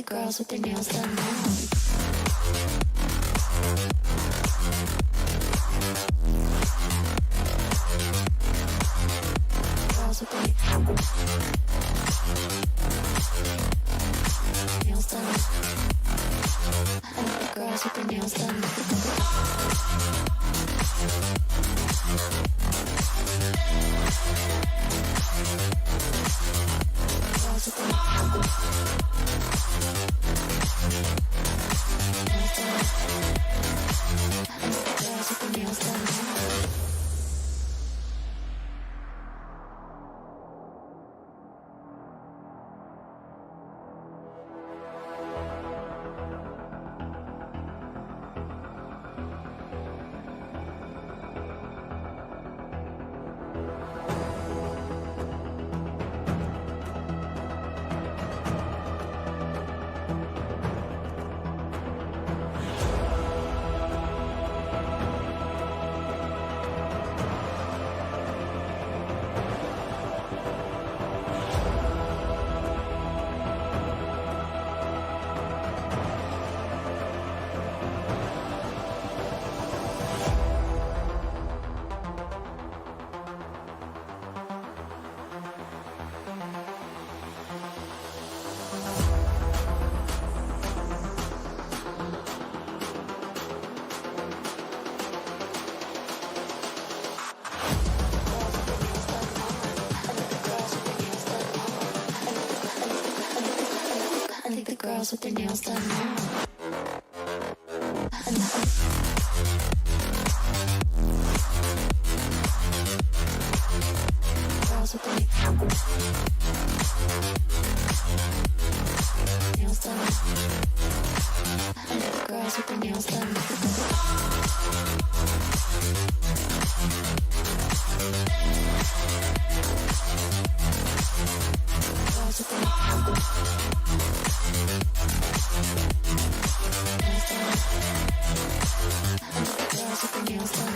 the girls with their nails done now. Girls with their nails done. I like the girls with their nails done. Girls with their nails done. Girls with their nails done now. Girls with their nails done. I like the girls with their nails done. Girls with their nails done.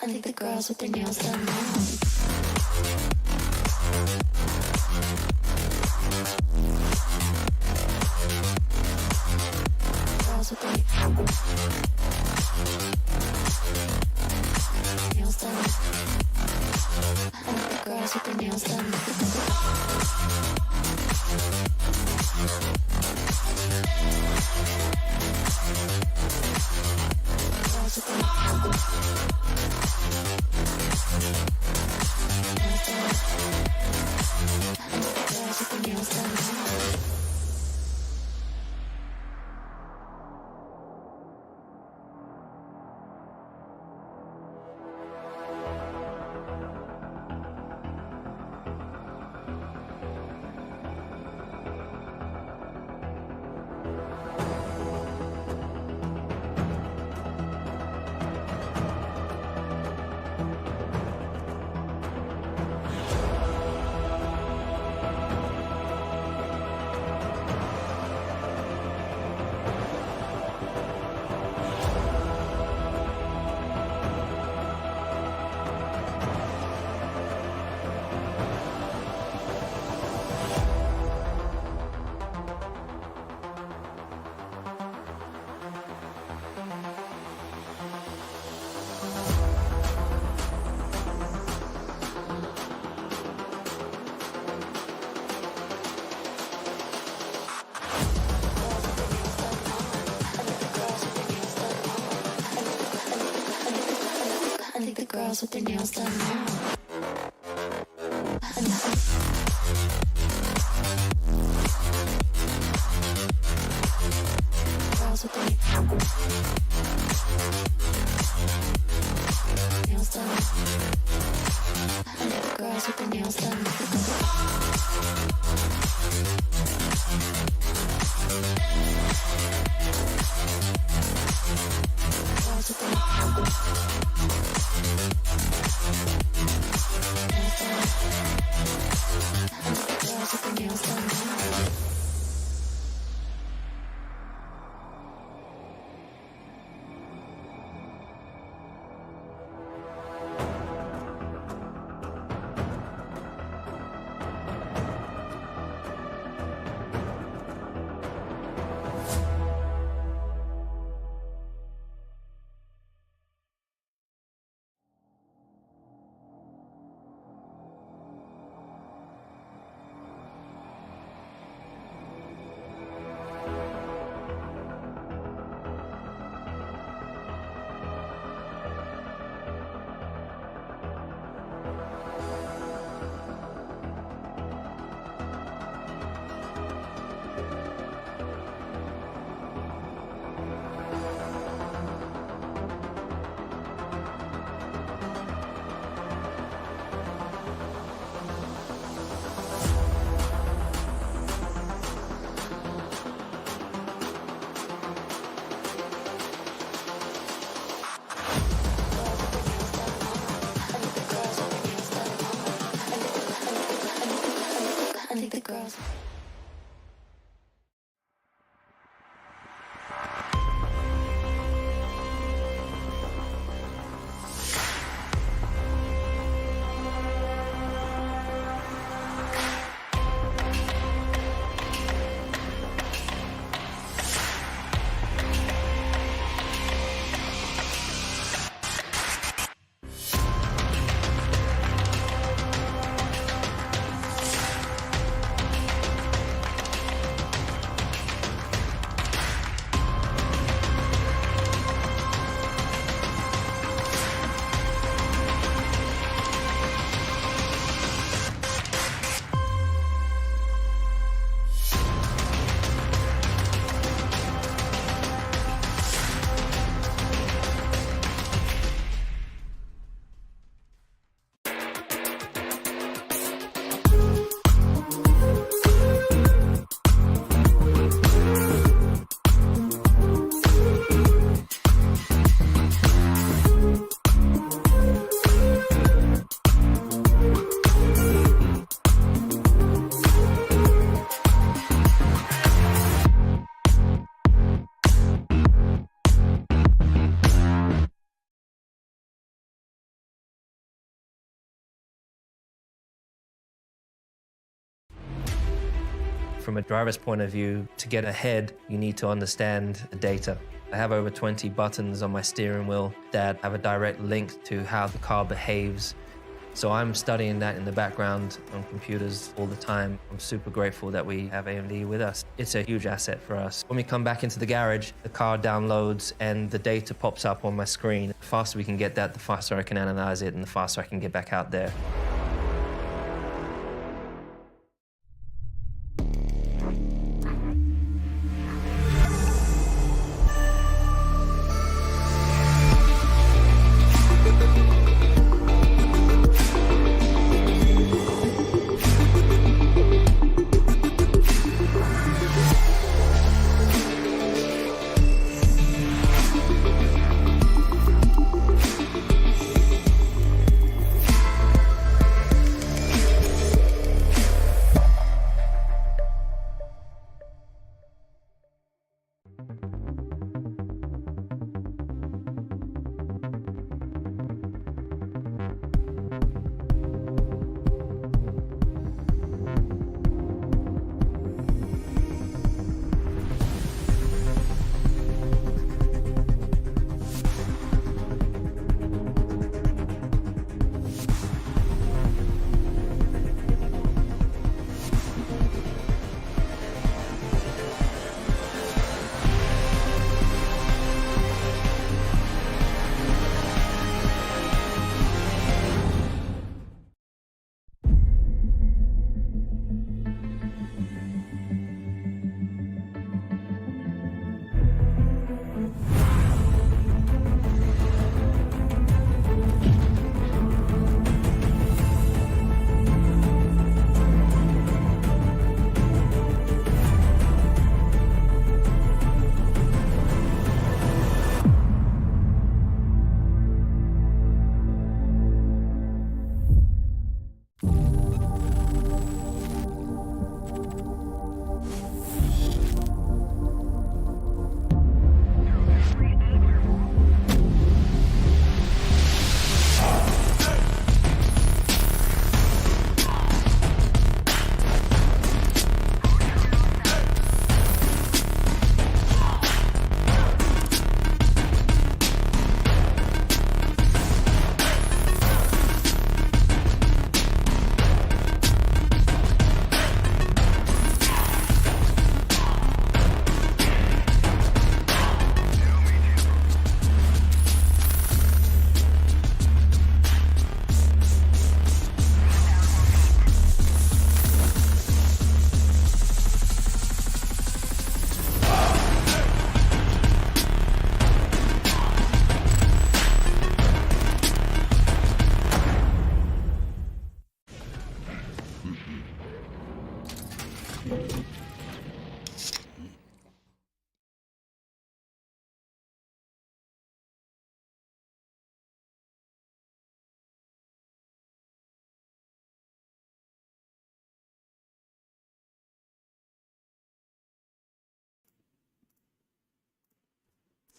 I think the girls with their nails done now. Girls with their nails done. I like the girls with their nails done. Girls with their girls with their nails done now. Girls with their nails done. Girls with their nails done. Girls with their nails done. I think the girls. From a driver's point of view, to get ahead, you need to understand the data. I have over 20 buttons on my steering wheel that have a direct link to how the car behaves. So I'm studying that in the background on computers all the time. I'm super grateful that we have AMD with us. It's a huge asset for us. When we come back into the garage, the car downloads and the data pops up on my screen. The faster we can get that, the faster I can analyze it and the faster I can get back out there.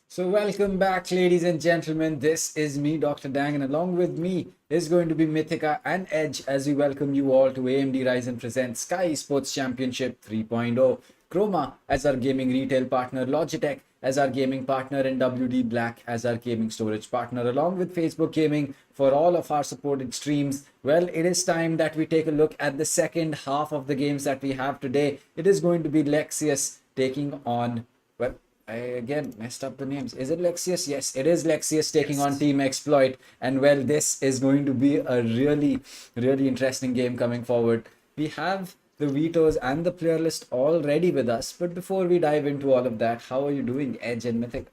So, welcome back, ladies and gentlemen. This is me, Dr. Dang, and along with me is going to be Mythica and Edge as we welcome you all to AMD Ryzen presents Skyesports Championship 3.0. Chroma as our gaming retail partner, Logitech as our gaming partner, and WD Black as our gaming storage partner, along with Facebook Gaming for all of our supported streams. Well, it is time that we take a look at the second half of the games that we have today. It is going to be Lexious taking on, well, I again messed up the names. Is it Lexious? Yes, it is Lexious taking on Team Exploit. And well, this is going to be a really, really interesting game coming forward. We have the vetoes and the player list all ready with us. But before we dive into all of that, how are you doing, Edge and Mythic?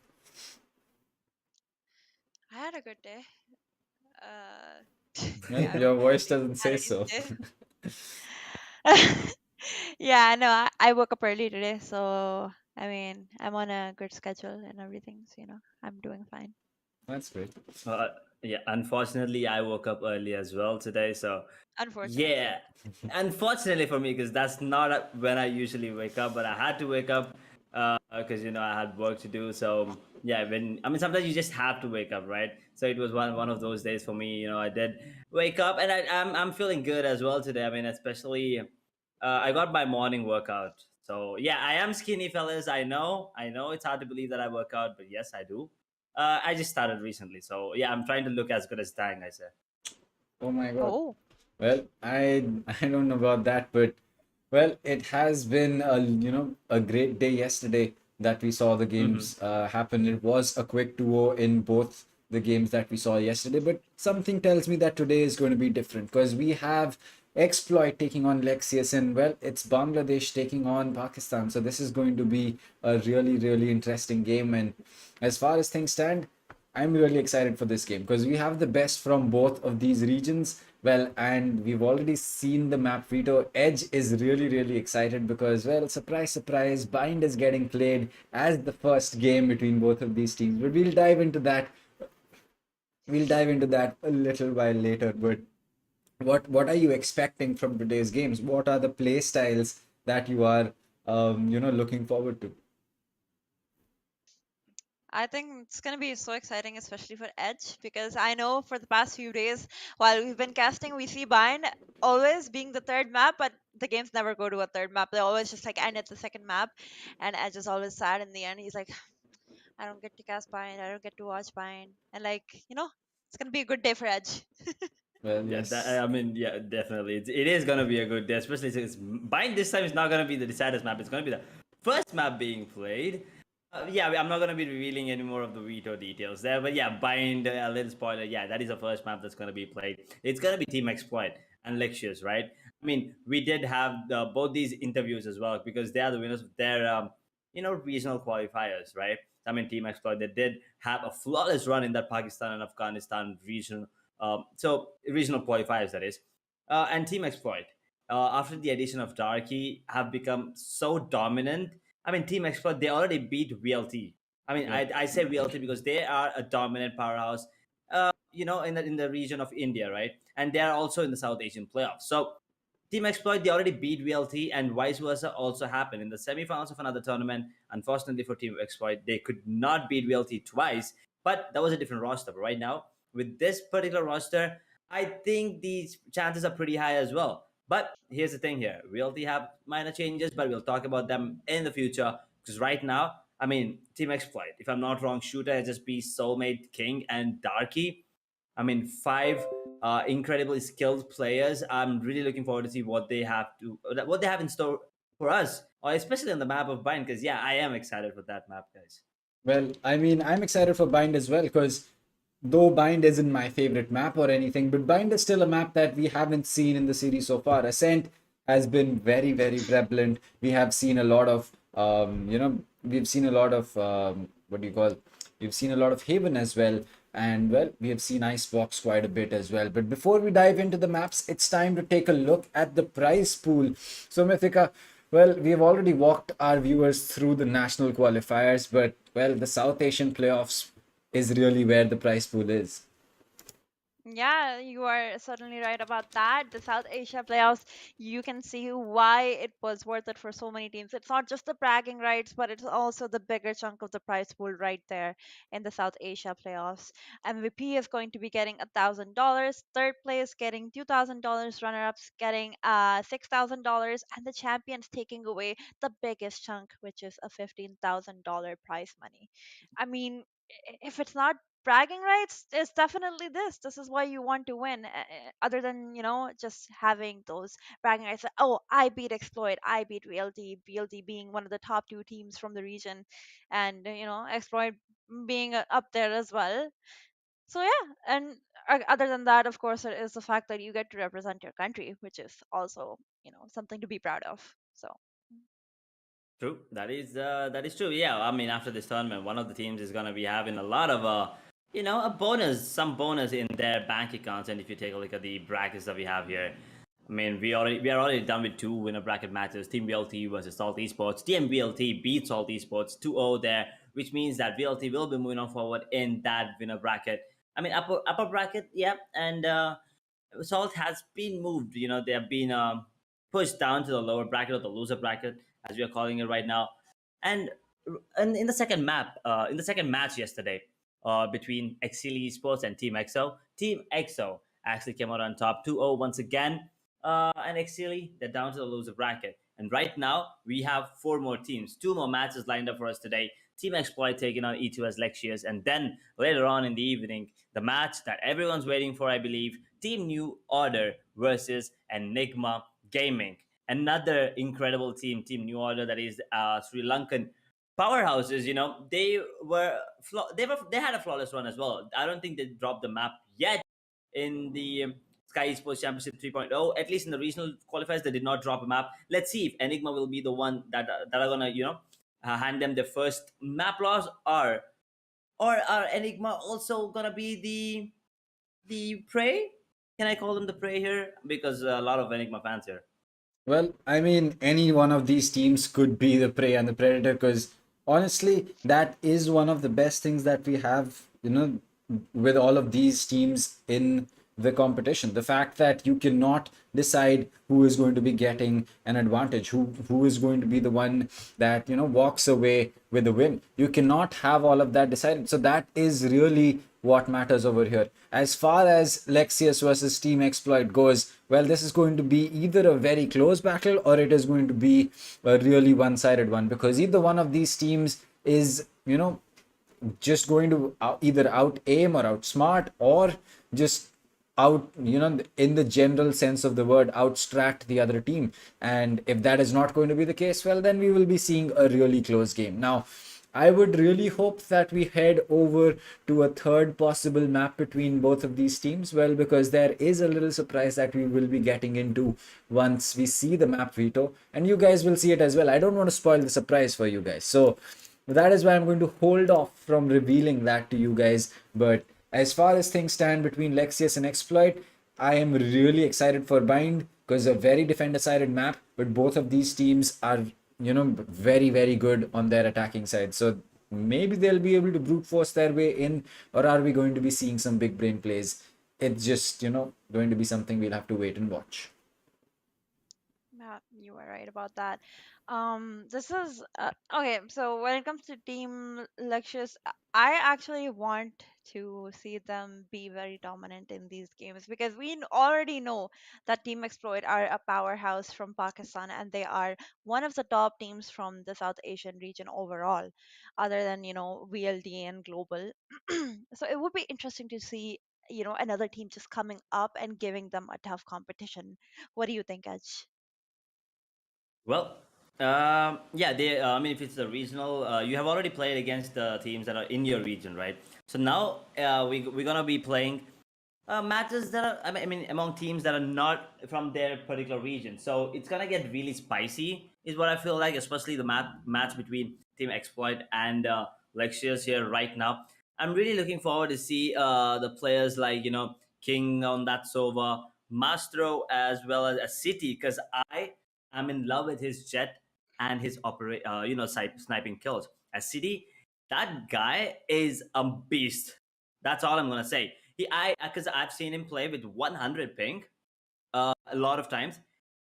I had a good day. Well, Yeah, I your don't voice really doesn't had say so. anything to. Yeah, no, I woke up early today, so I mean, I'm on a good schedule and everything, so I'm doing fine. That's great. Uh, yeah, unfortunately, I woke up early as well today. So, Unfortunately. yeah, unfortunately for me, because that's not when I usually wake up, but I had to wake up because I had work to do. So, yeah, sometimes you just have to wake up, right? So it was one of those days for me. I did wake up, and I'm feeling good as well today. I mean, especially I got my morning workout. So yeah, I am skinny, fellas. I know it's hard to believe that I work out, but yes, I do. I just started recently, so yeah, I'm trying to look as good as Dang. I say. Oh my god. Oh, Well, I don't know about that, but well, it has been a great day yesterday that we saw the games happen. It was a quick 2-0 in both the games that we saw yesterday, but something tells me that today is going to be different because we have Exploit taking on Lexius, and well, it's Bangladesh taking on Pakistan. So this is going to be a really, really interesting game. And as far as things stand, I'm really excited for this game because we have the best from both of these regions. Well, and we've already seen the map veto. Edge is really, really excited because, well, surprise, surprise, Bind is getting played as the first game between both of these teams. But we'll dive into that. We'll dive into that a little while later. But what are you expecting from today's games? What are the play styles that you are looking forward to? I think it's gonna be so exciting, especially for Edge, because I know for the past few days while we've been casting, we see Bind always being the third map, but the games never go to a third map. They always just like end at the second map, and Edge is always sad in the end. He's like, I don't get to cast Bind. I don't get to watch Bind. And it's gonna be a good day for Edge. Well, Yeah, yes. I mean, yeah, definitely. It is gonna be a good day, especially since Bind this time is not gonna be the deciders map. It's gonna be the first map being played. Yeah, I'm not gonna be revealing any more of the veto details there, but yeah, Bind. A little spoiler. Yeah, that is the first map that's gonna be played. It's gonna be Team Exploit and Lexious, right? I mean, we did have both these interviews as well because they are the winners of their regional qualifiers, right? I mean, Team Exploit, they did have a flawless run in that Pakistan and Afghanistan region, so regional qualifiers, that is. And Team Exploit, after the addition of Darky, have become so dominant. I mean, Team Exploit, they already beat VLT. I mean, Yeah. I say VLT because they are a dominant powerhouse, in the region of India, right? And they are also in the South Asian playoffs. So Team Exploit, they already beat VLT, and vice versa also happened in the semifinals of another tournament. Unfortunately for Team Exploit, they could not beat VLT twice, but that was a different roster. But right now, with this particular roster, I think these chances are pretty high as well. But here's the thing here: VLT have minor changes, but we'll talk about them in the future. Because right now, I mean, Team Exploit, if I'm not wrong, Shooter, SSB, Soulmate, King, and Darky. I mean, five incredibly skilled players. I'm really looking forward to see what they have in store for us, or especially on the map of Bind. Because yeah, I am excited for that map, guys. Well, I mean, I'm excited for Bind as well because though Bind isn't my favorite map or anything, but Bind is still a map that we haven't seen in the series so far. Ascent has been very, very prevalent. We have seen a lot of, we've seen a lot of, what do you call, we've seen a lot of Haven as well. And well, we have seen Icebox quite a bit as well. But before we dive into the maps, it's time to take a look at the prize pool. So, Mythica, well, we've already walked our viewers through the national qualifiers, but well, the South Asian playoffs is really where the prize pool is. Yeah, you are certainly right about that. The South Asia playoffs, you can see why it was worth it for so many teams. It's not just the bragging rights, but it's also the bigger chunk of the prize pool right there in the South Asia playoffs. MVP is going to be getting $1,000, third place getting $2,000, runner-ups getting $6,000, and the champions taking away the biggest chunk, which is a $15,000 prize money. I mean, if it's not bragging rights, it's definitely this is why you want to win, other than just having those bragging rights like, oh, I beat Exploit, I beat VLT being one of the top two teams from the region, and Exploit being up there as well. So yeah, and other than that, of course, it is the fact that you get to represent your country, which is also something to be proud of. So True. That is true. Yeah. I mean, after this tournament, one of the teams is gonna be having a lot of a bonus, some bonus in their bank accounts. And if you take a look at the brackets that we have here, I mean, we are already done with two winner bracket matches. Team VLT versus Salt Esports. Team VLT beats Salt Esports 2-0 there, which means that VLT will be moving on forward in that winner bracket. I mean, upper bracket, yeah, and Salt has been moved. They have been pushed down to the lower bracket or the loser bracket, as we are calling it right now. And and in the second match yesterday, between Exili Esports and Team EXO, Team EXO actually came out on top 2-0 once again. And Exili, they're down to the loser bracket. And right now, we have four more teams, two more matches lined up for us today. Team Exploit taking on E2S Lexious, and then later on in the evening, the match that everyone's waiting for, I believe, Team New Order versus Enigma Gaming. Another incredible team, Team New Order, that is Sri Lankan powerhouses. They had a flawless run as well. I don't think they dropped the map yet in the Skyesports Championship 3.0. At least in the regional qualifiers, they did not drop a map. Let's see if Enigma will be the one that are gonna hand them the first map loss, or are Enigma also gonna be the prey? Can I call them the prey here? Because a lot of Enigma fans here. Well, I mean, any one of these teams could be the prey and the predator because honestly, that is one of the best things that we have, with all of these teams in the competition. The fact that you cannot decide who is going to be getting an advantage, who is going to be the one that, walks away with the win. You cannot have all of that decided. So that is really what matters over here. As far as Lexious versus Team Exploit goes, well, this is going to be either a very close battle or it is going to be a really one-sided one because either one of these teams is, just going to either out aim or outsmart or just out, in the general sense of the word, outstrat the other team. And if that is not going to be the case, well, then we will be seeing a really close game. Now, I would really hope that we head over to a third possible map between both of these teams. Well, because there is a little surprise that we will be getting into once we see the map veto, and you guys will see it as well. I don't want to spoil the surprise for you guys. So that is why I'm going to hold off from revealing that to you guys. But as far as things stand between Lexious and Exploit, I am really excited for Bind because a very defender-sided map, but both of these teams are, very, very good on their attacking side. So maybe they'll be able to brute force their way in, or are we going to be seeing some big brain plays? It's just, going to be something we'll have to wait and watch. yeah, you are right about that. This is okay. So when it comes to Team Lectures, I actually want to see them be very dominant in these games because we already know that Team Exploit are a powerhouse from Pakistan and they are one of the top teams from the South Asian region overall, other than VLD and Global. So it would be interesting to see another team just coming up and giving them a tough competition. What do you think, Edge? Well, yeah, I mean, if it's a regional, you have already played against the teams that are in your region, right? So now we're gonna be playing matches that are, I mean, among teams that are not from their particular region. So it's gonna get really spicy, is what I feel like, especially the match between Team Exploit and Lexious here right now. I'm really looking forward to see the players like King on that Sova, Mastro, as well as a City, because I'm in love with his jet and his sniping kills. As City, that guy is a beast. That's all I'm gonna say. I because I've seen him play with 100 ping a lot of times.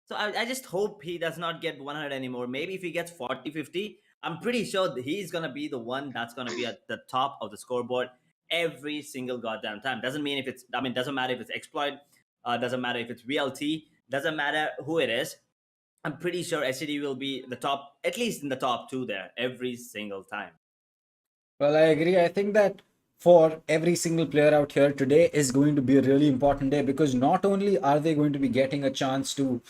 So I just hope he does not get 100 anymore. Maybe if he gets 40, 50, I'm pretty sure that he's going to be the one that's going to be at the top of the scoreboard every single goddamn time. Doesn't mean if it's, I mean, doesn't matter if it's exploit, doesn't matter if it's VLT, doesn't matter who it is. I'm pretty sure SCD will be the top, at least in the top two there every single time. Well, I agree. I think that for every single player out here today is going to be a really important day, because not only are they going to be getting a chance to,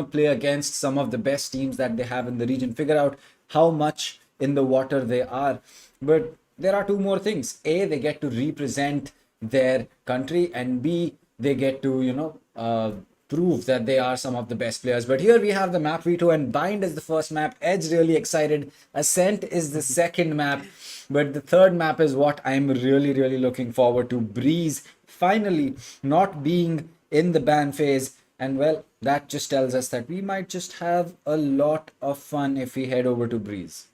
play against some of the best teams that they have in the region, figure out how much in the water they are, but there are two more things. A, they get to represent their country, and B, they get to, prove that they are some of the best players. But here we have the map veto, and Bind is the first map. Edge really excited. Ascent is the second map. But the third map is what I'm really, really looking forward to. Breeze finally not being in the ban phase. And well, that just tells us that we might just have a lot of fun if we head over to Breeze.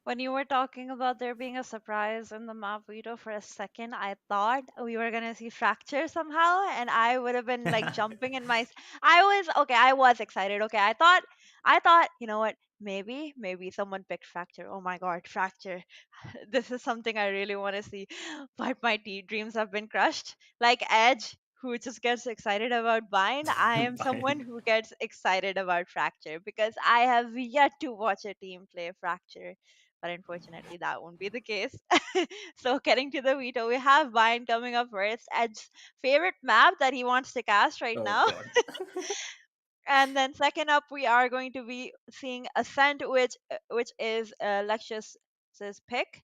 When you were talking about there being a surprise in the map veto for a second, I thought we were gonna see Fracture somehow, and I would have been like jumping in my. I was okay. I was excited. Okay, I thought, you know what? Maybe someone picked Fracture. Oh my God, Fracture! This is something I really want to see. But my dreams have been crushed. Like Edge, who just gets excited about Bind, I am someone Fine. who gets excited about Fracture because I have yet to watch a team play Fracture. But unfortunately, that won't be the case. So, getting to the veto, we have Bind coming up first. Edge's favorite map that he wants to cast right Oh now. god. And then second up, we are going to be seeing Ascent, which is Lexious' pick.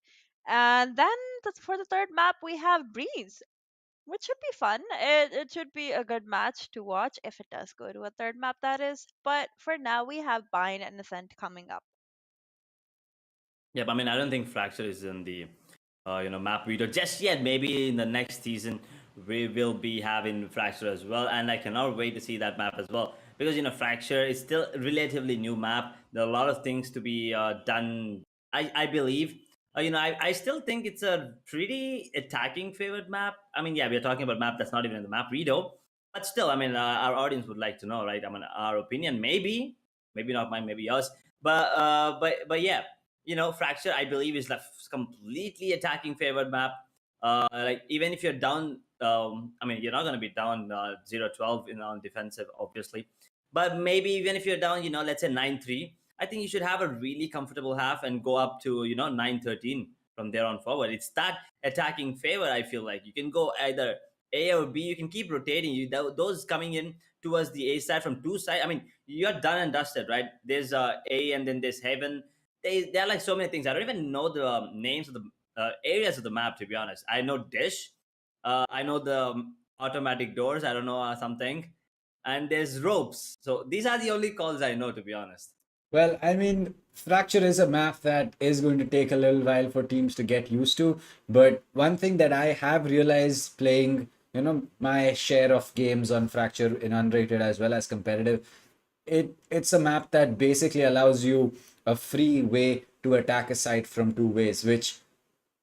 And then for the third map, we have Breeze, which should be fun. It should be a good match to watch if it does go to a third map, that is. But for now, we have Bind and Ascent coming up. Yeah, but I mean, I don't think Fracture is in the map reader just yet. Maybe in the next season we will be having Fracture as well, and I cannot wait to see that map as well, because Fracture is still a relatively new map. There are a lot of things to be done. I believe. I still think it's a pretty attacking favored map. I mean, yeah, we're talking about map that's not even in the map reader, but still, I mean, our audience would like to know, right? I mean, our opinion, maybe not mine, maybe yours, but yeah, Fracture, I believe, is the completely attacking favored map. Like, even if you're down, I mean, you're not going to be down 0-12 on defensive, obviously, but maybe even if you're down, let's say 9-3, I think you should have a really comfortable half and go up to 9-13 from there on forward. It's that attacking favor. I feel like you can go either A or B. You can keep rotating. Those coming in towards the A side from two side. I mean, you're done and dusted, right? There's A, and then there's Heaven. There are like so many things. I don't even know the names of the areas of the map, to be honest. I know Dish. I know the automatic doors. I don't know something. And there's ropes. So these are the only calls I know, to be honest. Well, I mean, Fracture is a map that is going to take a little while for teams to get used to. But one thing that I have realized playing, my share of games on Fracture in unrated as well as competitive, it's a map that basically allows you a free way to attack a site from two ways, which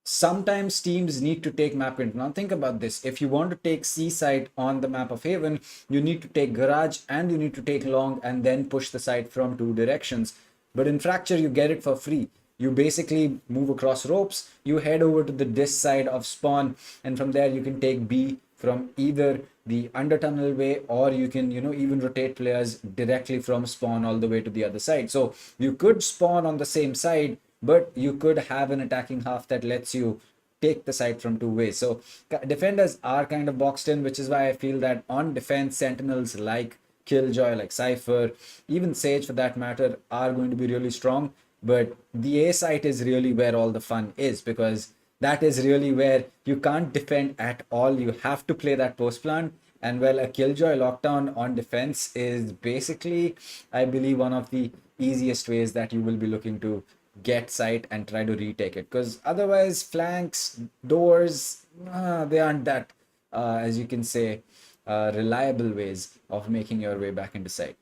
sometimes teams need to take map control. Now think about this. If you want to take seaside on the map of Haven, you need to take garage and you need to take long and then push the site from two directions. But in Fracture, you get it for free. You basically move across ropes, you head over to the dis side of spawn, and from there you can take B from either the under tunnel way, or you can even rotate players directly from spawn all the way to the other side. So you could spawn on the same side, but you could have an attacking half that lets you take the site from two ways. So defenders are kind of boxed in, which is why I feel that on defense, sentinels like Killjoy, like Cypher, even Sage for that matter, are going to be really strong. But the A site is really where all the fun is, because that is really where you can't defend at all. You have to play that post plant. And well, a Killjoy lockdown on defense is basically, I believe, one of the easiest ways that you will be looking to get site and try to retake it, because otherwise flanks, doors, they aren't that as you can say, reliable ways of making your way back into site.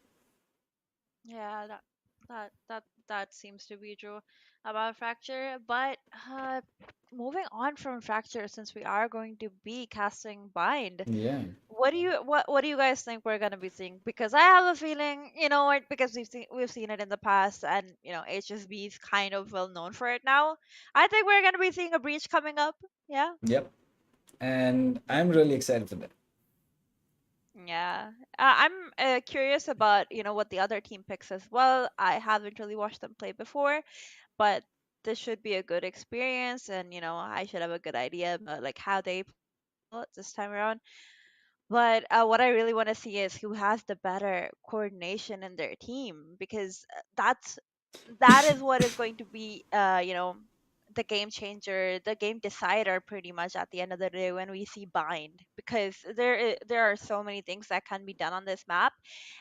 Yeah, that that seems to be true about Fracture. But moving on from Fracture, since we are going to be casting Bind, Yeah. what do you guys think we're gonna be seeing? Because I have a feeling, you know what, because we've seen it in the past, and HSB is kind of well known for it now. I think we're gonna be seeing a breach coming up. Yeah. Yep. And I'm really excited for that. Yeah, I'm curious about what the other team picks as well. I haven't really watched them play before, but this should be a good experience, and I should have a good idea about like how they play this time around. But what I really want to see is who has the better coordination in their team, because that is what is going to be the game changer, the game decider, pretty much at the end of the day when we see Bind, because there are so many things that can be done on this map,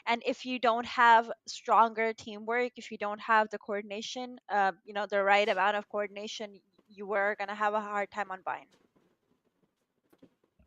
and if you don't have stronger teamwork, if you don't have the coordination, the right amount of coordination, you are gonna have a hard time on Bind.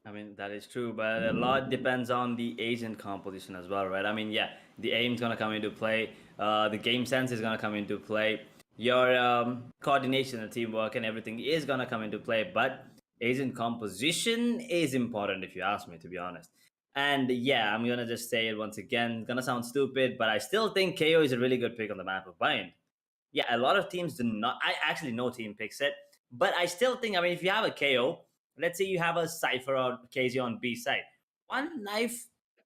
I mean, that is true, but a lot depends on the agent composition as well, right? I mean, yeah, the aim's gonna come into play, the game sense is gonna come into play, your coordination and teamwork and everything is gonna come into play, but agent composition is important if you ask me, to be honest. And yeah, I'm gonna just say it once again, gonna sound stupid, but I still think KO is a really good pick on the map of Bind. Yeah, a lot of teams do not. I actually no team picks it, but I still think. I mean, if you have a KO, let's say you have a Cypher or KZ on B side, one knife,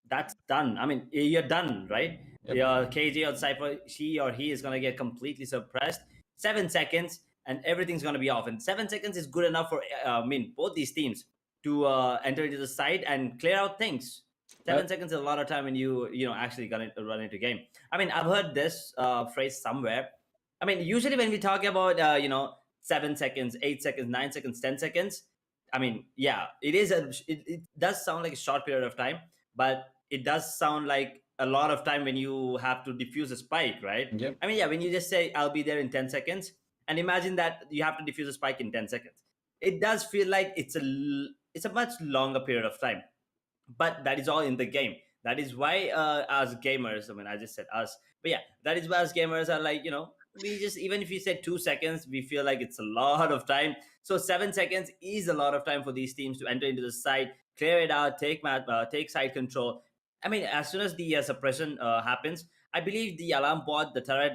that's done. I mean, you're done, right? Yep. Your KZ or Cypher, she or he is gonna get completely suppressed. 7 seconds, and everything's gonna be off. And 7 seconds is good enough for I mean both these teams to enter into the site and clear out things. Seven Well, seconds is a lot of time when you actually gonna run into game. I mean, I've heard this phrase somewhere. I mean, usually when we talk about 7 seconds, 8 seconds, 9 seconds, 10 seconds. I mean, yeah, it does sound like a short period of time, but it does sound like a lot of time when you have to defuse a spike, right? yep. I mean, yeah, when you just say I'll be there in 10 seconds, and imagine that you have to defuse a spike in 10 seconds. It does feel like it's a much longer period of time, but that is all in the game. That is why as gamers, I mean, I just said us, but yeah, that is why as gamers are like, we just, even if you said 2 seconds, we feel like it's a lot of time. So 7 seconds is a lot of time for these teams to enter into the site, clear it out, take side control. I mean, as soon as the suppression happens, I believe the alarm bot, the turret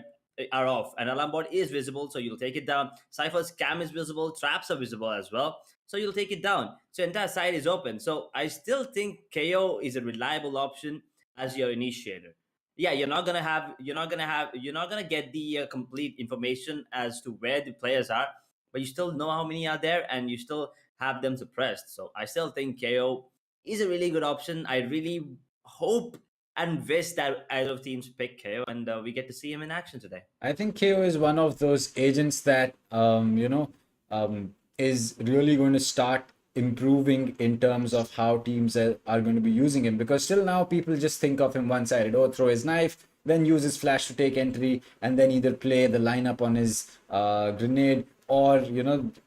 are off, and alarm bot is visible, so you'll take it down. Cypher's cam is visible, traps are visible as well, so you'll take it down. So entire side is open. So I still think KO is a reliable option as your initiator. Yeah, you're not gonna get the complete information as to where the players are, but you still know how many are there, and you still have them suppressed. So I still think KO is a really good option. I really hope and wish that either of teams pick KO, and we get to see him in action today. I think KO is one of those agents that is really going to start improving in terms of how teams are going to be using him, because till now people just think of him one-sided. Oh, throw his knife, then use his flash to take entry, and then either play the lineup on his grenade, or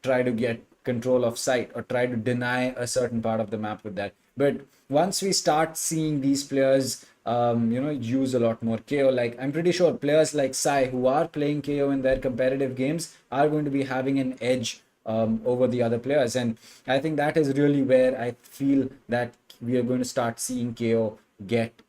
try to get control of site, or try to deny a certain part of the map with that. But once we start seeing these players use a lot more KO, like I'm pretty sure players like Sai, who are playing KO in their competitive games, are going to be having an edge over the other players. And I think that is really where I feel that we are going to start seeing KO get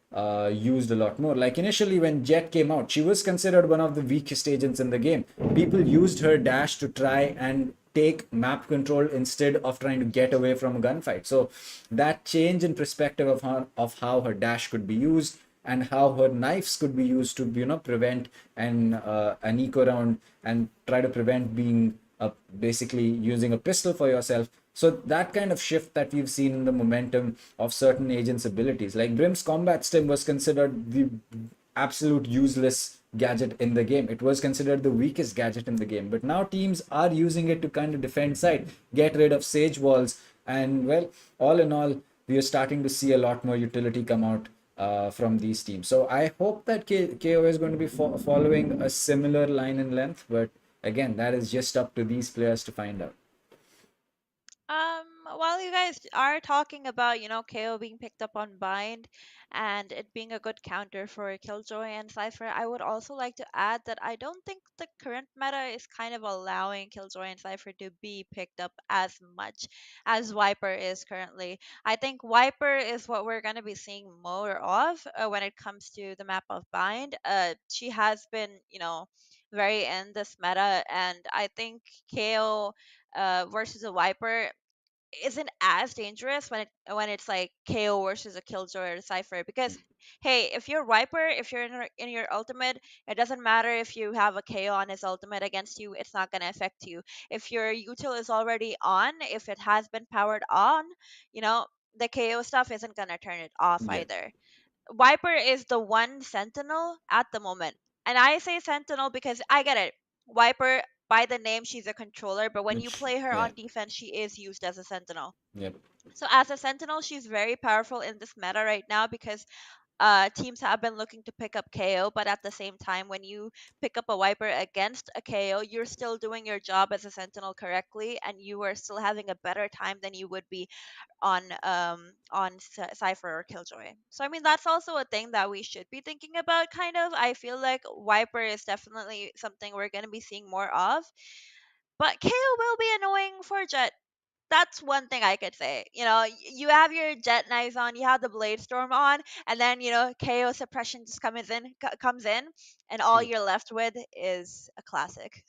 used a lot more. Like initially when Jet came out, she was considered one of the weakest agents in the game. People used her dash to try and take map control instead of trying to get away from a gunfight. So that change in perspective of how her dash could be used, and how her knives could be used to prevent an eco round, and try to prevent being basically using a pistol for yourself. So that kind of shift that we've seen in the momentum of certain agents' abilities, like Brim's combat stim was considered the absolute useless gadget in the game. It was considered the weakest gadget in the game, but now teams are using it to kind of defend site, get rid of sage walls, and well, all in all, we are starting to see a lot more utility come out from these teams. So I hope that KO is going to be following a similar line in length, but again, that is just up to these players to find out. while you guys are talking about, KO being picked up on bind and it being a good counter for Killjoy and Cypher, I would also like to add that I don't think the current meta is kind of allowing Killjoy and Cypher to be picked up as much as Viper is currently. I think Viper is what we're going to be seeing more of when it comes to the map of bind. She has been, very in this meta, and I think KO versus a Viper isn't as dangerous when it's like KO versus a Killjoy or a Cypher, because hey, if you're Viper, if you're in your ultimate, it doesn't matter if you have a KO on his ultimate against you, it's not gonna affect you. If your util is already on, if it has been powered on, you know the KO stuff isn't gonna turn it off Yeah. either. Viper is the one sentinel at the moment. And I say sentinel because I get it. Viper, by the name, she's a controller, but when you Which, play her yeah. on defense, she is used as a sentinel. Yep. So as a sentinel, she's very powerful in this meta right now because teams have been looking to pick up KO, but at the same time, when you pick up a Viper against a KO, you're still doing your job as a sentinel correctly, and you are still having a better time than you would be on Cypher or Killjoy. So I mean that's also a thing that we should be thinking about. Kind of, I feel like Viper is definitely something we're gonna be seeing more of, but KO will be annoying for Jet. That's one thing I could say. You have your Jet knives on, you have the Blade Storm on, and then KO suppression just comes in, and all True. you're left with is a classic.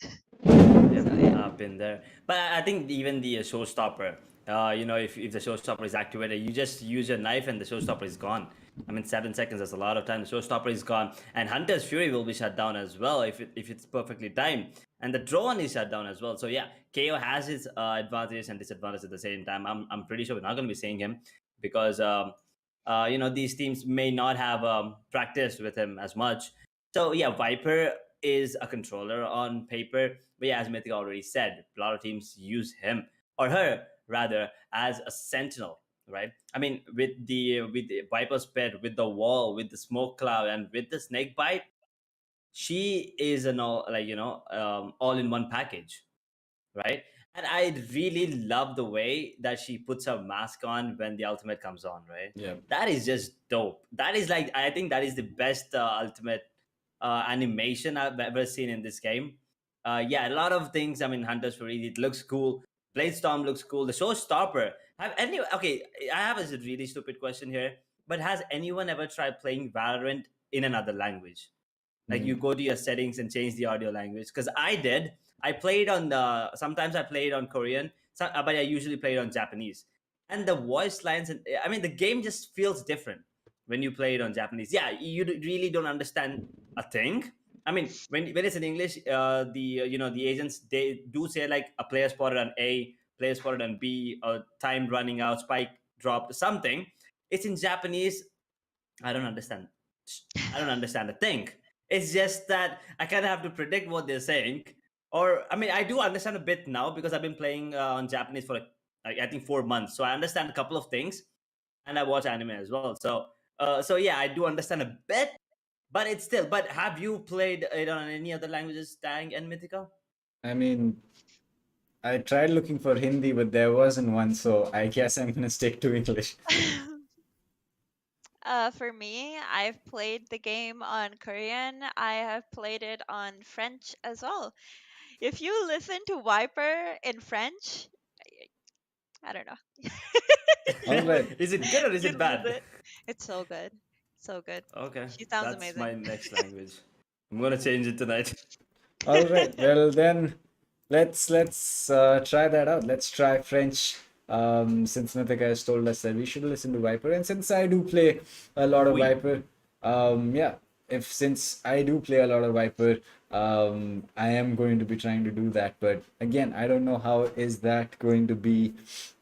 Yep, So yeah. I've been there. But I think even the showstopper, if the showstopper is activated, you just use your knife and the showstopper is gone. I mean, 7 seconds, that's a lot of time. The showstopper is gone. And Hunter's Fury will be shut down as well if it's perfectly timed. And the drone is shut down as well. So yeah, KO has its advantages and disadvantages at the same time. I'm pretty sure we're not going to be seeing him because, these teams may not have practiced with him as much. So yeah, Viper is a controller on paper, but yeah, as Mythic already said, a lot of teams use him or her rather as a sentinel, right? I mean, with the Viper's pet, with the wall, with the smoke cloud, and with the snake bite, she is an all in one package, right? And I really love the way that she puts her mask on when the ultimate comes on, right? Yeah. That is just dope. That is like, I think that is the best ultimate animation I've ever seen in this game. Yeah, a lot of things. I mean, Hunter's Fury, it looks cool. Blade Storm looks cool. The Showstopper. Okay, I have a really stupid question here, but has anyone ever tried playing Valorant in another language? Like you Mm. go to your settings and change the audio language, because I did. I played on the sometimes I played on Korean, but I usually played on Japanese, and the voice lines and I mean the game just feels different when you play it on Japanese. Yeah, you really don't understand a thing. I mean, when it's in English, the agents, they do say like a player spotted on A, player spotted on B, or time running out, spike dropped, something. It's in Japanese. I don't understand. I don't understand a thing. It's just that I kind of have to predict what they're saying. Or, I mean, I do understand a bit now because I've been playing on Japanese for like, I think 4 months. So I understand a couple of things, and I watch anime as well. So yeah, I do understand a bit, but it's still. But have you played it on any other languages, Tang and Mythica? I mean, I tried looking for Hindi, but there wasn't one, so I guess I'm gonna stick to English. For me, I've played the game on Korean. I have played it on French as well. If you listen to Viper in French, I don't know. All you would right. Is it good or is it you'd lose bad? it. It's so good. So good. Okay, She sounds that's my amazing. next language. I'm gonna change it tonight. All right. Well, then let's try that out. Let's try French. Since Natika has told us that we should listen to Viper, and since I do play a lot of Oui. Viper, yeah, if since I do play a lot of Viper, I am going to be trying to do that. But again, I don't know how is that going to be,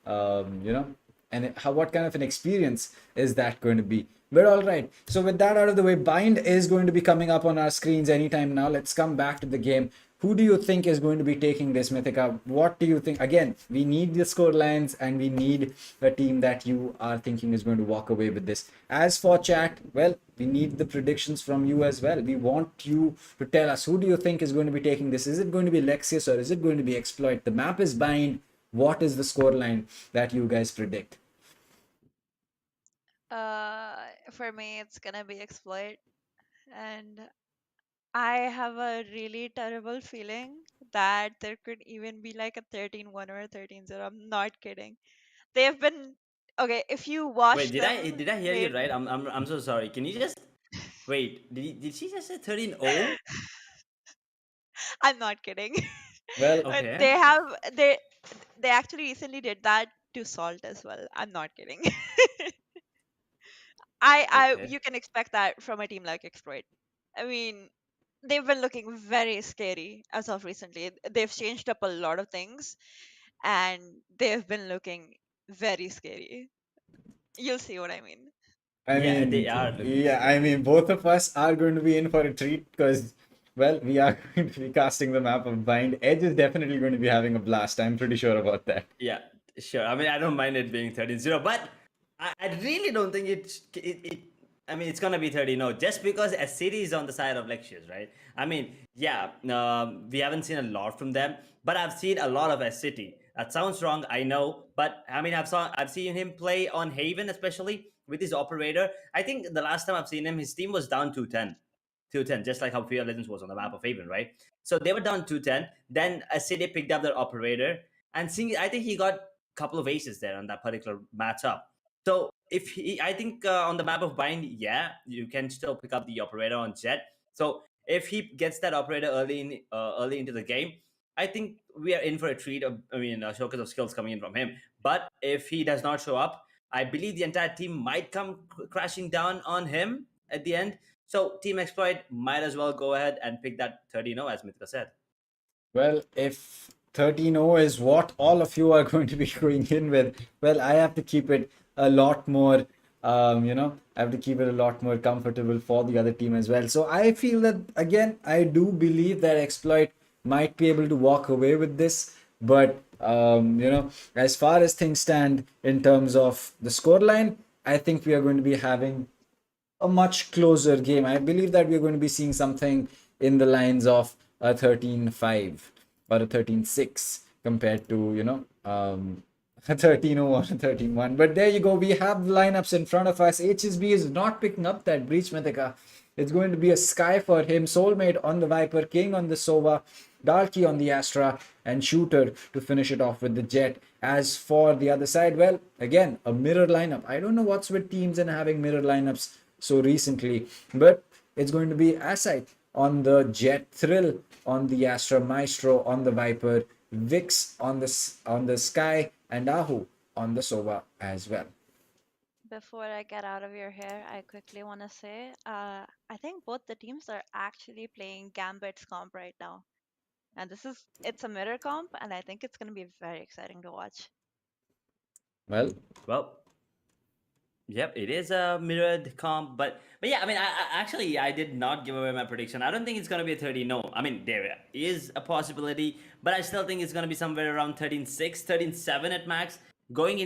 and how what kind of an experience is that going to be. But all right, so with that out of the way, Bind is going to be coming up on our screens anytime now. Let's come back to the game. Who do you think is going to be taking this, Mythica? What do you think? Again, we need the score lines and we need a team that you are thinking is going to walk away with this. As for chat, well, we need the predictions from you as well. We want you to tell us who do you think is going to be taking this. Is it going to be Lexious or is it going to be Exploit? The map is Bind. what is the scoreline that you guys predict? For me, it's gonna be exploit, and I have a really terrible feeling that there could even be like a 13-1 or a 13-0. I'm not kidding. They've been okay. If you watch Wait, them, did I hear you they. right? I'm so sorry. Can you just wait? Did she just say 13-0? I'm not kidding. Well, They Okay. have they actually recently did that to Salt as well. I'm not kidding. I Okay. you can expect that from a team like Exploit. I mean, they've been looking very scary as of recently. They've changed up a lot of things, and they've been looking very scary. You'll see what I mean. I Yeah, they mean, are looking yeah, I scary. mean, both of us are going to be in for a treat because, well, we are going to be casting the map of Bind. Edge is definitely going to be having a blast. I'm pretty sure about that. Yeah, sure. I mean, I don't mind it being 13-0, but I really don't think it. I mean, it's gonna be 30-0 just because SCD is on the side of Lexious, right? I mean, yeah, we haven't seen a lot from them, but I've seen a lot of SCD. That sounds wrong, I know, but I mean, I've seen him play on Haven, especially with his operator. I think the last time I've seen him, his team was down 210, just like how Fear Legends was on the map of Haven, right? So they were down 210. Then SCD picked up their operator, and seeing, I think he got a couple of aces there on that particular matchup. So if he, I think on the map of Bind, yeah, you can still pick up the operator on Jet. So if he gets that operator early into the game, I think we are in for a treat. I mean, a showcase of skills coming in from him. But if he does not show up, I believe the entire team might come crashing down on him at the end. So Team Exploit might as well go ahead and pick that 30-0, as Mithika said. Well, if 13-0 is what all of you are going to be going in with, well, I have to keep it a lot more, I have to keep it a lot more comfortable for the other team as well. So I feel that, again, I do believe that Exploit might be able to walk away with this. But, as far as things stand in terms of the scoreline, I think we are going to be having a much closer game. I believe that we're going to be seeing something in the lines of a 13-5 or a 13-6 compared to, a 13-0 or a 13-1. But there you go. We have the lineups in front of us. HSB is not picking up that breach, Mythica. It's going to be a Sky for him. Soulmate on the Viper, King on the Sova, Darky on the Astra, and Shooter to finish it off with the Jet. As for the other side, well, again, a mirror lineup. I don't know what's with teams and having mirror lineups so recently, but it's going to be Asite on the Jet, Thrill on the Astra, Maestro on the Viper, Vix on the Sky, and Ahu on the Sova as well. Before I get out of your hair, I quickly want to say, I think both the teams are actually playing Gambit's comp right now, and it's a mirror comp, and I think it's going to be very exciting to watch. Well, Well, yep, it is a mirrored comp, but yeah, I mean, I did not give away my prediction. I don't think it's gonna be a 30. No, I mean there is a possibility, but I still think it's gonna be somewhere around 13-6, 13-7 at max.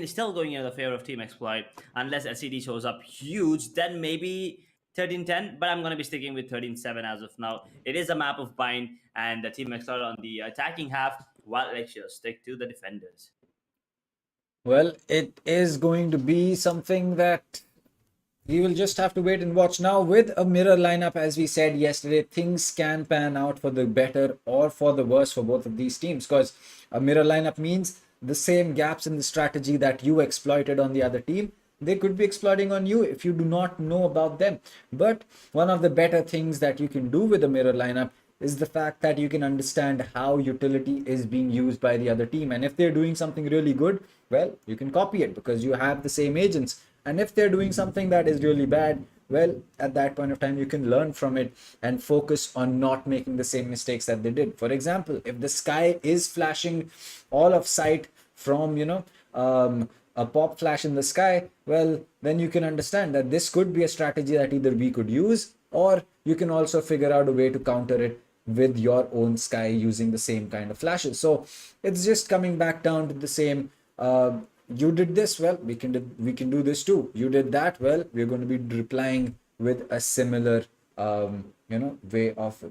Still going in the favor of Team Exploit, unless SCD shows up huge, then maybe 13-10. But I'm gonna be sticking with 13-7 as of now. It is a map of Bind, and the Team Exploit on the attacking half, while Lexious stick to the defenders. well, it is going to be something that we will just have to wait and watch. Now, with a mirror lineup, as we said yesterday, things can pan out for the better or for the worse for both of these teams, because a mirror lineup means the same gaps in the strategy that you exploited on the other team, they could be exploiting on you if you do not know about them. But one of the better things that you can do with a mirror lineup is the fact that you can understand how utility is being used by the other team. And if they're doing something really good, well, you can copy it because you have the same agents. And if they're doing something that is really bad, well, at that point of time, you can learn from it and focus on not making the same mistakes that they did. For example, if the Sky is flashing all of sight from, a pop flash in the sky, well, then you can understand that this could be a strategy that either we could use, or you can also figure out a way to counter it with your own Sky using the same kind of flashes. So it's just coming back down to the same. You did this, well, we can do this too. You did that, well, we're going to be replying with a similar way of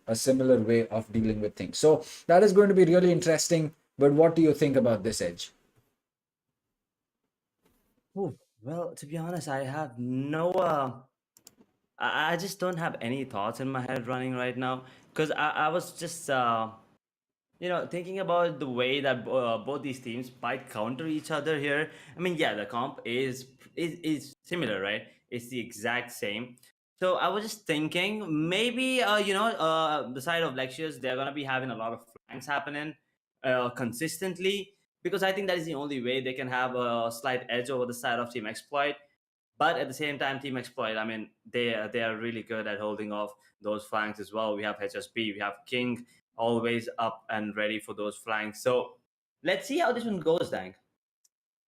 a similar way of dealing with things. So that is going to be really interesting But what do you think about this, Edge? Ooh, well, to be honest, I have no. I just don't have any thoughts in my head running right now because I was just thinking about the way that both these teams might counter each other here. I mean, yeah, the comp is similar, right? It's the exact same. So I was just thinking maybe the side of Lexious, they're gonna be having a lot of flanks happening consistently, because I think that is the only way they can have a slight edge over the side of Team Exploit. But at the same time, Team Exploit, I mean, they are really good at holding off those flanks as well. We have HSP, we have King, always up and ready for those flanks. So let's see how this one goes, Dank.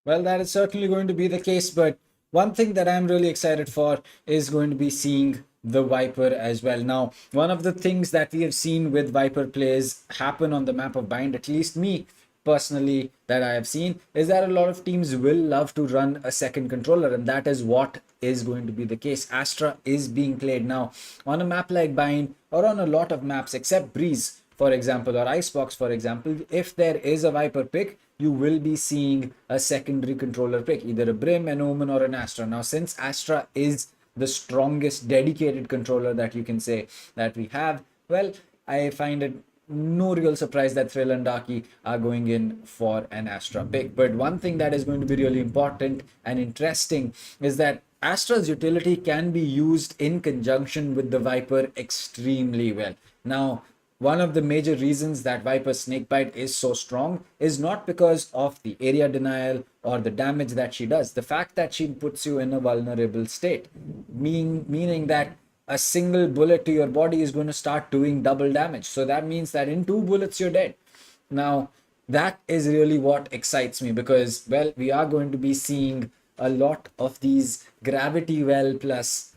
Well, that is certainly going to be the case, but one thing that I'm really excited for is going to be seeing the Viper as well. Now, one of the things that we have seen with Viper plays happen on the map of Bind, at least me personally, that I have seen, is that a lot of teams will love to run a second controller, and that is what is going to be the case. Astra is being played now on a map like Bind, or on a lot of maps except Breeze, for example, or Icebox, for example. If there is a Viper pick, you will be seeing a secondary controller pick, either a Brim, an Omen, or an Astra. Now, since Astra is the strongest dedicated controller that you can say that we have, well, I find it no real surprise that Thrill and Darky are going in for an Astra pick. But one thing that is going to be really important and interesting is that Astra's utility can be used in conjunction with the Viper extremely well. Now, one of the major reasons that Viper's Snakebite is so strong is not because of the area denial or the damage that she does. The fact that she puts you in a vulnerable state, meaning that a single bullet to your body is going to start doing double damage. So that means that in 2 bullets, you're dead. Now, that is really what excites me, because, well, we are going to be seeing a lot of these gravity well plus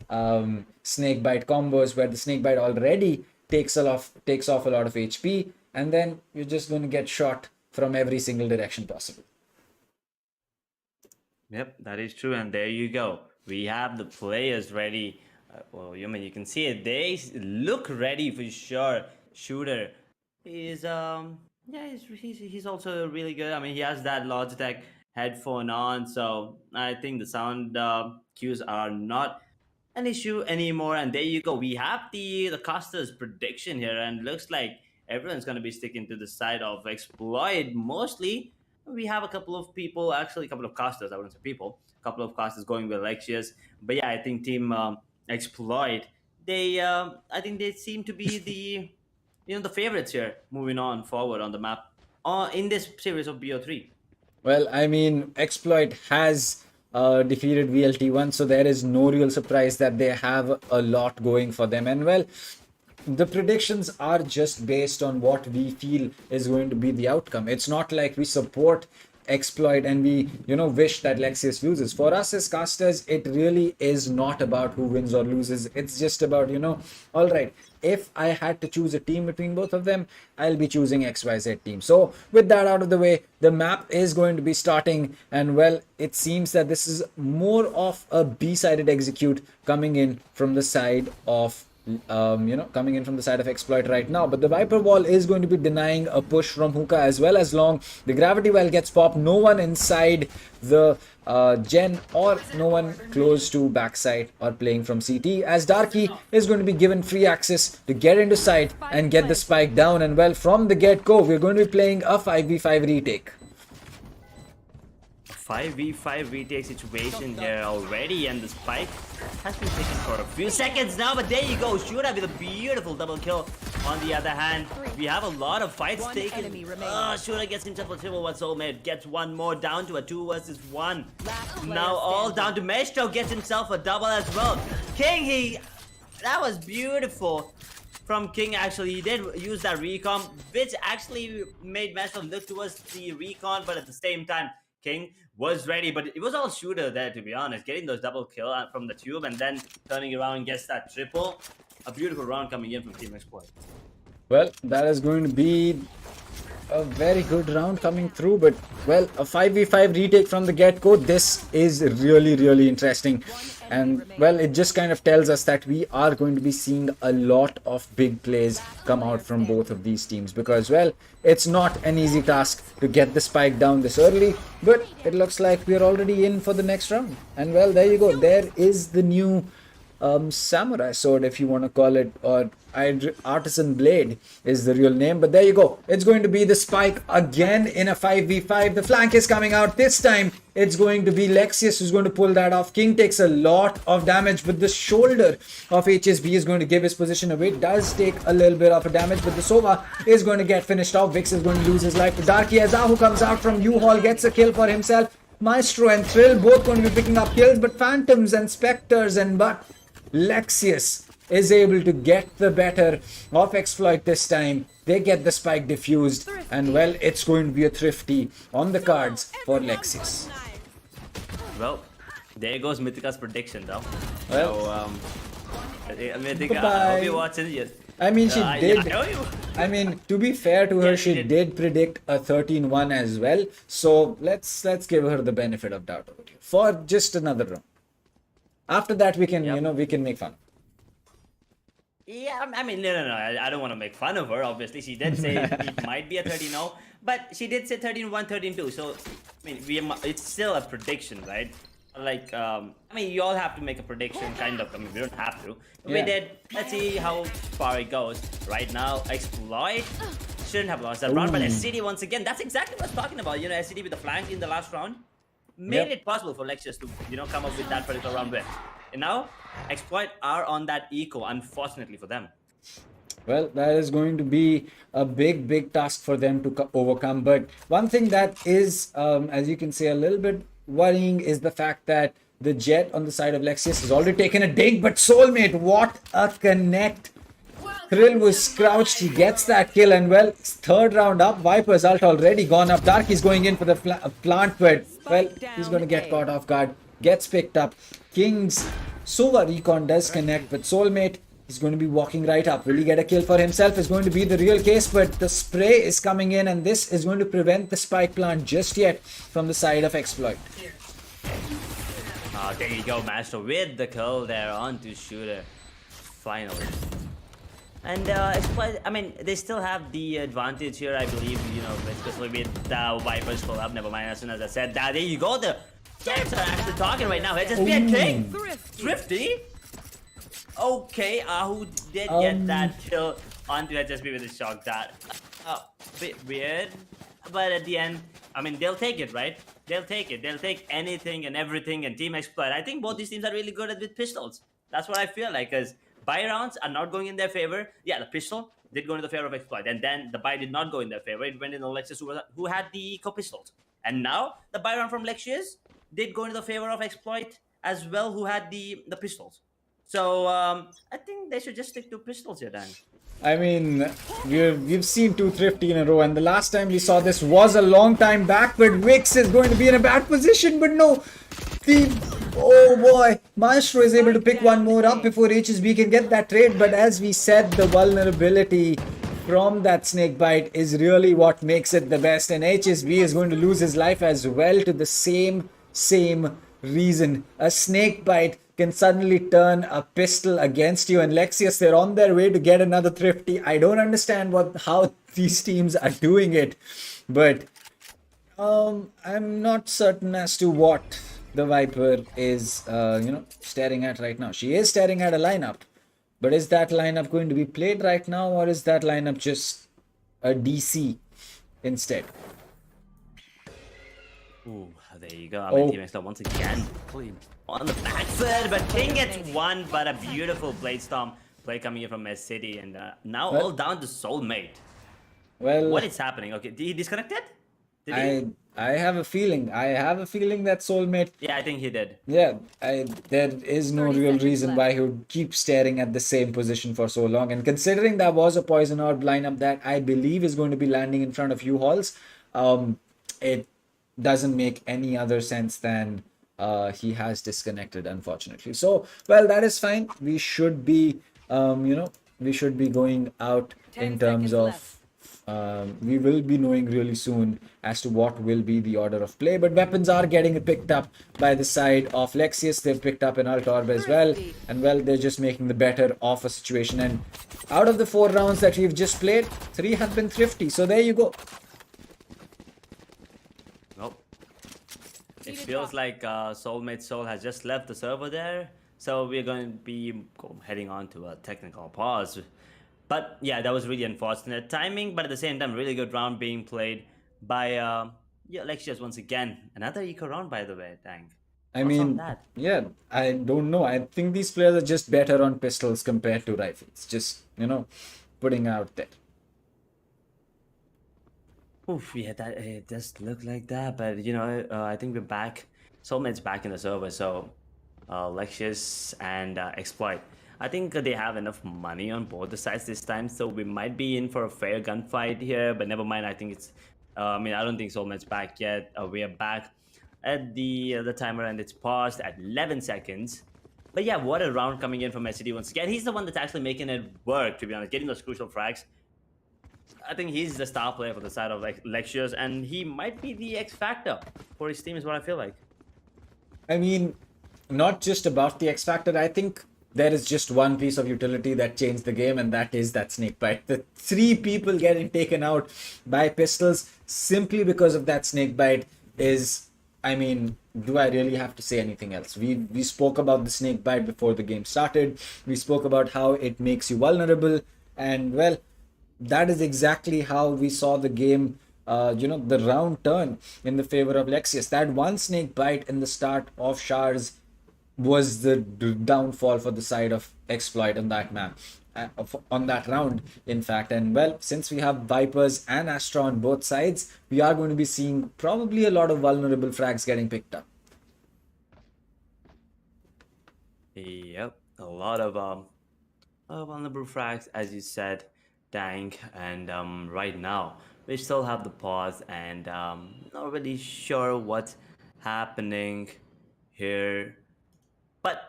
snakebite combos, where the snakebite already takes off a lot of HP, and then you're just going to get shot from every single direction possible. Yep, that is true. And there you go. We have the players ready. Well, you can see it. They look ready for sure. Shooter is he's also really good. I mean, he has that Logitech headphone on, so I think the sound cues are not an issue anymore. And there you go. We have the caster's prediction here, and looks like everyone's gonna be sticking to the side of Exploit mostly. We have a couple of people, actually a couple of casters, I wouldn't say people, a couple of casters going with Lexious. But yeah, I think Team Exploit, I think they seem to be the favorites here moving on forward on the map in this series of BO3. Well, I mean, Exploit has defeated VLT1, so there is no real surprise that they have a lot going for them. And well, the predictions are just based on what we feel is going to be the outcome. It's not like we support Exploit and we wish that Lexious loses. For us as casters, it really is not about who wins or loses. It's just about all right, if I had to choose a team between both of them, I'll be choosing XYZ team. So with that out of the way, the map is going to be starting, and well, it seems that this is more of a B-sided execute coming in from the side of Exploit right now. But the Viper wall is going to be denying a push from Hookah as well as Long. The gravity well gets popped. No one inside the gen, or no one close to backside or playing from CT, as Darky is going to be given free access to get into site and get the spike down. And well, from the get-go, we're going to be playing a 5v5 retake. 5v5 retake situation here already, and the spike has been taken for a few seconds now, but there you go. Shura with a beautiful double kill. On the other hand, we have a lot of fights taken. Shura gets himself a triple one soulmate, gets one more, down to a 2 versus 1. Now all down to Maestro, gets himself a double as well. King, that was beautiful from King. Actually, he did use that recon, which actually made Maestro look towards the recon, but at the same time, King was ready, but it was all Shooter there, to be honest, getting those double kill from the tube and then turning around and gets that triple. A beautiful round coming in from Team Exploit. Well, that is going to be a very good round coming through, but well, a 5v5 retake from the get-go. This is really interesting, and well, it just kind of tells us that we are going to be seeing a lot of big plays come out from both of these teams, because well, it's not an easy task to get the spike down this early, but it looks like we're already in for the next round. And well, there you go, there is the new samurai sword, if you want to call it, or artisan blade is the real name, but there you go. It's going to be the spike again in a 5v5. The flank is coming out. This time it's going to be Lexious who's going to pull that off. King takes a lot of damage, but the shoulder of HSB is going to give his position away. Does take a little bit of a damage, but the Sova is going to get finished off. Vix is going to lose his life to Darky. Azahu comes out from U-Haul, gets a kill for himself. Maestro and Thrill both going to be picking up kills, but Phantoms and Spectres and but Lexious is able to get the better of Exploit this time. They get the spike diffused, and well, it's going to be a thrifty on the cards for Lexious. Well, there goes Mythica's prediction, though. Well, so, Mythica, I bye-bye. hope you're watching. Yes. I mean, she did. I know you. I mean, to be fair to her, Yeah, she she did predict a 13-1 as well. So let's give her the benefit of doubt over here for just another round. After that, we can we can make fun. Yeah, I mean, no. I don't want to make fun of her. Obviously, she did say it might be a 13-0, but she did say 13-1, 13-2. So, I mean, it's still a prediction, right? Like, I mean, you all have to make a prediction, kind of. I mean, we don't have to. We Yeah. did. Let's see how far it goes. Right now, Exploit shouldn't have lost that round, but SCD once again. That's exactly what I was talking about. You know, SCD with the flank in the last round made it possible for Lexious to, come up with that particular round win. And now, Exploit are on that eco, unfortunately for them. Well, that is going to be a big task for them to overcome. But one thing that is, as you can say, a little bit worrying is the fact that the Jet on the side of Lexious has already taken a dig, but Soulmate, what a connect. Thrill was crouched, he gets that kill, and well, third round up, Viper's ult already gone up. Darky's going in for the plant, but well, he's going to get caught off guard, gets picked up. King's Sova recon does connect, but Soulmate is going to be walking right up. Will he get a kill for himself is going to be the real case, but the spray is coming in, and this is going to prevent the spike plant just yet from the side of Exploit. There you go, Master, with the kill there onto Shooter. Finally. And Exploit, I mean, they still have the advantage here, I believe, especially with the Vipers pull up. Never mind, as soon as I said that, there you go. The Jets are actually talking right now. HSB and King. Thrifty. Okay, Ahu did get that kill onto HSB with a shock dart. Bit weird, but at the end, I mean, they'll take it, right? They'll take it. They'll take anything and everything, and Team Exploit. I think both these teams are really good at with pistols. That's what I feel like, because buy rounds are not going in their favor. Yeah, the pistol did go in the favor of Exploit, and then the buy did not go in their favor. It went in the Lexious who had the eco pistols. And now, the buy round from Lexious did go into the favor of Exploit as well, who had the pistols. So, I think they should just stick to pistols here, Dan. I mean, we've seen 2 thrifty in a row, and the last time we saw this was a long time back, but Vix is going to be in a bad position, but no, oh boy, Maestro is able to pick one more up before HSB can get that trade, but as we said, the vulnerability from that snake bite is really what makes it the best, and HSB is going to lose his life as well to the same reason. A snake bite can suddenly turn a pistol against you, and Lexious, they're on their way to get another thrifty. I don't understand how these teams are doing it, but I'm not certain as to what the Viper is staring at right now. She is staring at a lineup, but is that lineup going to be played right now, or is that lineup just a DC instead? Ooh, there you go. I mean, Team Exploit once again on the back foot, but King gets one, but a beautiful Blade Storm play coming in from S City, and now all down to Soulmate. Well, what is happening? Okay, did he disconnected? Did he? I have a feeling. That Soulmate. Yeah, I think he did. Yeah, there is no real reason why he would keep staring at the same position for so long. And considering that was a Poison Orb lineup that I believe is going to be landing in front of U-Halls, it doesn't make any other sense than he has disconnected, unfortunately. So, well, that is fine. We should be, we should be going out in terms of we will be knowing really soon as to what will be the order of play. But weapons are getting picked up by the side of Lexious. They've picked up an Altorb as well. And well, they're just making the better of a situation. And out of the 4 rounds that we've just played, 3 have been thrifty. So there you go. Nope. It feels like Soulmate Soul has just left the server there. So we're going to be heading on to a technical pause. But yeah, that was really unfortunate timing, but at the same time, really good round being played by Lexious once again. Another eco round, by the way, dang. I What's on mean, that? yeah, I don't know. I think these players are just better on pistols compared to rifles. Just, putting out there. Oof, yeah, that it does look like that, but I think we're back. Soulmate's back in the server, so Lexious and Exploit. I think they have enough money on both the sides this time, so we might be in for a fair gunfight here. But never mind. I think it's. I don't think Soulmate's back yet. We are back at the timer, and it's paused at 11 seconds. But yeah, what a round coming in from SCD once again. He's the one that's actually making it work, to be honest, getting those crucial frags. I think he's the star player for the side of Lexious, and he might be the X factor for his team, is what I feel like. I mean, not just about the X Factor. I think there is just one piece of utility that changed the game, and that is that snake bite. The 3 people getting taken out by pistols simply because of that snake bite is, I mean, do I really have to say anything else? We spoke about the snake bite before the game started. We spoke about how it makes you vulnerable, and well, that is exactly how we saw the game, the round turn in the favor of Lexious. That one snake bite in the start of Shars was the downfall for the side of Exploit on that map, on that round, in fact. And well, since we have Vipers and Astra on both sides, we are going to be seeing probably a lot of vulnerable frags getting picked up. Yep, a lot of vulnerable frags, as you said, dang. And right now we still have the pause, and not really sure what's happening here. But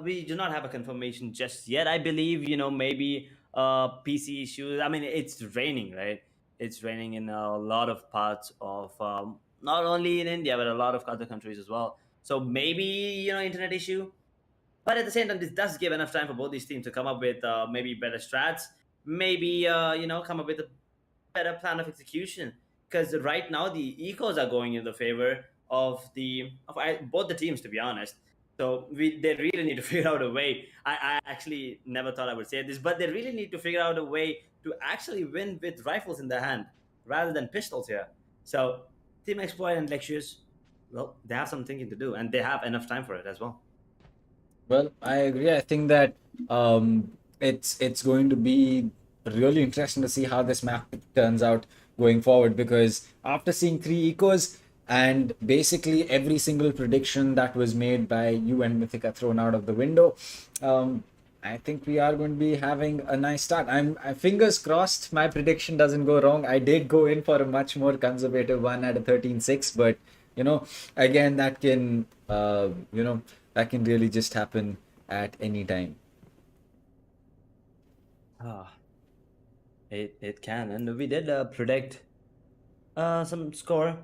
we do not have a confirmation just yet. I believe, maybe PC issues. I mean, it's raining, right? It's raining in a lot of parts of, not only in India, but a lot of other countries as well. So maybe, internet issue. But at the same time, this does give enough time for both these teams to come up with maybe better strats, maybe, come up with a better plan of execution. Because right now, the ecos are going in the favor of both the teams, to be honest. So they really need to figure out a way. I actually never thought I would say this, but they really need to figure out a way to actually win with rifles in their hand rather than pistols here. So Team Exploit and Lexious, well, they have some thinking to do, and they have enough time for it as well. Well, I agree. I think that it's going to be really interesting to see how this map turns out going forward, because after seeing 3 ecos, and basically every single prediction that was made by you and Mythica thrown out of the window, I think we are going to be having a nice start. I'm fingers crossed my prediction doesn't go wrong. I did go in for a much more conservative one at a 13-6, but again, that can that can really just happen at any time. It can, and we did predict some score.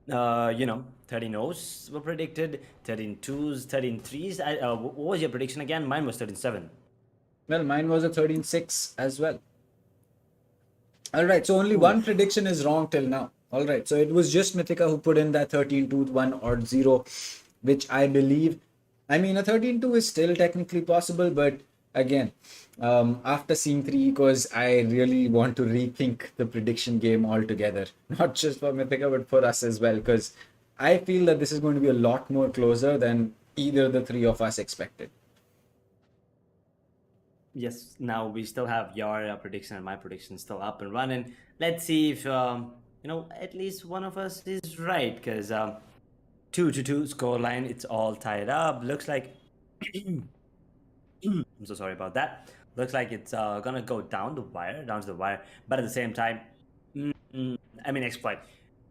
13 O's were predicted, 13 2s, 13 3s. What was your prediction again? Mine was 13-7. Well, mine was a 13-6 as well. All right, so only one prediction is wrong till now. All right, so it was just Mythica who put in that 13-2, 1 or 0, which I believe, I mean, a 13-2 is still technically possible, but again, after seeing 3 ecos, I really want to rethink the prediction game altogether. Not just for Mythica, but for us as well, because I feel that this is going to be a lot more closer than either the 3 of us expected. Yes, now we still have your prediction and my prediction still up and running. Let's see if, at least one of us is right, because 2-2 scoreline, it's all tied up. Looks like... I'm so sorry about that. Looks like it's gonna go down to the wire. But at the same time, Exploit,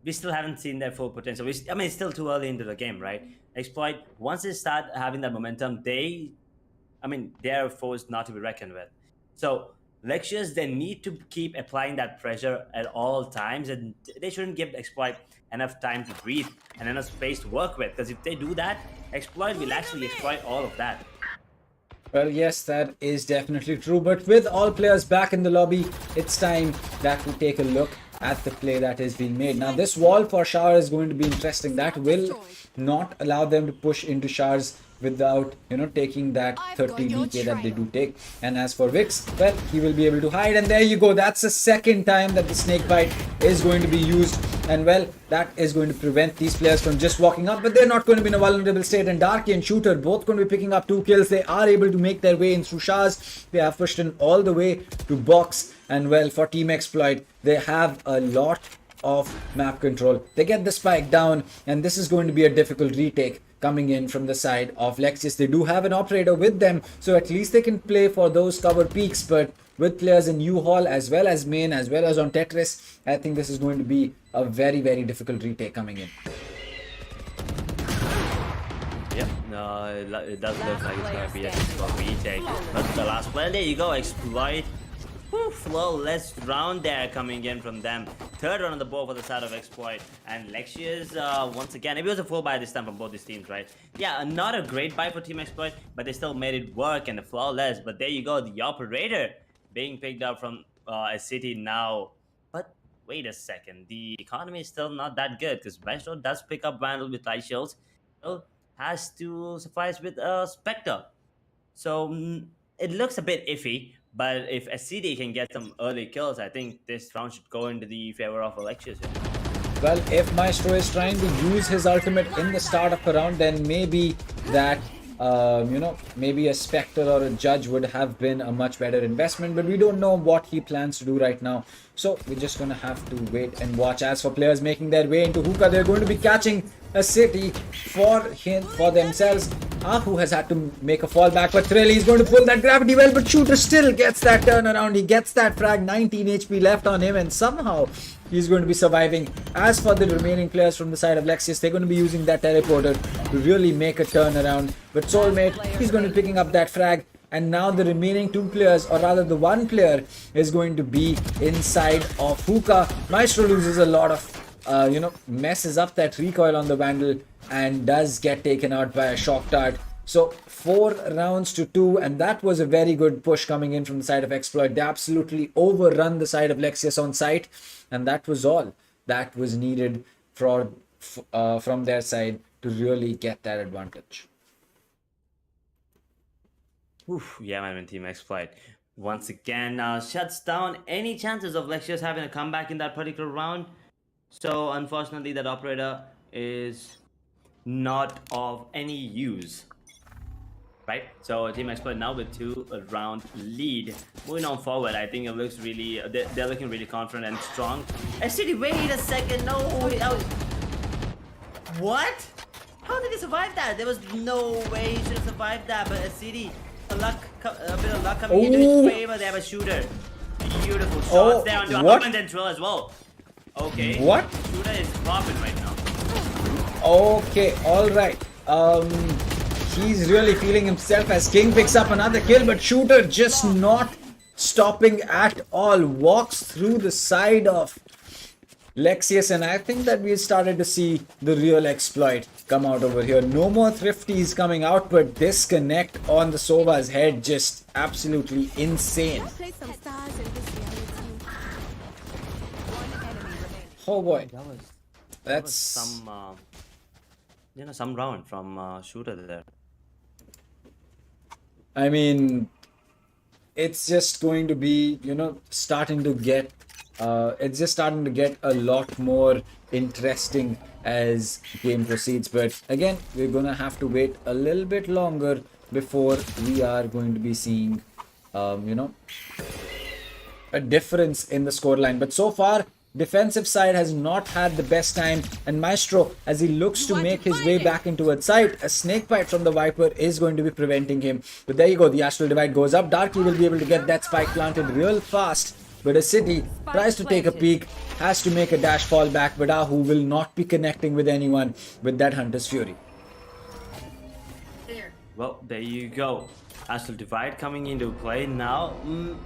we still haven't seen their full potential. It's still too early into the game, right? Exploit, once they start having that momentum, they are forced not to be reckoned with. So Lexious, they need to keep applying that pressure at all times, and they shouldn't give Exploit enough time to breathe and enough space to work with. Because if they do that, Exploit will actually exploit all of that. Well, yes, that is definitely true. But with all players back in the lobby, it's time that we take a look at the play that is being made. Now, this wall for Shower is going to be interesting. That will not allow them to push into Showers without, taking that 30 DK that they do take. And as for Vix, well, he will be able to hide. And there you go. That's the second time that the snake bite is going to be used. And well, that is going to prevent these players from just walking up. But they're not going to be in a vulnerable state. And Darky and Shooter both going to be picking up 2 kills. They are able to make their way in through Showers. They have pushed in all the way to box. And well, for Team Exploit, they have a lot of map control. They get the spike down, and this is going to be a difficult retake coming in from the side of Lexious. They do have an operator with them, so at least they can play for those cover peaks. But with players in U-Hall as well as main as well as on Tetris, I think this is going to be a very, very difficult retake coming in. Yep, no, it does look like it's going to be a difficult retake. But the last player, there you go, Exploit. Whew, flawless round there coming in from them. Third round on the board for the side of Exploit. And Lexious, once again, it was a full buy this time from both these teams, right? Yeah, not a great buy for Team Exploit, but they still made it work and flawless. But there you go, the operator being picked up from a city now. But wait a second, the economy is still not that good because Maestro does pick up Vandal with light shields. Still has to suffice with Spectre. So it looks a bit iffy. But if SCD can get some early kills, I think this round should go into the favor of Lexious. Well, if Maestro is trying to use his ultimate in the start of a round, then maybe that, maybe a Spectre or a Judge would have been a much better investment. But we don't know what he plans to do right now. So we're just going to have to wait and watch. As for players making their way into Hookah, they're going to be catching a city for themselves. Ahu has had to make a fallback, but Thrill, he's going to pull that gravity well, but Shooter still gets that turnaround. He gets that frag, 19 HP left on him, and somehow he's going to be surviving. As for the remaining players from the side of Lexious, they're going to be using that teleporter to really make a turnaround. But Soulmate, he's going to be picking up that frag. And now the remaining 2 players, or rather the 1 player, is going to be inside of Hookah. Maestro loses a lot of, messes up that recoil on the Vandal and does get taken out by a Shock Dart. So 4 rounds to 2, and that was a very good push coming in from the side of Exploit. They absolutely overrun the side of Lexious on site, and that was all that was needed from their side to really get that advantage. Oof, yeah, man, Team Exploit once again shuts down any chances of Lexious having a comeback in that particular round. So unfortunately, that operator is not of any use. Right, so Team Exploit now with 2 round lead. Moving on forward, I think it looks really, they're looking really confident and strong. SCD, wait a second, no, what? How did he survive that? There was no way he should have survived that, but SCD, a bit of luck coming into his favor. They have a Shooter. Beautiful shots there onto Ahmed and then Trill as well. Okay. What? Shooter is popping right now. Okay, alright. He's really feeling himself as King picks up another kill, but Shooter just not stopping at all. Walks through the side of Lexious, and I think that we started to see the real Exploit come out over here. No more Thrifties coming out, but disconnect on the Sova's head, just absolutely insane. Oh boy, that's some some round from Shooter there. I mean, it's just going to be starting to get a lot more interesting as game proceeds. But again, we're gonna have to wait a little bit longer before we are going to be seeing a difference in the scoreline. But so far, defensive side has not had the best time, and Maestro, as he looks to make his way back into a site, a snake bite from the Viper is going to be preventing him. But there you go, the Astral Divide goes up. Darky will be able to get that spike planted real fast, but a City tries to take a peek, has to make a dash fall back, but Ahu will not be connecting with anyone with that Hunter's Fury. Well, there you go. Astral Divide coming into play now.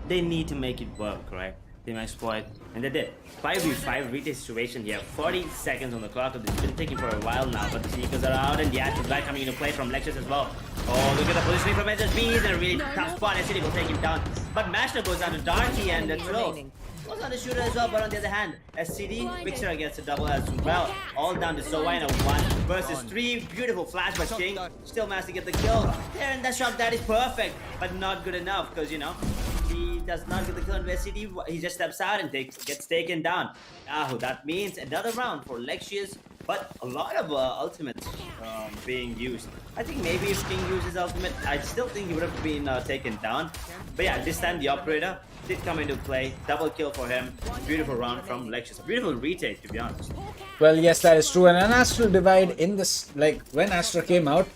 They need to make it work, right? Team Exploit, and they did. 5v5 retake situation here. 40 seconds on the clock. It's been taking for a while now, but the sneakers are out, and the Astral Divide coming into play from Lexious as well. Oh, look at the positioning from SSB. He's in a really tough spot. SCD will take him down. But Master goes down to Darky, and the throw was on the shooter as well, but on the other hand, SCD, Vixer gets a double as well. All down to Zoa in a 1 versus 3. Beautiful flash by King. Still managed to get the kill. There, and that shot, that is perfect, but not good enough, because, you know, he does not get the kill on SCD. He just steps out and gets taken down. Now, that means another round for Lexious, but a lot of ultimates being used. I think maybe if King uses ultimate, I still think he would have been taken down. But yeah, this time the operator did come into play. Double kill for him. Beautiful round from Lexious. Beautiful retake, to be honest. Well, yes, that is true. And an Astral Divide in this, like when Astra came out,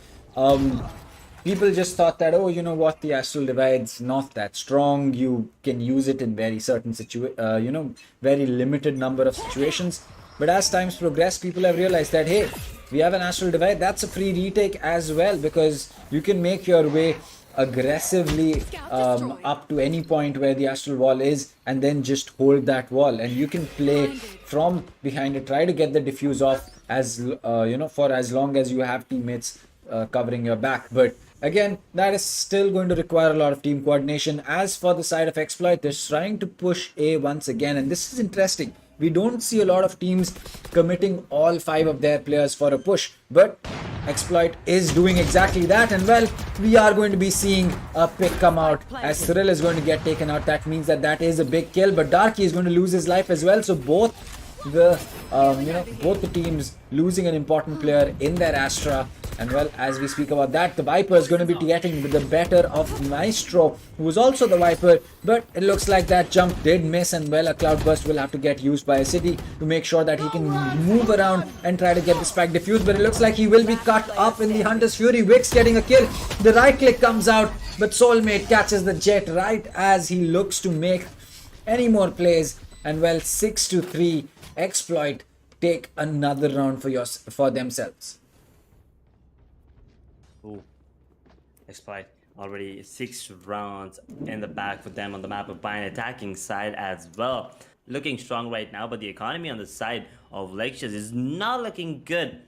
people just thought that, oh, you know what, the Astral Divide's not that strong. You can use it in very certain very limited number of situations. But as times progress, people have realized that, hey, we have an Astral Divide. That's a free retake as well, because you can make your way aggressively up to any point where the Astral Wall is, and then just hold that wall, and you can play from behind it, try to get the diffuse off as for as long as you have teammates covering your back. But again, that is still going to require a lot of team coordination. As for the side of Exploit, they're trying to push A once again, and this is interesting. We don't see a lot of teams committing all 5 of their players for a push, but Exploit is doing exactly that, and well, we are going to be seeing a pick come out as Cyril is going to get taken out. That means that is a big kill, but Darky is going to lose his life as well. So both the teams losing an important player in their Astra. And well, as we speak about that, the Viper is going to be getting the better of Maestro, who was also the Viper, but it looks like that jump did miss, and well, a Cloudburst will have to get used by a City to make sure that he can move around and try to get the spike diffused, but it looks like he will be cut up in the Hunter's Fury. Wix getting a kill. The right click comes out, but Soulmate catches the Jet right as he looks to make any more plays, and well, 6-3, Exploit take another round for themselves. Ooh. Exploit already 6 rounds in the bag for them on the map of Bind attacking side as well. Looking strong right now, but the economy on the side of Lexious is not looking good.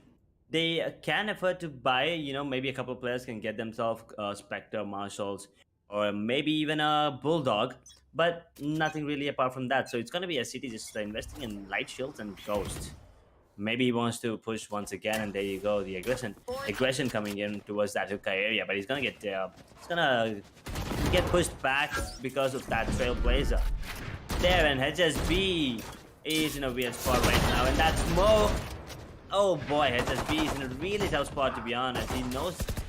They can afford to buy, maybe a couple of players can get themselves Spectre, Marshals, or maybe even a Bulldog, but nothing really apart from that. So it's going to be a City just investing in Light Shields and Ghost. Maybe he wants to push once again, and there you go, the aggression coming in towards that hookah area, but he's gonna get pushed back because of that Trailblazer there, and HSB is in a weird spot right now, and that smoke, oh boy, HSB is in a really tough spot, to be honest.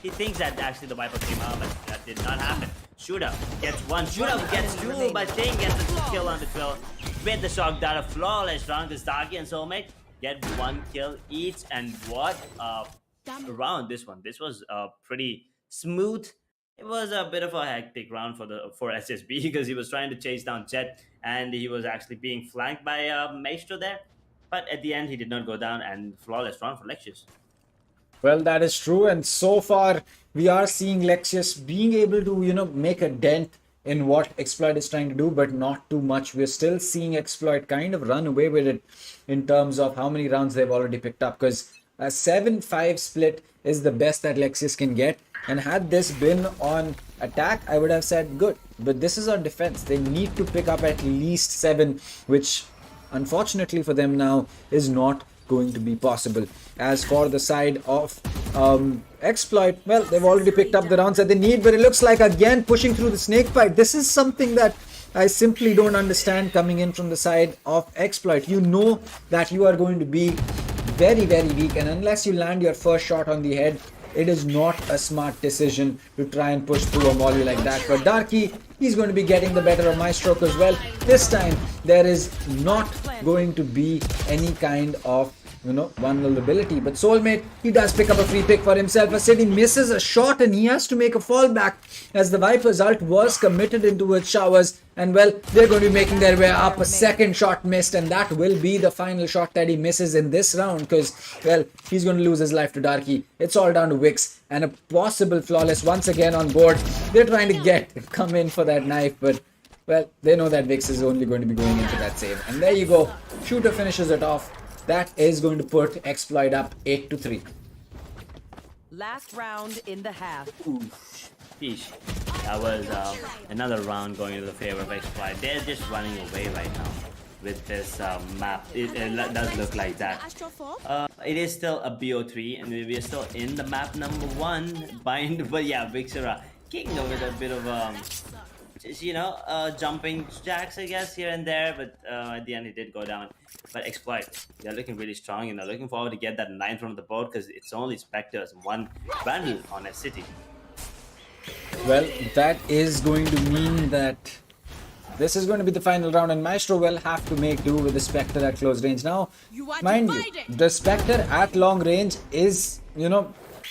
He thinks that actually the Viper came out, but that did not happen. Shooter gets 1, Shooter gets 2, but Thing gets a kill on the Trill with the shock dart. A flawless round to Starkey and Soulmate get 1 kill each, and what a round this one. This was pretty smooth. It was a bit of a hectic round for SSB because he was trying to chase down Jet, and he was actually being flanked by Maestro there. But at the end, he did not go down, and flawless round for Lexious. Well, that is true, and so far we are seeing Lexious being able to make a dent in what Exploit is trying to do, but not too much. We're still seeing Exploit kind of run away with it in terms of how many rounds they've already picked up, because a 7-5 split is the best that Lexious can get, and had this been on attack, I would have said good, but this is on defense. They need to pick up at least 7, which unfortunately for them now is not going to be possible. As for the side of Exploit, well, they've already picked up the rounds that they need, but it looks like again pushing through the snake bite. This is something that I simply don't understand coming in from the side of Exploit. You know that you are going to be very, very weak, and unless you land your first shot on the head, it is not a smart decision to try and push through a volley like that. But Darky, he's going to be getting the better of Maestro as well. This time, there is not going to be any kind of vulnerability. But Soulmate, he does pick up a free pick for himself. A City misses a shot and he has to make a fallback as the Viper's ult was committed into its showers. And well, they're going to be making their way up. A second shot missed, and that will be the final shot that he misses in this round because, well, he's going to lose his life to Darky. It's all down to Wix and a possible flawless once again on board. They're trying to come in for that knife, but well, they know that Vix is only going to be going into that save. And there you go. Shooter finishes it off. That is going to put Exploit up 8-3. Last round in the half. Sheesh. That was another round going into the favor of Exploit. They're just running away right now with this map. It does look like that. It is still a BO3 and we are still in the map number 1 bind. But yeah, Vixera kicking with a bit of just, jumping jacks, I guess, here and there, but at the end he did go down. But Exploit, they're looking really strong, and they're looking forward to get that 9th on the board because it's only Spectres, 1 Vandal on a City. Well, that is going to mean that this is going to be the final round, and Maestro will have to make do with the Spectre at close range. Now, mind you, the Spectre at long range is,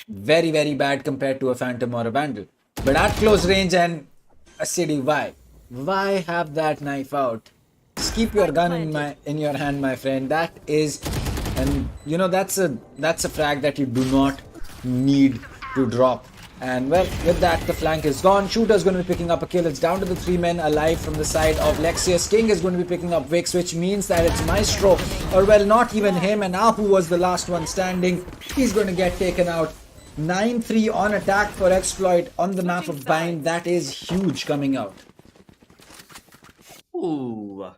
very, very bad compared to a Phantom or a Vandal. But at close range and a City, why have that knife out? Just keep your gun in your hand, my friend. That is, and that's a frag that you do not need to drop. And well, with that, the flank is gone. Shooter's going to be picking up a kill. It's down to the 3 men alive from the side of Lexious. King is going to be picking up Vix, which means that it's Maestro, or well, not even him, and Ahu was the last one standing. He's going to get taken out. 9-3 on attack for Exploit on the map of Bind. That is huge coming out. Ooh.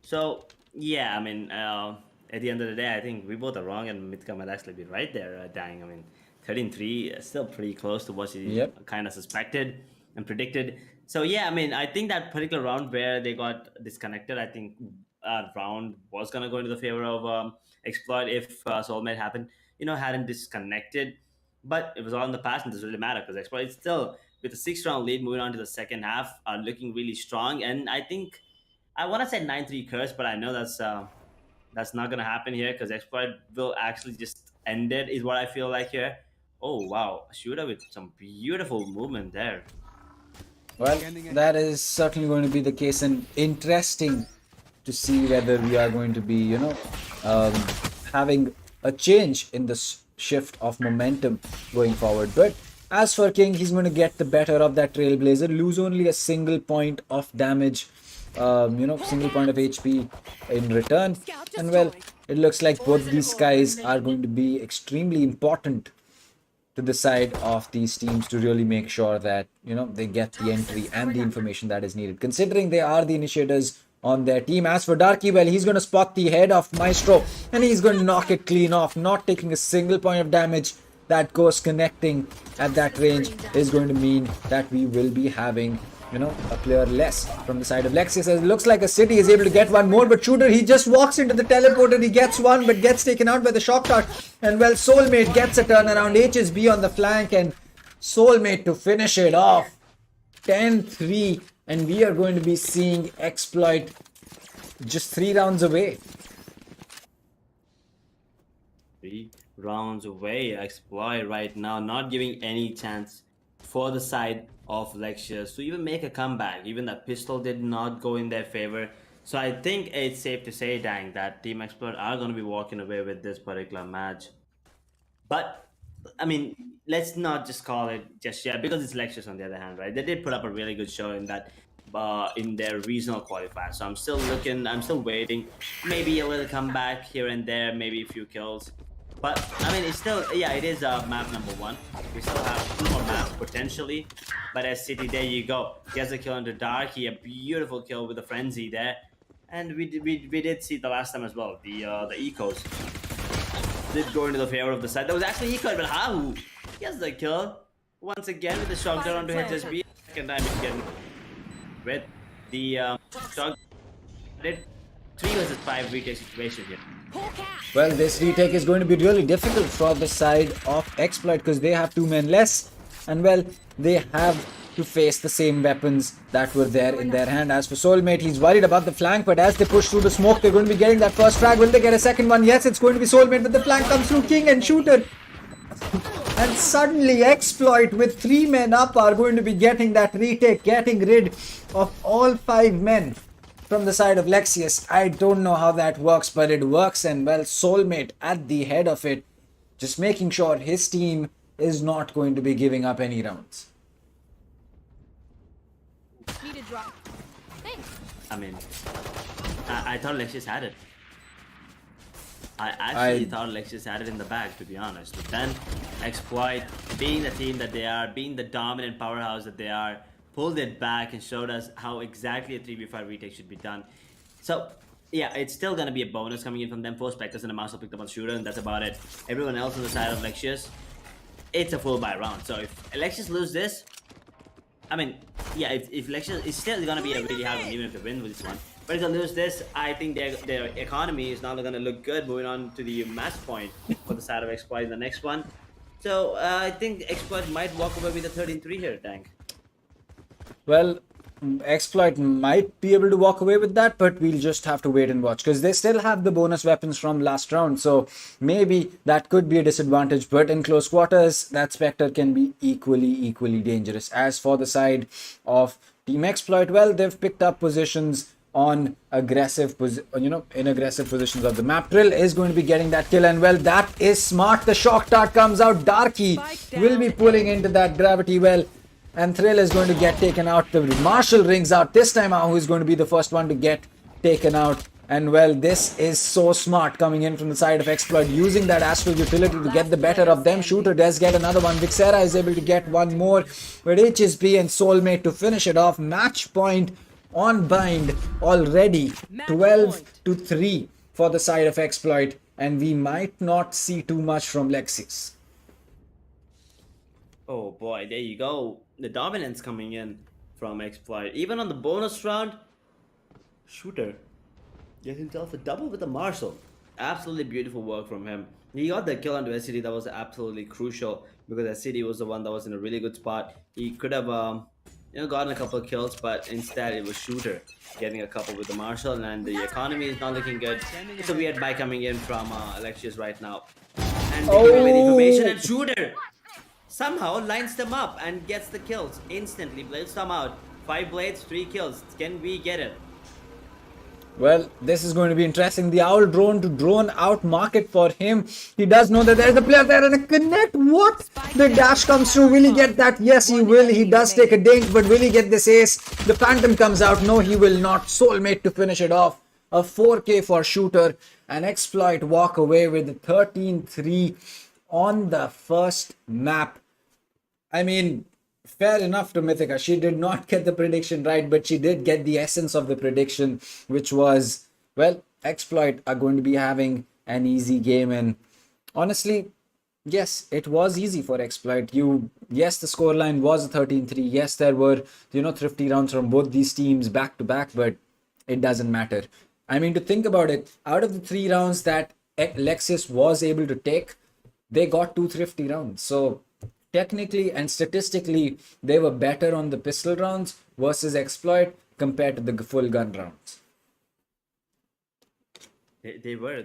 So, yeah, I mean, at the end of the day, I think we both are wrong and Mithka might actually be right there, Dang. I mean, 13-3 is still pretty close to what he kind of suspected and predicted. So, yeah, I mean, I think that particular round where they got disconnected, I think that round was going to go into the favor of Exploit if Soulmate hadn't disconnected. But it was all in the past and it doesn't really matter because Exploit is still, with a 6-round lead moving on to the second half, are looking really strong. And I think, I want to say 9-3 curse, but I know that's not going to happen here because Exploit will actually just end it, is what I feel like here. Oh, wow. Shooter with some beautiful movement there. Well, that is certainly going to be the case, and interesting to see whether we are going to be, having a change in the shift of momentum going forward. But as for King, he's going to get the better of that Trailblazer, lose only a single point of damage, single point of HP in return. And well, it looks like both these guys are going to be extremely important to the side of these teams to really make sure that, they get the entry and the information that is needed, considering they are the initiators on their team. As for Darky, well, he's going to spot the head of Maestro and he's going to knock it clean off, not taking a single point of damage. That Ghost connecting at that range is going to mean that we will be having, a player less from the side of Lexious. It looks like a City is able to get one more, but Shooter, he just walks into the teleporter, he gets one, but gets taken out by the shock dart. And well, Soulmate gets a turnaround, HSB on the flank, and Soulmate to finish it off. 10-3, and we are going to be seeing Exploit just 3 rounds away. 3 rounds away, Exploit right now, not giving any chance for the side of Lexious to even make a comeback. Even the pistol did not go in their favor. So I think it's safe to say, Dang, that Team Exploit are going to be walking away with this particular match. But, I mean, let's not just call it just yet, because it's Lexious on the other hand, right? They did put up a really good show in that in their regional qualifier. So I'm still waiting. Maybe a little comeback here and there, maybe a few kills. But, I mean, it's still, it is map number 1. We still have 2 more maps potentially. But as City, there you go. Gets a kill under Darky, a beautiful kill with the Frenzy there. And we did see the last time as well, the ecos did go into the favor of the side. That was actually ecoed, but Hahu gets the kill. Once again with the shock down onto HSB. Second time he's getting with the shock. 3 versus 5 retake situation here. Well, this retake is going to be really difficult for the side of Exploit because they have 2 men less. And well, they have to face the same weapons that were there in their hand. As for Soulmate, he's worried about the flank, but as they push through the smoke, they're going to be getting that first frag. Will they get a second one? Yes, it's going to be Soulmate, but the flank comes through. King and Shooter. And suddenly Exploit with 3 men up are going to be getting that retake, getting rid of all 5 men from the side of Lexious. I don't know how that works, but it works, and well, Soulmate at the head of it, just making sure his team is not going to be giving up any rounds. Need a drop. Thanks. I mean, I thought Lexious had it. I actually thought Lexious had it in the bag, to be honest. But then Exploit, being the team that they are, being the dominant powerhouse that they are, pulled it back and showed us how exactly a 3v5 retake should be done. So yeah, it's still gonna be a bonus coming in from them. 4 Spectres and a Mouse picked up on Shooter, and that's about it. Everyone else on the side of Lexious, it's a full buy round. So if Lexious lose this, I mean, yeah, if Lexious is still gonna be a really hard one, even if they win with this one. But if they lose this, I think their economy is not gonna look good moving on to the match point for the side of Exploit in the next one. So I think Exploit might walk away with a 13-3 here, Tank. Well, Exploit might be able to walk away with that, but we'll just have to wait and watch, because they still have the bonus weapons from last round, so maybe that could be a disadvantage. But in close quarters, that Spectre can be equally dangerous. As for the side of Team Exploit, well, they've picked up positions on aggressive in aggressive positions of the map. Trill is going to be getting that kill, and well, that is smart. The shock dart comes out. Darky will be pulling into that gravity well, and Thrill is going to get taken out. The Marshall rings out this time. Who is going to be the first one to get taken out? And well, this is so smart coming in from the side of Exploit, using that Astral utility to get the better of them. Shooter does get another one. Vixera is able to get one more, with HSP and Soulmate to finish it off. Match point on Bind already, 12-3 for the side of Exploit, and we might not see too much from Lexious. Oh boy, there you go. The dominance coming in from Exploit. Even on the bonus round, Shooter gets himself a double with the Marshall. Absolutely beautiful work from him. He got the kill onto SCD. That was absolutely crucial, because SCD was the one that was in a really good spot. He could have gotten a couple of kills, but instead it was Shooter getting a couple with the Marshall, and the economy is not looking good. It's a weird buy coming in from Lexious right now. And they give away the information, and Shooter somehow lines them up and gets the kills instantly. Blades them out. 5 blades, 3 kills. Can we get it? Well, this is going to be interesting. The Owl drone to drone out market for him. He does know that there's a player there and a connect. What? The dash comes through. Will he get that? Yes, he will. He does take a dink, but will he get this ace? The Phantom comes out. No, he will not. Soulmate to finish it off. A 4K for Shooter. And Exploit walk away with a 13-3 on the first map. I mean, fair enough to Mythica. She did not get the prediction right, but she did get the essence of the prediction, which was, well, Exploit are going to be having an easy game. And honestly, yes, it was easy for Exploit. Yes, the scoreline was a 13-3. Yes, there were, thrifty rounds from both these teams back to back, but it doesn't matter. I mean, to think about it, out of the 3 rounds that Lexious was able to take, they got 2 thrifty rounds. So technically and statistically, they were better on the pistol rounds versus Exploit compared to the full gun rounds. They were.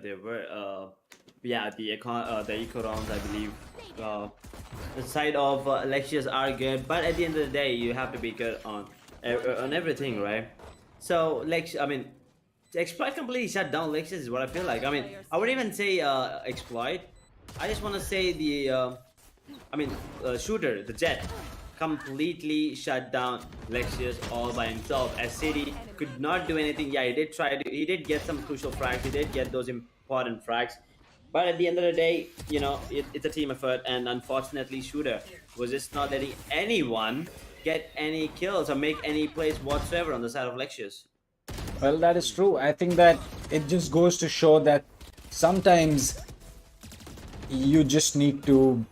Yeah, the eco rounds, I believe. The side of Lexious are good, but at the end of the day, you have to be good on everything, right? So Exploit completely shut down Lexious is what I feel like. I mean, I wouldn't even say Exploit. I just want to say the Shooter, the Jet, completely shut down Lexious all by himself. As City could not do anything. Yeah, he did get some crucial frags. He did get those important frags. But at the end of the day, it's a team effort, and unfortunately, Shooter was just not letting anyone get any kills or make any plays whatsoever on the side of Lexious. Well, that is true. I think that it just goes to show that sometimes you just need to,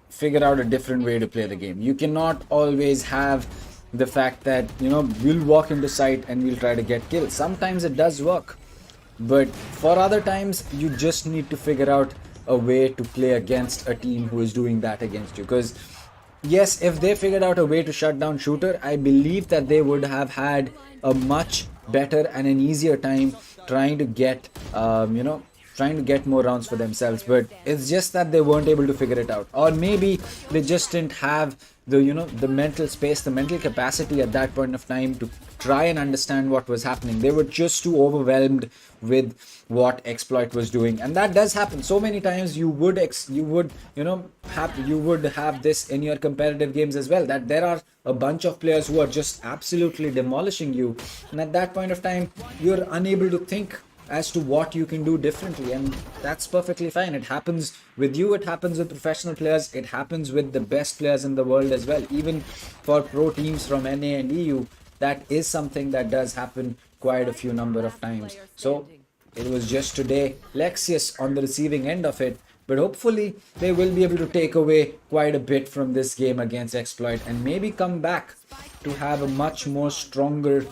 figure out a different way to play the game. You cannot always have the fact that, we'll walk into site and we'll try to get kills. Sometimes it does work. But for other times, you just need to figure out a way to play against a team who is doing that against you. Because yes, if they figured out a way to shut down Shooter, I believe that they would have had a much better and an easier time trying to get, trying to get more rounds for themselves. But it's just that they weren't able to figure it out, or maybe they just didn't have the, the mental space, the mental capacity at that point of time to try and understand what was happening. They were just too overwhelmed with what Exploit was doing, and that does happen so many times. You would have this in your competitive games as well, that there are a bunch of players who are just absolutely demolishing you, and at that point of time you're unable to think as to what you can do differently, and that's perfectly fine. It happens with you, it happens with professional players, it happens with the best players in the world as well. Even for pro teams from NA and EU, that is something that does happen quite a few number of times. So it was just today Lexious on the receiving end of it, but hopefully they will be able to take away quite a bit from this game against Exploit and maybe come back to have a much more stronger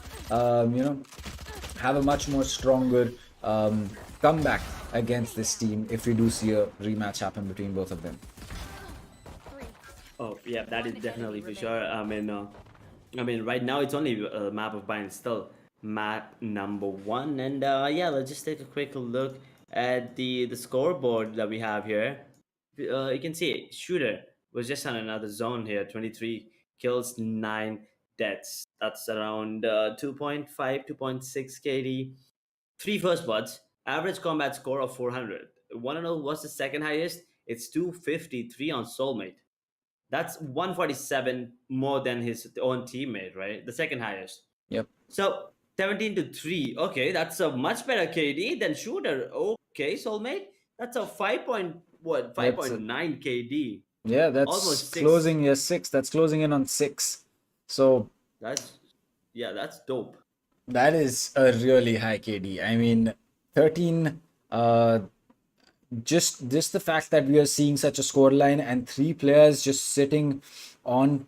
comeback against this team if we do see a rematch happen between both of them. Oh yeah, that is definitely for sure. I mean, right now it's only map of Bind, still map number 1, and yeah, let's just take a quick look at the scoreboard that we have here. You can see Shooter was just on another zone here, 23 kills, 9 deaths. That's around 2.5, 2.6 KD. 3 first bloods, average combat score of 400. Want to know what's the second highest? It's 253 on Soulmate. That's 147 more than his own teammate, right? The second highest. Yep. So 17 to 3. Okay, that's a much better KD than Shooter. Okay, Soulmate. That's a 5.9 KD. Yeah, that's almost 6. closing your 6. That's closing in on 6. So that's dope. That is a really high KD. I mean, 13. Just the fact that we are seeing such a scoreline and 3 players just sitting on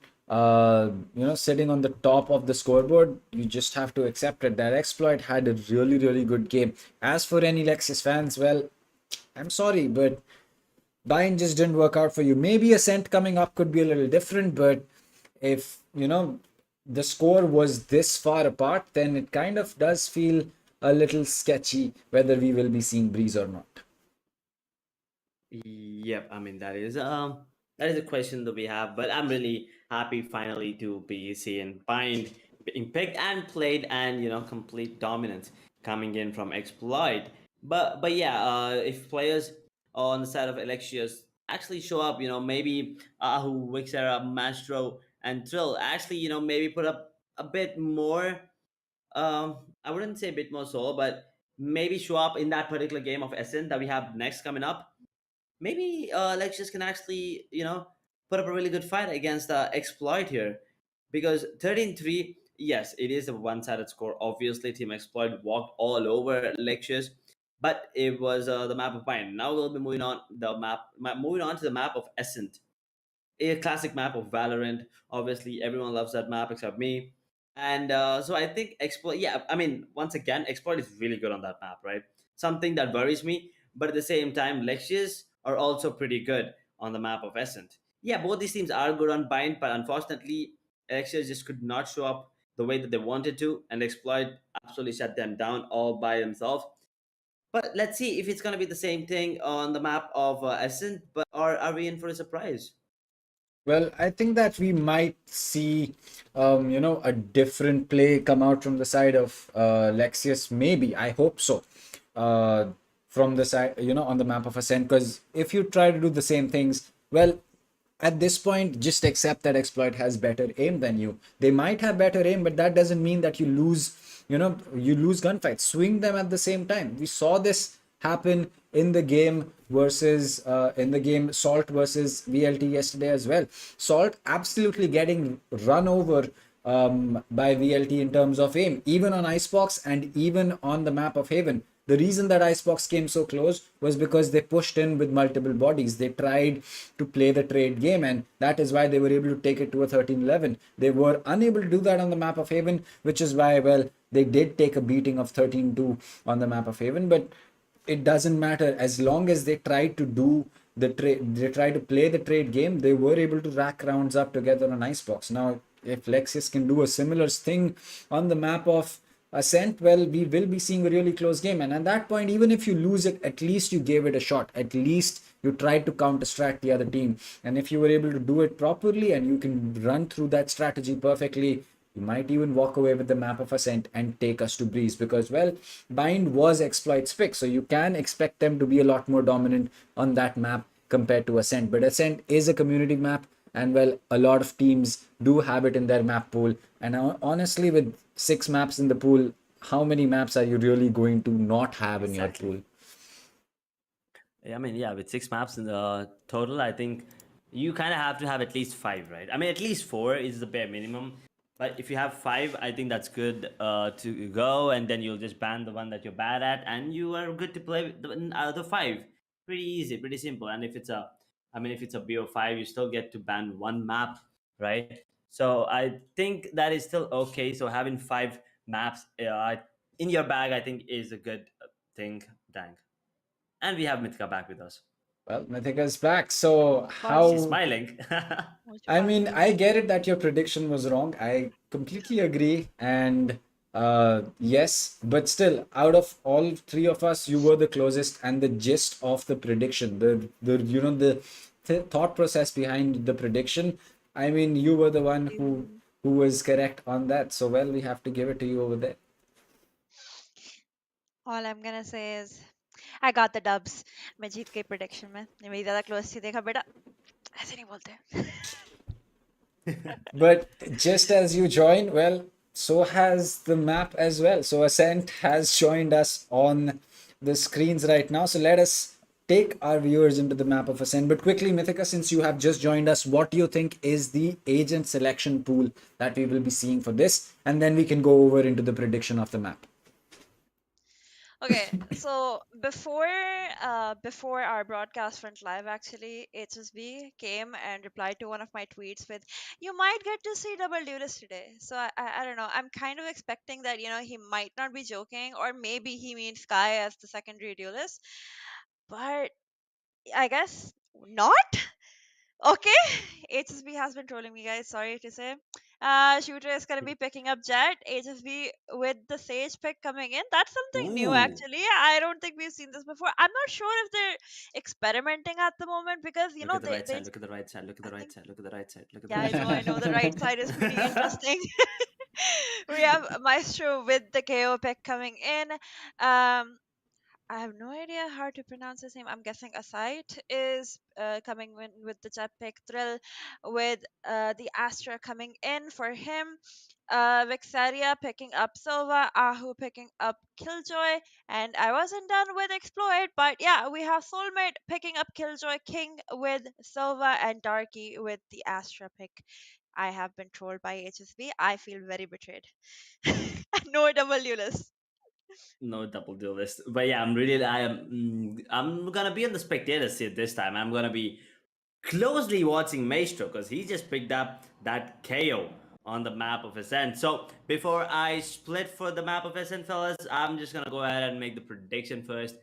sitting on the top of the scoreboard, you just have to accept it. That Exploit had a really good game. As for any Lexus fans, well, I'm sorry, but Bind just didn't work out for you. Maybe Ascent coming up could be a little different, but if the score was this far apart, then it kind of does feel a little sketchy whether we will be seeing Breeze or not. Yep, I mean that is a question that we have, but I'm really happy finally to be seeing Bind being picked and played, and complete dominance coming in from Exploit. But yeah, if players on the side of Lexious actually show up, maybe Ahu, Wixera, Mastro, and Trill actually, maybe put up a bit more. I wouldn't say a bit more soul, but maybe show up in that particular game of Essence that we have next coming up. Maybe Lexious can actually, put up a really good fight against Exploit here. Because 13-3, yes, it is a one-sided score. Obviously, Team Exploit walked all over Lexious, but it was the map of Bind. Now we'll be moving on to the map of Essence, a classic map of Valorant. Obviously, everyone loves that map except me. And so I think Exploit, yeah, I mean, once again, Exploit is really good on that map, right? Something that worries me, but at the same time, Lexious are also pretty good on the map of Essence. Yeah, both these teams are good on Bind, but unfortunately, Lexious just could not show up the way that they wanted to, and Exploit absolutely shut them down all by themselves. But let's see if it's going to be the same thing on the map of Essence, or are we in for a surprise? Well, I think that we might see, a different play come out from the side of Lexious. Maybe, I hope so. From the side, on the map of Ascent, because if you try to do the same things, well, at this point, just accept that Exploit has better aim than you. They might have better aim, but that doesn't mean that you lose, gunfights. Swing them at the same time. We saw this happen in the game Salt versus VLT yesterday as well. Salt absolutely getting run over by VLT in terms of aim, even on Icebox and even on the map of Haven. The reason that Icebox came so close was because they pushed in with multiple bodies. They tried to play the trade game, and that is why they were able to take it to a 13-11. They were unable to do that on the map of Haven, which is why, well, they did take a beating of 13-2 on the map of Haven, but it doesn't matter as long as they try to do they try to play the trade game, they were able to rack rounds up together on Icebox. Now, if Lexious can do a similar thing on the map of Ascent, well, we will be seeing a really close game. And at that point, even if you lose it, at least you gave it a shot. At least you tried to counter-strat the other team. And if you were able to do it properly and you can run through that strategy perfectly, you might even walk away with the map of Ascent and take us to Breeze, because, well, Bind was Exploit's pick, so you can expect them to be a lot more dominant on that map compared to Ascent. But Ascent is a community map, and, well, a lot of teams do have it in their map pool. And honestly, with 6 maps in the pool, how many maps are you really going to not have in your pool? I mean, yeah, with 6 maps in the total, I think you kind of have to have at least 5, right? I mean, at least 4 is the bare minimum. But if you have 5, I think that's good to go, and then you'll just ban the one that you're bad at, and you are good to play with the other 5. Pretty easy, pretty simple. And if it's a, I mean, if it's a BO5, you still get to ban 1 map, right? So I think that is still okay. So having 5 maps in your bag, I think, is a good thing, Dang. And we have Mithika back with us. Well, Mythica's back. So She's how? smiling. I mean, I get it that your prediction was wrong. I completely agree. And yes, but still, out of all 3 of us, you were the closest, and the gist of the prediction, the thought process behind the prediction. I mean, you were the one who was correct on that. So, well, we have to give it to you over there. All I'm gonna say is I got the dubs. मैं जीत गई prediction में. ये मेरी ज़्यादा close थी देखा बेटा. ऐसे नहीं बोलते. But just as you join, well, so has the map as well. So Ascent has joined us on the screens right now. So let us take our viewers into the map of Ascent. But quickly, Mythica, since you have just joined us, what do you think is the agent selection pool that we will be seeing for this? And then we can go over into the prediction of the map. Okay, so before our broadcast went live, actually, HSB came and replied to one of my tweets with, "You might get to see double duelist today." So I don't know. I'm kind of expecting that he might not be joking, or maybe he means Sky as the secondary duelist, but I guess not. Okay, HSB has been trolling me, guys. Sorry to say. Shooter is gonna be picking up Jet. HSB with the Sage pick coming in. That's something new, Ooh. actually. I don't think we've seen this before. I'm not sure if they're experimenting at the moment, because Look at the right side, look at the right side, look at the I right think- side, look at the right side, look at the yeah, right I know the right side is pretty interesting. We have Maestro with the KO pick coming in. I have no idea how to pronounce his name. I'm guessing Asite is coming in with the jet pick. Thrill with the Astra coming in for him. Vixaria picking up Silva. Ahu picking up Killjoy. And I wasn't done with Exploit, but yeah, we have Soulmate picking up Killjoy. King with Silva, and Darky with the Astra pick. I have been trolled by HSB. I feel very betrayed. No W list. No double deal list. But yeah, I'm gonna be on the spectator seat this time. I'm gonna be closely watching Maestro because he just picked up that KO on the map of Ascent. So before I split for the map of Ascent, fellas, I'm just gonna go ahead and make the prediction first.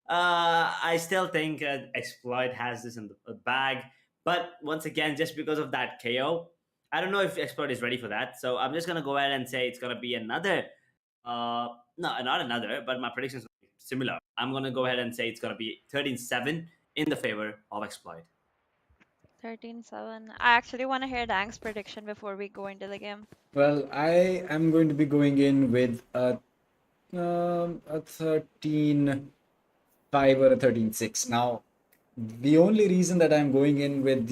I still think Exploit has this in the bag, but once again, just because of that KO, I don't know if Exploit is ready for that. So I'm just gonna go ahead and say it's gonna be another. No, not another, but my prediction is similar. I'm gonna go ahead and say it's gonna be 13-7 in the favor of Exploit. 13-7. I actually want to hear Dang's prediction before we go into the game. Well, I am going to be going in with a 13-5 or a 13-6. Now, the only reason that I'm going in with,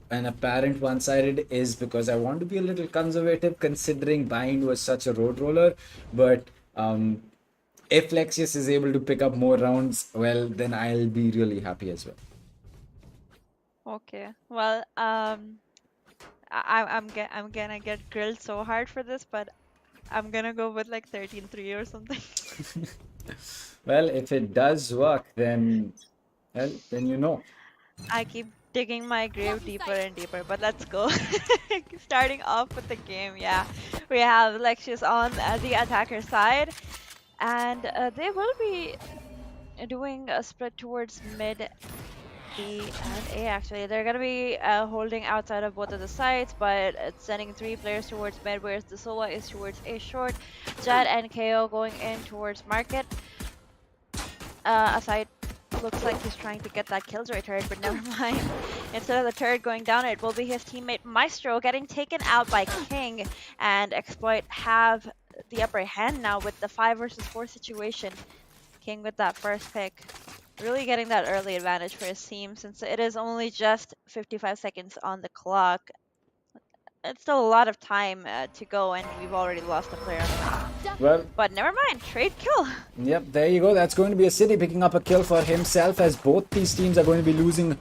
an apparent one-sided is because I want to be a little conservative, considering Bind was such a road roller. But if Lexious is able to pick up more rounds, well, then I'll be really happy as well. Okay. Well, I'm gonna get grilled so hard for this, but I'm gonna go with like 13-3 or something. Well, if it does work, then I keep digging my grave deeper and deeper, but let's go. Starting off with the game, yeah. We have Lexious on the attacker side, and they will be doing a split towards mid B and A actually. They're gonna be holding outside of both of the sites, but it's sending 3 players towards mid, whereas the Sova is towards A short. Jet and KO going in towards market. Aside looks like he's trying to get that killjoy turret, but never mind. Instead of the turret going down, it will be his teammate Maestro getting taken out by King, and Exploit have the upper hand now with the 5 versus 4 situation. King with that first pick. Really getting that early advantage for his team since it is only just 55 seconds on the clock. It's still a lot of time to go, and we've already lost a player. Well, But never mind, trade kill. yep, there you go. That's going to be a City picking up a kill for himself, as both these teams are going to be losing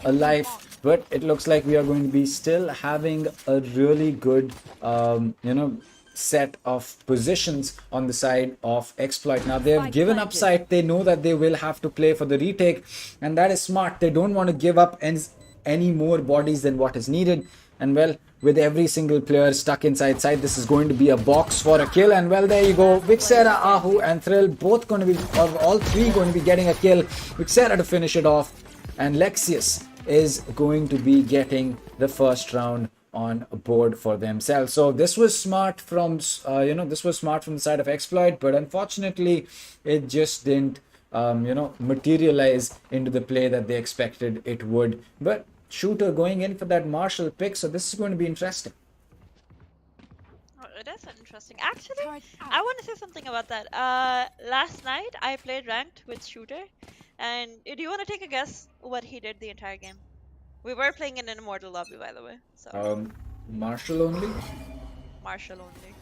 a life. But it looks like we are going to be still having a really good, set of positions on the side of Exploit. Now, they've given up site. They know that they will have to play for the retake, and that is smart. They don't want to give up any more bodies than what is needed. And well, with every single player stuck inside side, this is going to be a box for a kill. And well, there you go. Vixera, Ahu and Thrill both going to be, or all 3 going to be getting a kill. Vixera to finish it off, and Lexious is going to be getting the first round on board for themselves. So this was smart from the side of Exploit, but unfortunately it just didn't materialize into the play that they expected it would. But Shooter going in for that Marshall pick, so this is going to be interesting. Oh, it is interesting. Actually, I want to say something about that. Last night I played ranked with Shooter, and do you want to take a guess what he did the entire game? We were playing in an immortal lobby, by the way. So Marshall only? Marshall only.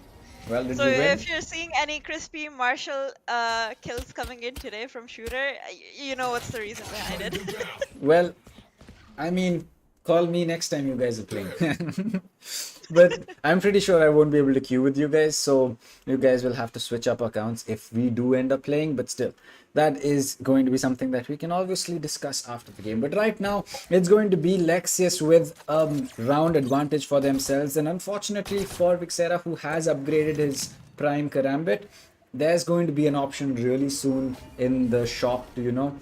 Well, did So you win? if you're seeing any crispy Marshall kills coming in today from Shooter, you know what's the reason behind it. Well, I mean, call me next time you guys are playing. But I'm pretty sure I won't be able to queue with you guys, so you guys will have to switch up accounts if we do end up playing. But still, that is going to be something that we can obviously discuss after the game. But right now, it's going to be Lexious with a round advantage for themselves. And unfortunately for Vixera, who has upgraded his Prime Karambit, there's going to be an option really soon in the shop to,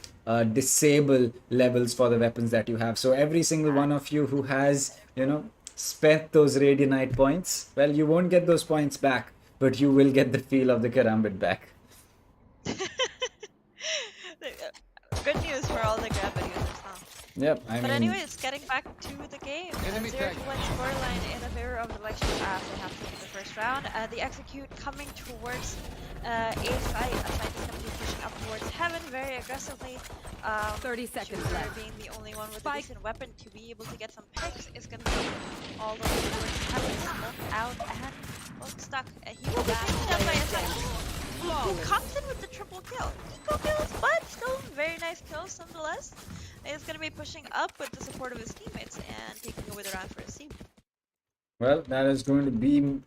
disable levels for the weapons that you have. So every single one of you who has, spent those Radianite points, well, you won't get those points back, but you will get the feel of the Karambit back. Good news for all the Gravity users, huh? Yep, I But mean, anyways, getting back to the game, 0-1 scoreline in favor of the Lexious as they have taken the first round. The execute coming towards A site. A site is going to be pushing up towards Heaven very aggressively. 30 seconds Shooter left. being the only one with a decent weapon to be able to get some picks is going to be all the way towards Heaven. Smoke out and stuck. He will be taken down by a site. Who comes in with the triple kill. Eco kills, but still very nice kills nonetheless. He's going to be pushing up with the support of his teammates and taking away the round for his team. well, that is going to mean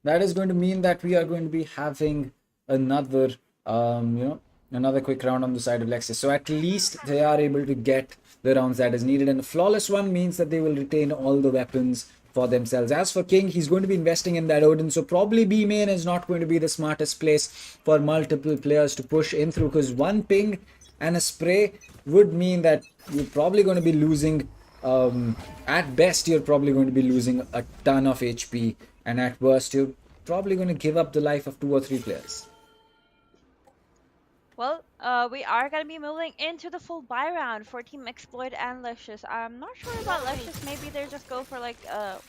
that we are going to be having another, another quick round on the side of Lexious. So at least they are able to get the rounds that is needed, and a flawless one means that they will retain all the weapons for themselves. As for King, he's going to be investing in that Odin, so probably B main is not going to be the smartest place for multiple players to push in through, because one ping and a spray would mean that you're probably going to be losing, at best you're probably going to be losing a ton of HP, and at worst you're probably going to give up the life of 2 or 3 players. Well, we are going to be moving into the full buy round for Team Exploit and Lexious. I'm not sure about Lexious. Maybe they just go for like,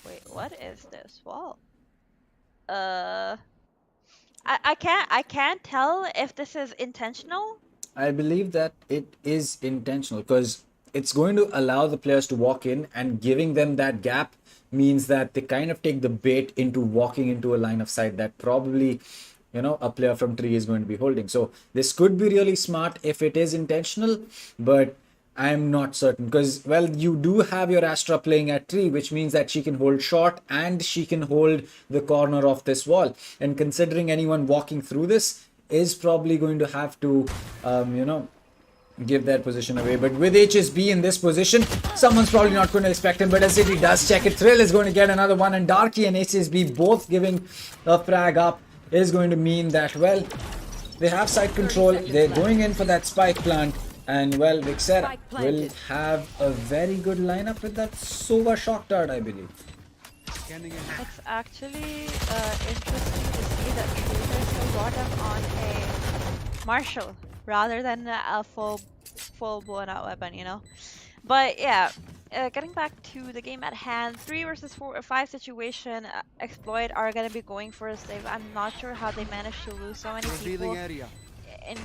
wait, what is this wall? I can't tell if this is intentional. I believe that it is intentional, because it's going to allow the players to walk in, and giving them that gap means that they kind of take the bait into walking into a line of sight that probably, a player from tree is going to be holding. So this could be really smart if it is intentional, but I'm not certain, because, well, you do have your Astra playing at tree, which means that she can hold short and she can hold the corner of this wall. And considering anyone walking through this is probably going to have to, give their position away. But with HSB in this position, someone's probably not going to expect him, but as City does check it, Thrill is going to get another one, and Darky and HSB both giving a frag up is going to mean that, well, they have side control. They're going in for that spike plant, And well, Vixera Spike will planted. have a very good lineup with that Sova shock dart, I believe. It's actually interesting to see that Tracer still brought him on a Marshall rather than a full blown out weapon, you know. But yeah, getting back to the game at hand, 3 versus 4 or 5 situation, Exploit are gonna be going for a save. I'm not sure how they managed to lose so many people in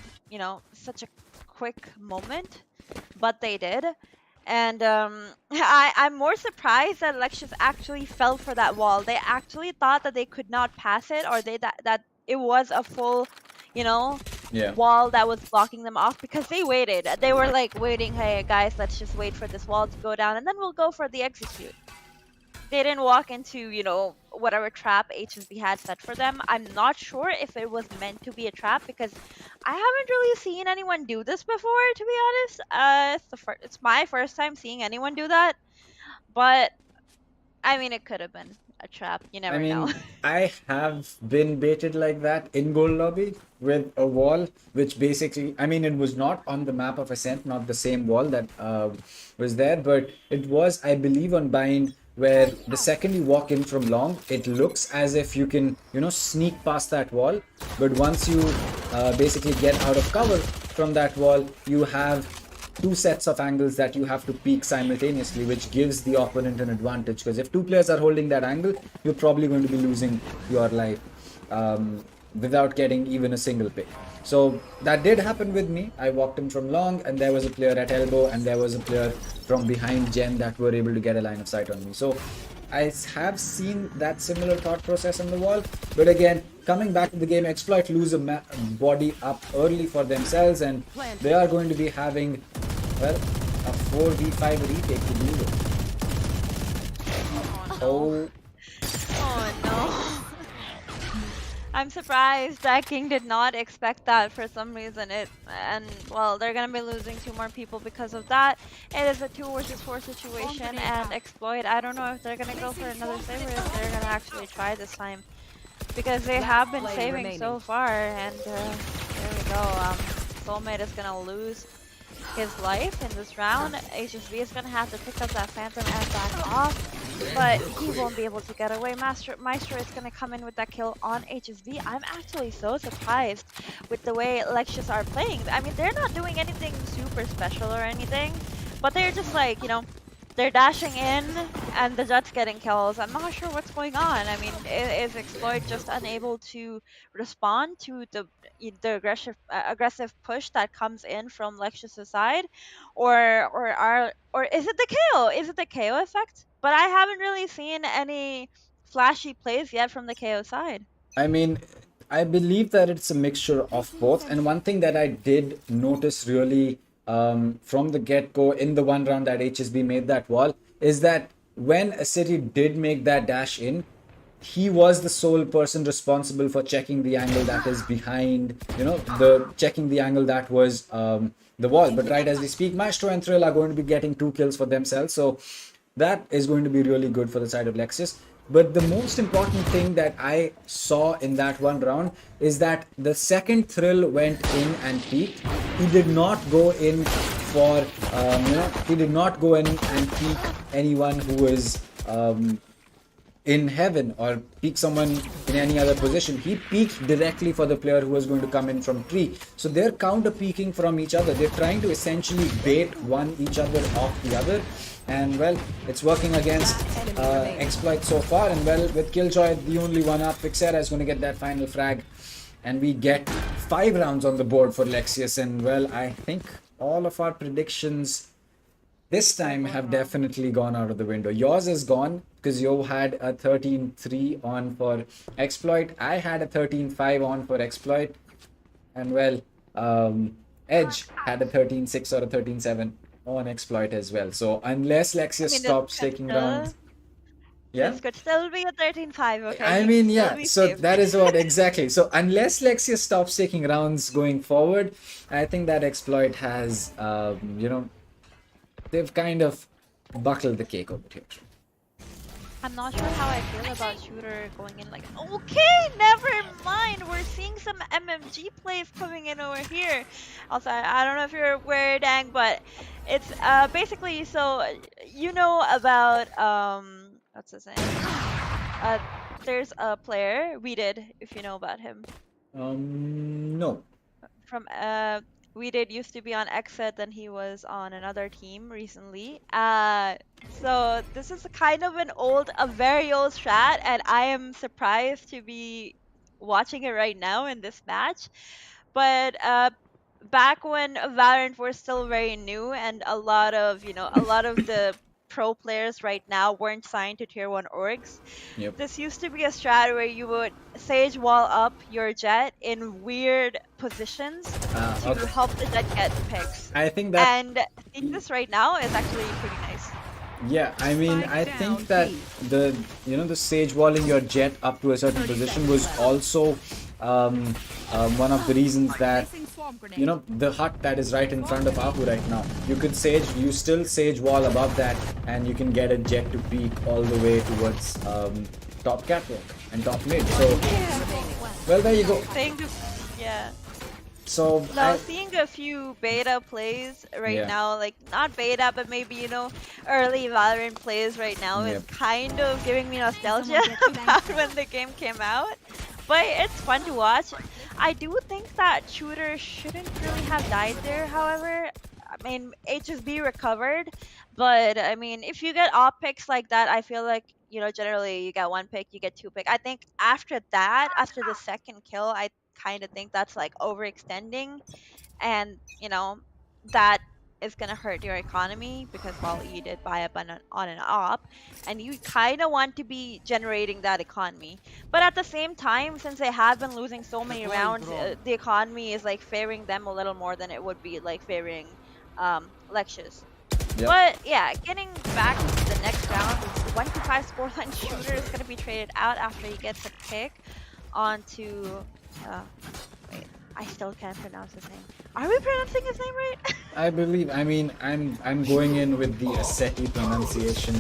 such a quick moment, but they did. And I'm more surprised that Lexious actually fell for that wall. They actually thought that they could not pass it, or that it was a full, you know, Yeah. wall that was blocking them off, because they waited. They were like waiting, hey guys, let's just wait for this wall to go down and then we'll go for the execute. They didn't walk into, whatever trap HSB had set for them. I'm not sure if it was meant to be a trap, because I haven't really seen anyone do this before, to be honest. It's my first time seeing anyone do that. But I mean, it could have been a trap. You never I know. mean, I have been baited like that in Gold Lobby with a wall, which basically, I mean, it was not on the map of Ascent, not the same wall that was there, but it was, I believe, on Bind, where the second you walk in from long, it looks as if you can, sneak past that wall. But once you basically get out of cover from that wall, you have 2 sets of angles that you have to peek simultaneously, which gives the opponent an advantage, because if 2 players are holding that angle, you're probably going to be losing your life without getting even a single pick. So that did happen with me. I walked in from long, and there was a player at elbow, and there was a player from behind Gen that were able to get a line of sight on me. So I have seen that similar thought process on the wall, but again, coming back to the game, Exploit lose a body up early for themselves, and they are going to be having, well, a 4v5 retake to deal with. Oh, Oh no. I'm surprised that King did not expect that for some reason. Well, they're gonna be losing 2 more people because of that. It is a 2 versus 4 situation, and Exploit, I don't know if they're gonna go for another save or if they're gonna actually try this time, because they have been player saving remaining. so far. And there we go. Soulmate is gonna lose his life in this round. HSV is gonna have to pick up that Phantom and back off, but he won't be able to get away. Maestro is gonna come in with that kill on HSV. I'm actually so surprised with the way Lexious are playing. I mean, they're not doing anything super special or anything, but they're just like, they're dashing in and the Jets getting kills. I'm not sure what's going on. I mean, is Exploit just unable to respond to the aggressive push that comes in from Lexious' side, or is it the KO? Is it the KO effect? But I haven't really seen any flashy plays yet from the KO side. I mean, I believe that it's a mixture of both. And one thing that I did notice really from the get-go in the one round that HSB made that wall is that when a city did make that dash in, he was the sole person responsible for checking the angle that is behind, checking the angle that was the wall. But right as we speak, Maestro and Thrill are going to be getting 2 kills for themselves. So that is going to be really good for the side of Lexious. But the most important thing that I saw in that one round is that the second Thrill went in and peeked, he did not go in for, he did not go in and peek anyone who was in heaven or peek someone in any other position. He peeked directly for the player who was going to come in from tree. So they're counter peeking from each other. They're trying to essentially bait each other off the other. And well, it's working against Exploit so far. And well, with Killjoy the only one up, Vixera is going to get that final frag. And we get 5 rounds on the board for Lexious. And well, I think all of our predictions this time have definitely gone out of the window. Yours is gone because you had a 13-3 on for Exploit. I had a 13-5 on for Exploit. And well, Edge had a 13-6 or a 13-7 on Exploit as well. So unless Lexious stops taking rounds, yeah, this could still be a 13-5. Okay. I mean, yeah. So that is what exactly. So unless Lexious stops taking rounds going forward, I think that Exploit has, they've kind of buckled the cake over here. I'm not sure how I feel about Shooter going in like, okay, never mind. We're seeing some MMG plays coming in over here. Also, I don't know if you're aware, Dang, but it's basically, so you know about what's his name? Uh, there's a player, we did, if you know about him. No. From we did used to be on Exit, then he was on another team recently. So this is a kind of an old, a very old strat, and I am surprised to be watching it right now in this match. But back when Valorant was still very new, and a lot of a lot of the pro players right now weren't signed to tier 1 orgs. Yep. This used to be a strat where you would sage wall up your jet in weird positions to Okay. help the jet get picks. I think that And seeing this right now is actually pretty nice. yeah, I mean, I think that the the sage walling your jet up to a certain position was also one of the reasons that the hut that is right in front of Ahu right now. You still sage wall above that, and you can get a jet to peek all the way towards top catwalk and top mid. So, well, there you go. Yeah. So, Now seeing a few beta plays right Yeah. now, like not beta, but maybe early Valorant plays right now is Yep. kind of giving me nostalgia about when the game came out. But it's fun to watch. I do think that Shooter shouldn't really have died there, however. I mean, HSB recovered, but I mean, if you get op picks like that, I feel like, generally you get one pick, you get two pick. I think after that, after the second kill, I kind of think that's like overextending, and that is gonna hurt your economy because, well, you did buy up on an op, and you kind of want to be generating that economy. But at the same time, since they have been losing so many rounds, the economy is like favoring them a little more than it would be like favoring Lexious. Yep. But yeah, getting back to the next round, 1-5 scoreline. Shooter is gonna be traded out after he gets a pick onto. Wait, I still can't pronounce his name. Are we pronouncing his name right? I believe. I mean, I'm going in with the Aseti pronunciation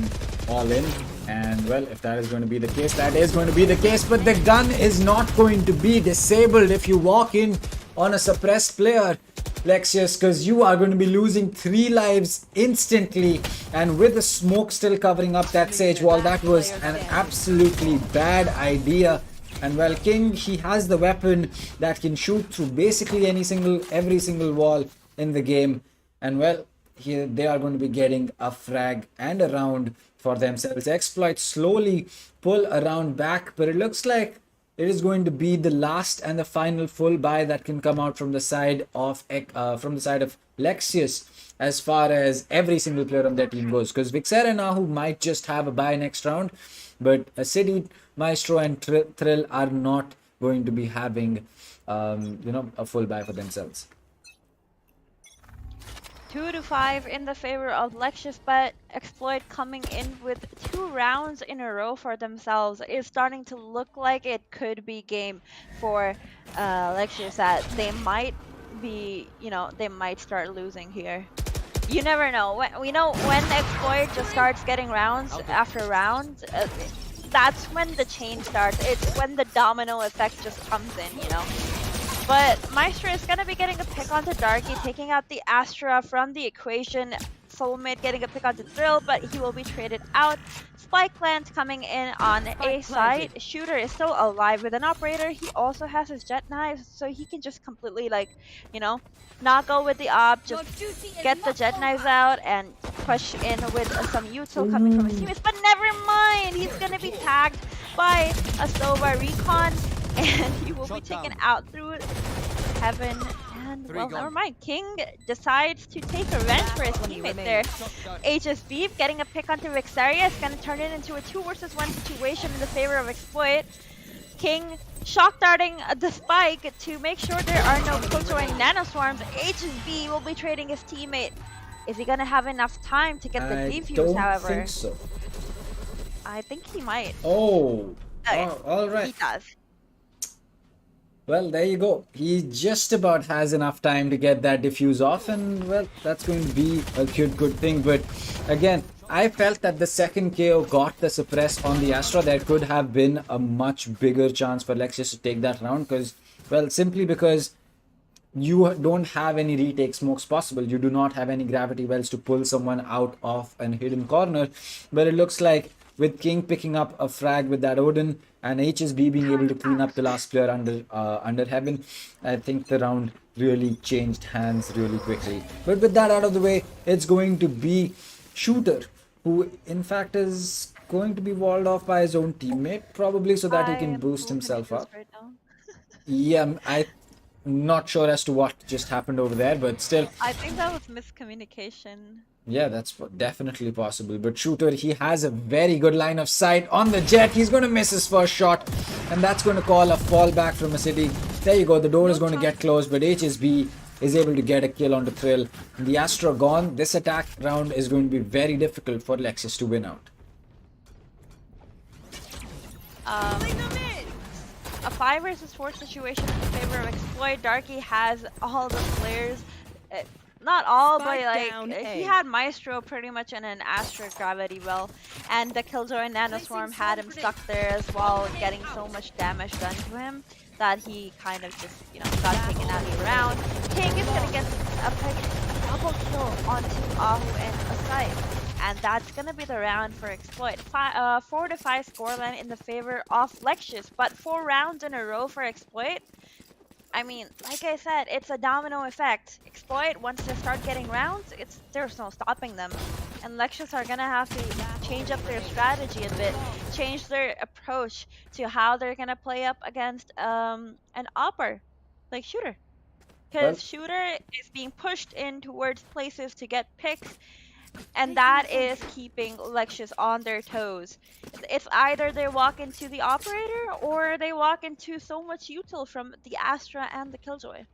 all in, and well, if that is going to be the case, that is going to be the case. But the gun is not going to be disabled if you walk in on a suppressed player, Lexious, because you are going to be losing 3 lives instantly. And with the smoke still covering up that sage wall, that was an absolutely bad idea. And well, King, he has the weapon that can shoot through basically every single wall in the game. And well, here they are going to be getting a frag and a round for themselves. Exploit slowly pull around back, but it looks like it is going to be the last and the final full buy that can come out from the side of Lexious, as far as every single player on their team goes. Because Vixer and Ahu might just have a buy next round, but a City, Maestro, and Thrill are not going to be having, a full buy for themselves. 2-5 in the favor of Lexious, but Exploit coming in with 2 rounds in a row for themselves is starting to look like it could be game for Lexious, that they might be, they might start losing here. You never know. When Exploit just starts getting rounds after rounds, that's when the chain starts. It's when the domino effect just comes in, But Maestro is going to be getting a pick onto Darky, taking out the Astra from the equation. Soulmate getting a pick onto Thrill, but he will be traded out. Spike Plant coming in on A side. Shooter is still alive with an operator. He also has his jet knives, so he can just completely, not go with the op, just get the jet knives out and push in with some util coming from his teammates. But never mind, he's going to be tagged by a Sova Recon, and he will be taken out through Heaven. And, well, never mind. King decides to take revenge for his teammate there. HSB getting a pick onto Vixaria is going to turn it into a 2 versus 1 situation in the favor of Exploit. King shock darting the spike to make sure there are no Koto and Nano Swarms. HSB will be trading his teammate. Is he going to have enough time to get the defuse, however? I don't think so. I think he might. Oh, Okay. all right. He does. Well, there you go. He just about has enough time to get that diffuse off, and well, that's going to be a good thing. But again, I felt that the second KO got the suppress on the Astra. There could have been a much bigger chance for Lexious to take that round because, well, simply because you don't have any retake smokes possible. You do not have any gravity wells to pull someone out of an hidden corner. But it looks like with King picking up a frag with that Odin and HSB being able to clean up the last player under Heaven, I think the round really changed hands really quickly. But with that out of the way, it's going to be Shooter, who in fact is going to be walled off by his own teammate, probably so that he can boost himself up. Right now. Yeah, I'm not sure as to what just happened over there, but still, I think that was miscommunication. yeah, that's definitely possible. But Shooter, he has a very good line of sight on the jet. He's going to miss his first shot, and that's going to call a fallback from a city. There you go, the door is going to get closed, but HSB is able to get a kill on the Thrill. And the Astra gone. This attack round is going to be very difficult for Lexious to win out. A 5 versus 4 situation in favor of Exploit. Darky has all the players. Not all, but he had Maestro pretty much in an Astra Gravity Well, and the Killjoy and Nanoswarm had him stuck there as well, getting so much damage done to him that he kind of just, got taken out of the round. King is gonna get a double kill onto Ahu and Aside. And that's gonna be the round for Exploit. 4-5 scoreline in the favor of Lexious, but 4 rounds in a row for Exploit. I mean, like I said, it's a domino effect. Exploit, once they start getting rounds, there's no stopping them. And Lexious are gonna have to change up their strategy a bit, change their approach to how they're gonna play up against an Opper, like Shooter. Because Shooter is being pushed in towards places to get picks, and that is keeping Lexious on their toes. It's either they walk into the operator or they walk into so much util from the Astra and the Killjoy.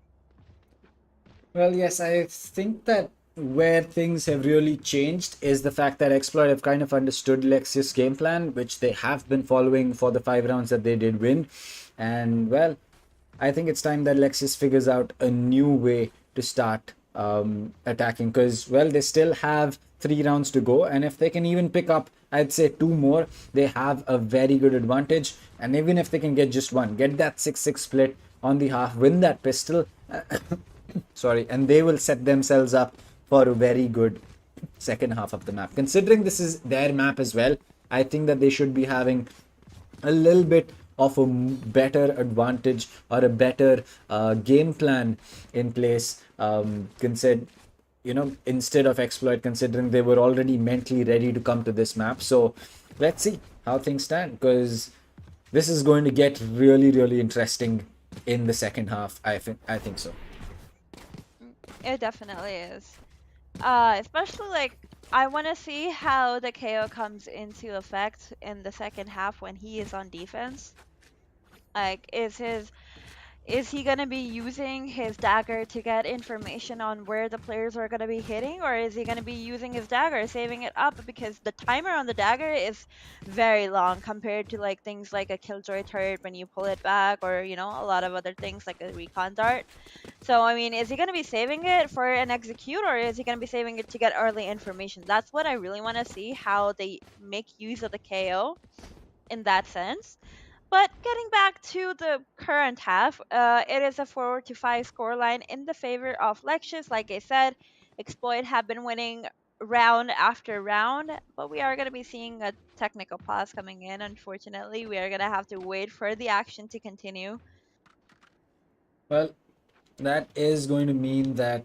Well, yes, I think that where things have really changed is the fact that Exploit have kind of understood Lexious' game plan, which they have been following for the 5 rounds that they did win. And, well, I think it's time that Lexious figures out a new way to start attacking, because, well, they still have 3 rounds to go, and if they can even pick up, I'd say 2 more, they have a very good advantage. And even if they can get just 1, get that 6-6 split on the half, win that pistol, sorry, and they will set themselves up for a very good second half of the map. Considering this is their map as well, I think that they should be having a little bit of a better advantage or a better game plan in place, instead of Exploit, considering they were already mentally ready to come to this map. So let's see how things stand, because this is going to get really, really interesting in the second half. I think so. It definitely is. Especially I want to see how the KO comes into effect in the second half when he is on defense. Is he going to be using his dagger to get information on where the players are going to be hitting, or is he going to be using his dagger, saving it up? Because the timer on the dagger is very long compared to things like a Killjoy turret when you pull it back, or a lot of other things like a recon dart. So I mean, is he going to be saving it for an execute, or is he going to be saving it to get early information? That's what I really want to see, how they make use of the KO in that sense. But getting back to the current half, it is a 4-5 scoreline in the favor of Lexious. Like I said, Exploit have been winning round after round, but we are going to be seeing a technical pause coming in. Unfortunately, we are going to have to wait for the action to continue. Well, that is going to mean that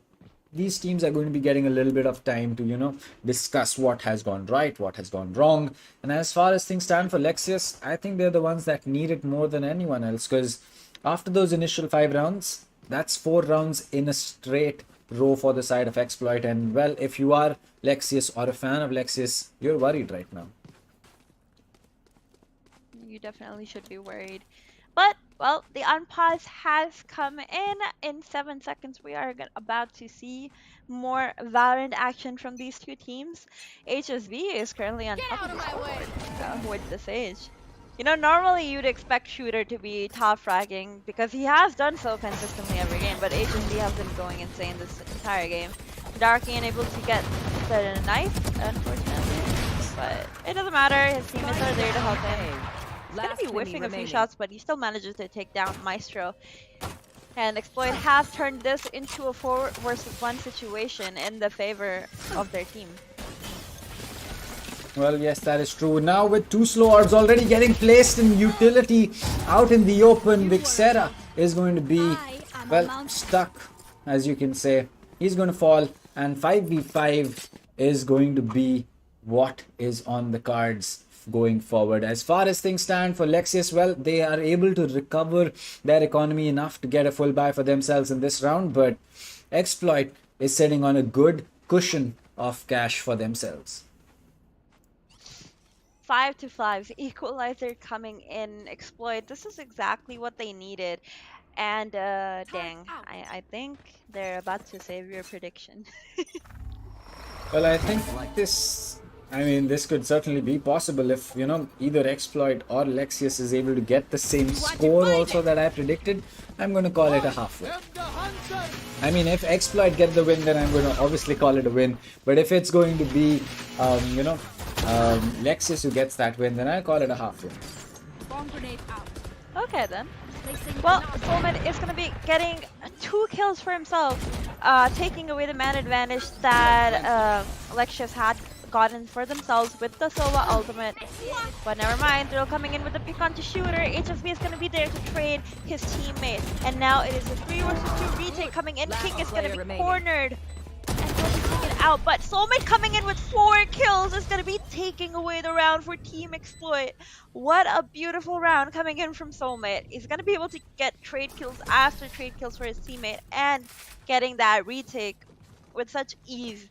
these teams are going to be getting a little bit of time to, discuss what has gone right, what has gone wrong. And as far as things stand for Lexious, I think they're the ones that need it more than anyone else, because after those initial 5 rounds, that's 4 rounds in a straight row for the side of Exploit. And, well, if you are Lexious or a fan of Lexious, you're worried right now. You definitely should be worried. But, well, the unpause has come in. In 7 seconds, we are about to see more Valorant action from these two teams. HSV is currently on top of the scoreboard with the Sage. Normally you'd expect Shooter to be top fragging because he has done so consistently every game, but HSV has been going insane this entire game. Darky unable to get the knife, unfortunately. But it doesn't matter, his teammates are there to help him. He's gonna be whiffing a few shots, but he still manages to take down Maestro. And Exploit have turned this into a 4 versus 1 situation in the favor of their team. Well, yes, that is true. Now with 2 slow orbs already getting placed in utility out in the open, Vixera is going to be, well, stuck, as you can say. He's going to fall, and 5v5 is going to be what is on the cards going forward. As far as things stand for Lexious, well, they are able to recover their economy enough to get a full buy for themselves in this round, but Exploit is sitting on a good cushion of cash for themselves. 5-5 equalizer coming in. Exploit, this is exactly what they needed. And dang, I think they're about to save your prediction. Well, I think this could certainly be possible if, either Exploit or Lexious is able to get the same score also that I predicted. I'm going to call it a half win. I mean, if Exploit get the win, then I'm going to obviously call it a win. But if it's going to be, Lexious who gets that win, then I'll call it a half win. Okay then. Well, Solman is going to be getting 2 kills for himself, taking away the man advantage that Lexious had gotten for themselves with the Sova ultimate. But never mind, they're coming in with the pick onto shooter. HSB is going to be there to trade his teammate. And now it is a 3 versus 2 retake coming in. King is going to be cornered and will be taken out. But Soulmate coming in with 4 kills is going to be taking away the round for Team Exploit. What a beautiful round coming in from Soulmate. He's going to be able to get trade kills after trade kills for his teammate and getting that retake with such ease.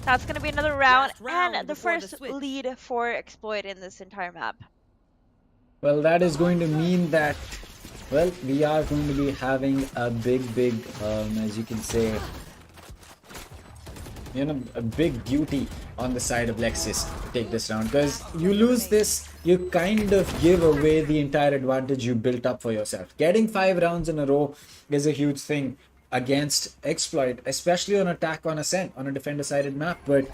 That's going to be another round and the first lead for Exploit in this entire map. Well, that is going to mean that, well, we are going to be having a big, as you can say, a big duty on the side of Lexious to take this round. Because you lose this, you kind of give away the entire advantage you built up for yourself. Getting 5 rounds in a row is a huge thing against Exploit, especially on attack on Ascent, on a defender-sided map. But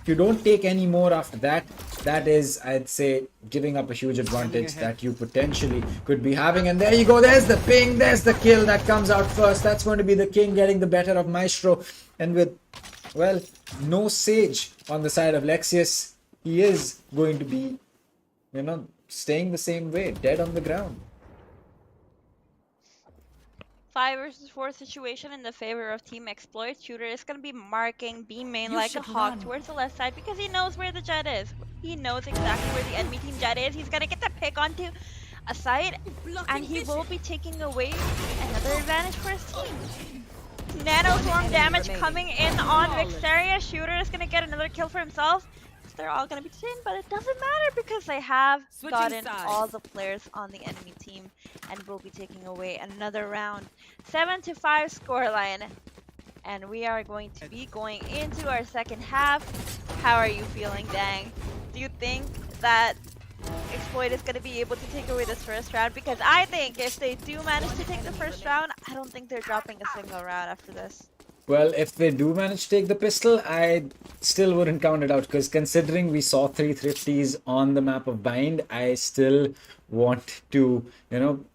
if you don't take any more after that, that is, I'd say, giving up a huge advantage that you potentially could be having. And there you go, there's the ping, there's the kill that comes out first. That's going to be the King getting the better of Maestro. And with, well, no Sage on the side of Lexious, he is going to be, staying the same way, dead on the ground. 5 versus 4 situation in the favor of Team Exploit. Shooter is going to be marking B main like a hawk towards the left side because he knows where the jet is. He knows exactly where the enemy team jet is. He's going to get the pick onto a side and he will be taking away another advantage for his team. Nano Swarm damage coming in on Vixeria. Shooter is going to get another kill for himself. They're all going to be taken, but it doesn't matter because they have gotten all the players on the enemy team and will be taking away another round. 7-5 scoreline. And we are going to be going into our second half. How are you feeling, Dang? Do you think that Exploit is going to be able to take away this first round? Because I think if they do manage to take the first round, I don't think they're dropping a single round after this. Well, if they do manage to take the pistol, I still wouldn't count it out because considering we saw 3 Thrifties on the map of Bind, I still want to,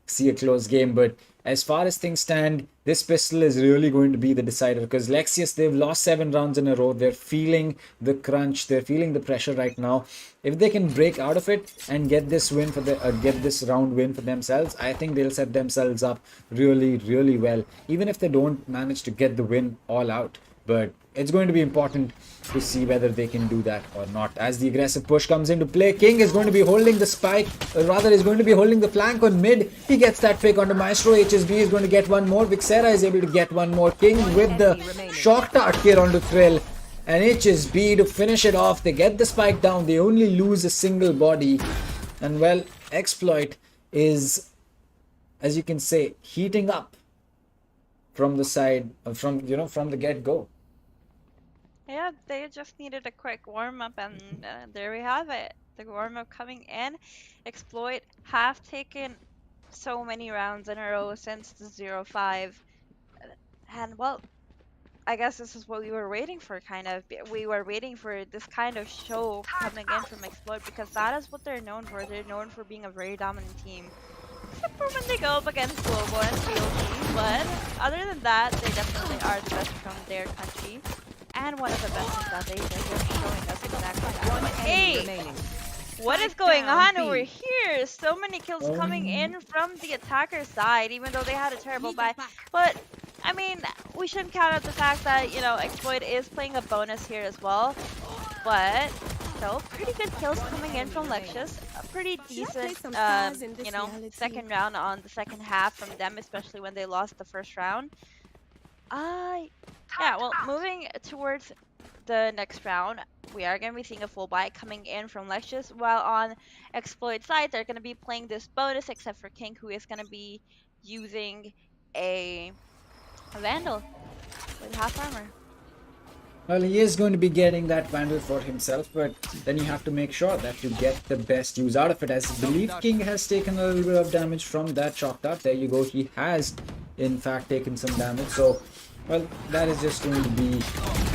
see a close game. But as far as things stand, this pistol is really going to be the decider because Lexious, they've lost 7 rounds in a row. They're feeling the crunch. They're feeling the pressure right now. If they can break out of it and get this win for get this round win for themselves, I think they'll set themselves up really, really well. Even if they don't manage to get the win all out, but it's going to be important to see whether they can do that or not. As the aggressive push comes into play, King is going to be holding the spike, or rather is going to be holding the flank on mid. He gets that pick onto Maestro. HSB is going to get one more. Vixera is able to get one more. King with the shock dart here onto Thrill. And HSB to finish it off. They get the spike down. They only lose a single body. And well, Exploit is, as you can say, heating up from the side, from the get-go. Yeah, they just needed a quick warm-up and there we have it. The warm-up coming in. Exploit have taken so many rounds in a row since the 0-5. And well, I guess this is what we were waiting for, kind of. We were waiting for this kind of show coming in from Exploit because that is what they're known for. They're known for being a very dominant team. Except for when they go up against Globo and PLG, but other than that, they definitely are the best from their country. And one of the best in South Asia. They're showing us exactly that. One But enemy hey! remaining. What is going down, on B. over here? So many kills coming in from the attacker side, even though they had a terrible buy. But, I mean, we shouldn't count out the fact that, you know, Exploit is playing a bonus here as well. But, still, pretty good kills coming in from Lexious. A pretty decent, you know, second round on the second half from them, especially when they lost the first round. Yeah, well, moving towards the next round, we are going to be seeing a full buy coming in from Lexious, while on Exploit side, they're going to be playing this bonus, except for King, who is going to be using a Vandal with half armor. Well, he is going to be getting that Vandal for himself, but then you have to make sure that you get the best use out of it. As I believe King has taken a little bit of damage from that Chalk Dart. There you go, he has in fact taken some damage. So, well, that is just going to be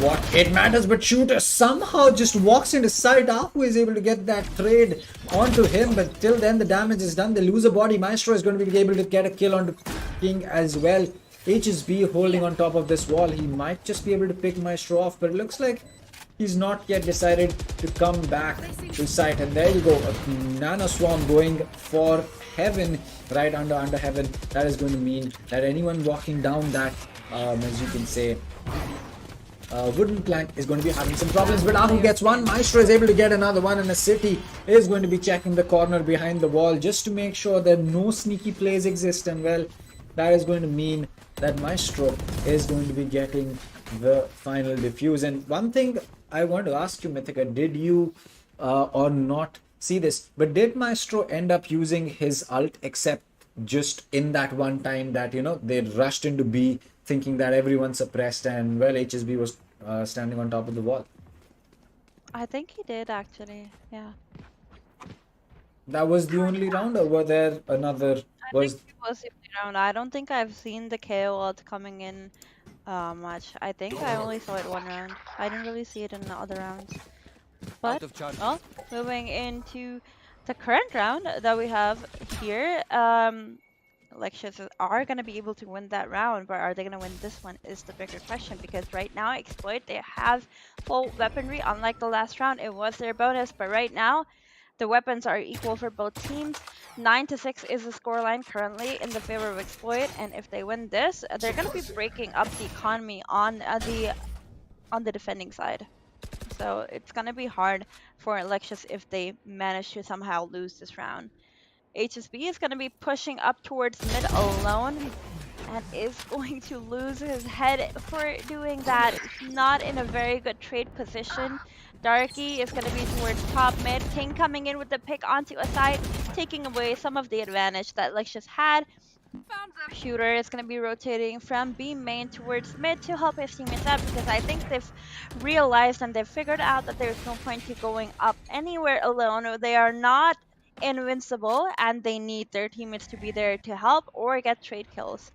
what it matters. But Shooter somehow just walks into side. Who is able to get that trade onto him, but till then the damage is done. They lose a body. Maestro is going to be able to get a kill onto King as well. HSB holding on top of this wall. He might just be able to pick Maestro off, but it looks like he's not yet decided to come back to site. And there you go, a Nano Swarm going for Heaven, right under Heaven. That is going to mean that anyone walking down that, as you can say, wooden plank is going to be having some problems. But Ahu gets one. Maestro is able to get another one, and a City is going to be checking the corner behind the wall just to make sure that no sneaky plays exist. And well, that is going to mean that Maestro is going to be getting the final defuse. And one thing I want to ask you, Mythica, did you or not see this, but did Maestro end up using his ult except just in that one time that, you know, they rushed into B thinking that everyone suppressed and, well, HSB was standing on top of the wall? I think he did, actually, yeah. That was the only round, or were there another? I think it was the only round. I don't think I've seen the KO ult coming in much. I think I only saw it one round. I didn't really see it in the other rounds. But, well, moving into the current round that we have here, Lexious are going to be able to win that round, but are they going to win this one is the bigger question, because right now Exploit, they have full weaponry. Unlike the last round, it was their bonus, but right now the weapons are equal for both teams. 9-6 is the scoreline currently in the favor of Exploit, and if they win this, they're going to be breaking up the economy on the defending side. So it's going to be hard for Lexious if they manage to somehow lose this round. HSB is going to be pushing up towards mid alone and is going to lose his head for doing that. Not in a very good trade position. Darky is going to be towards top mid. King coming in with the pick onto a side, taking away some of the advantage that Lexious had. Shooter is going to be rotating from B main towards mid to help his teammates out, because I think they've realized and they've figured out that there's no point to going up anywhere alone. They are not invincible and they need their teammates to be there to help or get trade kills.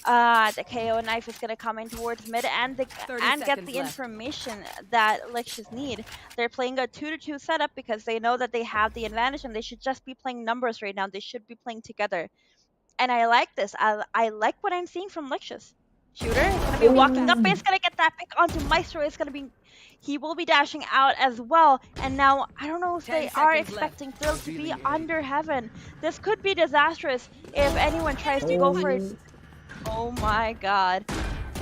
The KO knife is going to come in towards mid and get the information that Lexious need. They're playing a 2-2 setup because they know that they have the advantage and they should just be playing numbers right now. They should be playing together. And I like this. I like what I'm seeing from Lexious. Shooter is going to be walking up, but he's going to get that pick onto Maestro. He will be dashing out as well. And now, I don't know if they are expecting Thrill to be under Heaven. This could be disastrous if anyone tries to go for it. Oh my god.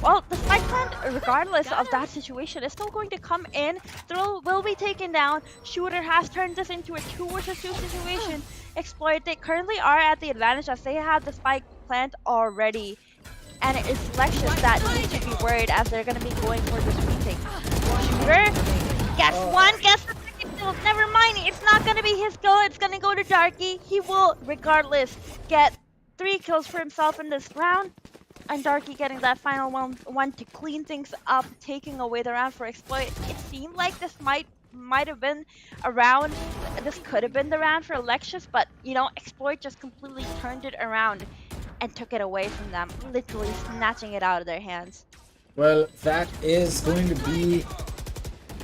Well, the spike plant, regardless of that situation, is still going to come in. Thrill will be taken down. Shooter has turned this into a 2 versus 2 situation. Exploit, they currently are at the advantage as they have the spike plant already. And it is Lexious that needs to be worried as they're going to be going for this retake. Shooter gets one, gets the second kill. Never mind, it's not going to be his kill. It's going to go to Darky. He will, regardless, get 3 kills for himself in this round. And Darky getting that final one to clean things up, taking away the round for Exploit. It seemed like this might have been a round. This could have been the round for Lexious, but you know, Exploit just completely turned it around and took it away from them, literally snatching it out of their hands. Well, that is going to be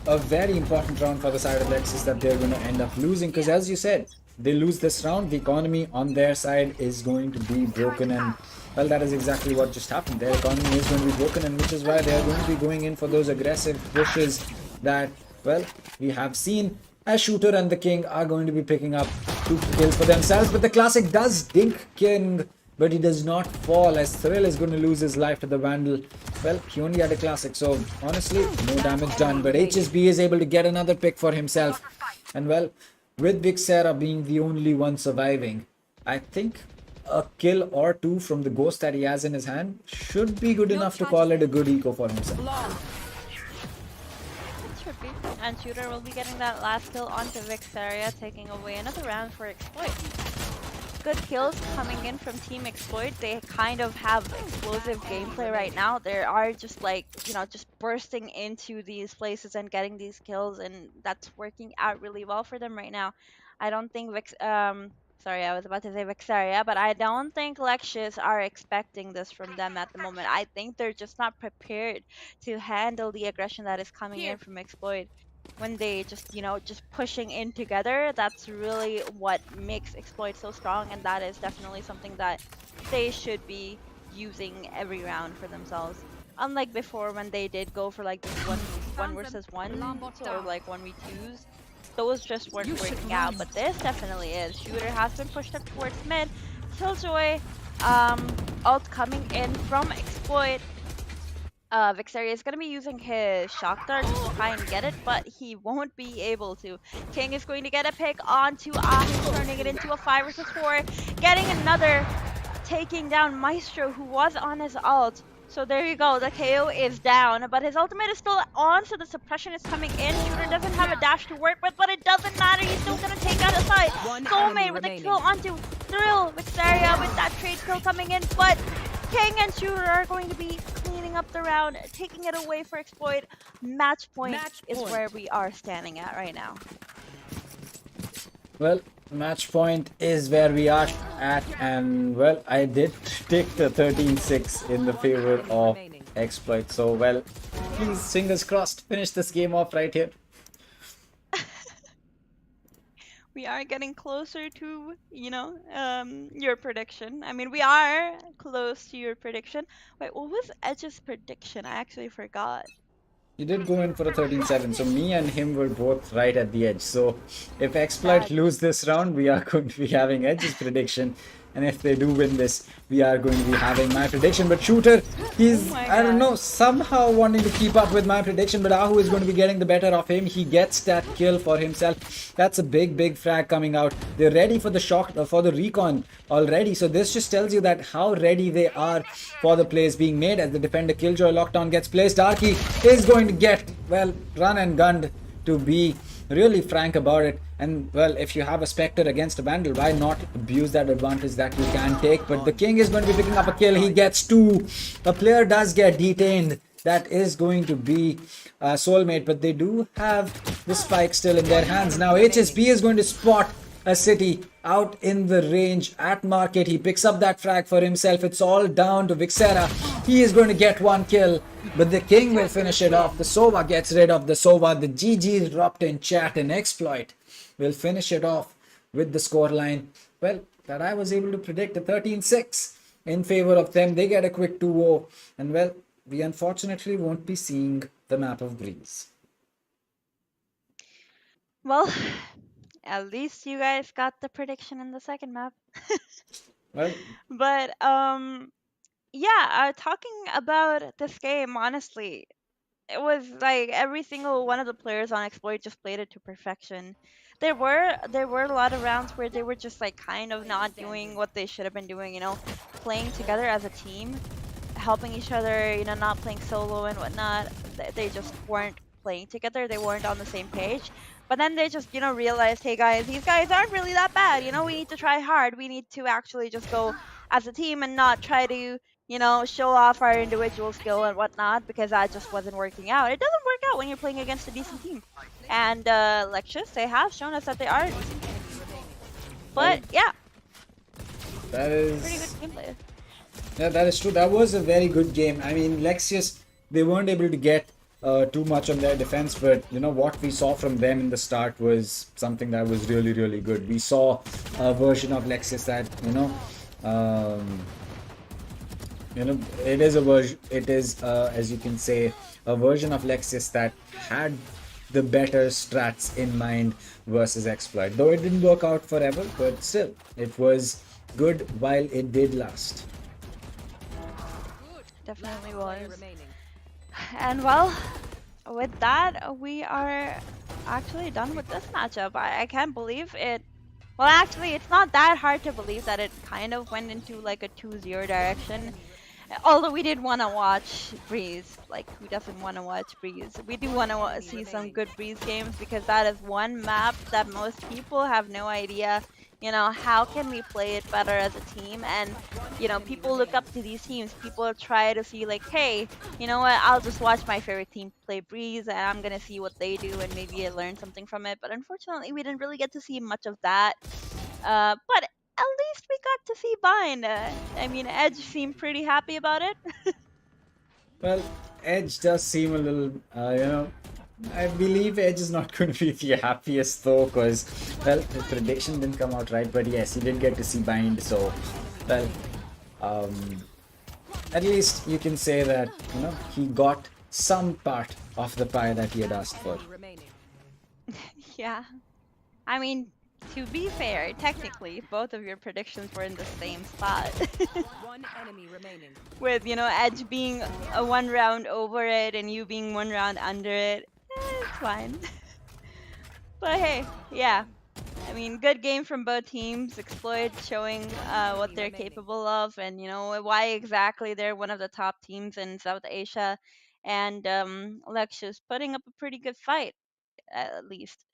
a very important round for the side of Lexus that they're going to end up losing, because as you said, they lose this round, the economy on their side is going to be broken, and well, that is exactly what just happened. Their economy is going to be broken, and which is why they're going to be going in for those aggressive pushes that, well, we have seen. As Shooter and the King are going to be picking up 2 kills for themselves, but the Classic does dink King, but he does not fall, as Thrill is going to lose his life to the Vandal. Well, he only had a Classic, so honestly, no damage done, but HSB is able to get another pick for himself. And well, with Vixera being the only one surviving, I think a kill or 2 from the Ghost that he has in his hand should be good enough to call it a good eco for himself. Should be. And Shooter will be getting that last kill onto Vixaria, taking away another round for Exploit. Good kills coming in from Team Exploit. They kind of have explosive gameplay right now. They are just like, you know, just bursting into these places and getting these kills, and that's working out really well for them right now. I don't think sorry, I was about to say Vixaria, but I don't think Lexious are expecting this from them at the moment. I think they're just not prepared to handle the aggression that is coming in from Exploit. When they just, you know, just pushing in together, that's really what makes Exploit so strong, and that is definitely something that they should be using every round for themselves. Unlike before, when they did go for like this one versus one or like 1v2s, those just weren't working out, but this definitely is. Shooter has been pushed up towards mid. Killjoy ult coming in from Exploit. Vixaria is going to be using his shock dart to try and get it, but he won't be able to. King is going to get a pick onto Ahu, turning it into a 5 versus 4, getting another, taking down Maestro, who was on his ult. So there you go, the KO is down, but his ultimate is still on, so the suppression is coming in. Shooter doesn't have a dash to work with, but it doesn't matter, he's still gonna take out a side. Soulmate with a kill onto Thrill. Vixaria with that trade kill coming in, but King and Shooter are going to be cleaning up the round, taking it away for Exploit. Match point is where we are standing at right now. Well, match point is where we are at, and well, I did take the 13-6 in the favor of Exploit. So well, please, fingers crossed, finish this game off right here. We are getting closer to, you know, your prediction. I mean, we are close to your prediction. Wait, what was Edge's prediction? I actually forgot. You did go in for a 13-7, so me and him were both right at the edge. So if Exploit lose this round, we are going to be having Edge's prediction. And if they do win this, we are going to be having my prediction. But Shooter, he's, I don't know, somehow wanting to keep up with my prediction. But Ahu is going to be getting the better of him. He gets that kill for himself. That's a big frag coming out. They're ready for the shock, for the recon already. So this just tells you that how ready they are for the plays being made. As the defender Killjoy lockdown gets placed, Darky is going to get, well, run and gunned, to be really frank about it. And well, if you have a Spectre against a Vandal, why not abuse that advantage that you can take? But the King is going to be picking up a kill. He gets 2. The player does get detained. That is going to be Soulmate, but they do have the spike still in their hands. Now HSB is going to spot a city out in the range at market. He picks up that frag for himself. It's all down to Vixera. He is going to get 1 kill, but the King will finish it off. The Sova gets rid of the Sova. The GG dropped in chat, and Exploit will finish it off with the scoreline, well, that I was able to predict, a 13-6 in favor of them. They get a quick 2-0, and well, we unfortunately won't be seeing the map of Breeze. Well, at least you guys got the prediction in the second map. Well, but yeah, talking about this game, honestly, it was like every single one of the players on Exploit just played it to perfection. There were a lot of rounds where they were just like kind of not doing what they should have been doing, you know, playing together as a team, helping each other, you know, not playing solo and whatnot. They just weren't playing together. They weren't on the same page. But then they just, you know, realized, hey guys, these guys aren't really that bad. You know, we need to try hard. We need to actually just go as a team and not try to, you know, show off our individual skill and whatnot, because that just wasn't working out. It doesn't work out when you're playing against a decent team. And Lexious, they have shown us that they are a decent team. But yeah, that is pretty good gameplay. Yeah, that is true. That was a very good game. I mean, Lexious they weren't able to get too much on their defense, but what we saw from them in the start was something that was really, really good. We saw a version of Lexus that um, it is a version. It is, as you can say, a version of Lexus that had the better strats in mind versus exploit. Though it didn't work out forever, but still, it was good while it did last. Definitely Last player was. remaining. And well, with that, we are actually done with this matchup. I can't believe it. Well, actually, it's not that hard to believe that it kind of went into like a 2-0 direction. Although we did want to watch Breeze. Like, who doesn't want to watch Breeze? We do want to see some good Breeze games because that is one map that most people have no idea. How can we play it better as a team? And, people look up to these teams. People try to see, like, hey, you know what? I'll just watch my favorite team play Breeze and I'm going to see what they do and maybe I learn something from it. But unfortunately, we didn't really get to see much of that. But at least we got to see Bind. I mean, Edge seemed pretty happy about it. Well, Edge does seem a little, I believe Edge is not going to be the happiest though, because, well, the prediction didn't come out right, but yes, he did get to see Bind, so, well, um, at least you can say that, he got some part of the pie that he had asked for. Enemy remaining. Yeah. I mean, to be fair, technically, both of your predictions were in the same spot. One enemy remaining. With, Edge being a one round over it and you being one round under it. It's fine. But hey, yeah. I mean, good game from both teams. Exploit showing what they're capable of, and why exactly they're one of the top teams in South Asia, and Lexious putting up a pretty good fight at least.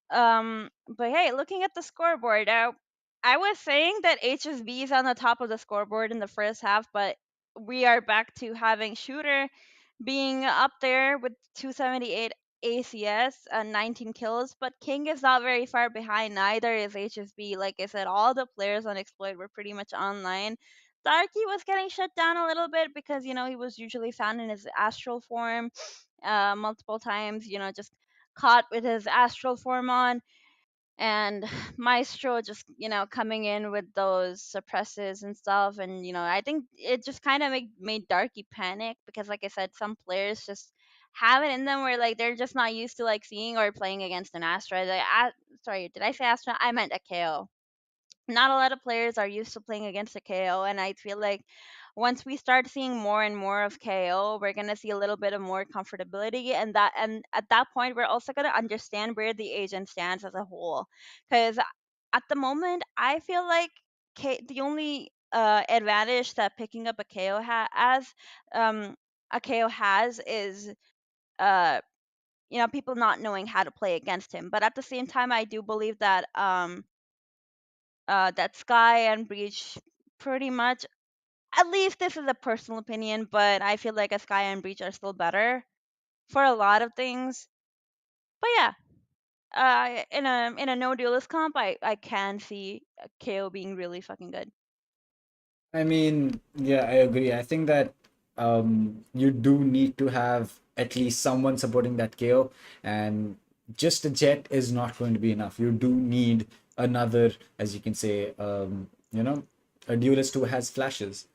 But hey, looking at the scoreboard, I was saying that HSB is on the top of the scoreboard in the first half, but we are back to having Shooter being up there with 278 ACS and 19 kills, but King is not very far behind. Neither is HSB. Like I said, all the players on Exploit were pretty much online. Darky was getting shut down a little bit because he was usually found in his astral form multiple times. Just caught with his astral form on, and Maestro just coming in with those suppresses and stuff. And I think it just kind of made Darky panic because, like I said, some players just have it in them where like they're just not used to like seeing or playing against an Astra. Sorry, did I say Astra? I meant a KO. Not a lot of players are used to playing against a KO, and I feel like once we start seeing more and more of KO, we're gonna see a little bit of more comfortability, and at that point, we're also gonna understand where the agent stands as a whole. Because at the moment, I feel like the only advantage that picking up a KO um, a KO has is uh, people not knowing how to play against him. But at the same time, I do believe that Sky and Breach pretty much, at least this is a personal opinion, but I feel like a Sky and Breach are still better for a lot of things. But yeah, in a no duelist comp, I can see KO being really fucking good. I mean, yeah, I agree. I think that you do need to have at least someone supporting that KO, and just a jet is not going to be enough. You do need another, as you can say, a duelist who has flashes.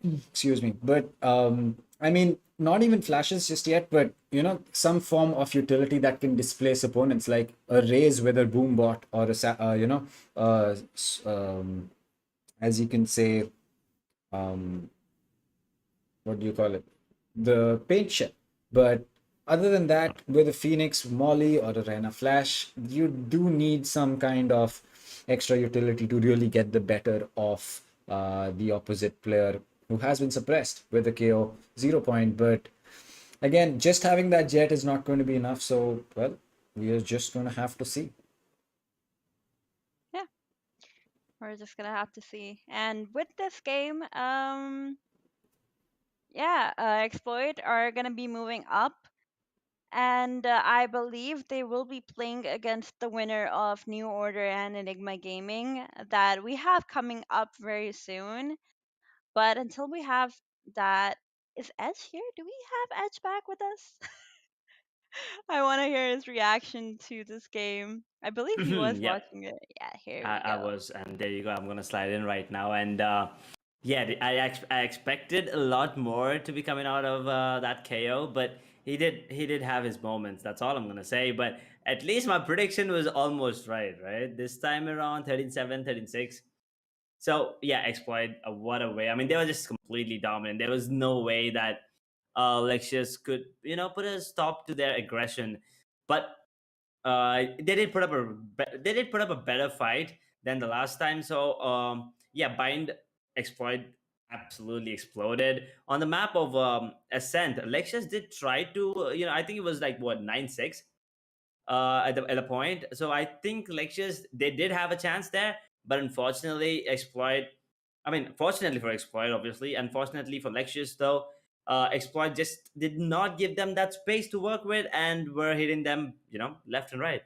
Excuse me. But I mean, not even flashes just yet, but some form of utility that can displace opponents, like a raise with a boom bot or as you can say, um, what do you call it? The paint shell. But other than that, with a Phoenix Molly or a Rena Flash, you do need some kind of extra utility to really get the better of the opposite player who has been suppressed with a KO 0 point. But again, just having that jet is not going to be enough. So, well, we are just going to have to see. Yeah, we're just gonna have to see. And with this game, yeah, Exploit are gonna be moving up. And I believe they will be playing against the winner of New Order and Enigma Gaming that we have coming up very soon. But until we have that, Is Edge here? Do we have Edge back with us? I want to hear his reaction to this game. I believe he was Yep. watching it. Yeah, here we I go. was, and there you go. I'm gonna slide in right now, and yeah, I expected a lot more to be coming out of that KO, but he did have his moments. That's all I'm gonna say. But at least my prediction was almost right, right? This time around, 13-7, 13-6. So yeah, exploit. What a way! I mean, they were just completely dominant. There was no way that Lexious could, put a stop to their aggression. But they did put up a better fight than the last time. So yeah, bind exploit absolutely exploded on the map of Ascent. Lexious did try to, I think it was like what 9-6 at a point. So I think Lexious, they did have a chance there, but unfortunately, Exploit. I mean, fortunately for Exploit, obviously. Unfortunately for Lexious, though, Exploit just did not give them that space to work with, and were hitting them, left and right.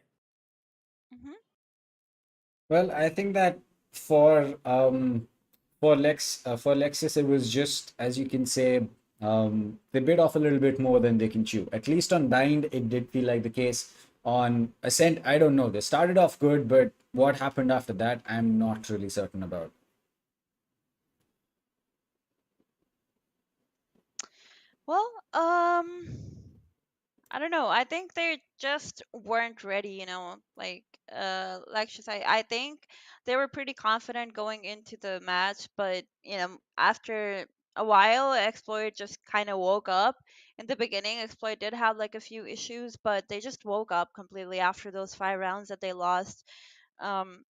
Hmm. Well, I think that for for Lexus, it was just, as you can say, they bit off a little bit more than they can chew. At least on Bind, it did feel like the case. On Ascent, I don't know. They started off good, but what happened after that, I'm not really certain about. Well, I don't know. I think they just weren't ready, like she said, I think they were pretty confident going into the match, but after a while, Exploit just kind of woke up. In the beginning, Exploit did have like a few issues, but they just woke up completely after those 5 rounds that they lost. Um,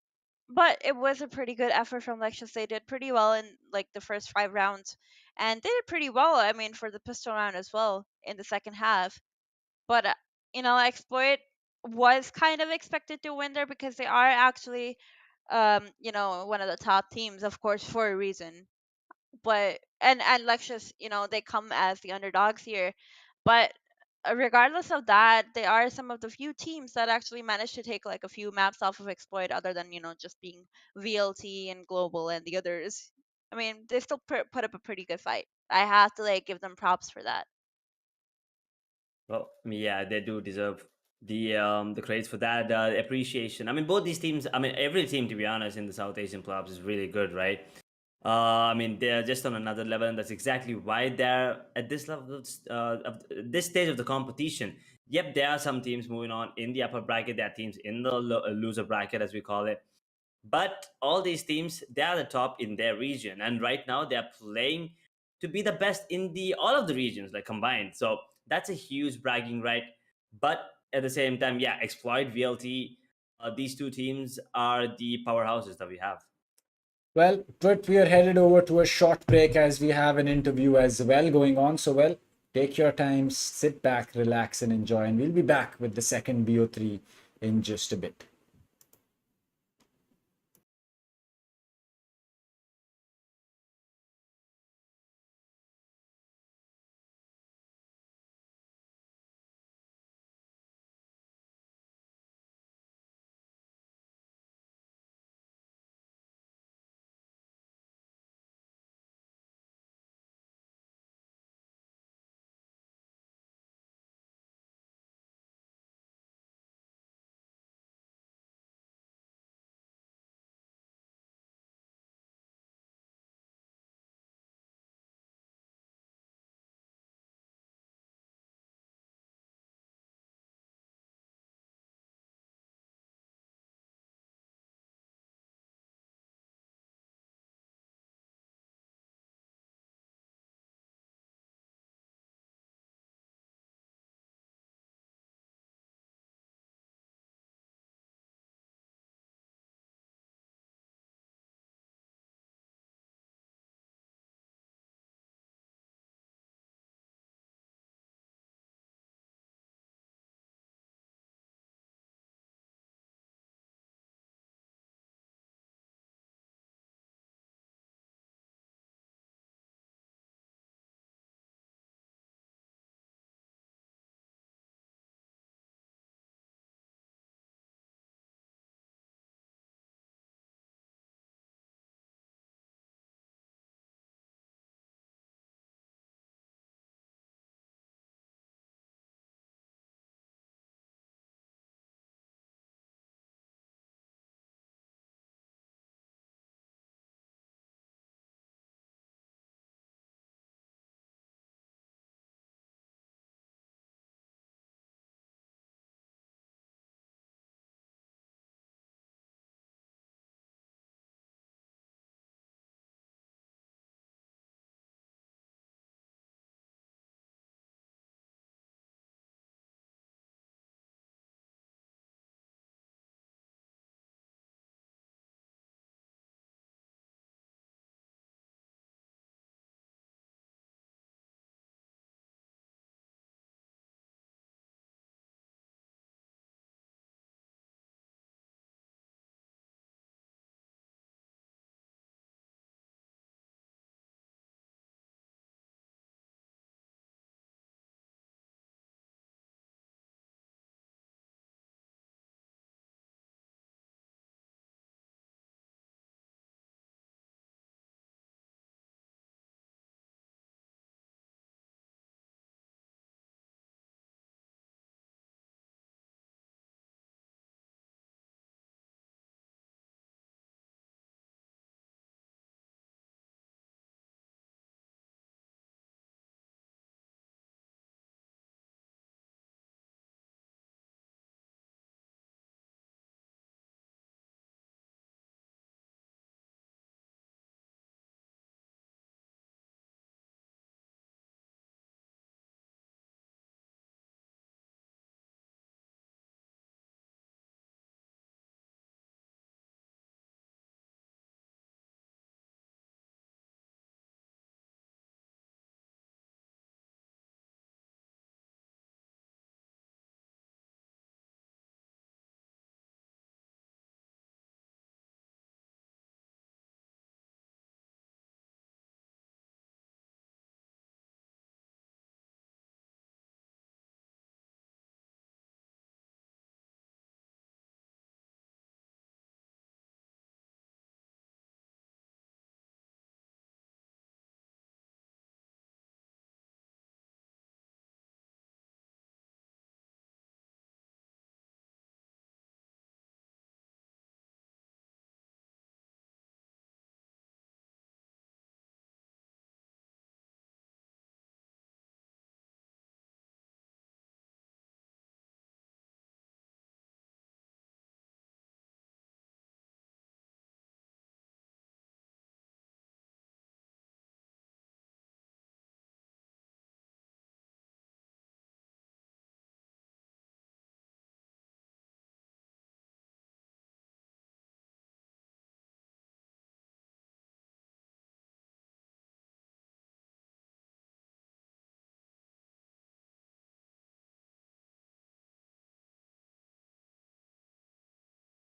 but it was a pretty good effort from Lexus. They did pretty well in like the first 5 rounds, and they did pretty well. I mean, for the pistol round as well in the second half. But Exploit was kind of expected to win there because they are actually one of the top teams, of course, for a reason. But and Lexus, they come as the underdogs here. But regardless of that, they are some of the few teams that actually managed to take like a few maps off of Exploit, other than just being VLT and Global and the others. I mean, they still put up a pretty good fight. I have to like give them props for that. Well, yeah, they do deserve the credits for that appreciation. I mean, both these teams. I mean, every team, to be honest, in the South Asian clubs is really good, right? I mean, they're just on another level, and that's exactly why they're at this level, of this stage of the competition. Yep, there are some teams moving on in the upper bracket. There are teams in the loser bracket, as we call it. But all these teams, they are the top in their region, and right now they are playing to be the best in the all of the regions, like combined. So that's a huge bragging right. But at the same time, yeah, exploit VLT. These two teams are the powerhouses that we have. Well, but we are headed over to a short break as we have an interview as well going on. So, well, take your time, sit back, relax, and enjoy. And we'll be back with the second BO3 in just a bit.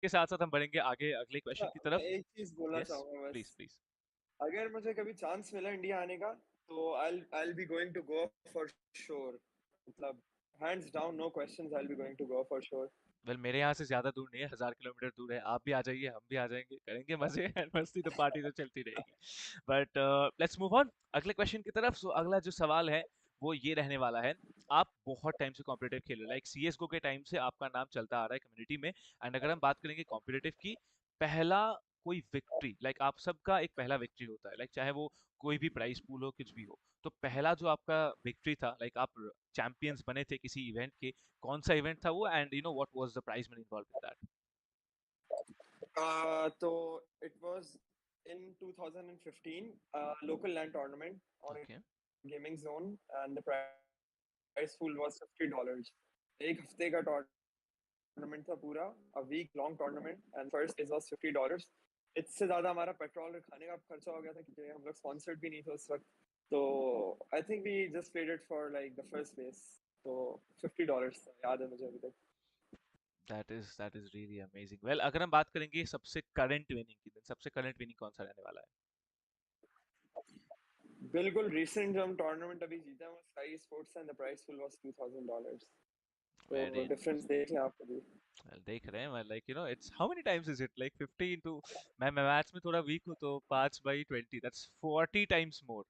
के साथ साथ हम बढ़ेंगे आगे अगले question की तरफ. एक चीज बोलना Yes, चाहूंगा please, बस, please. अगर मुझे कभी चांस मिला इंडिया आने का तो I'll be going to go for sure. मतलब hands down, no questions, I'll be going to go for sure. Well मेरे यहाँ से ज्यादा दूर नहीं है, 1000 किलोमीटर दूर है. आप भी आ जाइए, हम भी आ जाएंगे, करेंगे मजे एंड मस्ती, तो पार्टी तो चलती रहेगी. बट लेट्स मूव ऑन अगले क्वेश्चन की तरफ. सो अगला जो सवाल है वो ये रहने वाला है. आप बहुत टाइम से कॉम्पिटिटिव खेल रहे हो, लाइक CSGO के टाइम से आपका नाम चलता आ रहा है कम्युनिटी में. एंड अगर हम बात करेंगे कॉम्पिटिटिव की, पहला कोई विक्ट्री, लाइक आप सबका एक पहला विक्ट्री होता है, लाइक चाहे वो कोई भी प्राइस पूल हो, कुछ भी हो. तो पहला जो आपका विक्ट्री था, लाइक आप चैंपियंस बने थे किसी इवेंट के, कौन सा इवेंट था वो, and what was the prize money involved in that? तो it was in 2015 local LAN tournament on okay. a gaming zone, and the prize pool was $50. एक हफ्ते का टूर्नामेंट था पूरा, a week long tournament, and first prize was $50. इससे ज्यादा हमारा petrol और खाने का खर्चा हो गया था क्योंकि हम लोग स्पॉन्सर्ड भी नहीं थे उस वक्त. तो I think we just played it for like the first place. तो $50 था, याद है मुझे अभी तक. That is really amazing. Well अगर हम बात करेंगे सबसे करंट विनिंग की, then सबसे करंट विनिंग कौन सा रहने वाला है? बिल्कुल रिसेंट जो हम टूर्नामेंट अभी जीता है वो sky sports and the prize pool was $2000. Very तो डिफरेंस देख रहे हैं आप अभी. देख रहे हैं. मैं like it's how many times is it, like 50 into, मैं मैथ्स में थोड़ा वीक हूं, तो 5/20, that's 40 times more.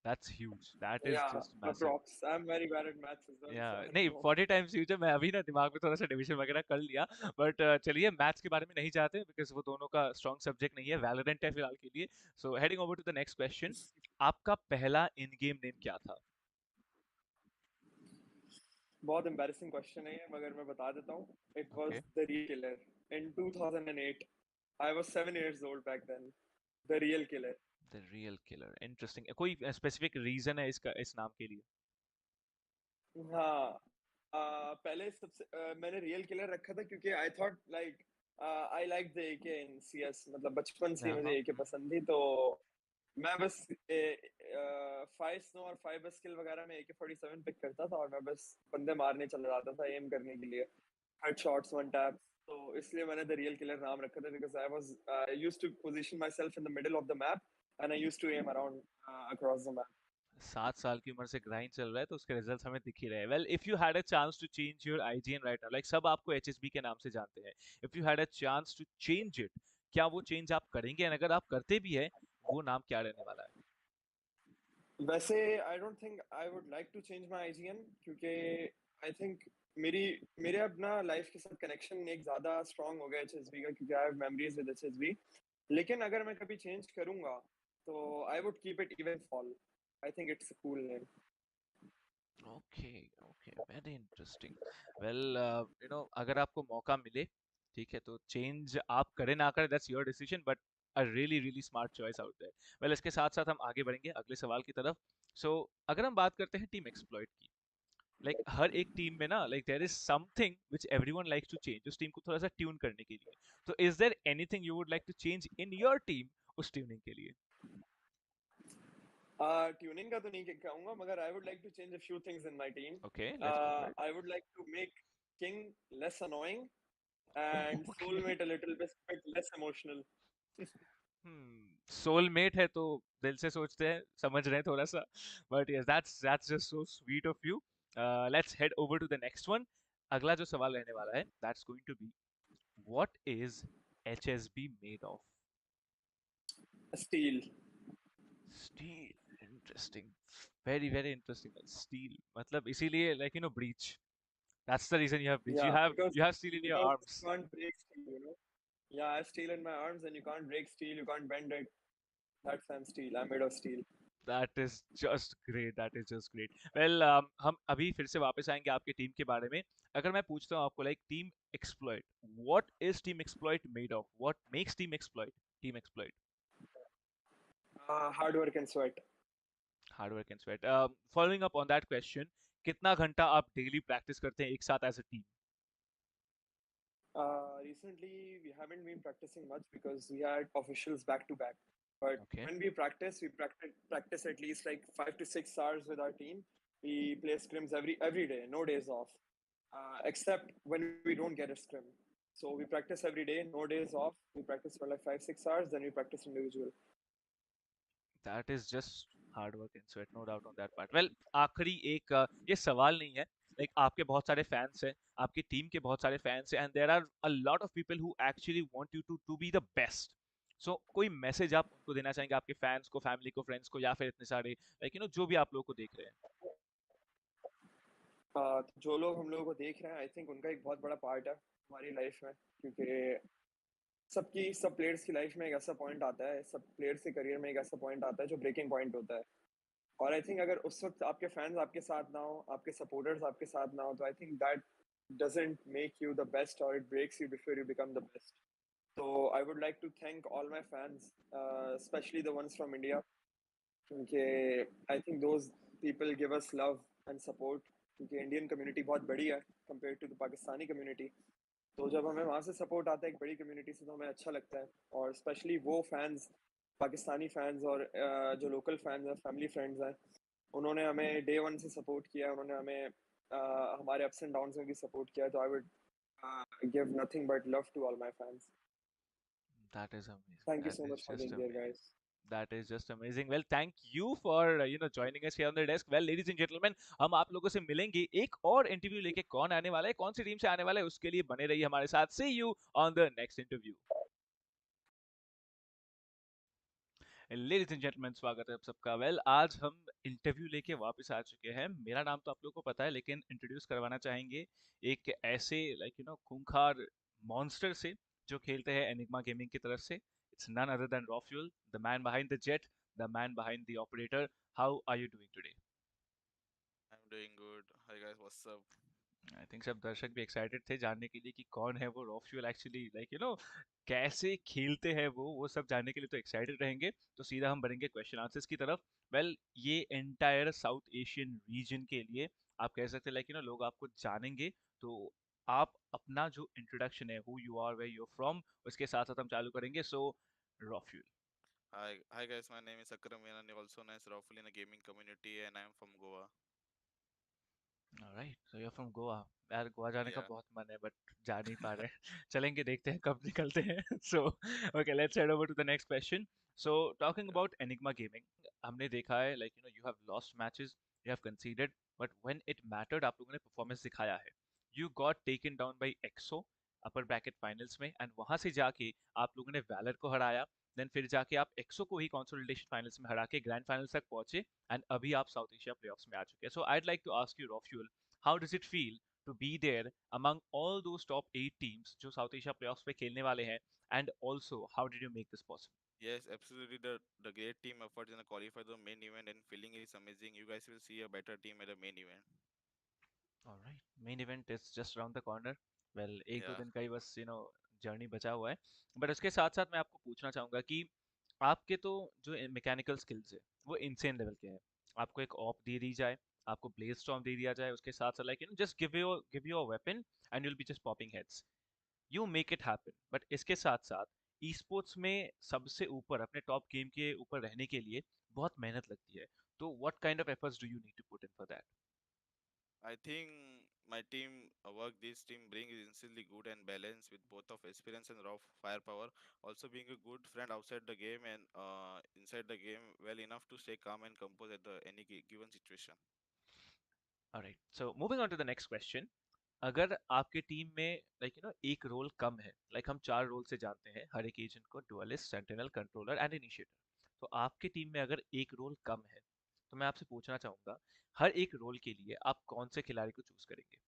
That's huge, that is yeah just massive. Props, I am very bad at maths as well, yeah so आई नहीं, don't know. 40 times huge है. मैं अभी ना दिमाग में थोड़ा सा डिवीजन वगैरह कर लिया. बट चलिए, मैथ्स के बारे में नहीं जाते बिकॉज वो दोनों का स्ट्रॉन्ग सब्जेक्ट नहीं है, वैलोरेंट है फिलहाल के लिए. So heading over to the next question. आपका पहला इन गेम नेम क्या था? बहुत एम्बैरेसिंग क्वेश्चन है ये, मगर मैं बता देता हूँ. It was okay. The real killer in 2008. I was 7 years old back then. The real killer. The real killer, interesting. कोई स्पेसिफिक रीजन है इसका, इस नाम के लिए? हाँ, पहले सबसे मैंने रियल किलर रखा था क्योंकि I thought like I like the AK in CS. मतलब बचपन से ही मुझे एके पसंद थी, तो मैं बस 5 स्नो और 5 स्किल वगैरह में AK-47 पिक करता था और मैं बस बंदे मारने चला जाता था एम करने के लिए, हेड शॉट्स, वन टैप. तो इसलिए मैंने द रियल किलर नाम रखा था because I was used to position myself in the middle of the map and I used to aim around across the map. 7 साल की उम्र से ग्राइंड चल रहा है, तो उसके रिजल्ट्स हमें दिख ही रहे हैं. Well if you had a chance to change your IGN right now, like सब आपको एचएसबी के नाम से जानते हैं, if you had a chance to change it, क्या वो चेंज आप करेंगे? एंड अगर आप करते भी है, वो नाम क्या रहने वाला है? वैसे I don't think I would like to change my IGN क्योंकि आई थिंक मेरी मेरे अपना लाइफ के साथ कनेक्शन एक ज्यादा स्ट्रांग हो गया एचएसबी का, क्योंकि I have memories with HSB. लेकिन अगर मैं कभी चेंज करूंगा तो I would keep it even fall. I think it's a cool name. Okay. Okay, very interesting. Well अगर आपको मौका मिले, ठीक है, तो चेंज आप करें ना करें, that's your decision, but a really really smart choice out there. Well इसके साथ साथ हम आगे बढ़ेंगे अगले सवाल की तरफ. सो अगर हम बात करते हैं टीम एक्सप्लॉइट की, लाइक हर एक टीम में ना, like there is something which everyone likes to change, उस टीम को थोड़ा सा ट्यून करने के लिए. तो is there anything you would like to change in your team उस ट्यूनिंग के लिए? ट्यूनिंग का तो नहीं कहूंगा, मगर I would like to change a few things in my team. Okay, let's go for it. I would like to make king less annoying and okay. soulmate a little bit less emotional. Soulmate है तो दिल से सोचते हैं, समझ रहे हैं थोड़ा सा. But yes, that's just so sweet of you. Let's head over to the next one. अगला जो सवाल रहने वाला है, that's going to be, what is HSB made of? Steel. Steel. Interesting. Very very interesting. Steel मतलब इसीलिए, like breach, that's the reason you have breach, Yeah, you have steel in your because arms. you can't break steel, you know. Yeah, I have steel in my arms, and you can't break steel. You can't bend it. That's I'm steel. I'm made of steel. That is just great. That is just great. Well, हम अभी फिर से वापस आएंगे आपके team के बारे में. अगर मैं पूछता हूँ आपको, like team exploit, what is team exploit made of? What makes team exploit? Team exploit. Hard work and sweat. Hard work and sweat. Following up on that question, कितना घंटा आप डेली प्रैक्टिस करते हैं एक साथ as a team? Recently, we haven't been practicing much because we had officials back to back. But Okay. when we practice at least like 5 to 6 hours with our team. We play scrims every day, no days off, except when we don't get a scrim. So we practice every day, no days off. We practice for like 5-6 hours, then we practice individual. That is just hard work and sweat, no doubt on that part. Well, आखिरी एक ये सवाल नहीं है, like आपके बहुत सारे fans हैं, आपकी टीम के बहुत सारे फैंस हैं, and there are a lot of people who actually want you to be the best. So कोई मैसेज आप उनको देना चाहेंगे, आपके फैंस को, फैमिली को, फ्रेंड्स को, या फिर इतने सारे जो भी आप लोगों को देख रहे हैं? तो जो लोग हम लोगों को देख रहे हैं, आई थिंक उनका एक बहुत बड़ा पार्ट है हमारी लाइफ में, क्योंकि सब प्लेयर्स की लाइफ में एक ऐसा पॉइंट आता है, सब प्लेयर्स के करियर में एक ऐसा पॉइंट आता है जो ब्रेकिंग पॉइंट होता है। और आई थिंक अगर उस वक्त आपके फैंस आपके साथ ना हो, आपके सपोर्टर्स आपके साथ ना हो, तो I think that doesn't make you the best, or it breaks you before you become the best. So I would like to thank all my fans, especially the ones from India. क्योंकि I think those people give us love and support, क्योंकि Indian community बहुत बड़ी है compare to the Pakistani community. तो जब हमें वहाँ से सपोर्ट आता है एक बड़ी कम्युनिटी से, तो हमें अच्छा लगता है। और स्पेशली वो फैंस, पाकिस्तानी फैंस और जो लोकल फैंस हैं, फैमिली फ्रेंड्स हैं, उन्होंने हमें डे वन से सपोर्ट किया, उन्होंने हमें हमारे अप्स एंड डाउन्स में भी सपोर्ट किया। तो I would give nothing but love to all my fans. That is amazing. Thank you That so is much for just being there, amazing. guys. That is just amazing. Well, thank you for joining us here on the desk. Well, ladies and gentlemen, हम आप लोगों से मिलेंगे एक और interview लेके। कौन आने वाला है, कौन सी टीम से आने वाला है, उसके लिए बने रहिए हमारे साथ। See you on the next interview. Ladies and gentleman, स्वागत है आप सबका। वेल, आज हम इंटरव्यू लेके वापस आ चुके हैं। मेरा नाम तो आप लोगों को पता है, लेकिन इंट्रोड्यूस करवाना चाहेंगे एक ऐसे खूंखार मॉन्स्टर से जो खेलते हैं एनिग्मा गेमिंग की तरफ से। It's none other than Rofuel, the man behind the jet, the man behind the operator. How are you doing today? I'm doing good. Hi guys, what's up? I think सब दर्शक भी excited थे जानने के लिए कि कौन है वो रॉफ्यूल एक्चुअली, कैसे खेलते हैं वो सब जानने के लिए तो एक्साइटेड रहेंगे। तो सीधा हम बढ़ेंगे क्वेश्चन आंसर्स की तरफ। वेल, ये एंटायर साउथ एशियन रीजन के लिए आप कह सकते हैं लोग आपको जानेंगे। तो आप अपना जो इंट्रोडक्शन है, who you are, where you are from, उसके साथ साथ हम चालू करेंगे। So Rawfuel. Hi guys, my name is Akram and also known as Rauful in the gaming community, and I am from Goa. Alright, so you are from Goa. यार, गोवा जाने का Yeah. बहुत मन है बट जा नहीं पा रहे हैं। चलेंगे, देखते हैं कब निकलते हैं। So okay, let's head over to the next question. So talking Yeah. About Enigma gaming, हमने देखा है you have lost matches, you have considered, but when it mattered आप लोगों ने परफॉर्मेंस दिखाया है। You got taken down by Exo upper bracket finals में, and वहां से जाके आप लोगों ने वैलर को हराया। देन फिर जाके आप एक्सो को ही कंसोलिडेशन फाइनल्स में हरा के ग्रैंड फाइनल्स तक पहुंचे, एंड अभी आप साउथ एशिया प्लेऑफ्स में आ चुके हैं। So I'd like to ask you Rofuel, how does it feel to be there among all those top 8 teams जो साउथ एशिया प्लेऑफ्स में खेलने वाले हैं, and also how did you make this possible? Yes, absolutely. The great team effort in the qualify the main event and feeling is amazing. You guys will see a better team at the main event. All right, main event is just around the corner. Well, एक दो Yeah. दिन का ही bus journey बचा हुआ है। But उसके साथ साथ मैं आपको पूछना चाहूंगा कि आपके तो जो मैकेनिकल स्किल्स है वो इनसेन लेवल के हैं। आपको एक ऑप दे दी जाए, आपको ब्लेड स्टॉर्म दे दिया जाए, उसके साथ साथ just give you a weapon and you will be just popping heads, you make it happen. But इसके साथ साथ ई स्पोर्ट्स में सबसे ऊपर, अपने टॉप गेम के ऊपर रहने के लिए बहुत मेहनत लगती है। तो what kind of efforts do you need to put in for that? I think my team work this team brings instantly good and balance with both of experience and raw firepower. Also being a good friend outside the game and inside the game well enough to stay calm and composed at the any given situation. Alright, so moving on to the next question. अगर आपके team में एक role कम है, हम 4 role से जानते हैं हर एक एजेंट को, dualist, sentinel, controller and initiator. तो आपकी टीम में अगर एक रोल कम है, तो मैं आपसे पूछना चाहूंगा हर एक रोल के लिए आप कौन से खिलाड़ी को चूज करेंगे?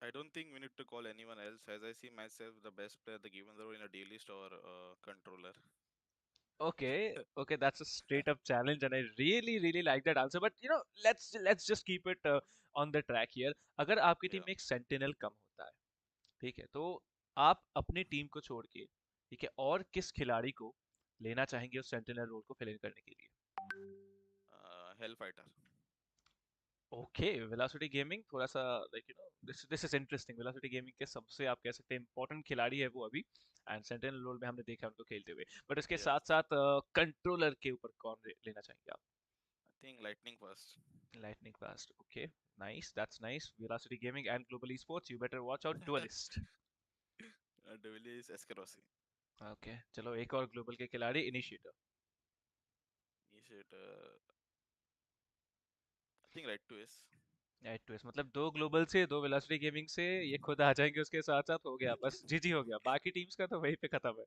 I don't think we need to call anyone else as I see myself the best player the given role in a D-list or controller. Okay, okay, that's a straight up challenge, and I really, really like that answer. But let's just keep it on the track here. अगर आपकी team Yeah. में एक sentinel कम होता है, ठीक है, तो आप अपनी टीम को छोड़ के, ठीक है, और किस खिलाड़ी को लेना चाहेंगे उस सेंटिनल रोल को फिल इन करने के लिए? Hellfighter. ओके, वेलोसिटी गेमिंग थोड़ा सा this is interesting. Velocity gaming के सबसे आप कह सकते हैं इंपॉर्टेंट खिलाड़ी है वो अभी, एंड सेंटिनल रोल में हमने देखा है उनको खेलते हुए। बट इसके Yes. साथ साथ कंट्रोलर के ऊपर कौन लेना चाहेंगे आप? I think lightning first. Lightning fast. Okay, nice. That's nice. Velocity Gaming and Global Esports. You better watch out. Duelist. Devili is Eskerosi. Okay चलो एक और ग्लोबल के खिलाड़ी initiator Initiator, I think right to is. Eight to S मतलब दो global से दो velocity gaming से ये खुद आ जाएंगे उसके साथ साथ हो गया बस जीजी हो गया बाकी टीम्स का तो वहीं पे खत्म है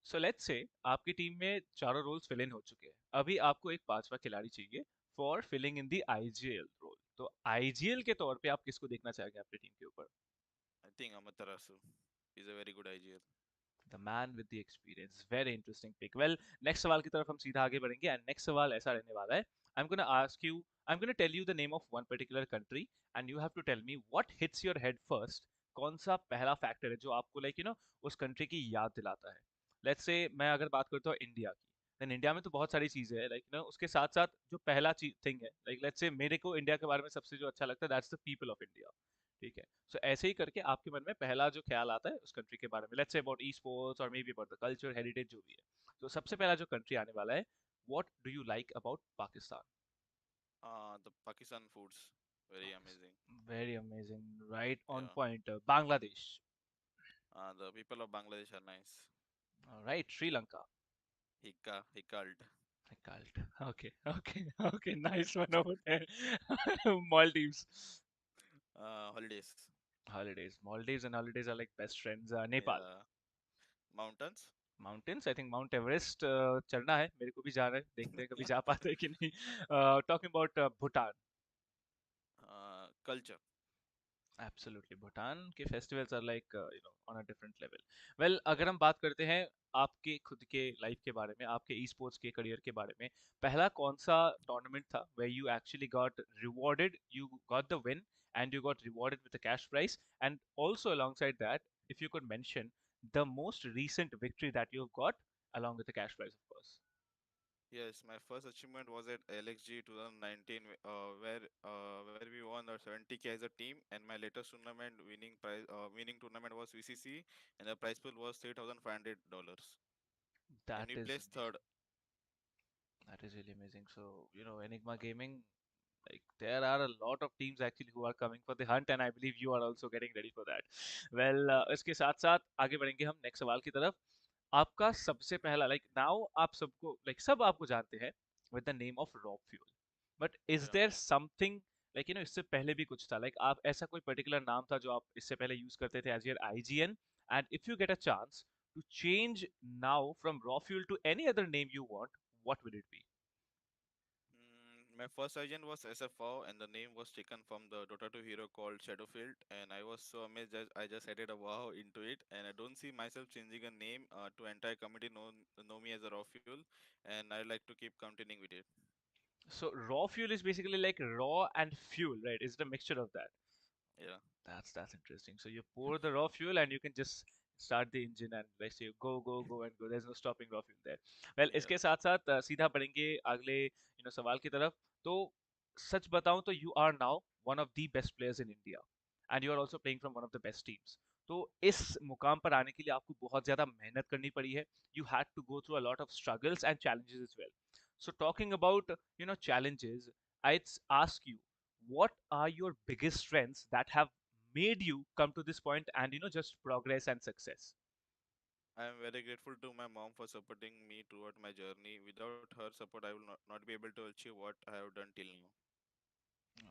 सो लेट्स से आपकी टीम में चारों रोल्स फिल इन हो चुके हैं अभी आपको एक पांचवा खिलाड़ी चाहिए for filling in the IGL role तो आईजीएल के तौर पे आप किसको देखना चाहेंगे अपनी टीम के ऊपर I think Amaterasu is a very good IGL. The man with the experience very interesting pick well next सवाल की तरफ हम सीधा आगे बढ़ेंगे एंड नेक्स्ट सवाल ऐसा रहने वाला है I am gonna tell you the name of one particular country and you have to tell me what hits your head first कौन सा पहला फैक्टर है जो आपको लाइक उस कंट्री की याद दिलाता है लेट्स से मैं अगर बात करता हूँ इंडिया की देन इंडिया में तो बहुत सारी चीजें हैं उसके साथ साथ जो पहला चीज थिंग है लाइक लेट्स से मेरे को इंडिया के बारे में सबसे जो अच्छा लगता है that's the people of India ठीक है सो ऐसे ही करके आपके मन में पहला जो ख्याल आता है उस कंट्री के बारे में let's say about e sports और may be about the culture heritage जो भी है तो सबसे पहला जो कंट्री आने वाला है what do you like about Pakistan The Pakistan foods, very amazing. Very amazing right on Yeah. Point Bangladesh The people of Bangladesh are nice. Right Sri Lanka Hikalt. cult okay okay okay nice one over there Maldives Holidays. Maldives and holidays are like best friends Nepal Yeah. Mountains. Mountains I think mount Everest चढ़ना है मेरे को भी जाना है देखते हैं कभी जा पाते हैं कि नहीं talking about Bhutan Culture. Absolutely Bhutan के festivals are like on a different level well अगर हम बात करते हैं आपके खुद के लाइफ के बारे में आपके ई स्पोर्ट्स के करियर के बारे में पहला कौन सा टूर्नामेंट था where you actually got rewarded you got the win and you got rewarded with a cash prize and also alongside that if you could mention the most recent victory that you've got along with the cash prize of course Yes, my first achievement was at LXG 2019, where we won the 70K as a team, and my latest winning tournament was VCC, and the prize pool was $3,500, and that we is placed third. amazing that is really amazing so Enigma gaming like there are a lot of teams actually who are coming for the hunt and I believe you are also getting ready for that well Yeah. इसके साथ साथ आगे बढ़ेंगे हम next सवाल की तरफ आपका सबसे पहला लाइक नाउ आप सबको लाइक सब आपको जानते हैं with the name of raw fuel but is Yeah. There something like इससे पहले भी कुछ था लाइक आप ऐसा कोई पर्टिकुलर नाम था जो आप इससे पहले यूज करते थे as your IGN and if you get a chance to change now from raw fuel to any other name you want what would it be My first agent was SFO, and the name was taken from the Dota 2 hero called Shadowfield. And I was so amazed that I just added a wow into it. And I don't see myself changing a name to entire community know me as a raw fuel. And I like to keep continuing with it. so raw fuel is basically like raw and fuel right is it a mixture of that Yeah. that's interesting. So you pour the raw fuel and you can just start the engine and like say go and go. There's no stopping raw fuel there. Well, Yeah. इसके साथ साथ सीधा बढ़ेंगे अगले सवाल की तरफ. तो सच बताऊं तो you are now one of the best players in India and you are also playing from one of the best teams. तो इस मुकाम पर आने के लिए आपको बहुत ज्यादा मेहनत करनी पड़ी है. You had to go through a lot of struggles and challenges as well. So talking about challenges, I'd ask you what are your biggest strengths that have made you come to this point and just progress and success I am very grateful to my mom for supporting me throughout my journey. Without her support, I will not be able to achieve what I have done till now.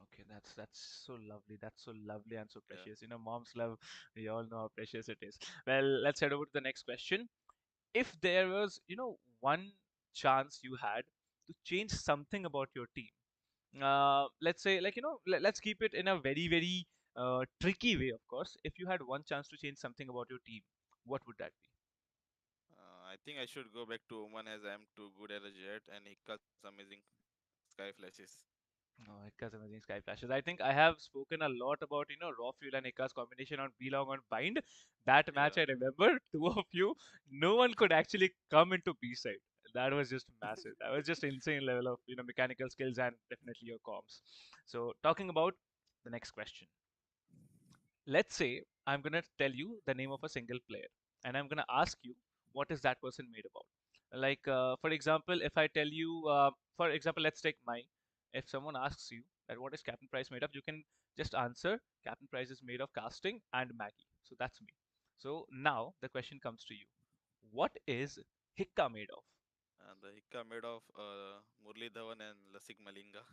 okay that's so lovely and so Yeah. precious mom's love we all know how precious it is well let's head over to the next question if there was one chance you had to change something about your team let's say like let's keep it in a very tricky way of course if you had one chance to change something about your team what would that be I think I should go back to Oman as I am too good at a jet and Hikka's amazing sky flashes. Oh, Ikka's amazing sky flashes. I think I have spoken a lot about, raw fuel and Ikka's combination on Belong on Bind. That match Yeah. I remember, two of you, no one could actually come into B side. That was just massive. That was just insane level of, mechanical skills and definitely your comms. So talking about the next question. Let's say I'm gonna tell you the name of a single player, and I'm gonna ask you what is that person made about. Like for example, if I tell you, for example, let's take mine. If someone asks you that what is Captain Price made of, you can just answer Captain Price is made of casting and Maggie. So that's me. So now the question comes to you. What is Hikka made of? The Hikka made of Murli Dhawan and Lasik Malinga.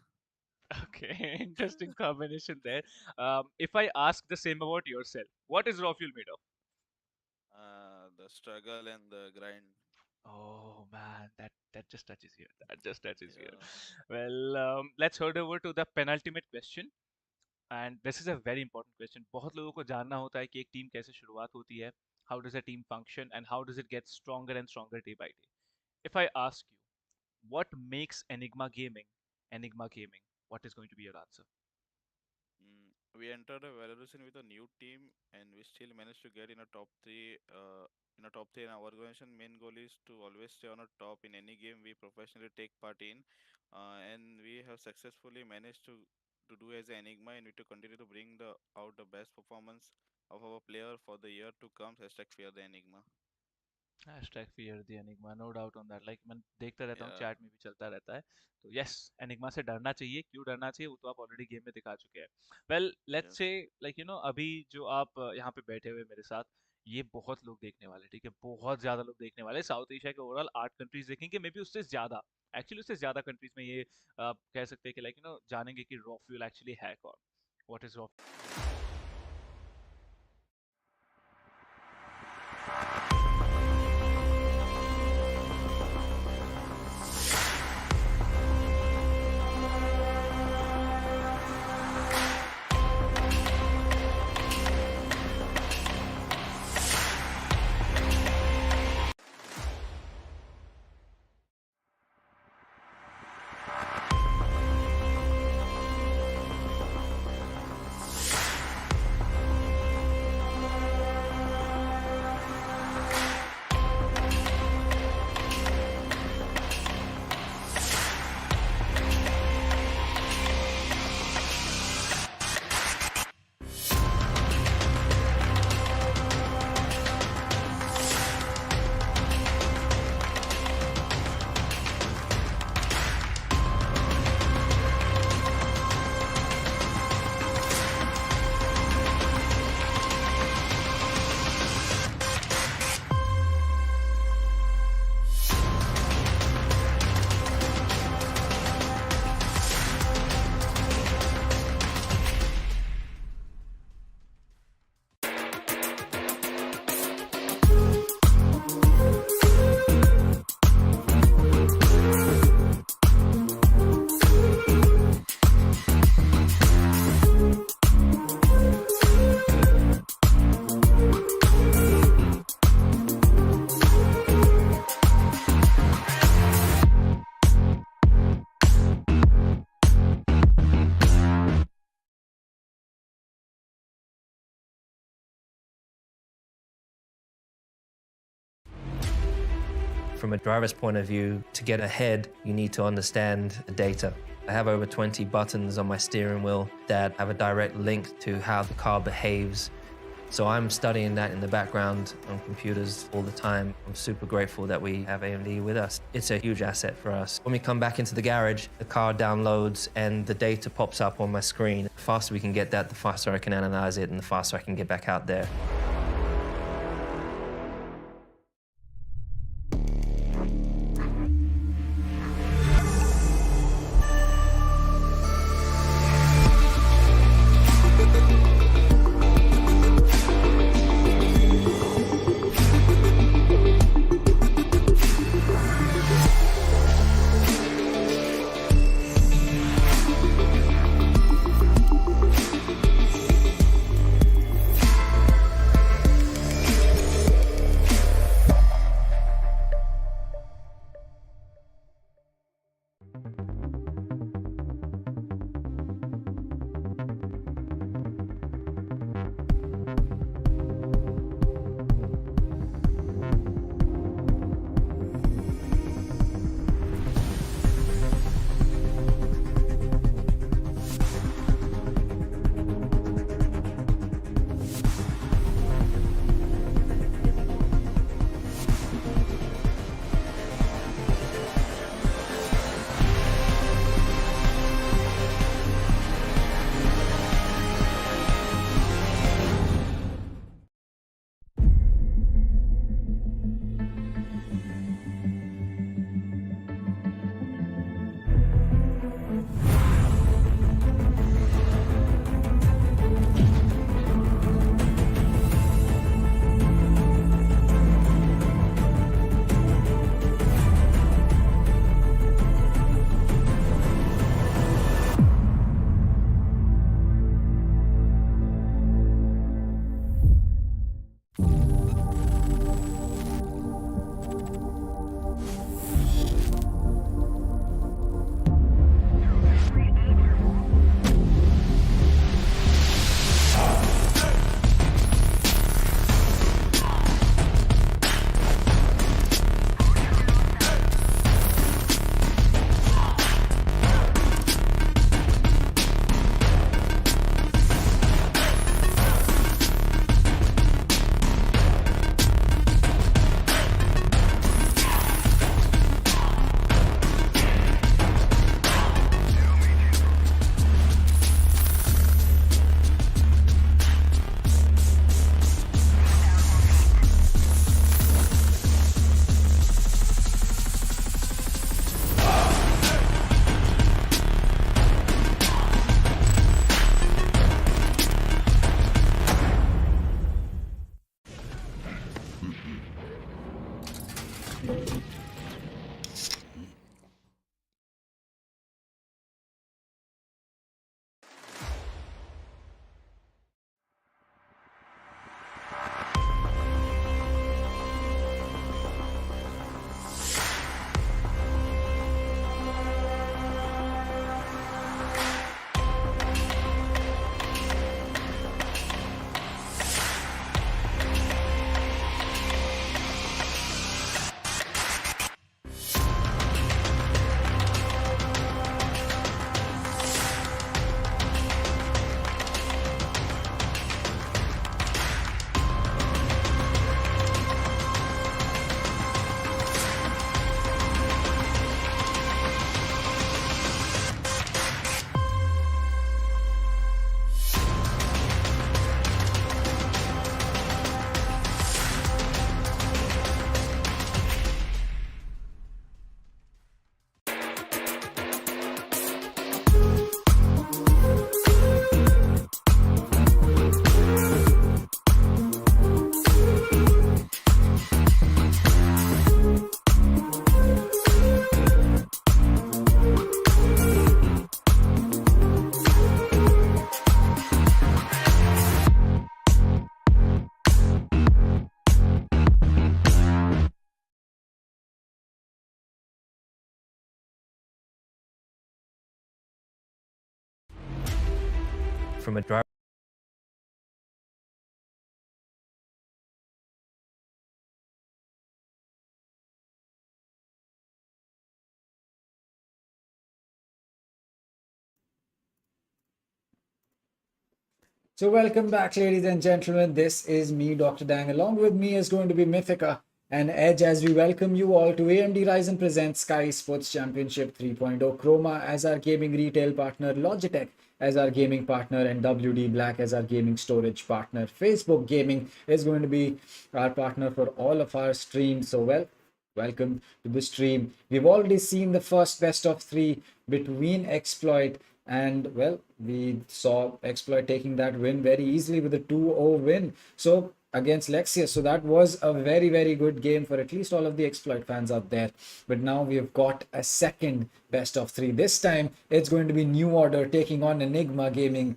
Okay, interesting combination there. If I ask the same about yourself, what is raw fuel made of? The struggle and the grind. Oh man, that just touches here. That just touches here. Yeah. Well, let's head over to the penultimate question. And this is a very important question. बहुत लोगों को जानना होता है कि एक team कैसे शुरुआत होती है. How does a team function and how does it get stronger and stronger day by day? If I ask you, what makes Enigma Gaming, what is going to be your answer? We entered a evaluation with a new team, and we still managed to get in a top three. In a top three, and our organization main goal is to always stay on a top in any game we professionally take part in, and we have successfully managed to do as an Enigma, and we to continue to bring the out the best performance of our player for the year to come. Hashtag fear the Enigma. Hashtag fear the Enigma, no doubt on that. Like मैं देखता रहता हूँ, Yeah. Chat में भी चलता रहता है. तो यस, एनिग्मा से डरना चाहिए. क्यों डरना चाहिए वो तो आप ऑलरेडी गेम में दिखा चुके हैं. Well, let's Yes. से लाइक अभी जो आप यहाँ पे बैठे हुए मेरे साथ, ये बहुत लोग देखने वाले, ठीक है, बहुत ज्यादा लोग देखने वाले. साउथ एशिया के ओवरऑल 8 कंट्रीज देखेंगे, मे बी उससे ज्यादा, एक्चुअली उससे ज्यादा कंट्रीज में ये कह सकते हैं कि लाइक जानेंगे कि रॉ फ्यूल एक्चुअली है कौन. What is raw? From a driver's point of view, to get ahead, you need to understand the data. I have over 20 buttons on my steering wheel that have a direct link to how the car behaves. So I'm studying that in the background on computers all the time. I'm super grateful that we have AMD with us. It's a huge asset for us. When we come back into the garage, the car downloads and the data pops up on my screen. The faster we can get that, the faster I can analyze it and the faster I can get back out there. from a driver. So, welcome back, ladies and gentlemen. This is me, Dr. Dang. Along with me is going to be Mythica and Edge as we welcome you all to AMD Ryzen presents Skyesports Championship 3.0. Chroma as our gaming retail partner, Logitech as our gaming partner, and WD Black as our gaming storage partner. Facebook Gaming is going to be our partner for all of our streams. So, welcome to the stream. We've already seen the first best of three between Exploit and we saw Exploit taking that win very easily with a 2-0 win so against Lexious. So that was a very, very good game for at least all of the Exploit fans out there. But now we have got a second best of three. This time it's going to be New Order taking on Enigma Gaming.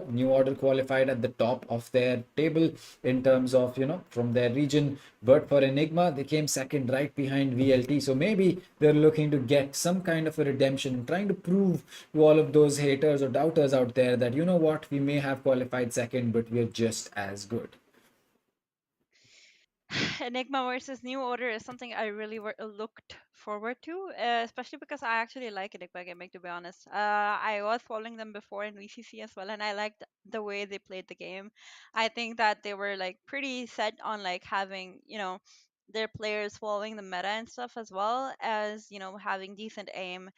New Order qualified at the top of their table in terms of, from their region. But for Enigma, they came second right behind VLT. So maybe they're looking to get some kind of a redemption, trying to prove to all of those haters or doubters out there that, you know what, we may have qualified second, but we're just as good. Enigma versus New Order is something I really looked forward to, especially because I actually like Enigma Gaming, to be honest. I was following them before in VCC as well, and I liked the way they played the game. I think that they were like pretty set on like having, their players following the meta and stuff, as well as, having decent aim.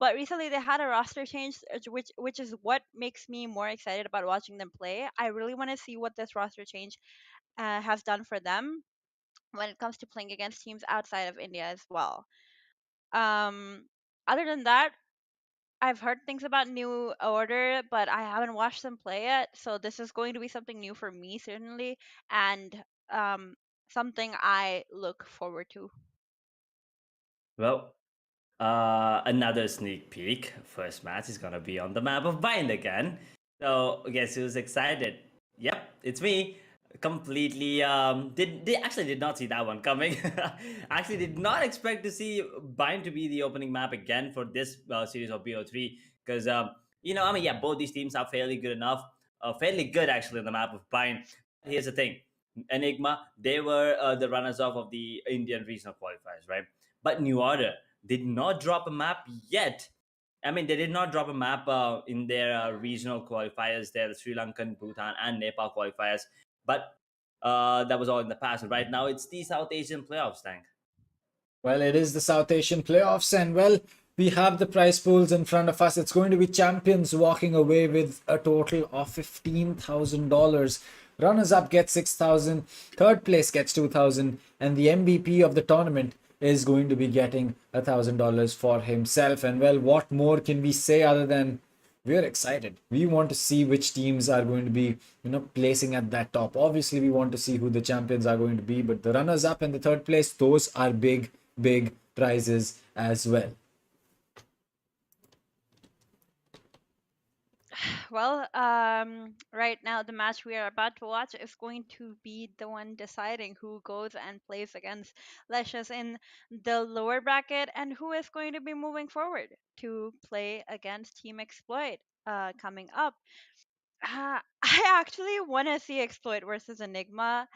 But recently they had a roster change, which is what makes me more excited about watching them play. I really want to see what this roster change has done for them when it comes to playing against teams outside of India as well. Um, Other than that, I've heard things about New Order, but I haven't watched them play yet. So this is going to be something new for me, certainly, and um, something I look forward to. Well, another sneak peek. First match is gonna be on the map of Bind again. So guess who's excited? Yep, it's me. Completely did they actually did not see that one coming. Actually did not expect to see Bind to be the opening map again for this series of BO3 because I mean, yeah, both these teams are fairly good enough, fairly good actually on the map of Bind. Here's the thing, Enigma, they were the runners up of the Indian regional qualifiers, right? But New Order did not drop a map yet. I mean, they did not drop a map in their regional qualifiers, their Sri Lankan, Bhutan, and Nepal qualifiers. But that was all in the past. Right now, it's the South Asian playoffs, Tank. Well, it is the South Asian playoffs, and we have the prize pools in front of us. It's going to be champions walking away with a total of $15,000. Runners up get 6,000, third place gets 2,000, and the MVP of the tournament is going to be getting $1,000 for himself. And what more can we say other than we're excited. We want to see which teams are going to be, placing at that top. Obviously, we want to see who the champions are going to be, but the runners up and the third place, those are big, big prizes as well. Well, right now the match we are about to watch is going to be the one deciding who goes and plays against Lexious in the lower bracket and who is going to be moving forward to play against Team Exploit coming up. I actually want to see Exploit versus Enigma.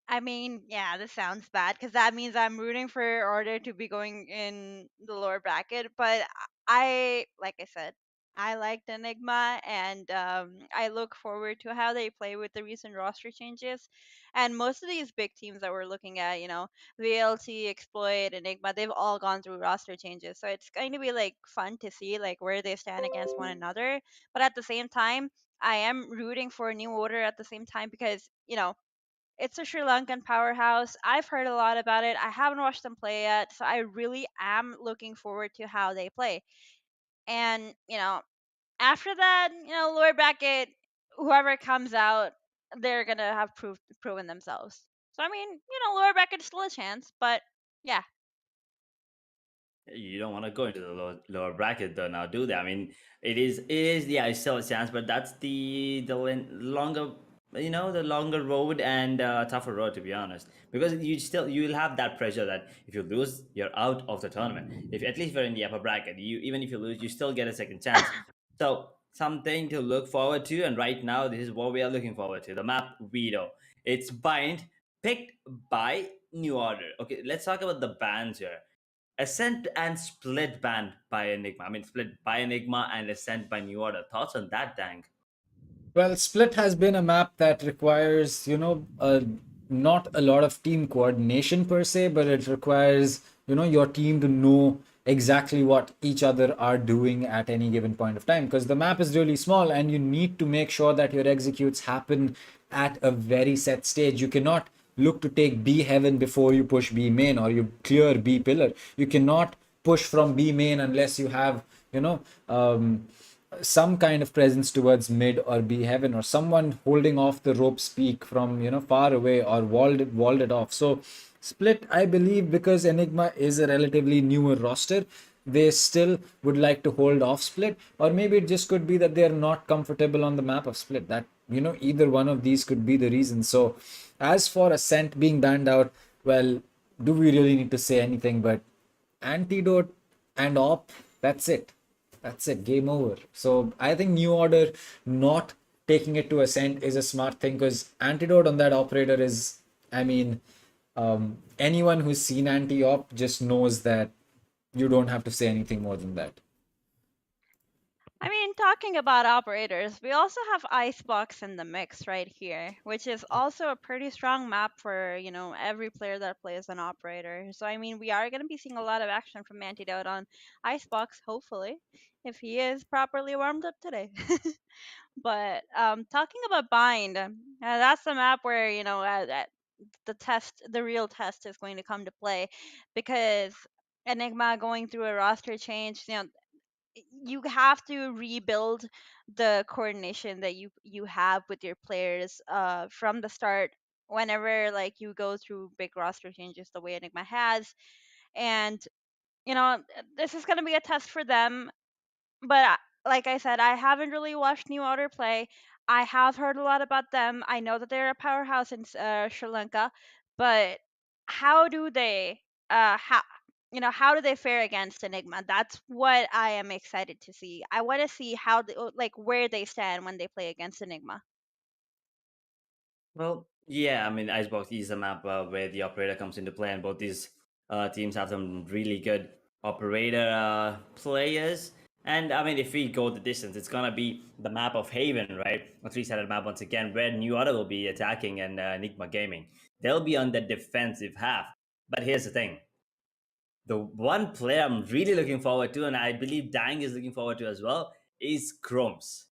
I mean, yeah, this sounds bad because that means I'm rooting for Order to be going in the lower bracket. But like I said, I liked Enigma, and I look forward to how they play with the recent roster changes. And most of these big teams that we're looking at, VLT, Exploit, Enigma, they've all gone through roster changes. So it's going to be like fun to see like where they stand against one another. But at the same time, I am rooting for New Order at the same time because it's a Sri Lankan powerhouse. I've heard a lot about it. I haven't watched them play yet, so I really am looking forward to how they play. And, after that, lower bracket, whoever comes out, they're going to have proven themselves. So, I mean, lower bracket is still a chance, but yeah. You don't want to go into the lower bracket though now, do they? I mean, it is yeah, it's still a chance, but that's longer, the longer road and tougher road, to be honest, because you'll have that pressure that if you lose, you're out of the tournament. If at least you're in the upper bracket, even if you lose, you still get a second chance. So something to look forward to, and right now this is what we are looking forward to: the map Veto. It's bind picked by New Order. Okay, let's talk about the bans here. Ascent and Split banned by Enigma. I mean, Split by Enigma and Ascent by New Order. Thoughts on that, Dang? Well, Split has been a map that requires, not a lot of team coordination per se, but it requires, your team to know exactly what each other are doing at any given point of time. Because the map is really small and you need to make sure that your executes happen at a very set stage. You cannot look to take B heaven before you push B main or you clear B pillar. You cannot push from B main unless you have, some kind of presence towards mid or B heaven, or someone holding off the rope speak from far away, or walled it off. So Split, I believe, because Enigma is a relatively newer roster, they still would like to hold off Split, or maybe it just could be that they are not comfortable on the map of Split. That either one of these could be the reason. So as for Ascent being banned out, well, do we really need to say anything? But Antidote and Op, that's it. That's it. Game over. So I think New Order not taking it to Ascent is a smart thing, because Antidote on that operator is, I mean, anyone who's seen Anti-Op just knows that you don't have to say anything more than that. I mean, talking about operators, we also have Icebox in the mix right here, which is also a pretty strong map for, every player that plays an operator. So, I mean, we are going to be seeing a lot of action from Antidote on Icebox, hopefully, if he is properly warmed up today. But talking about Bind, that's the map where, the real test is going to come to play, because Enigma going through a roster change, you have to rebuild the coordination that you have with your players from the start, whenever like you go through big roster changes the way Enigma has. And this is going to be a test for them. But like I said, I haven't really watched New Order play. I have heard a lot about them. I know that they're a powerhouse in Sri Lanka, but how do they how do they fare against Enigma? That's what I am excited to see. I want to see how like where they stand when they play against Enigma. Well, yeah, I mean, Icebox is a map where the operator comes into play, and both these teams have some really good operator players. And I mean, if we go the distance, it's gonna be the map of Haven, right? A three-sided map once again, where New Order will be attacking and Enigma Gaming. They'll be on the defensive half. But here's the thing: the one player I'm really looking forward to, and I believe Dang is looking forward to as well, is Chromes.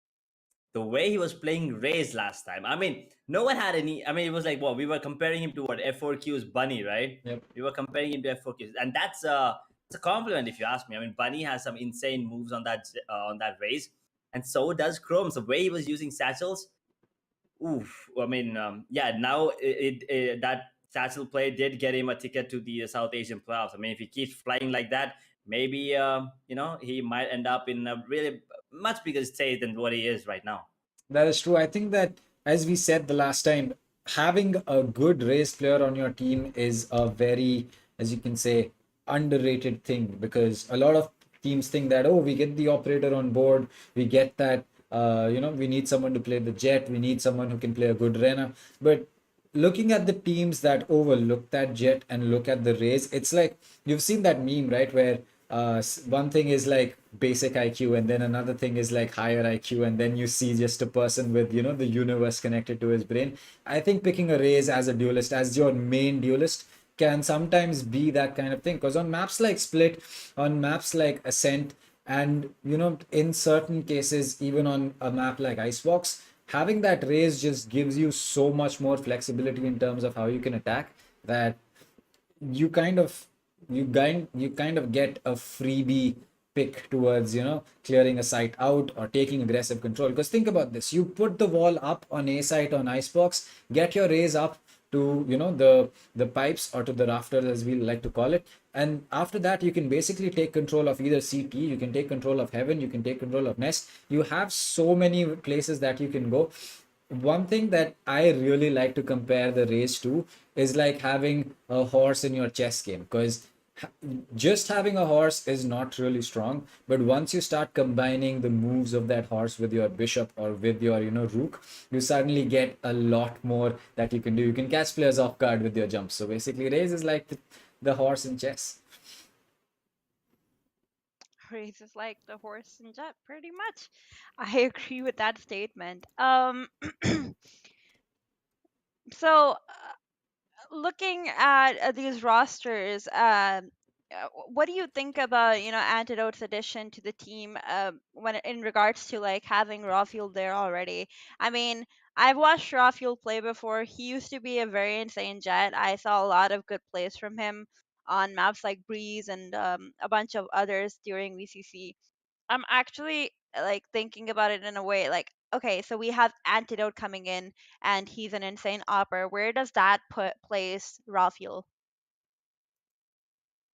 The way he was playing Raze last time. I mean, no one had any. I mean, it was like, we were comparing him to what, F4Q's Bunny, right? Yep. We were comparing him to F4Q's, and that's it's a compliment if you ask me. I mean, Bunny has some insane moves on that Raze, and so does Chrome. The way he was using satchels, oof. I mean, yeah. Now that satchel play did get him a ticket to the South Asian playoffs. I mean, if he keeps flying like that, maybe he might end up in a really much bigger stage than what he is right now. That is true. I think that, as we said the last time, having a good race player on your team is a very, as you can say, underrated thing, because a lot of teams think that, oh, we get the operator on board, we get that, we need someone to play the jet, we need someone who can play a good Rena. But looking at the teams that overlook that jet and look at the race, it's like, you've seen that meme, right? Where one thing is like basic IQ, and then another thing is like higher IQ, and then you see just a person with the universe connected to his brain. I think picking a race as a duelist, as your main duelist, can sometimes be that kind of thing, because on maps like Split, on maps like Ascent, and in certain cases even on a map like Icebox, having that raise just gives you so much more flexibility in terms of how you can attack, that you kind of get a freebie pick towards clearing a site out or taking aggressive control. Because think about this: you put the wall up on A site on Icebox, get your raise up to the pipes, or to the rafters as we like to call it, and after that you can basically take control of either CT, you can take control of Heaven, you can take control of Nest. You have so many places that you can go. One thing that I really like to compare the race to is like having a horse in your chess game, because just having a horse is not really strong, but once you start combining the moves of that horse with your bishop or with your rook, you suddenly get a lot more that you can do. You can catch players off guard with your jumps. So basically raise is like the horse in chess. Race is like the horse and jet, pretty much. I agree with that statement. So looking at these rosters, what do you think about Antidote's addition to the team when in regards to like having Rafiel there already? I mean, I've watched Rafiel play before. He used to be a very insane jet. I saw a lot of good plays from him on maps like Breeze and a bunch of others during VCC. I'm actually like thinking about it in a way like, okay, so we have Antidote coming in and he's an insane opper. Where does that put place Rafiel?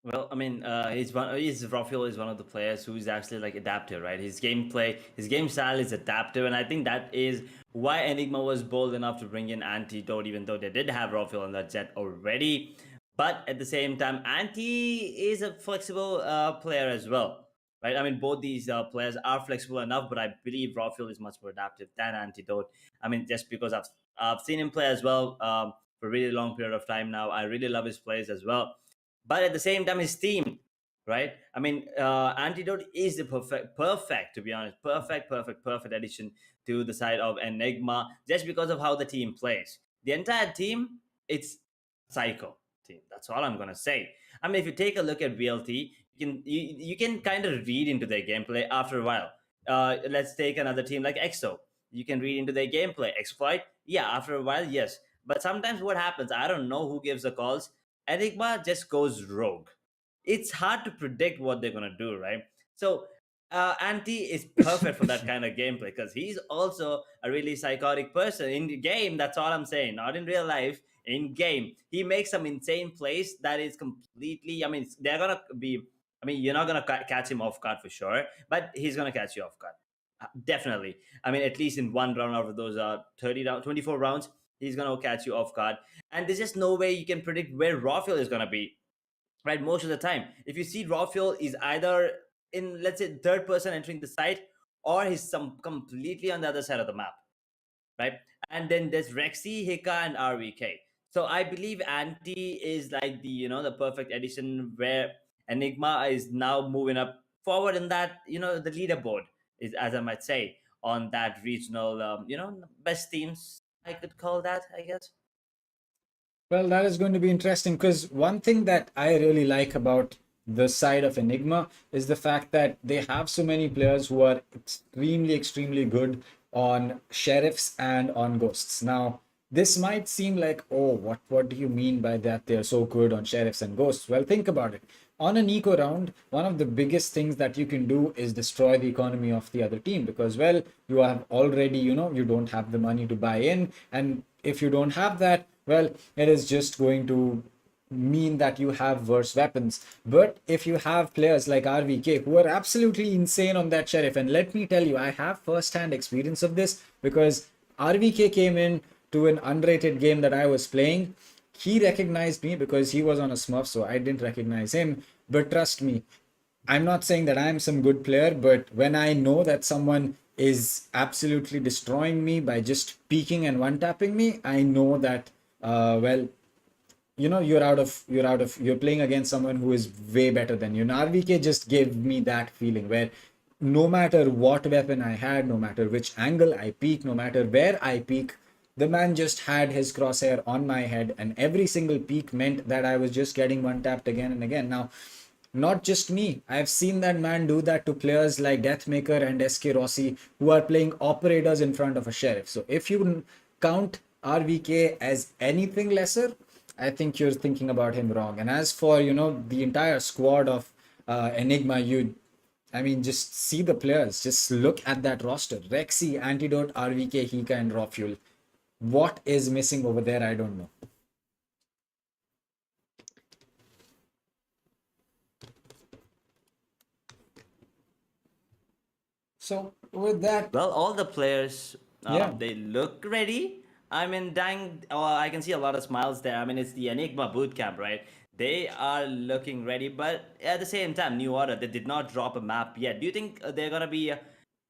Well, I mean, Rafael is one of the players who is actually like adaptive, right? His gameplay, his game style is adaptive, and I think that is why Enigma was bold enough to bring in Antidote, even though they did have Rafael on that jet already. But at the same time, Anti is a flexible player as well, right? I mean, both these players are flexible enough, but I believe Rafael is much more adaptive than Antidote. I mean, just because I've seen him play as well for a really long period of time now. I really love his plays as well, but at the same time his team, right? I mean, Antidote is the perfect, to be honest, perfect addition to the side of Enigma, just because of how the team plays. The entire team, it's psycho team, that's all I'm gonna say. I mean, if you take a look at VLT, you can kind of read into their gameplay after a while. Let's take another team like EXO. You can read into their gameplay. Exploit, yeah, after a while, yes. But sometimes what happens, I don't know who gives the calls. Enigma just goes rogue. It's hard to predict what they're gonna do, right? So Anti is perfect for that kind of gameplay because he's also a really psychotic person in the game. That's all I'm saying. Not in real life. In game, he makes some insane plays that is completely. I mean, they're gonna be. I mean, you're not gonna catch him off guard for sure, but he's gonna catch you off guard. Definitely. I mean, at least in one round out of those 24 rounds, he's gonna catch you off guard. And there's just no way you can predict where Rafael is gonna be, right? Most of the time, if you see Rafael is either in, let's say, third person entering the site, or he's some completely on the other side of the map, right? And then there's Rexy, Hika, and RVK. So I believe Anti is like the the perfect addition where Enigma is now moving up forward in that the leaderboard is, as I might say, on that regional best teams, I could call that, I guess. Well, that is going to be interesting because one thing that I really like about the side of Enigma is the fact that they have so many players who are extremely good on sheriffs and on ghosts. Now, this might seem like, oh, what do you mean by that? They're so good on sheriffs and ghosts. Well, think about it. On an eco round, one of the biggest things that you can do is destroy the economy of the other team because, well, you have already, you don't have the money to buy in. And if you don't have that, well, it is just going to mean that you have worse weapons. But if you have players like RVK who are absolutely insane on that sheriff, and let me tell you, I have first-hand experience of this because RVK came in to an unrated game that I was playing. He recognized me because he was on a Smurf, so I didn't recognize him. But trust me, I'm not saying that I'm some good player, but when I know that someone is absolutely destroying me by just peeking and one tapping me, I know that well, you're playing against someone who is way better than you. And RVK just gave me that feeling where no matter what weapon I had, no matter which angle I peek, no matter where I peek, the man just had his crosshair on my head, and every single peek meant that I was just getting one tapped again and again. Now, not just me, I've seen that man do that to players like Deathmaker and SK Rossi who are playing operators in front of a sheriff. So if you count RVK as anything lesser, I think you're thinking about him wrong. And as for the entire squad of Enigma, I mean, just see the players. Just look at that roster: Rexy, Antidote, RVK, Hika, and Rafuel. What is missing over there? I don't know. So with that, Well, all the players, yeah. they look ready. I mean, dang, I can see a lot of smiles there. I mean, it's the Enigma bootcamp, right? They are looking ready, but at the same time, New Order, they did not drop a map yet. Do you think they're gonna be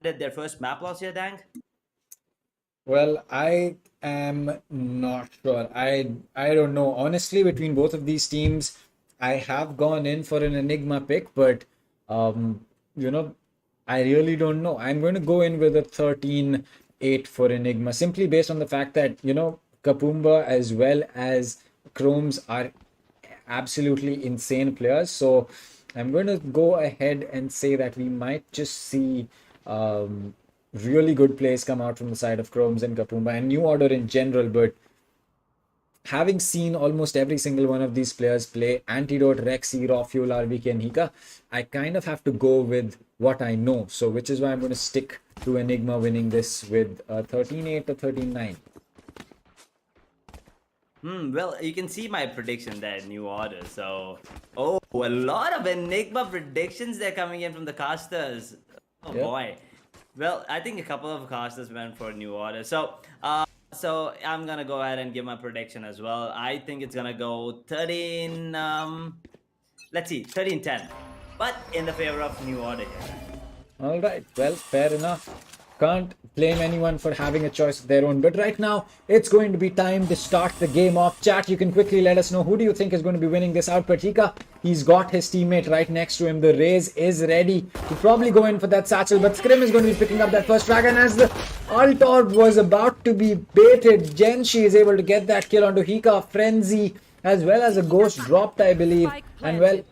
their first map loss here, Dang? Well, I am not sure. I don't know. Honestly, between both of these teams, I have gone in for an Enigma pick, but you know, I really don't know. I'm going to go in with a 13-8 for Enigma, simply based on the fact that, Kapumba as well as Chromes are absolutely insane players. So I'm going to go ahead and say that we might just see really good plays come out from the side of Chromes and Kapumba and New Order in general. But having seen almost every single one of these players play Antidote, Rexy, Raw Fuel, RVK, and Hika, I kind of have to go with what I know. So which is why I'm going to stick to Enigma winning this with 13-8 or 13-9. Well, you can see my prediction there, New Order. So, a lot of Enigma predictions they're coming in from the casters. Oh Yep. boy. Well, I think a couple of casters went for New Order. So I'm gonna go ahead and give my prediction as well. I think it's gonna go 13. Let's see, 13-10, but in the favor of New Order here. All right, well, fair enough. Can't blame anyone for having a choice of their own. But right now, it's going to be time to start the game off. Chat, you can quickly let us know who do you think is going to be winning this out. Patika, he's got his teammate right next to him. The Raze is ready to probably go in for that satchel. But Scrim is going to be picking up that first frag. And as the Alt Orb was about to be baited, Genshi is able to get that kill onto Hika. Frenzy, as well as a Ghost dropped, I believe. And well,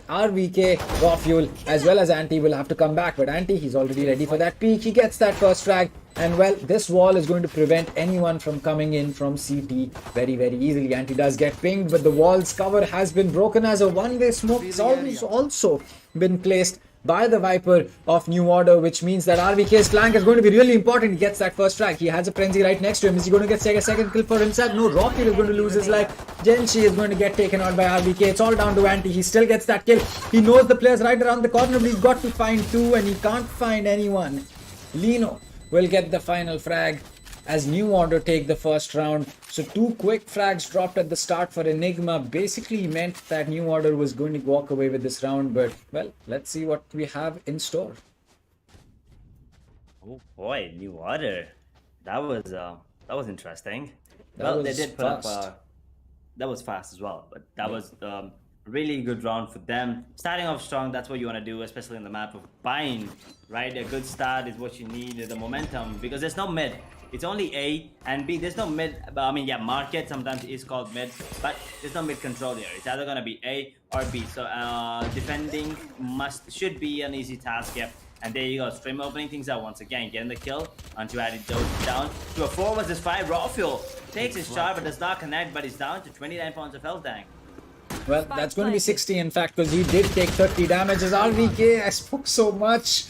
RVK, Raw Fuel, as well as Anti will have to come back. But Anti, he's already ready for that peak. He gets that first frag. And well, this wall is going to prevent anyone from coming in from CT very, very easily. Anti does get pinged, but the wall's cover has been broken as a one-way smoke. It's always also been placed by the Viper of New Order, which means that RVK's flank is going to be really important. He gets that first frag. He has a frenzy right next to him. Is he going to get a second kill for himself? No, Rocky is going to lose his life. Genshi is going to get taken out by RVK. It's all down to Anti. He still gets that kill. He knows the players right around the corner, but he's got to find two, and he can't find anyone. Lino will get the final frag as New Order take the first round. So two quick frags dropped at the start for Enigma basically meant that New Order was going to walk away with this round. But well, let's see what we have in store. Oh boy, New Order. That was interesting. That They was did put fast. up that was fast as well, but that was really good round for them. Starting off strong, that's what you want to do, especially in the map of Bind, right? A good start is what you need, the momentum, because there's no mid. It's only A and B. There's no mid. I mean, yeah, market sometimes is called mid, but there's no mid control here. It's either gonna be A or B. So defending should be an easy task here. And there you go, stream opening things out once again, getting the kill onto Antidote down to a 4 vs 5. Raw Fuel takes his shot but does not connect, but he's down to 29 points of health. Dang. Well, that's going to be 60 in fact, because he did take 30 damage as RVK. I spoke so much,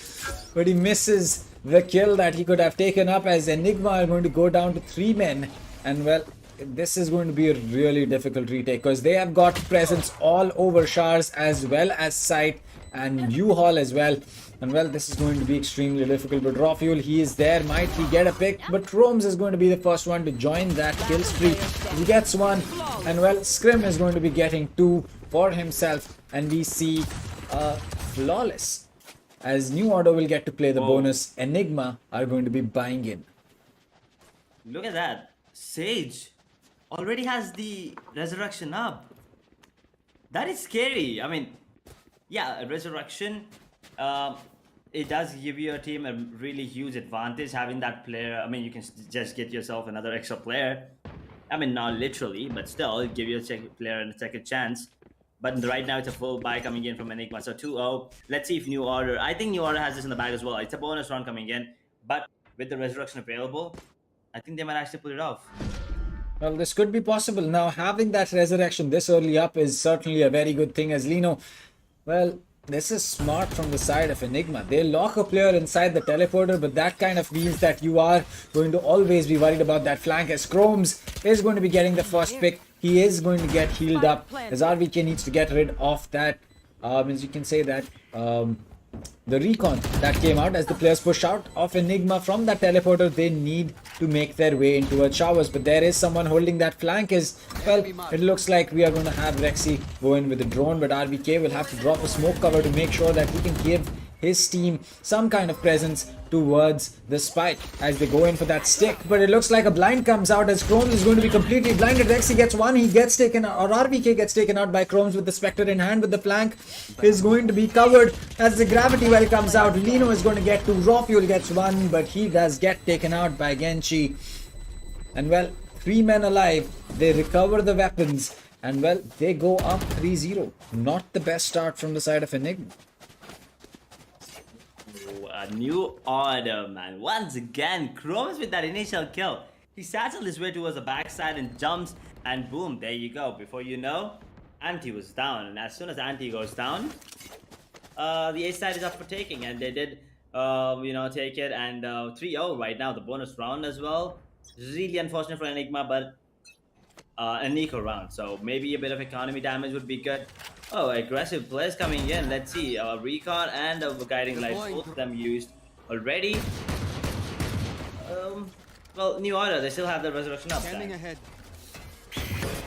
but he misses the kill that he could have taken up, as Enigma are going to go down to 3 men. And well, this is going to be a really difficult retake, because they have got presence all over Shars as well as Sight and U-Haul as well. And well, this is going to be extremely difficult. But Raw Fuel, he is there. Might he get a pick? But Rome's is going to be the first one to join that kill streak. He gets one. And well, Scrim is going to be getting 2 for himself. And we see flawless, as New Order will get to play the bonus. Enigma are going to be buying in. Look at that. Sage already has the resurrection up. That is scary. I mean, yeah, a resurrection, it does give your team a really huge advantage having that player. I mean, you can just get yourself another extra player. I mean, not literally, but still, it'll give you a player and a second chance. But right now, it's a full buy coming in from Enigma. So 2-0. Let's see if New Order... I think New Order has this in the bag as well. It's a bonus round coming in. But with the resurrection available, I think they might actually pull it off. Well, this could be possible. Now, having that resurrection this early up is certainly a very good thing, as Lino... Well, this is smart from the side of Enigma. They lock a player inside the teleporter, but that kind of means that you are going to always be worried about that flank, as Chromes is going to be getting the first pick. He is going to get healed up, as RVK needs to get rid of that. As you can say that the recon that came out as the players push out of Enigma from that teleporter. They need to make their way into a showers, but there is someone holding that flank. Is well, it looks like we are going to have Rexy go in with the drone, but RVK will have to drop a smoke cover to make sure that he can give his team some kind of presence towards the spike as they go in for that stick. But it looks like a blind comes out as Chromes is going to be completely blinded. Rexy gets one, he gets taken out, or RVK gets taken out by Chromes with the Spectre in hand, but the flank is going to be covered as the gravity well comes out. Lino is going to get two, Raw Fuel gets one, but he does get taken out by Genshi. And well, 3 men alive, they recover the weapons, and well, they go up 3-0. Not the best start from the side of Enigma. A new order, man. Once again, Chromes with that initial kill. He satchelled his way towards the backside and jumps, and boom, there you go. Before you know, Anti was down. And as soon as Anti goes down, the A side is up for taking. And they did, take it. And 3-0 right now, the bonus round as well. Really unfortunate for Enigma, but a Nico round. So maybe a bit of economy damage would be good. Oh, aggressive players coming in. Let's see. Recon and guiding light, both of them used already. Well, new order. They still have the resurrection up.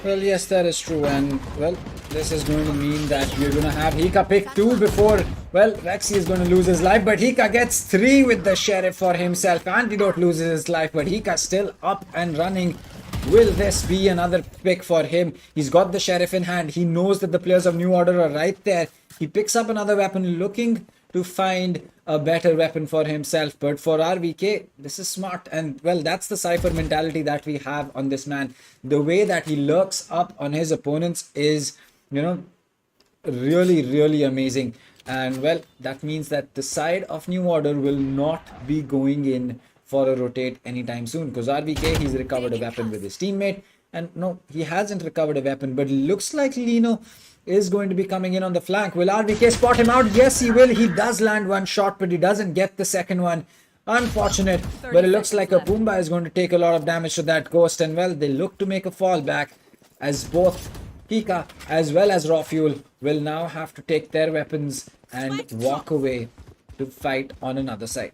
Well, yes, that is true. And well, this is going to mean that we're going to have Hika pick 2 before, well, Rexy is going to lose his life. But Hika gets 3 with the Sheriff for himself. Antidote loses his life, but Hika still up and running. Will this be another pick for him? He's got the Sheriff in hand. He knows that the players of New Order are right there. He picks up another weapon, looking to find a better weapon for himself. But for RVK, this is smart. And well, that's the Cypher mentality that we have on this man. The way that he lurks up on his opponents is, really, really amazing. And well, that means that the side of New Order will not be going in for a rotate anytime soon, because RVK, he's recovered a weapon with his teammate, and no, he hasn't recovered a weapon, but it looks like Lino is going to be coming in on the flank. Will RVK spot him out? Yes, he will. He does land one shot, but he doesn't get the second one. Unfortunate, but it looks like a Pumbaa is going to take a lot of damage to that Ghost, and well, they look to make a fallback as both Hika as well as Raw Fuel will now have to take their weapons and walk away to fight on another side.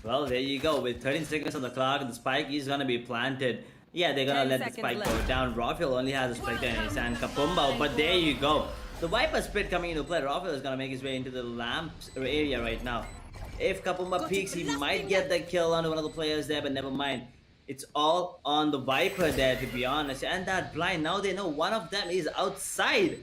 Well, there you go. With 13 seconds on the clock, the spike is gonna be planted. Yeah, they're gonna let the spike go down. Rafael only has a spike in his hand. Kapumba, but there you go. The Viper Split coming into play. Rafael is gonna make his way into the lamps area right now. If Kapumba peeks, he might get the kill on one of the players there, but never mind. It's all on the Viper there, to be honest. And that blind, now they know one of them is outside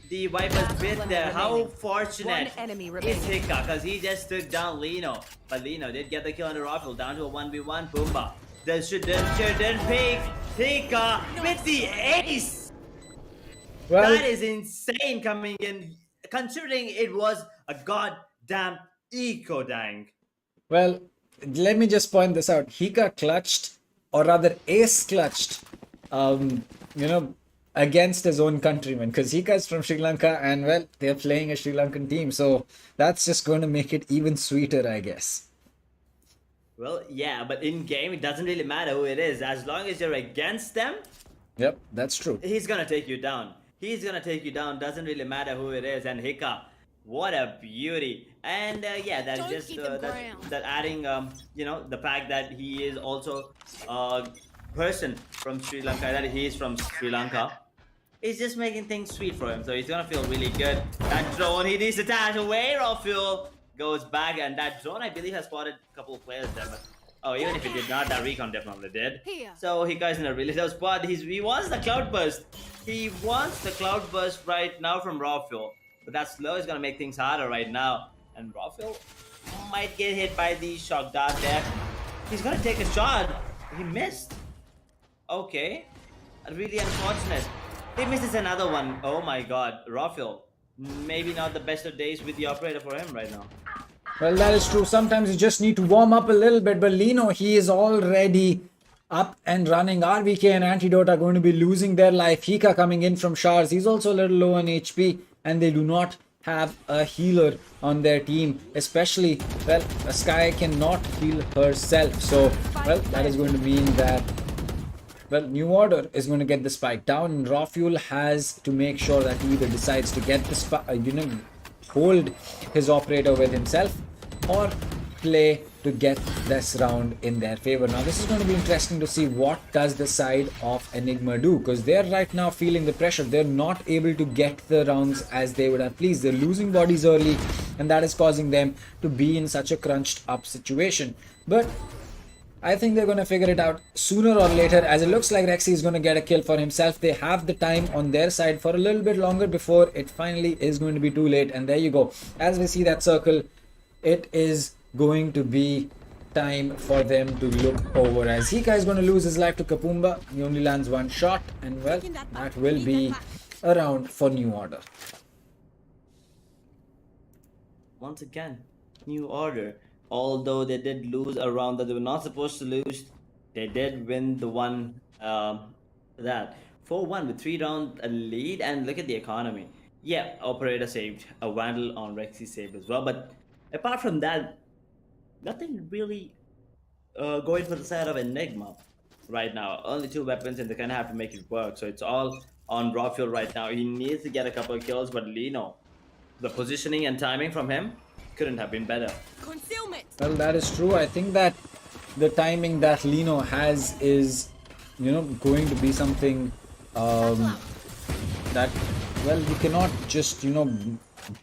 the Viper's pit there. How fortunate is Hika, because he just took down Lino. But Lino did get the kill on the Raffle, down to a 1v1. Pumbaa. The shouldn't pick Hika with the ace. Well, that is insane coming in, considering it was a goddamn eco dang. Well, let me just point this out. Hika clutched, or rather ace clutched, against his own countrymen, because Hika is from Sri Lanka, and well, they're playing a Sri Lankan team, so that's just going to make it even sweeter, I guess. Well, yeah, but in game it doesn't really matter who it is, as long as you're against them. Yep, that's true. He's gonna take you down. He's gonna take you down. Doesn't really matter who it is. And Hika, what a beauty. And yeah, that's just that adding the fact that he is also a person from Sri Lanka, that he is from Sri Lanka, is just making things sweet for him. So he's gonna feel really good. That drone, he needs to dash away. Raw goes back, and that drone, I believe, has spotted a couple of players there. But oh, even if it did not, that recon definitely did. So Hika is in a really tough spot. He wants the cloud burst. He wants the cloud burst right now from Raw Fuel. But that slow is gonna make things harder right now. And Raw Fuel might get hit by the shock dart there. He's gonna take a shot. He missed. Okay. Really unfortunate. He misses another one. Oh my god. Raw Fuel. Maybe not the best of days with the operator for him right now. Well, that is true. Sometimes you just need to warm up a little bit. But Lino, he is already up and running. RVK and Antidote are going to be losing their life. Hika coming in from showers. He's also a little low on HP. And they do not have a healer on their team. Especially, well, Sky cannot heal herself. So, well, that is going to mean that, well, New Order is going to get the spike down. And Raw Fuel has to make sure that he either decides to get the spike, hold his operator with himself or play to get this round in their favor. Now this is going to be interesting to see what does the side of Enigma do, because they're right now feeling the pressure. They're not able to get the rounds as they would have pleased. They're losing bodies early, and that is causing them to be in such a crunched up situation. But I think they're going to figure it out sooner or later, as it looks like Rexy is going to get a kill for himself. They have the time on their side for a little bit longer before it finally is going to be too late. And there you go. As we see that circle, it is going to be time for them to look over, as Hika is going to lose his life to Kapumba. He only lands one shot, and well, that will be a round for New Order. Once again, New Order. Although they did lose a round that they were not supposed to lose, they did win the one that 4-1 with 3-round lead. And look at the economy. Yeah, Operator saved, a Vandal on Rexy saved as well. But apart from that, nothing really going for the side of Enigma right now. Only 2 weapons, and they kind of have to make it work. So it's all on Rockfield right now. He needs to get a couple of kills, but Lino, the positioning and timing from him couldn't have been better. Well, that is true. I think that the timing that Lino has is, going to be something that, well, you cannot just,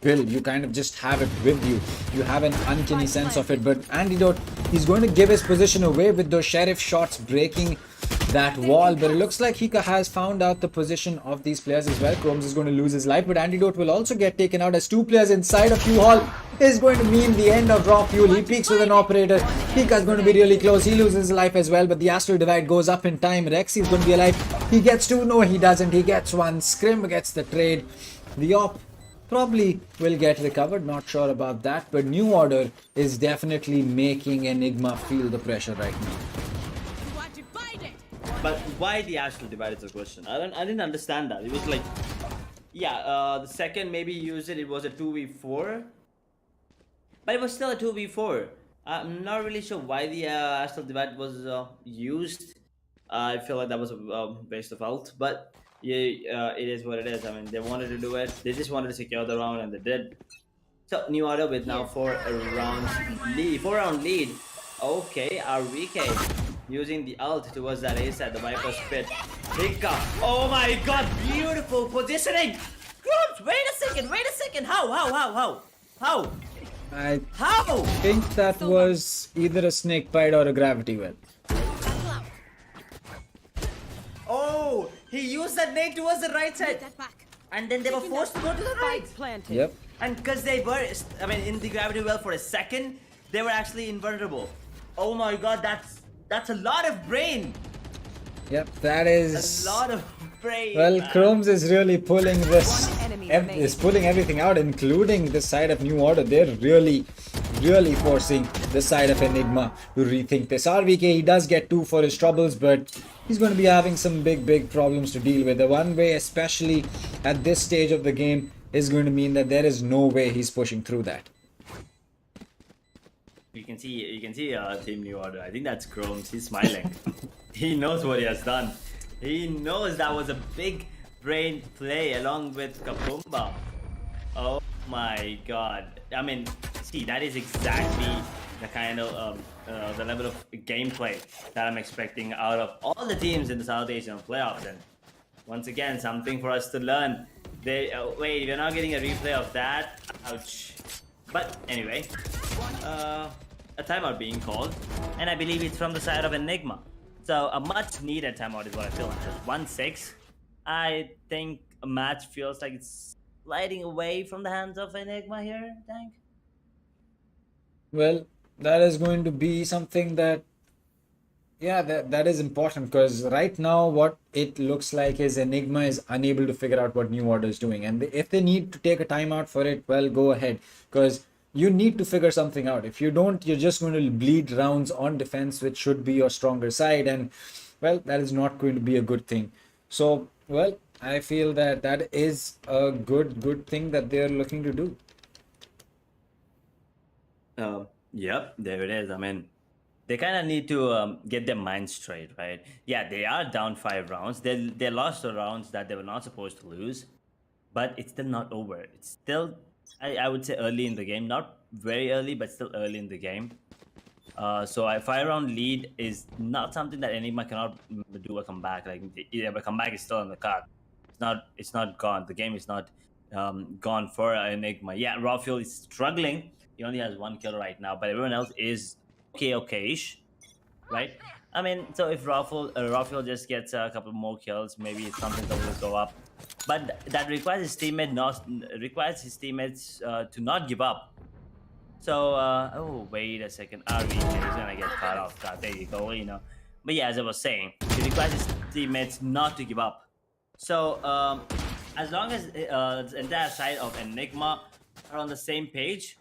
build. You kind of just have it with you. You have an uncanny sense of it. But Antidote, he's going to give his position away with those sheriff shots breaking that wall. But it looks like Hika has found out the position of these players as well. Chromes is going to lose his life, but Antidote will also get taken out, as 2 players inside of U-Hall is going to mean the end of Raw Fuel. He peaks with an operator. Hika is going to be really close. He loses his life as well, but the Astral Divide goes up in time. Rexy is going to be alive. He gets 2. No, he doesn't. He gets 1. Scrim gets the trade. The op probably will get recovered. Not sure about that, but New Order is definitely making Enigma feel the pressure right now. But why the Astral Divide is the question. I didn't understand that. It was like, yeah, the second maybe he used it, it was a 2v4. But it was still a 2v4. I'm not really sure why the Astral Divide was used. I feel like that was a waste of ult. But yeah, it is what it is. I mean, they wanted to do it. They just wanted to secure the round, and they did. So, New Order with now 4-round lead. Okay, RVK using the ult towards that A side, the Viper's Pit. Hika. Oh my god, beautiful positioning! Grumps, wait a second, how? I think that was either a snake bite or a gravity well. Oh, he used that nade towards the right side. And then they were forced to go to the right. Yep. And because they were, I mean, in the gravity well for a second, they were actually invulnerable. Oh my god, that's a lot of brain. Yep, that is a lot of brain. Well, man. Chromes is really pulling this, is pulling everything out, including the side of New Order. They're really forcing the side of Enigma to rethink this. RVK, he does get 2 for his troubles, but he's going to be having some big problems to deal with. The one way, especially at this stage of the game, is going to mean that there is no way he's pushing through that. You can see Team New Order. I think that's Chromes. He's smiling. He knows what he has done. He knows that was a big brain play along with Kapumba. Oh my god. I mean, see, that is exactly the kind of the level of gameplay that I'm expecting out of all the teams in the South Asian playoffs. And once again, something for us to learn. Wait, we're not getting a replay of that. Ouch. But anyway, a timeout being called, and I believe it's from the side of Enigma. So a much needed timeout is what I feel. Just 1-6. I think a match feels like it's sliding away from the hands of Enigma here, Tank. Well, that is going to be something that, yeah, that is important, because right now what it looks like is Enigma is unable to figure out what New Order is doing, and if they need to take a timeout for it, well, go ahead, because you need to figure something out. If you don't, you're just going to bleed rounds on defense, which should be your stronger side, and well, that is not going to be a good thing. So, well, I feel that that is a good thing that they're looking to do. Yep, there it is. I mean, they kind of need to get their minds straight, right? Yeah, they are down 5 rounds. They lost the rounds that they were not supposed to lose, but it's still not over. It's still I would say early in the game, not very early, but still early in the game. So a 5-round lead is not something that Enigma cannot do a comeback. Like a comeback is still on the card. It's not gone. The game is not gone for Enigma. Yeah, Rafael is struggling. He only has 1 kill right now, but everyone else is okay-ish, right? I mean, so if Rafael just gets a couple more kills, maybe it's something that will go up. But that requires his teammates to not give up. So, oh, wait a second. RVK is gonna get caught off guard. There you go, you know. But yeah, as I was saying, it requires his teammates not to give up. So, as long as the entire side of Enigma are on the same page,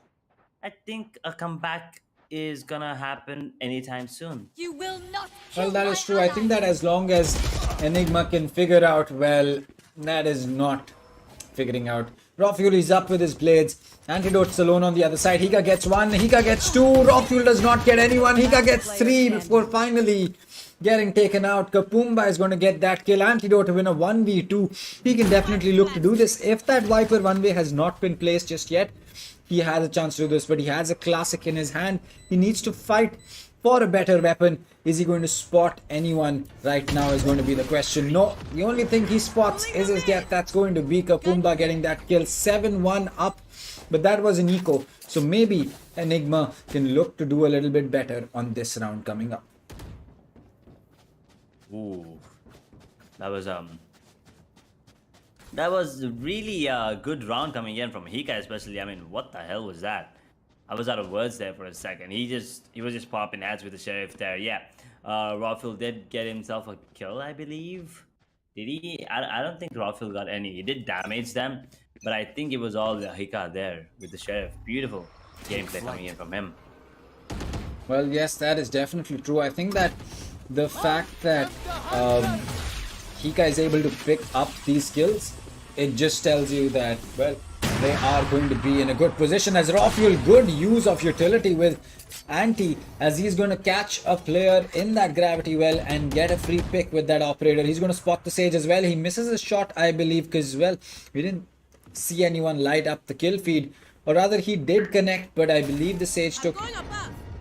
I think a comeback is gonna happen anytime soon. You will not. Well, that is true. I think that as long as Enigma can figure out, well, that is not figuring out. Rafuel is up with his blades. Antidote's alone on the other side. Hika gets 1, Hika gets 2. Rafuel does not get anyone. Hika gets 3 before finally getting taken out. Kapumba is going to get that kill. Antidote to win a 1v2. He can definitely look to do this. If that Viper 1-way has not been placed just yet, he has a chance to do this, but he has a classic in his hand. He needs to fight for a better weapon. Is he going to spot anyone right now is going to be the question. No, the only thing he spots is his death. That's going to be Kapumba getting that kill. 7-1 up, but that was an eco. So maybe Enigma can look to do a little bit better on this round coming up. Ooh, that was really a good round coming in from Hika, especially. I mean, what the hell was that? I was out of words there for a second. He was just popping ads with the sheriff there. Yeah, Rafael did get himself a kill, I believe. Did he? I don't think Rafael got any. He did damage them, but I think it was all the Hika there with the sheriff. Beautiful gameplay coming in from him. Well, yes, that is definitely true. I think that the fact that Hika is able to pick up these kills, it just tells you that, well, they are going to be in a good position. As Rafuel, good use of utility with Anti, as he's going to catch a player in that gravity well and get a free pick with that operator. He's going to spot the Sage as well. He misses a shot, I believe, because, well, we didn't see anyone light up the kill feed. Or rather, he did connect, but I believe the Sage took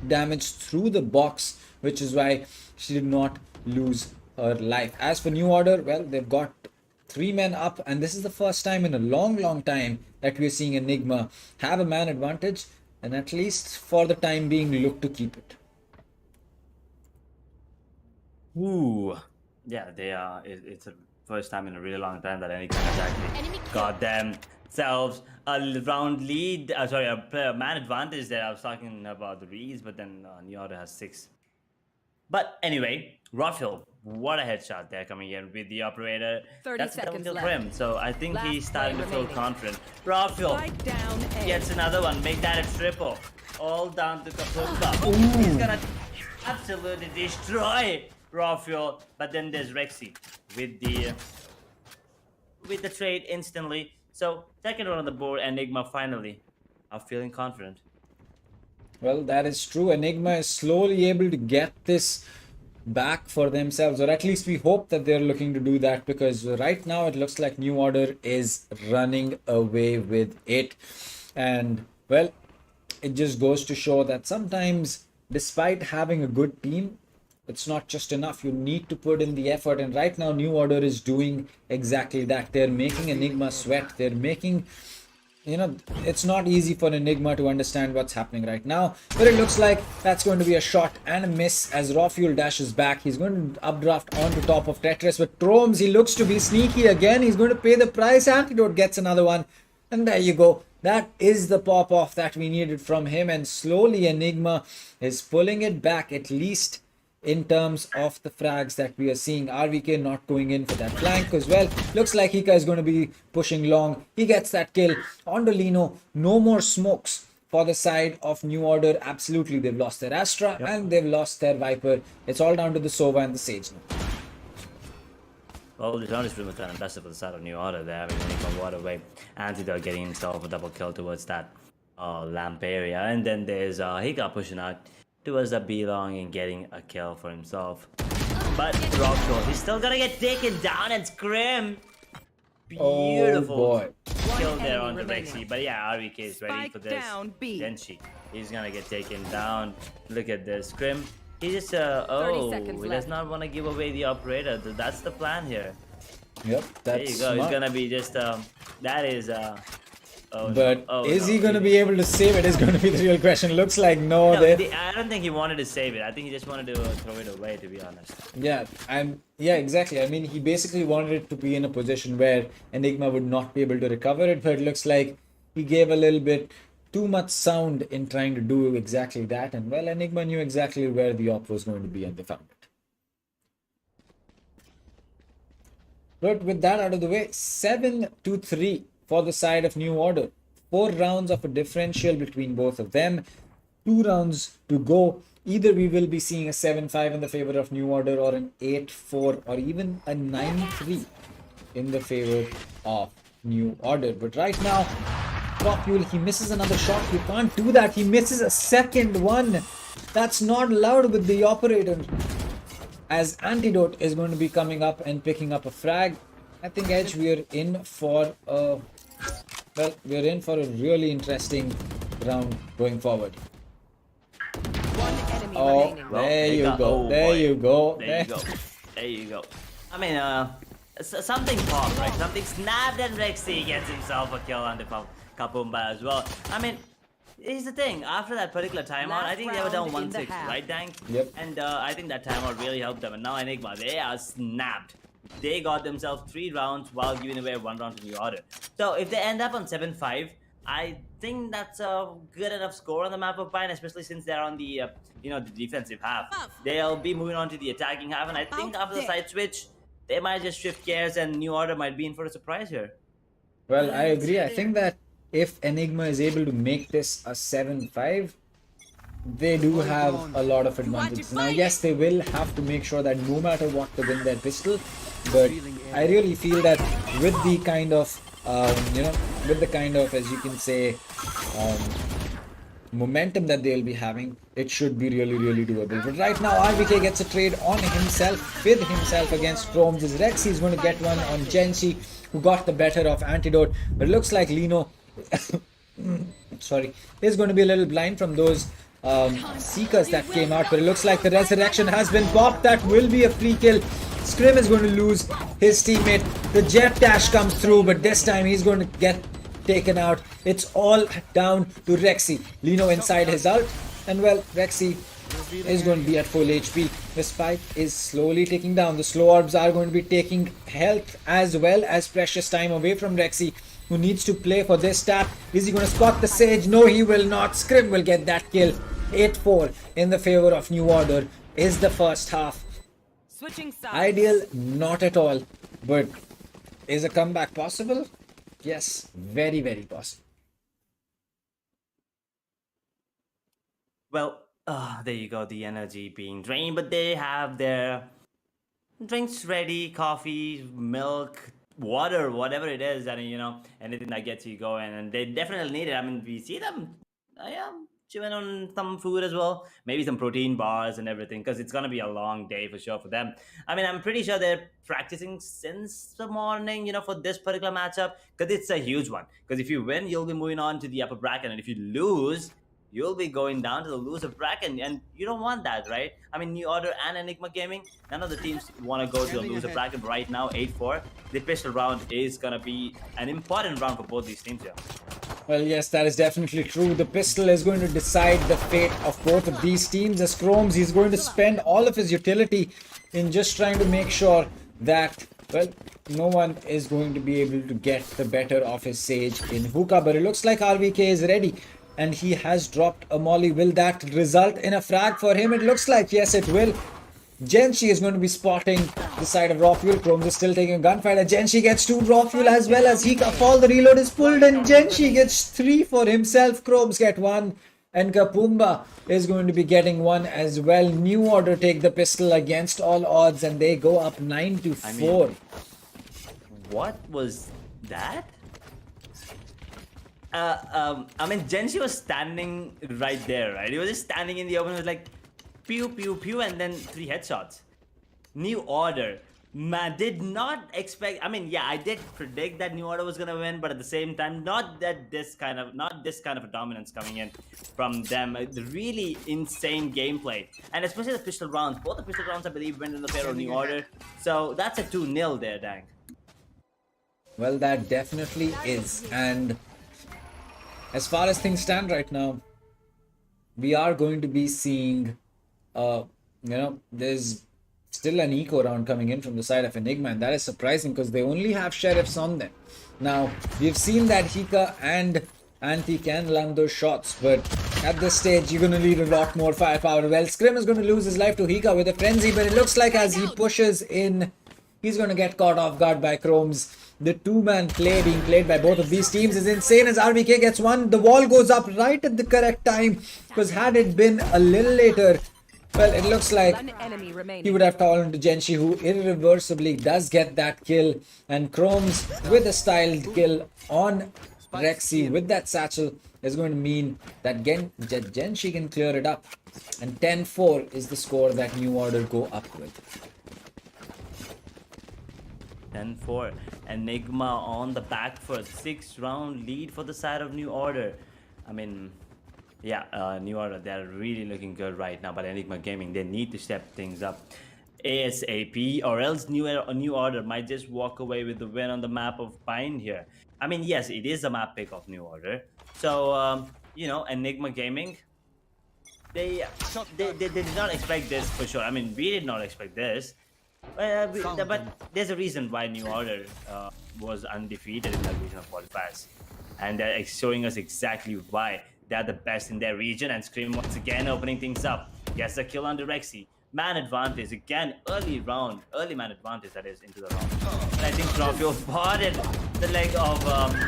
damage through the box, which is why she did not lose her life. As for New Order, well, they've got 3 men up, and this is the first time in a long time that we're seeing Enigma have a man advantage, and at least for the time being look to keep it. Ooh, yeah, they are. It's the first time in a really long time that Enigma has actually got themselves a round lead. Sorry, a player man advantage there. I was talking about the Reeds, but then New Order has 6. But anyway, Rafael, what a headshot there coming in with the operator. 30 That's a double seconds kill left. for him. So I think Last he's starting to play feel remaining. confident. Rafael Spike down A. gets another one. Make that a triple. All down to Kapumba. He's gonna absolutely destroy Rafael. But then there's Rexy with the trade instantly. So second one on the board, Enigma finally are feeling confident. Well, that is true. Enigma is slowly able to get this back for themselves, or at least we hope that they're looking to do that, because right now it looks like New Order is running away with it. And well, it just goes to show that sometimes, despite having a good team, it's not just enough. You need to put in the effort, and right now New Order is doing exactly that. They're making Enigma sweat. They're making, you know, it's not easy for Enigma to understand what's happening right now, but it looks like that's going to be a shot and a miss as Rafuel dashes back. He's going to updraft onto top of Tetris, but Tromes, he looks to be sneaky again. He's going to pay the price. Antidote gets another one, and there you go. That is the pop-off that we needed from him, and slowly Enigma is pulling it back, at least in terms of the frags that we are seeing. RVK not going in for that flank as well. Looks like Hika is going to be pushing long. He gets that kill. Ondolino, no more smokes for the side of New Order. Absolutely, they've lost their Astra and they've lost their Viper. It's all down to the Sova and the Sage now. Well, the round is pretty much done and dusted for the side of New Order there. I mean, from Waterway, Antidote getting himself a double kill towards that lamp area. And then there's Hika pushing out towards the B-long and getting a kill for himself. But Rockshore, he's still gonna get taken down and scrim. Beautiful boy. kill there enemy on the remaining. Rexy. But yeah, RVK is ready Spike for this. down, B. Genshi. He's gonna get taken down. Look at this. Scrim. He just, 30 seconds he does left. not want to give away the operator. That's the plan here. Yep, There that's you go. It's smart. gonna be just, that is, oh, But no. Oh, is no. he going to be able to save it? Is going to be the real question. Looks like no. No, They, I don't think he wanted to save it. I think he just wanted to throw it away, to be honest. yeah, exactly. I mean, he basically wanted it to be in a position where Enigma would not be able to recover it, but it looks like he gave a little bit too much sound in trying to do exactly that. And well, Enigma knew exactly where the op was going to be, and they found it. But with that out of the way, 7-3 for the side of New Order. 4 rounds of a differential between both of them. 2 rounds to go. Either we will be seeing a 7-5 in the favor of New Order, or an 8-4, or even a 9-3 in the favor of New Order. But right now, Fuel, he misses another shot. You can't do that. He misses a second one. That's not allowed with the operator. As Antidote is going to be coming up and picking up a frag. I think Edge, we're in for a really interesting round going forward. One enemy Oh, remaining. Well, there they you got- go. oh, There boy. you go. There you go. There you go. I mean, something popped, right? Something snapped, and Rexy gets himself a kill on the Kapumba as well. I mean, here's the thing. After that particular timeout, I Last think they were down round in the 1-6, half. right, Dank? Yep. And I think that timeout really helped them. And now Enigma, they are snapped. They got themselves 3 rounds while giving away 1 round to New Order. So if they end up on 7-5, I think that's a good enough score on the map of Pine, especially since they're on the the defensive half. They'll be moving on to the attacking half, and I think after the side switch, they might just shift gears, and New Order might be in for a surprise here. Well, I agree. I think that if Enigma is able to make this a 7-5, they do have a lot of advantages. Now, yes, they will have to make sure that no matter what, they win their pistol. But I really feel that with the kind of, as you can say, momentum that they'll be having, it should be really, really doable. But right now, RVK gets a trade on himself, with himself against Chromes. His Rexy is going to get one on Genshi, who got the better of Antidote. But it looks like Lino, is going to be a little blind from those Seekers that came out. But it looks like the Resurrection has been popped. That will be a free kill. Scrim is going to lose his teammate. The Jet Dash comes through, but this time he's going to get taken out. It's all down to Rexy. Lino inside his ult, and well, Rexy is going to be at full HP. The spike is slowly ticking down. The slow orbs are going to be taking health as well as precious time away from Rexy, who needs to play for this stat. Is he going to spot the Sage? No, he will not. Scrim will get that kill. 8-4 in the favor of New Order is the first half. Switching sides. Ideal, not at all. But is a comeback possible? Yes, very, very possible. Well, there you go, the energy being drained, but they have their drinks ready, coffee, milk, water, whatever it is, and anything that gets you going, and they definitely need it. I mean, we see them, chewing on some food as well, maybe some protein bars and everything, because it's gonna be a long day for sure for them. I mean, I'm pretty sure they're practicing since the morning, for this particular matchup, because it's a huge one. Because if you win, you'll be moving on to the upper bracket, and if you lose, you'll be going down to the loser bracket, and you don't want that, right? I mean, New Order and Enigma Gaming, none of the teams want to go to the loser bracket. But right now, 8-4, the pistol round is gonna be an important round for both these teams here. Well, yes, that is definitely true. The pistol is going to decide the fate of both of these teams. As Chromes, he's going to spend all of his utility in just trying to make sure that, well, no one is going to be able to get the better of his Sage in hookah. But it looks like RVK is ready, and he has dropped a molly. Will that result in a frag for him? It looks like yes, it will. Genshi is going to be spotting the side of Raw Fuel. Chromes is still taking a gunfight, and Genshi gets 2 Raw Fuel as well as Hika Fall. The reload is pulled, and Genshi gets 3 for himself. Chromes get 1, and Kapumba is going to be getting 1 as well. New Order take the pistol against all odds, and they go up 9-4. What was that? I mean, Genshi was standing right there, right? He was just standing in the open with like pew, pew, pew, and then 3 headshots. New Order Man, did not expect. I mean, yeah, I did predict that New Order was gonna win, but at the same time, not this kind of a dominance coming in from them. The really insane gameplay, and especially the pistol rounds. Both the pistol rounds, I believe, went in the favor of New Order. So that's a 2-0 there, Dang. Well, that definitely is. And as far as things stand right now, we are going to be seeing, there's still an eco round coming in from the side of Enigma, and that is surprising because they only have sheriffs on them. Now, we've seen that Hika and Anti can land those shots, but at this stage, you're going to need a lot more firepower. Well, Scrim is going to lose his life to Hika with a frenzy, but it looks like as he pushes in, he's going to get caught off guard by Chromes. The two-man play being played by both of these teams is insane as RVK gets one. The wall goes up right at the correct time, because had it been a little later, well, it looks like he would have fallen to Genshi, who irreversibly does get that kill. And Chromes with a styled kill on Rexy with that satchel is going to mean that Genshi can clear it up. And 10-4 is the score that New Order go up with. 10-4. Enigma on the back foot. 6-round lead for the side of New Order. I mean, yeah, New Order, they're really looking good right now. But Enigma Gaming, they need to step things up ASAP, or else New Order might just walk away with the win on the map of Pine here. I mean, yes, it is a map pick of New Order. So, Enigma Gaming, they did not expect this for sure. I mean, we did not expect this. But there's a reason why New Order was undefeated in the regional qualifiers, and they're showing us exactly why they're the best in their region. And Scream once again opening things up, gets a kill on Rexy. Man advantage again, early man advantage, that is, into the round. And I think Trofeo spotted the leg of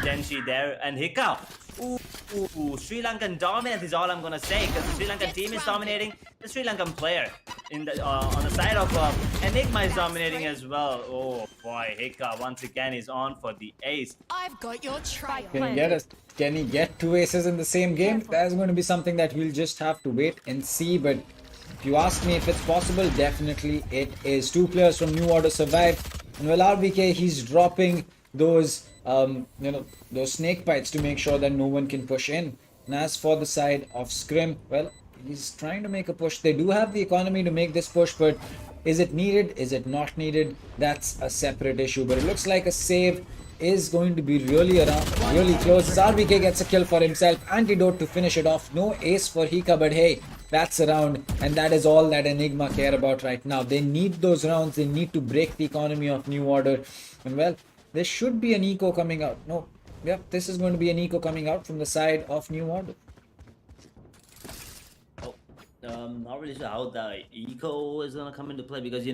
Genshi there, and Hika. Ooh, Sri Lankan dominance is all I'm gonna say, because the Sri Lankan team is dominating. The Sri Lankan player on the side of Enigma is dominating as well. Oh boy, Hika once again is on for the ace. I've got your trail. Can he get 2 aces in the same game? That's going to be something that we'll just have to wait and see. But if you ask me if it's possible, definitely it is. 2 players from New Order survived, and well, RVK, he's dropping those those snake bites to make sure that no one can push in. And as for the side of Scrim, well, he's trying to make a push. They do have the economy to make this push, but is it needed? Is it not needed? That's a separate issue. But it looks like a save is going to be really close. As RVK gets a kill for himself. Antidote to finish it off. No ace for Hika, but hey, that's a round, and that is all that Enigma care about right now. They need those rounds. They need to break the economy of New Order. And well, there should be an eco coming out. No, yep, this is going to be an eco coming out from the side of New Order. Not really sure how the eco is gonna come into play, because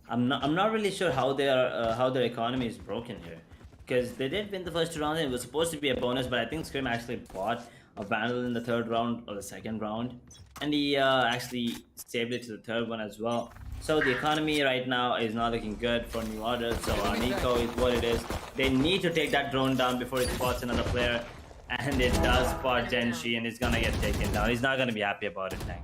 I'm not really sure how their economy is broken here, because they did win the first 2 rounds and it was supposed to be a bonus, but I think Scrim actually bought a Vandal in the 3rd round or the 2nd round, and he actually saved it to the 3rd one as well. So the economy right now is not looking good for New Order. So Nico is what it is. They need to take that drone down before it spots another player, and it does spot Genshi, and it's gonna get taken down. He's not gonna be happy about it, Tank.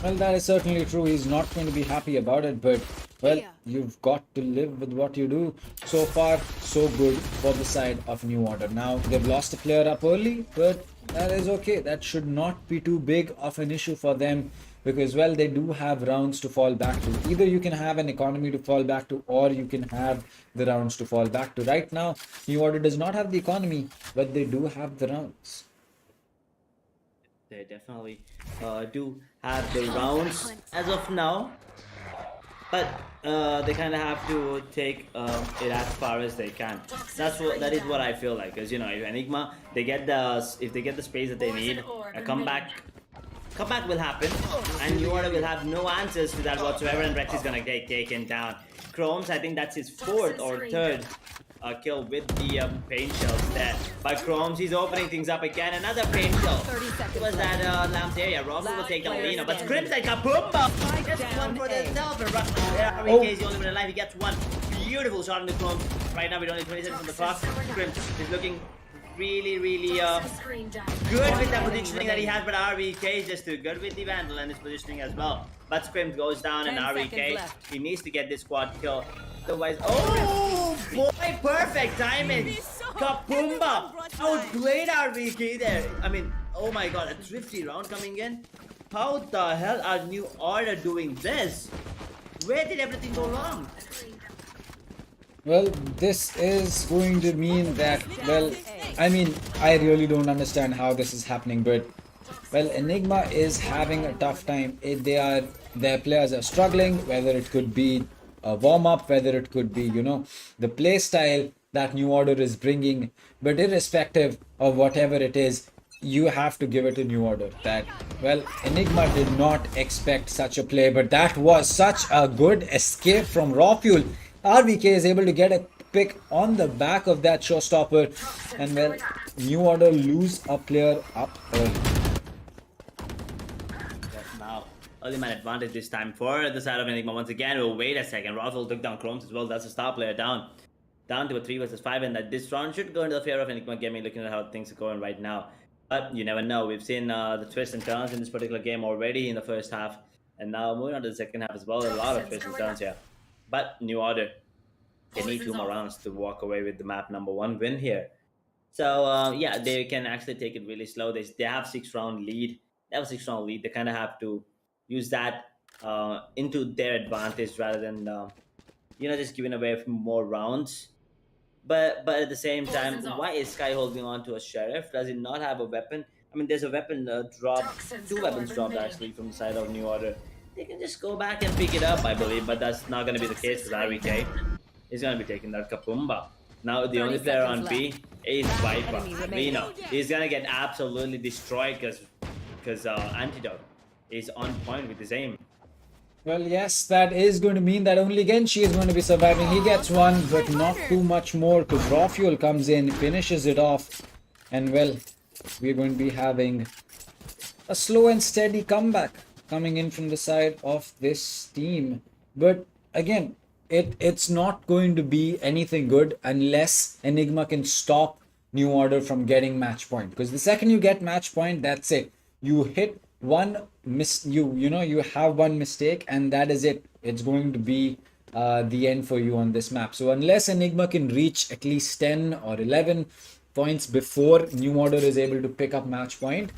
Well, that is certainly true. He's not going to be happy about it, but well, you've got to live with what you do. So far, so good for the side of New Order. Now, they've lost a player up early, but that is okay. That should not be too big of an issue for them, because well, they do have rounds to fall back to. Either you can have an economy to fall back to, or you can have the rounds to fall back to. Right now, New Order does not have the economy, but they do have the rounds. They definitely do have the rounds as of now, but they kind of have to take it as far as they can. That is what I feel like, because if Enigma, if they get the space that they need, a comeback will happen, and New Order will have no answers to that whatsoever, and Rex is gonna get taken down. Chromes, I think that's his 4th or 3rd kill with the paint shells there. But Chromes, he's opening things up again. Another paint shell. It was that Lamps area. Robin will take the lead, but Scrim's like a boom! Just one for the self, and RVK is the only one alive. He gets one beautiful shot on the Chromes. Right now, with only 20 seconds on the clock. Scrim is looking really good with the positioning that he has, but RVK is just too good with the Vandal and his positioning as well. But Scrim goes down, and 10 RVK, seconds left. he needs to get this quad kill. Otherwise, oh boy, perfect timing. Kapumba outplayed RVK there. I mean, oh my god, a thrifty round coming in. How the hell are New Order doing this? Where did everything go wrong? Well, this is going to mean that, well, I mean, I really don't understand how this is happening, but, well, Enigma is having a tough time. Their players are struggling, whether it could be a warm-up, whether it could be, the play style that New Order is bringing, but irrespective of whatever it is, you have to give it a New Order. That, well, Enigma did not expect such a play, but that was such a good escape from Raw Fuel. RVK is able to get a pick on the back of that showstopper, and well, New Order lose a player up early. Now, early man advantage this time for the side of Enigma once again. We'll wait a second. Russell took down Chromes as well. That's a star player down to a 3 versus 5, and that this round should go into the favor of Enigma Gaming, looking at how things are going right now. But you never know. We've seen the twists and turns in this particular game already in the first half, and now moving on to the second half as well. A lot of twists and turns here. But New Order, they need 2 more rounds to walk away with the map #1 win here. So yeah, they can actually take it really slow. They have 6-round lead. They kind of have to use that into their advantage rather than just giving away more rounds. But at the same time, why is Sky holding on to a Sheriff? Does he not have a weapon? I mean, there's a weapon drop, 2 weapons dropped actually from the side of New Order. They can just go back and pick it up, I believe, but that's not going to be the case because RVK is going to be taking that Kapumba. Now the only player on B is Viper. Reno. He's going to get absolutely destroyed because Antidote is on point with his aim. Well, yes, that is going to mean that only Genshi is going to be surviving. He gets one, but not too much more because Raw Fuel comes in, finishes it off. And well, we're going to be having a slow and steady comeback coming in from the side of this team. But again, it's not going to be anything good unless Enigma can stop New Order from getting match point. Because the second you get match point, that's it. You hit one you have one mistake and that is it. It's going to be the end for you on this map. So unless Enigma can reach at least 10 or 11 points before New Order is able to pick up match point,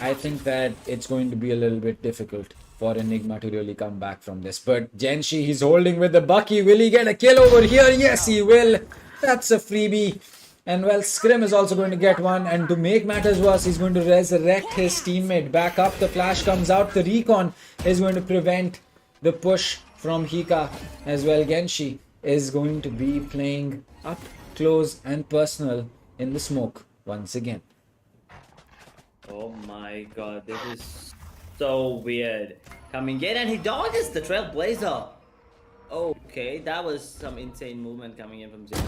I think that it's going to be a little bit difficult for Enigma to really come back from this. But Genshi, he's holding with the Bucky. Will he get a kill over here? Yes, he will. That's a freebie. And well, Scrim is also going to get one, and to make matters worse, he's going to resurrect his teammate. Back up, the flash comes out, the recon is going to prevent the push from Hika as well. Genshi is going to be playing up close and personal in the smoke once again. Oh my god, this is so weird. Coming in and he dodges the Trailblazer. Okay, that was some insane movement coming in from Zim.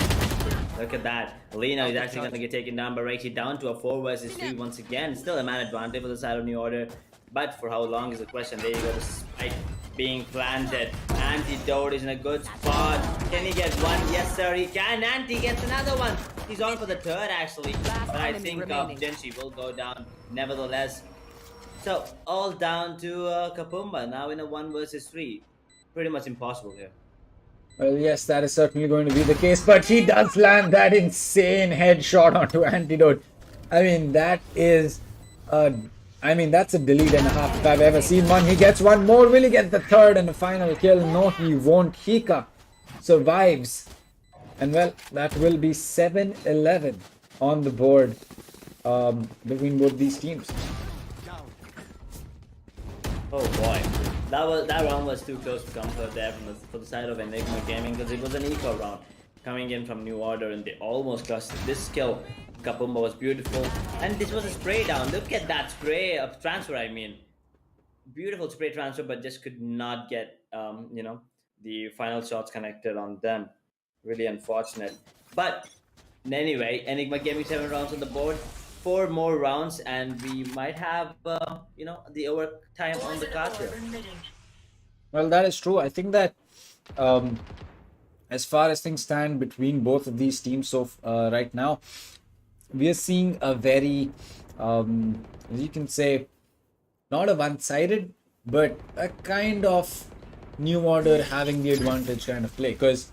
Look at that. Lena is actually going to get taken down, but Reichi down to a 4 versus 3 once again. Still a man advantage for the side of New Order. But for how long is the question? There you go, the spike being planted. Antidote is in a good spot. Can he get one? Yes, sir, he can. Anti gets another one. He's on for the third, actually. But I think Genshi will go down nevertheless. So, all down to Kapumba. Now in a 1 versus 3. Pretty much impossible here. Well, yes, that is certainly going to be the case, but he does land that insane headshot onto Antidote. I mean, that is that's a delete and a half if I've ever seen one. He gets one more. Will he get the third and the final kill? No, he won't. Hika survives. And well, that will be 7-11 on the board between both these teams. Oh boy. That round was too close to comfort there for the side of Enigma Gaming, because it was an eco round coming in from New Order and they almost lost this kill. Kapumba was beautiful, and this was a spray down. Look at that spray of transfer, I mean. Beautiful spray transfer, but just could not get the final shots connected on them. Really unfortunate. But anyway, Enigma Gaming 7 rounds on the board. 4 more rounds and we might have the overtime on the card here. Well, that is true. I think that as far as things stand between both of these teams right now, we are seeing a very, you can say, not a one-sided, but a kind of new order having the advantage kind of play. Because,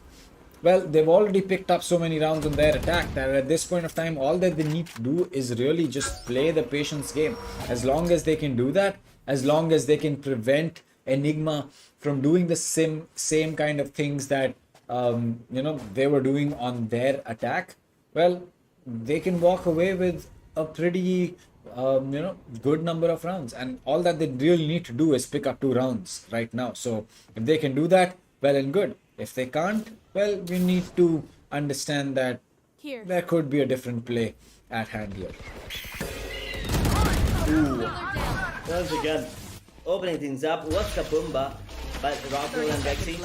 well, they've already picked up so many rounds on their attack that at this point of time, all that they need to do is really just play the patience game. As long as they can do that, as long as they can prevent Enigma from doing the same kind of things that they were doing on their attack, well, they can walk away with a pretty good number of rounds. And all that they really need to do is pick up 2 rounds right now. So if they can do that, well and good. If they can't, well, we need to understand that there could be a different play at hand here. Ooh. Once again, opening things up. What's the Pumba? But Rockwell and Rexy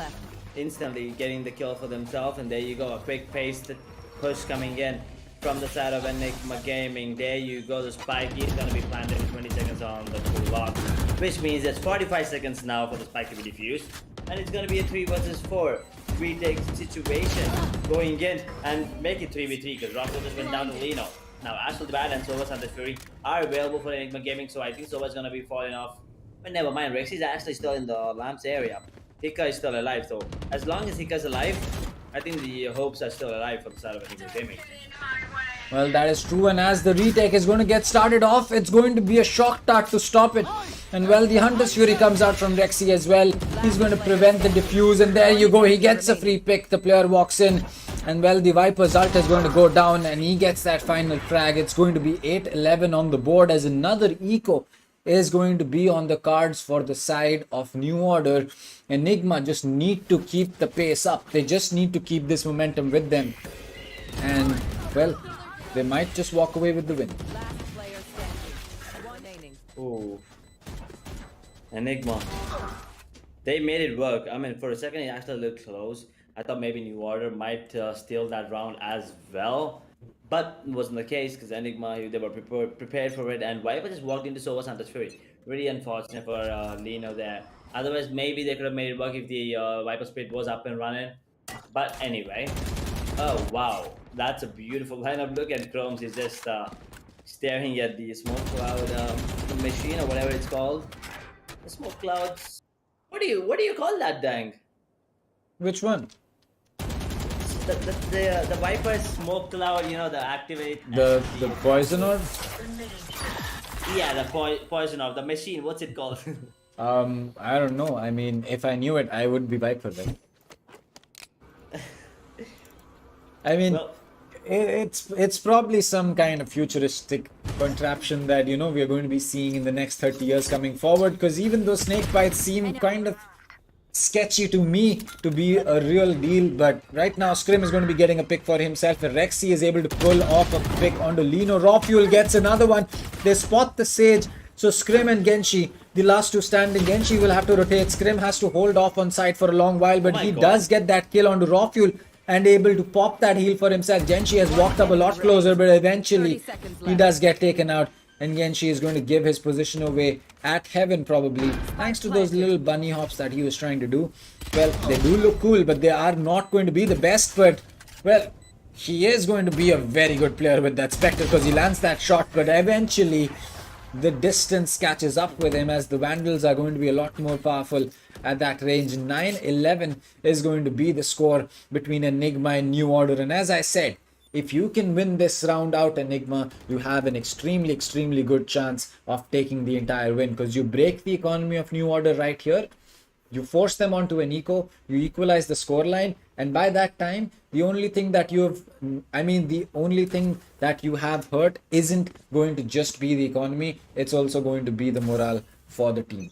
instantly getting the kill for themselves. And there you go, a quick paced push coming in from the side of Enigma Gaming. There you go, the spike is going to be planted with 20 seconds on the clock, which means it's 45 seconds now for the spike to be defused. And it's going to be a 3 versus 4 retake situation going in and make it 3v3 because Rockwell just went down to Lino. Now Astral the Bad and Sova Santa Fury are available for Enigma Gaming, so I think Sova's going to be falling off. But never mind, Rex is actually still in the lamps area. Hika is still alive, so as long as Hika's alive, I think the hopes are still alive for the side of Enigma Gaming. Well, that is true, and as the retake is going to get started off, it's going to be a shock dart to stop it. And well, the Hunter's Fury comes out from Rexy as well. He's going to prevent the defuse, and there you go, he gets a free pick. The player walks in, and well, the Viper's ult is going to go down, and he gets that final frag. It's going to be 8-11 on the board as another eco is going to be on the cards for the side of New Order. Enigma just need to keep the pace up. They just need to keep this momentum with them. And well, they might just walk away with the win. Oh, Enigma. They made it work. I mean, for a second it actually looked close. I thought maybe New Order might steal that round as well. But it wasn't the case because Enigma, they were prepared for it, and Viper just walked into Sova Santa's Fury. Really unfortunate for Lino there. Otherwise, maybe they could have made it work if the Viper Split was up and running. But anyway, oh wow, that's a beautiful lineup. Look at Chromes, he's just staring at the smoke cloud machine or whatever it's called. The smoke clouds. What do you call that, Dang? Which one? The Viper smoke cloud, you know, the activate the poison orb? Yeah, the poison orb, the machine, what's it called? I don't know. I mean, if I knew it, I would be Viper then. I mean, well, it's probably some kind of futuristic contraption that, you know, we are going to be seeing in the next 30 years coming forward, because even though snake bites seem kind of sketchy to me to be a real deal, but right now Scrim is going to be getting a pick for himself, and Rexy is able to pull off a pick onto Lino. Rawfuel gets another one. They spot the Sage, so Scrim and Genshi, the last two standing. Genshi will have to rotate. Scrim has to hold off on site for a long while, but he does get that kill onto Rawfuel and able to pop that heal for himself. Genshi has walked up a lot closer, but eventually he does get taken out. And Genshi is going to give his position away at Heaven probably, thanks to those little bunny hops that he was trying to do. Well, they do look cool, but they are not going to be the best. But, well, he is going to be a very good player with that Spectre because he lands that shot. But eventually, the distance catches up with him as the Vandals are going to be a lot more powerful at that range. 9-11 is going to be the score between Enigma and New Order. And as I said, if you can win this round out, Enigma, you have an extremely good chance of taking the entire win, because you break the economy of New Order right here. You force them onto an eco, you equalize the scoreline, and by that time, the only thing that you have hurt isn't going to just be the economy, it's also going to be the morale for the team.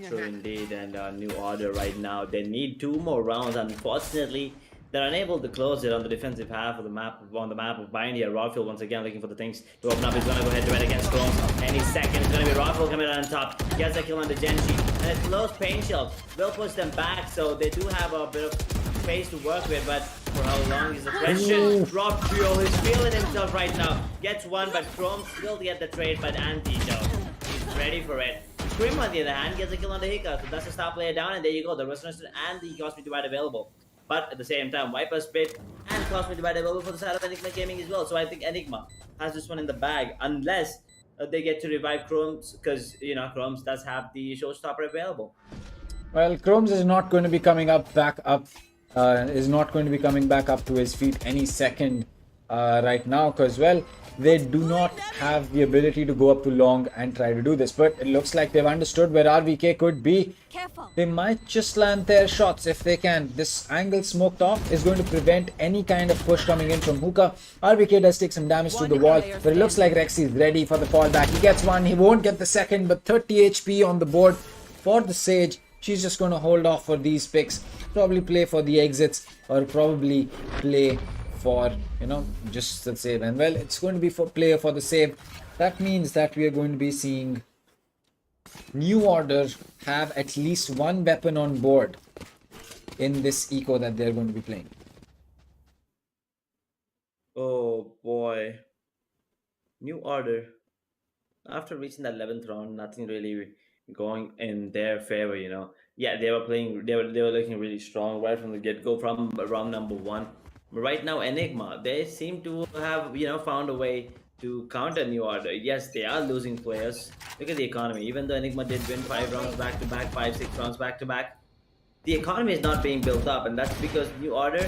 True indeed, and New Order right now, they need 2 more rounds. Unfortunately, they're unable to close it on the defensive half of the map, on the map of Bind here. Rawfuel once again looking for the things to open up. He's going to go head to head against Clones. Any second, it's going to be Rawfuel coming out on top. Gets a kill on the Genshi, and a close pain shield will push them back, so they do have a bit of space to work with, but for how long is the question. Rawfuel is feeling himself right now. Gets one, but Chrome still get the trade, but Anti-Show, he's ready for it. Scream on the other hand gets a kill on the Hika, so that's a star player down, and there you go, the Restoration and the Cosmic Divide available. But at the same time, Viper Spit and Cosmic Divide available for the side of Enigma Gaming as well. So I think Enigma has this one in the bag, unless they get to revive Chromes, because Chromes does have the Showstopper available. Well, Chromes is not going to be coming back up to his feet any second right now, because, well, they do not have the ability to go up to long and try to do this. But it looks like they've understood where RVK could be. Careful. They might just land their shots if they can. This angle smoked off is going to prevent any kind of push coming in from Hookah. RVK does take some damage to the wall, but it looks like Rexy is ready for the fallback. He gets one, he won't get the second, but 30 HP on the board for the Sage. She's just going to hold off for these picks, probably play for the exits, or probably play for, just the save. And well, it's going to be for player for the save. That means that we are going to be seeing New Order have at least one weapon on board in this eco that they're going to be playing. Oh boy. New Order. After reaching that 11th round, nothing really going in their favor, Yeah, they were looking really strong right from the get-go from round number 1. But right now, Enigma, they seem to have, found a way to counter New Order. Yes, they are losing players. Look at the economy. Even though Enigma did win 5 rounds back-to-back, 5-6 rounds back-to-back, the economy is not being built up, and that's because New Order,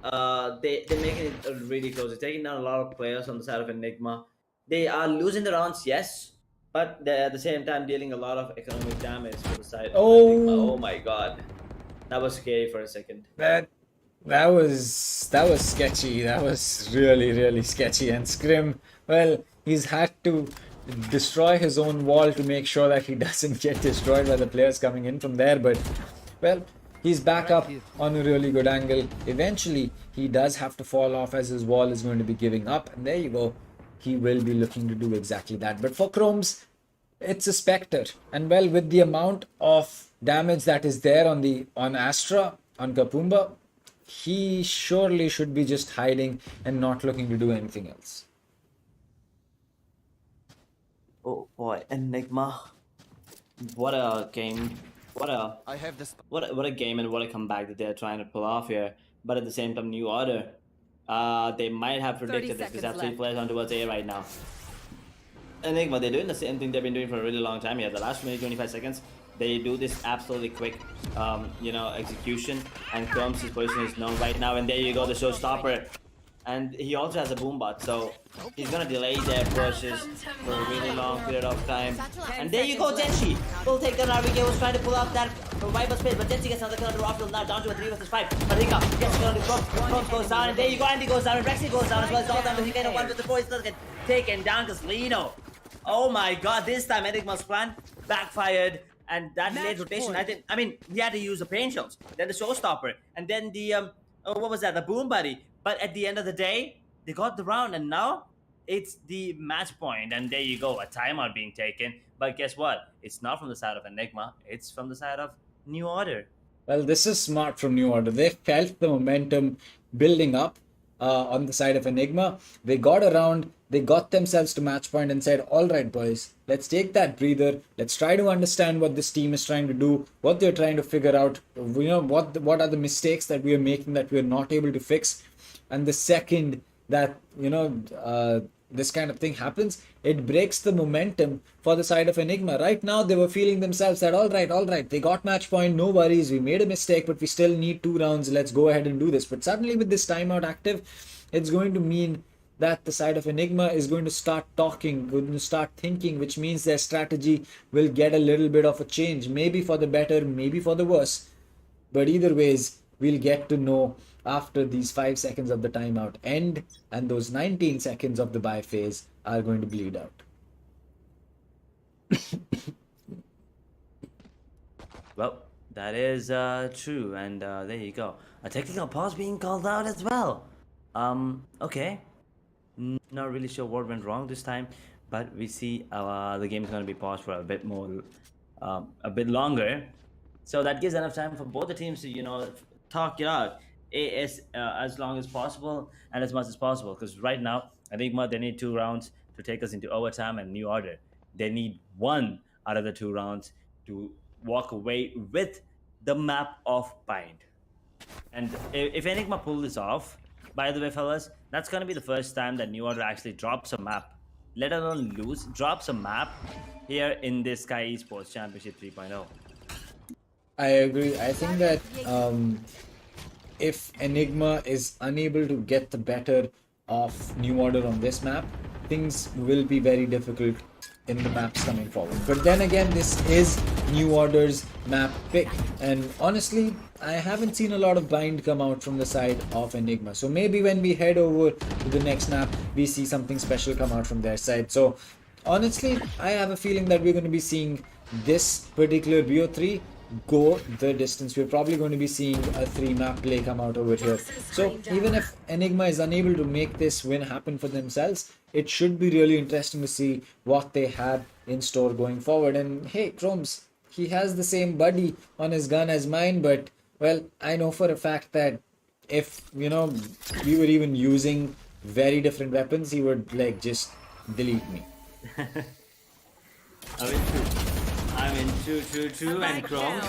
they're making it really close. They're taking down a lot of players on the side of Enigma. They are losing the rounds, yes, but they're at the same time dealing a lot of economic damage for the side of Enigma. Oh my god. That was scary for a second. That was sketchy. That was really, really sketchy. And Scrim, well, he's had to destroy his own wall to make sure that he doesn't get destroyed by the players coming in from there. But, well, he's back up on a really good angle. Eventually, he does have to fall off as his wall is going to be giving up. And there you go. He will be looking to do exactly that. But for Chromes, it's a Spectre. And, well, with the amount of damage that is there on Astra, on Kapumba, he surely should be just hiding and not looking to do anything else. Oh boy, Enigma. What a game. What a game and what a comeback that they're trying to pull off here. But at the same time, New Order, they might have predicted this because they have 3 players on towards A right now. Enigma, they're doing the same thing they've been doing for a really long time here. The last minute 25 seconds, they do this absolutely quick, execution, and Chrome's position is known right now. And there you go, the showstopper. And he also has a boombot, so he's gonna delay their pushes for a really long period of time. And there you go, Genshi! Will take down RVK, was trying to pull out that revival space, but Genshi gets another kill on the Rockfield now, down to a 3 vs 5. Marika gets a kill on the Chrome goes down, and there you go, Andy goes down, and Rexy goes down as well. It's all down to Hikano, 1 vs 4, he's gonna get taken down because Lino. Oh my god, this time Enigma's plan backfired. And that late rotation, I mean, he had to use the pain shells, then the showstopper, and then the, what was that, the boom buddy. But at the end of the day, they got the round, and now it's the match point, and there you go, a timeout being taken. But guess what? It's not from the side of Enigma, it's from the side of New Order. Well, this is smart from New Order. They felt the momentum building up on the side of Enigma. They got around, they got themselves to match point and said, all right, boys, let's take that breather. Let's try to understand what this team is trying to do, what they're trying to figure out, what are the mistakes that we are making that we are not able to fix. And the second that, this kind of thing happens, it breaks the momentum for the side of Enigma. Right now, they were feeling themselves that, all right, they got match point, no worries, we made a mistake, but we still need 2 rounds, let's go ahead and do this. But suddenly with this timeout active, it's going to mean that the side of Enigma is going to start talking, going to start thinking, which means their strategy will get a little bit of a change, maybe for the better, maybe for the worse. But either ways, we'll get to know after these 5 seconds of the timeout end, and those 19 seconds of the buy phase are going to bleed out. Well, that is true, and there you go. A technical pause being called out as well. Okay. Not really sure what went wrong this time, but we see the game is going to be paused for a bit more, a bit longer. So that gives enough time for both the teams to, talk it out as long as possible and as much as possible. Because right now, Enigma, they need 2 rounds to take us into overtime, and New Order, they need 1 out of the 2 rounds to walk away with the map of Bind. And if Enigma pull this off, By the way, fellas, that's going to be the first time that New Order actually drops a map, let alone lose, drops a map here in this Sky Esports Championship 3.0. I agree. I think that if Enigma is unable to get the better of New Order on this map, things will be very difficult in the maps coming forward. But then again, this is New Order's map pick, and honestly, I haven't seen a lot of bind come out from the side of Enigma. So maybe when we head over to the next map, we see something special come out from their side. So honestly, I have a feeling that we're going to be seeing this particular BO3 go the distance. We're probably going to be seeing a 3-map play come out over here. So even if Enigma is unable to make this win happen for themselves, it should be really interesting to see what they have in store going forward. And hey, Chromes, he has the same buddy on his gun as mine, but well, I know for a fact that if, you know, we were even using very different weapons, he would like just delete me. I mean, true, and Chrome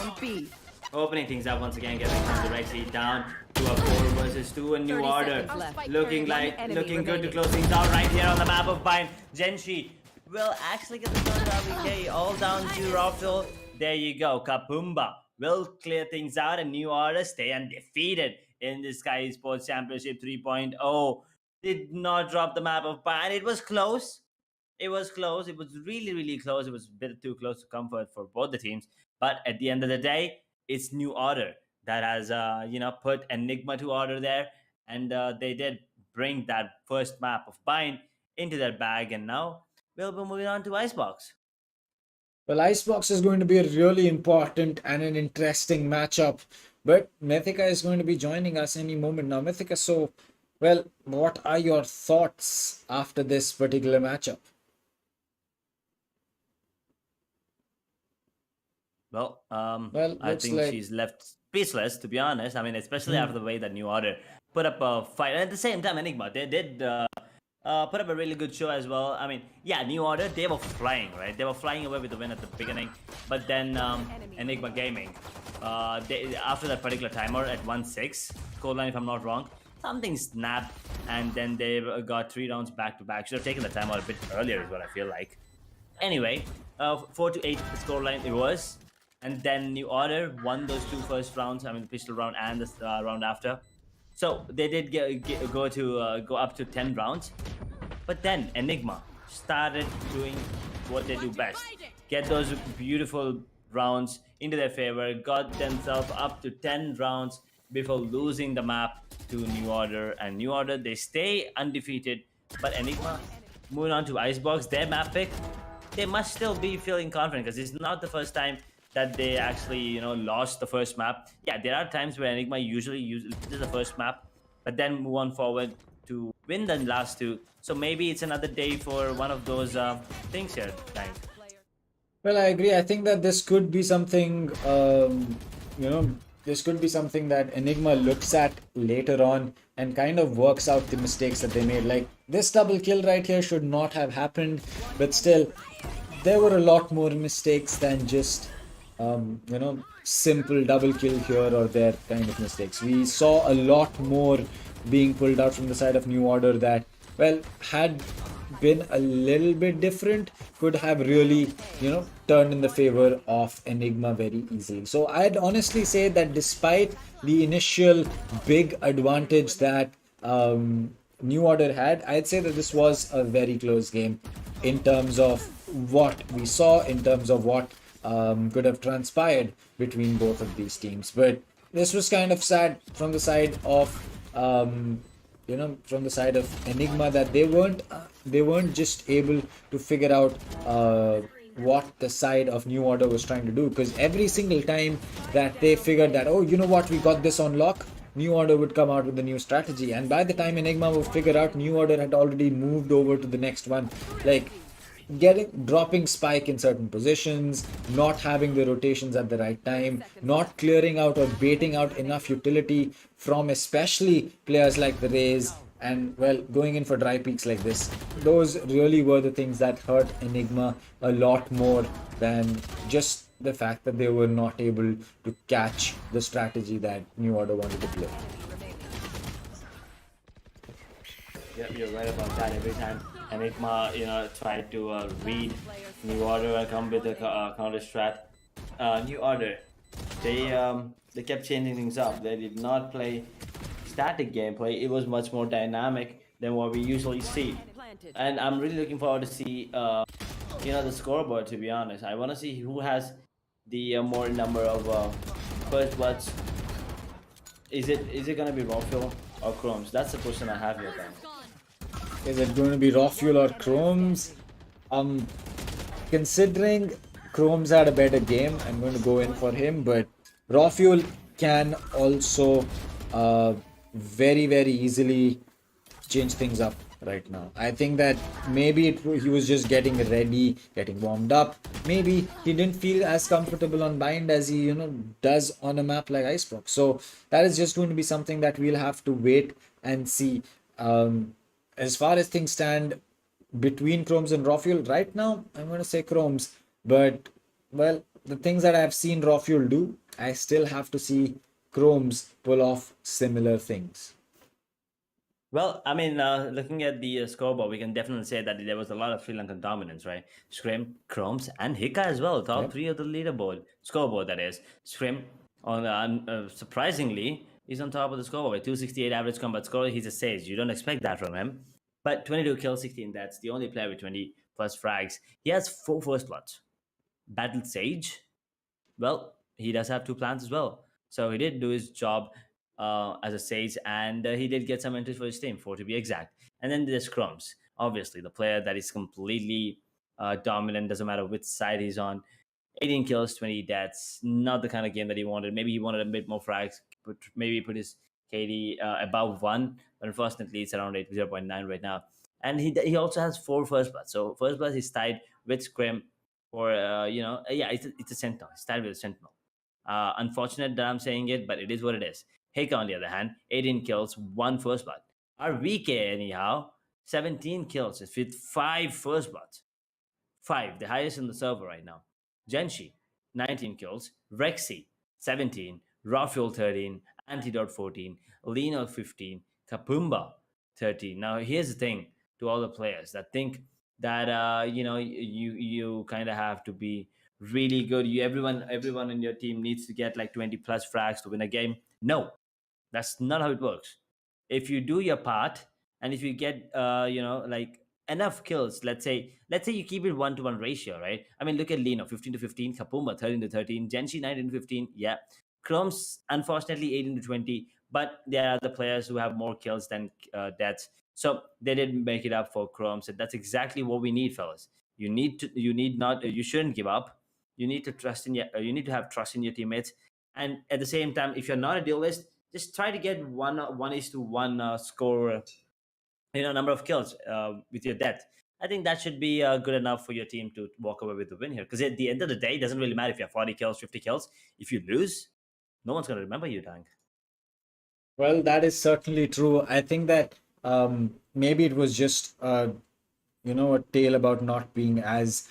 opening things up once again, getting directly down to a 4 versus 2, and New Order looking good to close things out right here on the map of Bind. Genshi will actually get the third RBK all down to Raffle. There you go, Kapumba will clear things out, and New Order stay undefeated in the Sky Esports Championship 3.0. Did not drop the map of Bind. It was close. It was close. It was really close. It was a bit too close to comfort for both the teams. But at the end of the day, it's New Order that has, put Enigma to order there. And they did bring that first map of Bind into their bag. And now we'll be moving on to Icebox. Well, Icebox is going to be a really important and an interesting matchup. But Mythica is going to be joining us any moment now. Mythica, so, well, what are your thoughts after this particular matchup? Well, I think she's left speechless, to be honest. I mean, especially after the way that New Order put up a fight. And at the same time, Enigma, they did put up a really good show as well. I mean, yeah, New Order, they were flying, right? They were flying away with the win at the beginning. But then Enigma Gaming, after that particular timer at 1-6, scoreline if I'm not wrong, something snapped. And then they got 3 rounds back-to-back. Should have taken the timer a bit earlier is what I feel like. Anyway, 4-8 scoreline it was. And then New Order won those 2 first rounds. I mean, the pistol round and the round after. So they did go up to 10 rounds. But then Enigma started doing what they do best: get those beautiful rounds into their favor. Got themselves up to 10 rounds before losing the map to New Order. And New Order, they stay undefeated. But Enigma, moving on to Icebox, their map pick, they must still be feeling confident because it's not the first time that they actually, lost the first map. Yeah, there are times where Enigma usually uses the first map, but then move on forward to win the last 2. So maybe it's another day for one of those things here, guys. Well, I agree. I think that this could be something, this could be something that Enigma looks at later on and kind of works out the mistakes that they made. Like, this double kill right here should not have happened, but still, there were a lot more mistakes than just simple double kill here or there kind of mistakes. We saw a lot more being pulled out from the side of New Order that, well, had been a little bit different, could have really, turned in the favor of Enigma very easily. So I'd honestly say that despite the initial big advantage that New Order had, I'd say that this was a very close game in terms of what we saw, in terms of what could have transpired between both of these teams. But this was kind of sad from the side of Enigma, that they weren't just able to figure out what the side of New Order was trying to do, because every single time that they figured that, oh, you know what, we got this on lock, New Order would come out with a new strategy, and by the time Enigma would figure out, New Order had already moved over to the next one. Like, dropping spike in certain positions, not having the rotations at the right time, not clearing out or baiting out enough utility from especially players like the Rays, and, well, going in for dry peaks like this. Those really were the things that hurt Enigma a lot more than just the fact that they were not able to catch the strategy that New Order wanted to play. Yep, you're right about that. Every time Enigma, tried to read New Order and come with a counter strat, New Order, they kept changing things up. They did not play static gameplay. It was much more dynamic than what we usually see. And I'm really looking forward to see, the scoreboard. To be honest, I want to see who has the more number of first bloods. Is it gonna be Raw or Chromes? That's the question I have here, Dan. Is it going to be raw fuel or chromes? Considering chromes had a better game, I'm going to go in for him. But raw fuel can also very very easily change things up right now. I think that maybe he was just getting ready, getting warmed up. Maybe he didn't feel as comfortable on bind as he does on a map like Icebox. So that is just going to be something that we'll have to wait and see. As far as things stand between chromes and raw fuel right now, I'm going to say chromes. But well, the things that I've seen raw fuel do, I still have to see chromes pull off similar things. Well, I mean, looking at the scoreboard, we can definitely say that there was a lot of Sri Lankan dominance, right? Scrim, Chromes, and Hika as well. Top Yep. three of the leaderboard, scoreboard that is. Scrim, surprisingly, is on top of the scoreboard with 268 average combat score. He's a Sage. You don't expect that from him. But 22 kills, 16 deaths. The only player with 20 plus frags. He has 4 first bloods. Battle Sage, well, he does have 2 plans as well. So he did do his job as a Sage, and he did get some entries for his team, 4 to be exact. And then there's Crumbs, obviously, the player that is completely dominant, doesn't matter which side he's on. 18 kills, 20 deaths, not the kind of game that he wanted. Maybe he wanted a bit more frags, but maybe put his KD above 1, but unfortunately it's around 0.9 right now. And he also has 4 first bloods. So first blood is tied with Scrim for, it's a Sentinel. It's tied with a Sentinel. Unfortunate that I'm saying it, but it is what it is. Heika, on the other hand, 18 kills, 1 first blood. Our VK, anyhow, 17 kills with 5 first bloods. 5, the highest in the server right now. Genshi, 19 kills. Rexy, 17. Rafuel, 13. Antidote, 14. Lino, 15. Kapumba, 13. Now, here's the thing to all the players that think that, you kind of have to be really good. Everyone in your team needs to get like 20 plus frags to win a game. No, that's not how it works. If you do your part, and if you get like enough kills, let's say you keep it 1-to-1 ratio, right? I mean, look at Lino, 15 to 15, Kapumba 13 to 13, Genshi 19 to 15. Yeah, Chrome's unfortunately 18 to 20, but there are the players who have more kills than deaths, so they didn't make it up for Chrome. So that's exactly what we need, fellas. You shouldn't give up. You need to you need to have trust in your teammates, and at the same time, if you're not a duelist, just try to get 1:1 score, number of kills with your death. I think that should be good enough for your team to walk away with the win here. Because at the end of the day, it doesn't really matter if you have 40 kills, 50 kills. If you lose, no one's going to remember you, Dank. Well, that is certainly true. I think that maybe it was just a tale about not being as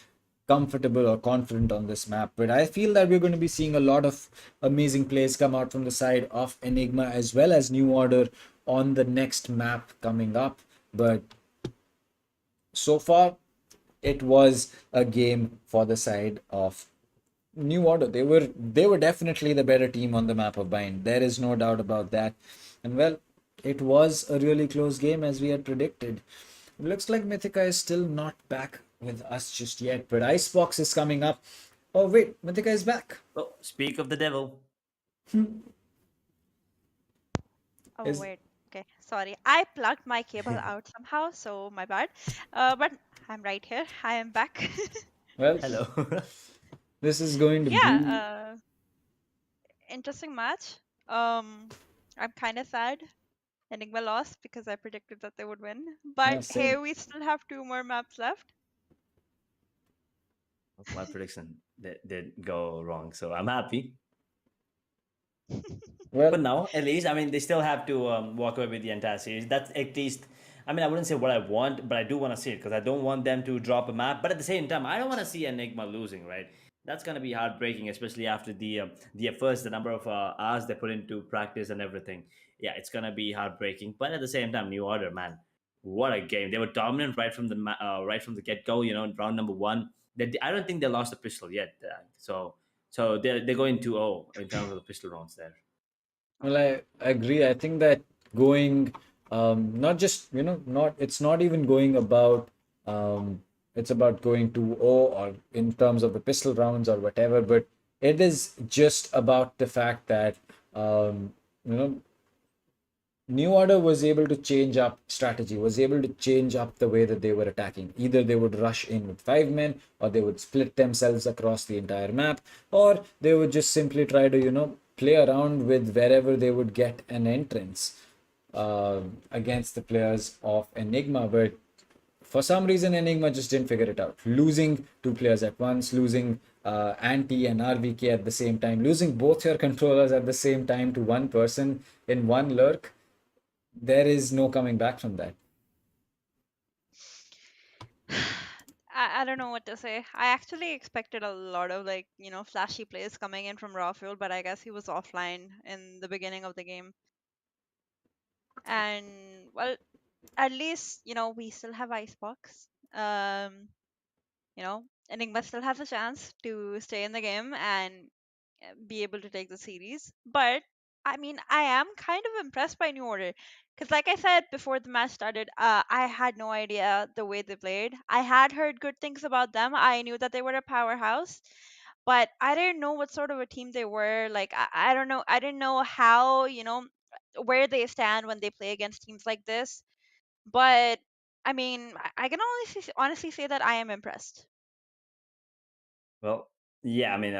comfortable or confident on this map. But I feel that we're going to be seeing a lot of amazing plays come out from the side of Enigma as well as New Order on the next map coming up. But so far, it was a game for the side of New Order. They were definitely the better team on the map of Bind. There is no doubt about that. And well, it was a really close game as we had predicted. It looks like Mythica is still not back with us just yet, but Icebox is coming up. Oh wait, Mythica is back. Oh, speak of the devil. Oh, wait. Okay, sorry. I plugged my cable out somehow, so my bad. But I'm right here. I am back. Well, hello. This is going to be Interesting match. I'm kind of sad Enigma lost because I predicted that they would win. But hey, we still have 2 more maps left. My prediction did go wrong, so I'm happy. Well, but now, at least, I mean, they still have to walk away with the entire series. That's at least, I mean, I wouldn't say what I want, but I do want to see it because I don't want them to drop a map. But at the same time, I don't want to see Enigma losing, right? That's going to be heartbreaking, especially after the efforts, the number of hours they put into practice and everything. Yeah, it's going to be heartbreaking. But at the same time, New Order, man, what a game! They were dominant right from right from the get go. You know, round number one. I don't think they lost a pistol yet. So they're going 2-0 in terms of the pistol rounds there. Well, I agree. I think that going, not just, not, it's not even going about, it's about going to O or in terms of the pistol rounds or whatever, but it is just about the fact that, you know, New Order was able to change up strategy, was able to change up the way that they were attacking. Either they would rush in with 5 men, or they would split themselves across the entire map, or they would just simply try to, play around with wherever they would get an entrance against the players of Enigma. But for some reason, Enigma just didn't figure it out. Losing two players at once, losing Anti and RVK at the same time, losing both your controllers at the same time to one person in one lurk, there is no coming back from that. I don't know what to say. I actually expected a lot of like, flashy plays coming in from Raw Fuel, but I guess he was offline in the beginning of the game. And well, at least, we still have Icebox. Enigma still has a chance to stay in the game and be able to take the series. But I mean, I am kind of impressed by New Order because, like I said before the match started, I had no idea the way they played. I had heard good things about them. I knew that they were a powerhouse, but I didn't know what sort of a team they were. Like, I don't know. I didn't know how, where they stand when they play against teams like this. But I mean, I can honestly say that I am impressed. Well, yeah, I mean,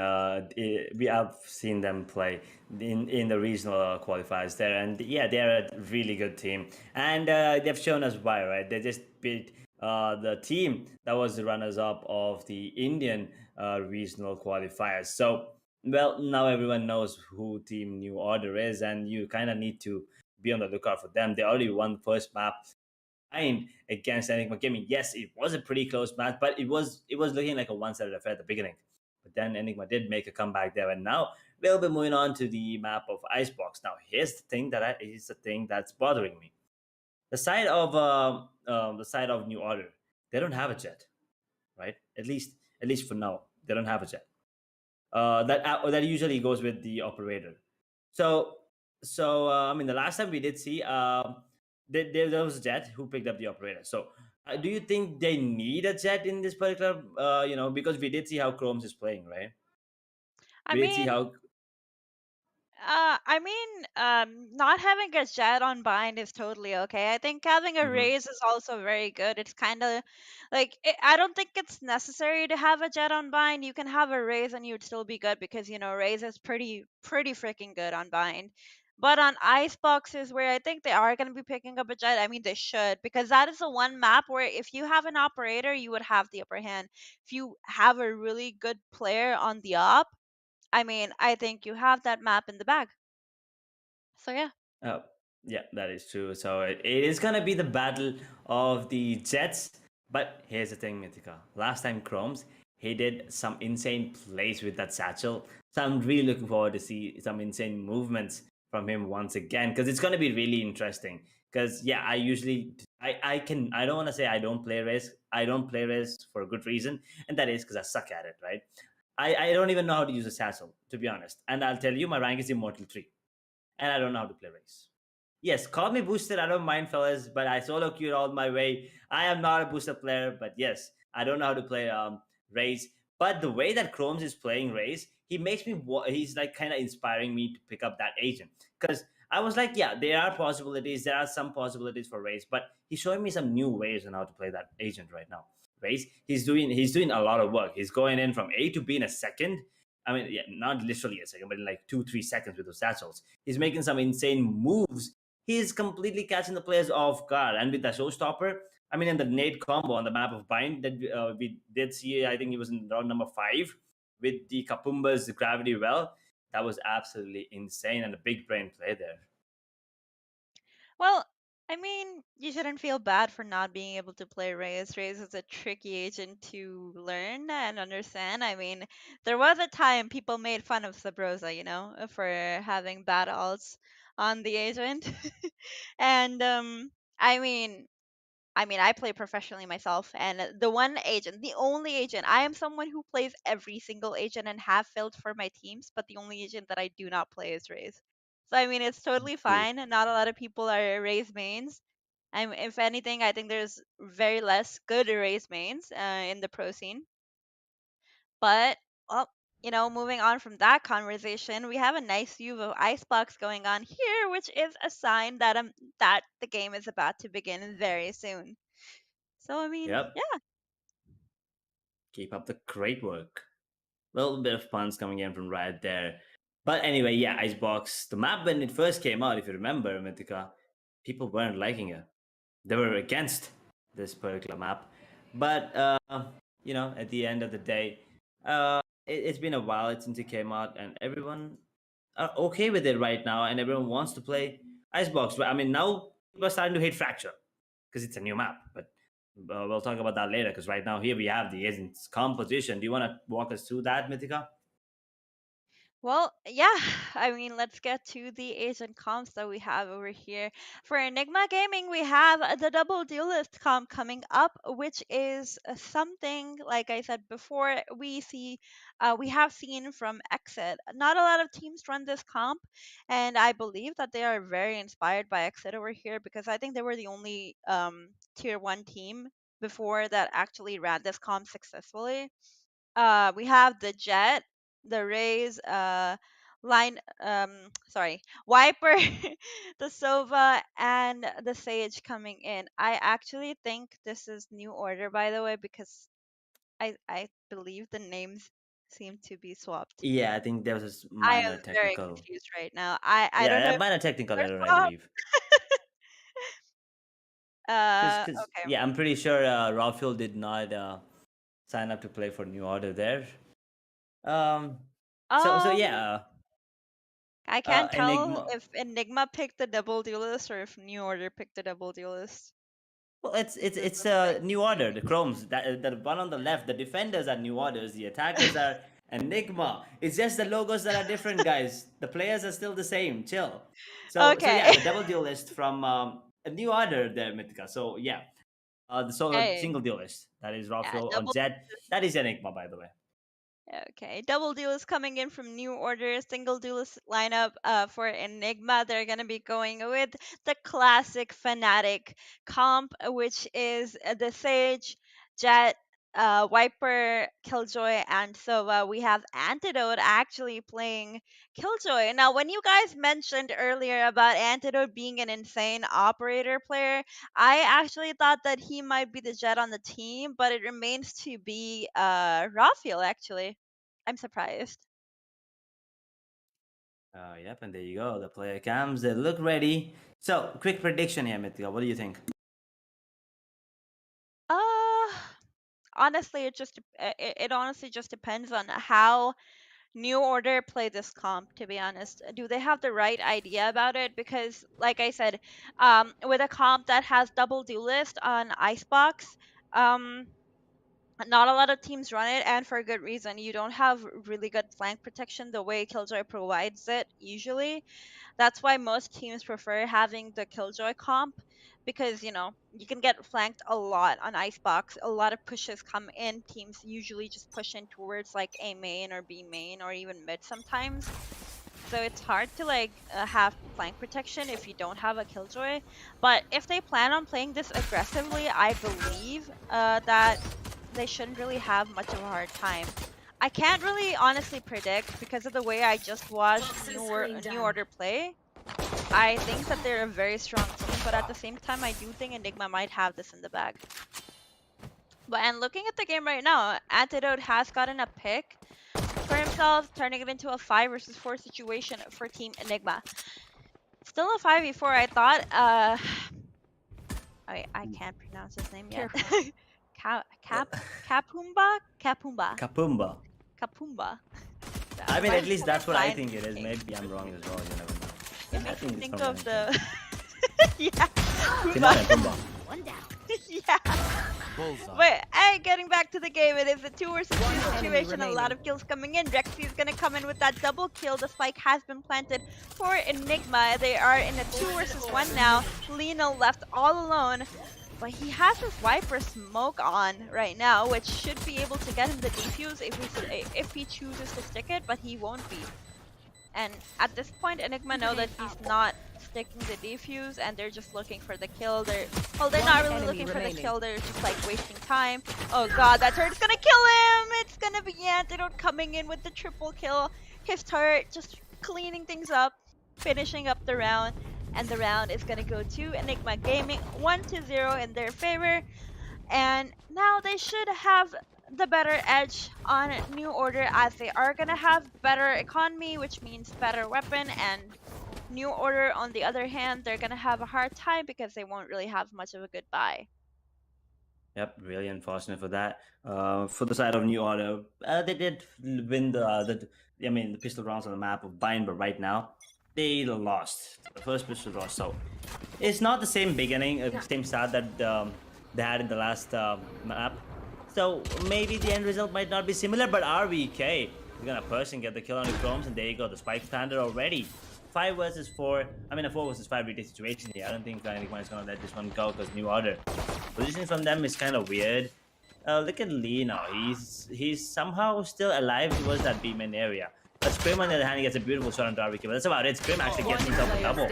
we have seen them play in the regional qualifiers there, and yeah, they're a really good team, and they've shown us why, right? They just beat the team that was the runners-up of the Indian regional qualifiers. So, well, now everyone knows who Team New Order is, and you kind of need to be on the lookout for them. They already won the first map against Enigma Gaming. Yes, it was a pretty close match, but it was looking like a one-sided affair at the beginning. But then Enigma did make a comeback there, and now we'll be moving on to the map of Icebox. Now, here's the thing that's bothering me. The side of New Order, they don't have a jet, right? At least for now, they don't have a jet. That usually goes with the operator. So I mean, the last time we did see there was a jet who picked up the operator. So do you think they need a jet in this particular because we did see how Chromes is playing, right? I We did see mean, how. not having a jet on bind is totally okay. I think having a Mhm. raise is also very good. It's kind of like I don't think it's necessary to have a jet on bind. You can have a raise and you'd still be good because raise is pretty freaking good on bind. But on ice boxes where I think they are going to be picking up a jet, I mean they should because that is the one map where if you have an operator, you would have the upper hand. If you have a really good player on the op, I mean, I think you have that map in the bag. So yeah. Oh, yeah, that is true. So it is gonna be the battle of the Jets. But here's the thing, Mythica. Last time Chromes, he did some insane plays with that satchel. So I'm really looking forward to see some insane movements from him once again because it's gonna be really interesting. Because yeah, I don't want to say I don't play Race. I don't play Race for a good reason, and that is because I suck at it, right? I don't even know how to use a satchel, to be honest. And I'll tell you, my rank is Immortal 3 and I don't know how to play race. Yes, call me boosted. I don't mind, fellas, but I solo queued all my way. I am not a booster player, but yes, I don't know how to play race. But the way that Chromes is playing race, he makes me. He's like kind of inspiring me to pick up that agent because I was like, yeah, there are possibilities. There are some possibilities for race, but he's showing me some new ways on how to play that agent right now. Race, he's doing a lot of work. He's going in from A to B in a second. I mean, yeah, not literally a second, but in like 2-3 seconds with those satchels. He's making some insane moves. He's completely catching the players off guard. And with the showstopper, I mean, in the nade combo on the map of Bind that we did see, I think it was in round number 5 with the Kapumba's gravity well. That was absolutely insane and a big brain play there. Well, I mean, you shouldn't feel bad for not being able to play Reyes. Reyes is a tricky agent to learn and understand. I mean, there was a time people made fun of Sabrosa, for having bad alts on the agent. And I mean, I mean, I play professionally myself, and the one agent, the only agent, I am someone who plays every single agent and have filled for my teams, but the only agent that I do not play is Raze. So I mean, it's totally True. fine. Not a lot of people are Raze mains. If anything, I think there's very less good Raze mains in the pro scene. But well, moving on from that conversation, we have a nice view of Icebox going on here, which is a sign that the game is about to begin very soon. So I mean, Yep. yeah. Keep up the great work. A little bit of puns coming in from right there. But anyway, yeah, Icebox. The map when it first came out, if you remember, Mythica, people weren't liking it. They were against this particular map. But at the end of the day, it's been a while since it came out, and everyone are okay with it right now, and everyone wants to play Icebox. I mean, now people are starting to hate Fracture because it's a new map, but we'll talk about that later. Because right now here we have the agent's composition. Do you want to walk us through that, Mythica? Well, yeah, I mean, let's get to the agent comps that we have over here. For Enigma Gaming, we have the double duelist comp coming up, which is something, like I said before, we have seen from Exit. Not a lot of teams run this comp, and I believe that they are very inspired by Exit over here because I think they were the only tier 1 team before that actually ran this comp successfully. We have the Jet, the Rays, line sorry, Wiper, the Sova, and the Sage coming in. I actually think this is New Order, by the way, because I believe the names seem to be swapped. Yeah, I think there was a I minor am very technical. confused right now. I don't know Yeah, a if minor technical they're error, I swapped. believe. Because Okay. yeah, I'm pretty sure Rafael did not sign up to play for New Order there. Um, so Um, yeah, I can't tell Enigma. if Enigma picked the double duelist or if New Order picked the double duelist. Well, it's a New Order. The Chromes, that the one on the left, the defenders are New Orders. The attackers are Enigma. It's just the logos that are different, guys. The players are still the same. Chill. So yeah, Okay. the double duelist from a New Order there, Mythica. So yeah, the solo Hey. single duelist that is Yeah, Rafael on double. Zed. That is Enigma, by the way. Okay, double duelist coming in from New Order, single duelist lineup for Enigma. They're gonna be going with the classic Fnatic comp, which is the Sage, Jet, Viper, Killjoy, and Sova. We have Antidote actually playing Killjoy. Now, when you guys mentioned earlier about Antidote being an insane operator player, I actually thought that he might be the Jet on the team, but it remains to be Raphael actually. I'm surprised. Yep, and there you go. The player cams. They look ready. So, quick prediction here, Mythica. What do you think? Uh honestly, it honestly just depends on how New Order play this comp, to be honest. Do they have the right idea about it? Because like I said, with a comp that has double duelist on Icebox, um not a lot of teams run it, and for a good reason. You don't have really good flank protection the way Killjoy provides it usually. That's why most teams prefer having the Killjoy comp because, you can get flanked a lot on Icebox. A lot of pushes come in. Teams usually just push in towards like A main or B main or even mid sometimes. So it's hard to have flank protection if you don't have a Killjoy. But if they plan on playing this aggressively, I believe that they shouldn't really have much of a hard time. I can't really honestly predict because of the way I just watched New Order play. I think that they're a very strong team, but at the same time, I do think Enigma might have this in the bag. And looking at the game right now, Antidote has gotten a pick for himself, turning it into a 5 versus 4 situation for Team Enigma. Still a 5v4, I thought. I can't pronounce his name yet. Kapumba? Kapumba. Kapumba. Kapumba. I mean, at least that's what I Blind think it is. name. Maybe I'm wrong as well. You never know. It I makes me think it's think from of the. Yeah. Timon and Pumbaa. Yeah. But getting back to the game, it is a 2 versus 2 situation. A lot of kills coming in. Rexy is gonna come in with that double kill. The spike has been planted for Enigma. They are in a 2 versus 1 now. Lino left all alone. but he has his Viper smoke on right now, which should be able to get him the defuse if he chooses to stick it, but he won't be. And at this point, Enigma know that he's not sticking the defuse, and they're just looking for the kill. They're not really looking for the kill. They're just like wasting time. Oh god, that turret's gonna kill him! It's gonna be Antidote coming in with the triple kill. His turret just cleaning things up, finishing up the round, and the round is gonna go to Enigma Gaming 1-0 in their favor. And now they should have the better edge on New Order, as they are gonna have better economy, which means better weapon, and New Order on the other hand, they're gonna have a hard time because they won't really have much of a good buy. Yep, really unfortunate for that. For the side of New Order, they did win the pistol rounds on the map of Bind, but right now they lost the first pistol round. So it's not the same beginning, same start that they had in the last map. So maybe the end result might not be similar, but RVK is gonna push and get the kill on the Chromes, and there you go, the spike standard already. 5 versus 4, I mean a 4 versus 5 retake situation here. I don't think anyone is gonna let this one go because New Order. Positioning from them is kind of weird. Look at Lee now, he's somehow still alive towards that B-main area. But Scrim on the other hand, he gets a beautiful shot on RVK, but that's about it. Scrim actually gets himself a double.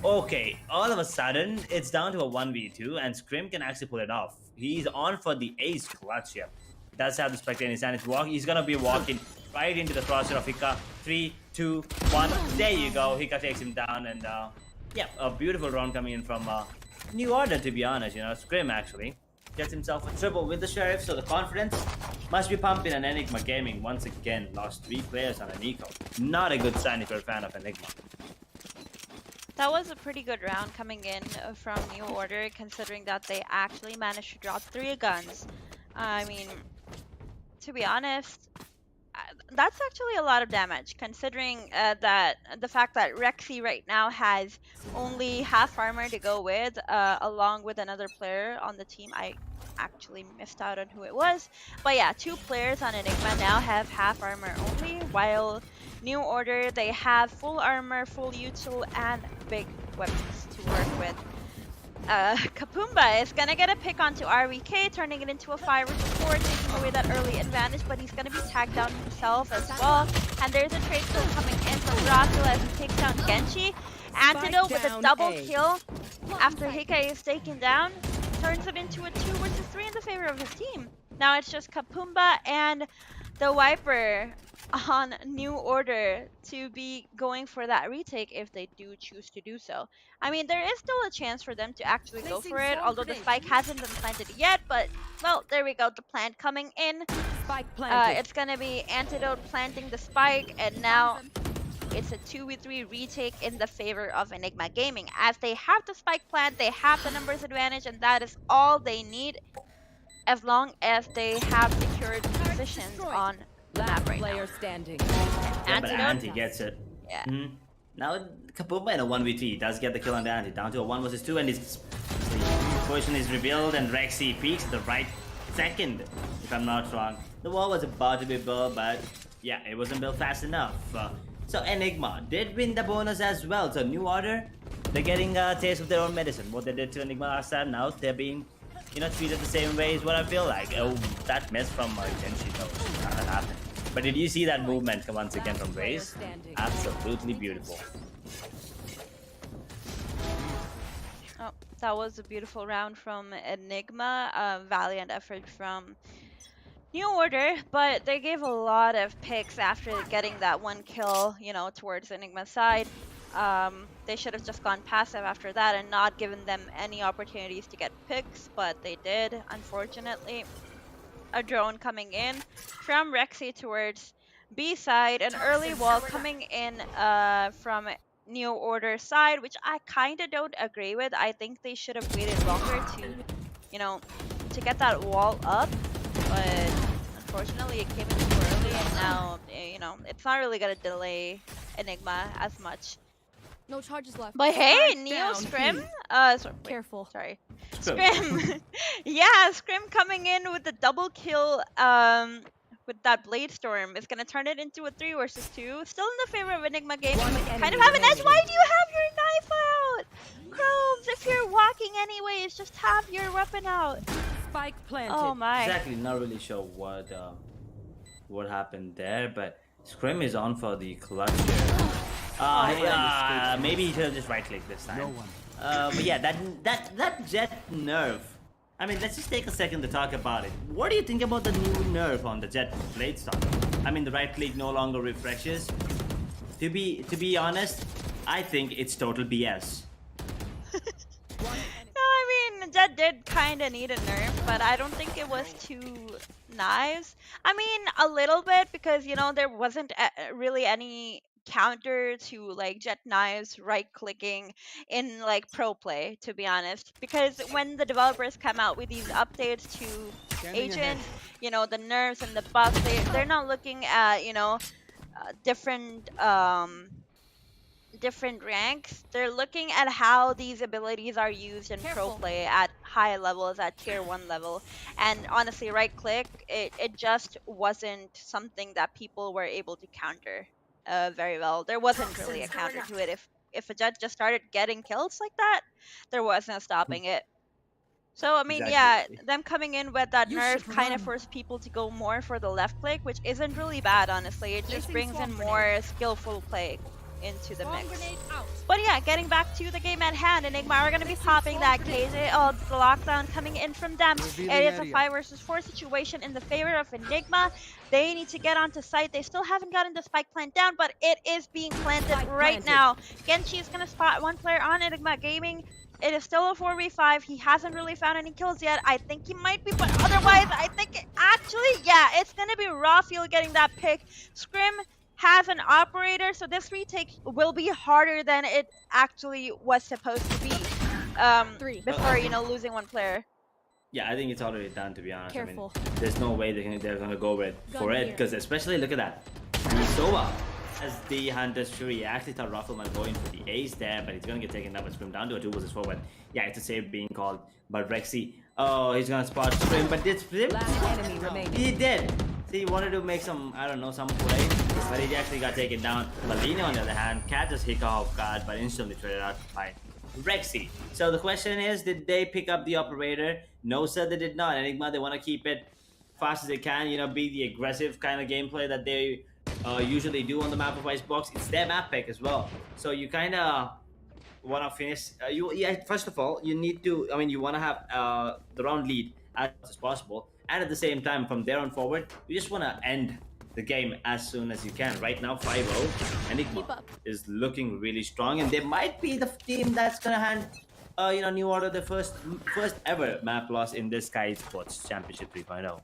Okay, all of a sudden, it's down to a 1v2, and Scrim can actually pull it off. He's on for the ace clutch here. That's how the Spectre in his hand is walking. He's gonna be walking right into the crosshair of Hika. 3, 2, 1. There you go. Hika takes him down, and yeah, a beautiful round coming in from New Order, to be honest. You know, Scrim actually gets himself a triple with the Sheriff, so the confidence must be pumping. And Enigma Gaming once again lost 3 players on an eco. Not a good sign if you're a fan of Enigma. That was a pretty good round coming in from New Order, considering that they actually managed to drop 3 guns. I mean, to be honest, that's actually a lot of damage, considering that the fact that Rexy right now has only half armor to go with, along with another player on the team. I actually missed out on who it was, but yeah, 2 players on Enigma now have half armor only, while New Order, they have full armor, full util, and big weapons to work with. Kapumba is gonna get a pick onto RVK, turning it into a 5 versus 4, taking away that early advantage, but he's gonna be tagged down himself as well. And there's a trade kill coming in from Dracula as he takes down Genji. Antidote with a double kill after Hika is taken down, turns it into a 2 versus 3 in the favor of his team. Now it's just Kapumba and the Viper on New Order to be going for that retake if they do choose to do so. I mean, there is still a chance for them to actually go for it, although the spike hasn't been planted yet, but, well, there we go, the plant coming in. It's gonna be Antidote planting the spike, and now it's a 2v3 retake in the favor of Enigma Gaming. As they have the spike plant, they have the numbers advantage, and that is all they need, as long as they have secured positions on the map right now. Yeah, but Anti gets it. Yeah. Now Kapumba in a 1v3 does get the kill on the Anti, down to a 1 versus 2, and his position is revealed, and Rexy peeks at the right second, if I'm not wrong. The wall was about to be built, but yeah, it wasn't built fast enough. So Enigma did win the bonus as well. So New Order, they're getting a taste of their own medicine. What they did to Enigma last time, now they're being, you know, treated the same way is what I feel like. Oh, that miss from Genshi though, that happened. But did you see that movement once again from Raze? Absolutely beautiful. Oh, that was a beautiful round from Enigma. Valiant effort from New Order, but they gave a lot of picks after getting that 1 kill, you know, towards Enigma's side. They should have just gone passive after that and not given them any opportunities to get picks, but they did, unfortunately. A drone coming in from Rexy towards B side, an early wall coming in from New Order side, which I kind of don't agree with. I think they should have waited longer to, you know, to get that wall up, but unfortunately it came in too early, and now, you know, it's not really gonna delay Enigma as much. No charges left. But hey, Neo Scrim. Careful. Sorry. Scrim. Yeah, Scrim coming in with the double kill with that Blade Storm is gonna turn it into a 3 versus 2. Still in the favor of Enigma Gaming, but you kind of have an edge. Why do you have your knife out? Chromes, if you're walking anyways, just have have your weapon out. Spike planted. Oh my. Exactly, not really sure what happened there, but Scrim is on for the clutch here. Maybe he should have just right-clicked this time. But yeah, that Jet nerf. I mean, let's just take a second to talk about it. What do you think about the new nerf on the Jet blade stock? I mean, the right click no longer refreshes. To be honest, I think it's total BS. No, I mean, Jet did kind of need a nerf, but I don't think it was too knives. I mean, a little bit, because, you know, there wasn't really any counter to like Jet knives right clicking in like pro play, to be honest, because when the developers come out with these updates to agent, you know, the nerfs and the buffs, they're not looking at, you know, different different ranks. They're looking at how these abilities are used in pro play at high levels, at tier 1 level. And honestly, right click, it just wasn't something that people were able to counter very well. There wasn't really a counter to it. If a Jet just started getting kills like that, there was no stopping it. So, I mean, yeah, them coming in with that nerf kind of forced people to go more for the left click, which isn't really bad, honestly. It just brings in more skillful play into the mix. But yeah, getting back to the game at hand, Enigma are going to be popping that KJ. Oh, the lockdown coming in from them. It is a 5 versus 4 situation in the favor of Enigma. They need to get onto site. They still haven't gotten the spike plant down, but it is being planted right now. Genchi is going to spot one player on Enigma Gaming. It is still a 4v5. He hasn't really found any kills yet. I think he might be, but otherwise, I think it's going to be Rafael getting that pick. Scrim has an operator, so this retake will be harder than it actually was supposed to be before, you know, losing one player. Yeah, I think it's already done, to be honest. I mean, there's no way they're gonna go for it, because especially look at that. Sova as the Hunter's Fury. I actually thought Rafael might go in for the ace there, but he's gonna get taken up and Scrim down to a 2 versus 4. But yeah, it's a save being called. But Rexy, oh, he's gonna spot Scrim, but did Scrim? He did. See, he wanted to make some, I don't know, some play, but he actually got taken down. Malina, on the other hand, catches just hit off guard, but instantly traded out by Rexy. So the question is, did they pick up the operator? No, sir, they did not. Enigma, they want to keep it fast as they can, you know, be the aggressive kind of gameplay that they usually do on the map of Icebox. It's their map pick as well. So you kind of want to finish, first of all, you need to, I mean, you want to have the round lead as much as possible. And at the same time, from there on forward, you just want to end the game as soon as you can. Right now, 5-0. Enigma is looking really strong, and they might be the team that's going to hand, New Order the first ever map loss in this Skyesports Championship 3.0.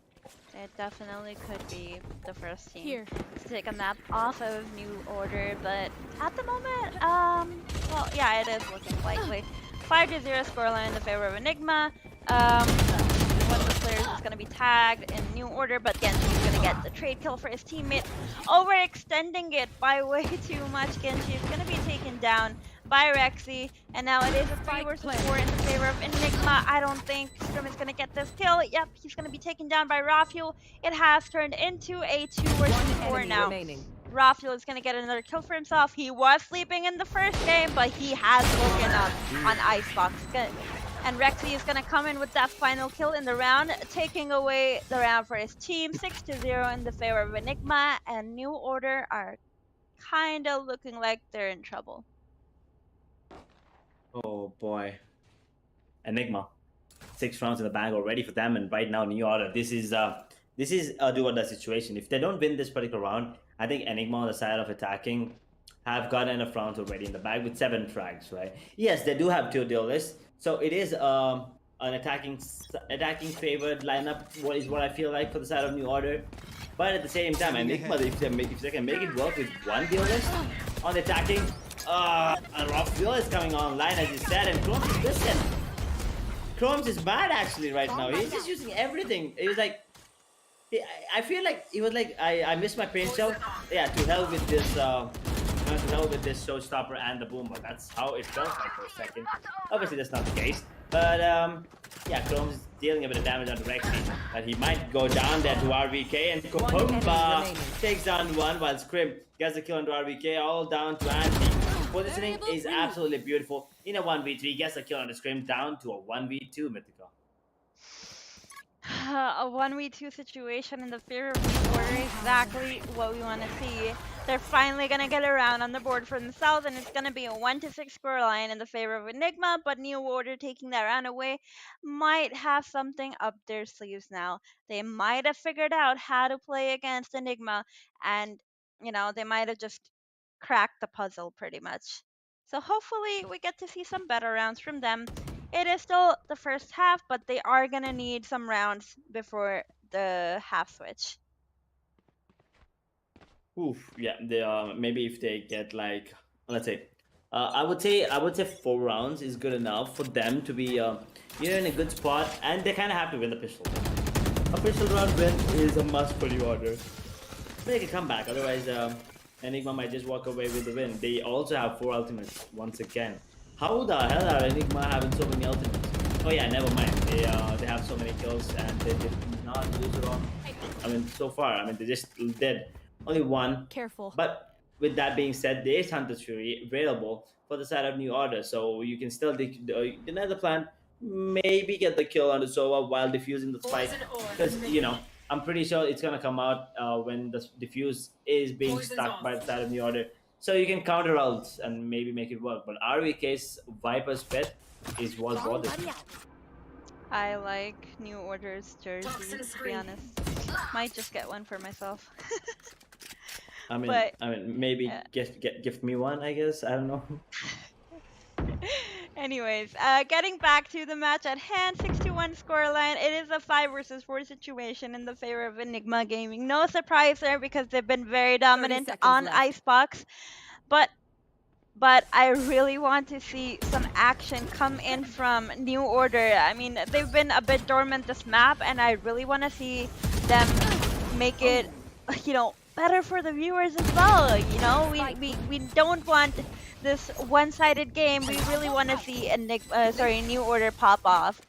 It definitely could be the first team to take a map off of New Order, but at the moment, well, yeah, it is looking likely. 5-0 scoreline in the favor of Enigma. One of the players is going to be tagged in New Order, but Genji is going to get the trade kill for his teammate, overextending it by way too much. Genji is going to be taken down by Rexy, and now it is a 3 versus 4 in the favor of Enigma. I don't think Scrim is going to get this kill. Yep, he's going to be taken down by Rafael. It has turned into a 2 versus 4 now. Rafael is going to get another kill for himself. He was sleeping in the first game, but he has woken up on Icebox. And Rexy is going to come in with that final kill in the round, taking away the round for his team. 6-0 in the favor of Enigma, and New Order are kind of looking like they're in trouble. Oh boy. Enigma. 6 rounds in the bag already for them, and right now New Order. This is a do or die situation. If they don't win this particular round, I think Enigma on the side of attacking have got enough rounds already in the bag with 7 frags, right? Yes, they do have 2 duelists, so it is an attacking favored lineup. What I feel like for the side of New Order. But at the same time, Enigma, if they can make it work with 1 duelist on attacking, and Rafael is coming online, as you said, and Chromes is distant. Chromes is bad actually right now. He's just using everything. He was like, I feel like he was like, I missed my paint shell. Yeah, to hell with this, showstopper and the boomer. That's how it felt like for a second. Obviously, that's not the case. But yeah, Chromes is dealing a bit of damage onto Rexy. But he might go down there to RVK, and Kopumba takes down 1 while Scrim gets the kill onto RVK, all down to Andy. positioning is absolutely beautiful. In a 1v3, gets a kill on the scrim down to a 1v2, Mythical. A 1v2 situation in the favor of New Order, exactly what we want to see. They're finally going to get around on the board from the south, and it's going to be a 1-6 scoreline in the favor of Enigma, but New Order taking that round away might have something up their sleeves now. They might have figured out how to play against Enigma, and, you know, they might have just cracked the puzzle pretty much. So hopefully we get to see some better rounds from them. It is still the first half, but they are going to need some rounds before the half switch. Oof, yeah. They maybe if they get like, let's say, I would say 4 rounds is good enough for them to be in a good spot, and they kind of have to win the pistol. A pistol round win is a must for New Order. Make a comeback, otherwise Enigma might just walk away with the win. They also have 4 ultimates once again. How the hell are Enigma having so many ultimates? Oh yeah, never mind. They have so many kills and they did not lose at all. I mean, so far, I mean, they just did only 1. Careful. But with that being said, there is Hunter's Fury available for the side of New Order, so you can still deny the plan. Maybe get the kill on the Sova while defusing the spike, because I'm pretty sure it's gonna come out when the defuse is being stuck by the side of New Order. So you can counter ult and maybe make it work. But RVK's Viper's pet is what bothers me. I like New Order's jersey, to be honest. Might just get one for myself. I mean, But, maybe gift me one, I guess. I don't know. anyways, getting back to the match at hand, 6-1 scoreline. It is a 5 versus 4 situation in the favor of Enigma Gaming. No surprise there because they've been very dominant on left. Icebox. But I really want to see some action come in from New Order. I mean, they've been a bit dormant this map, and I really want to see them make it, better for the viewers as well. We don't want this one-sided game. We really want to see New Order pop off.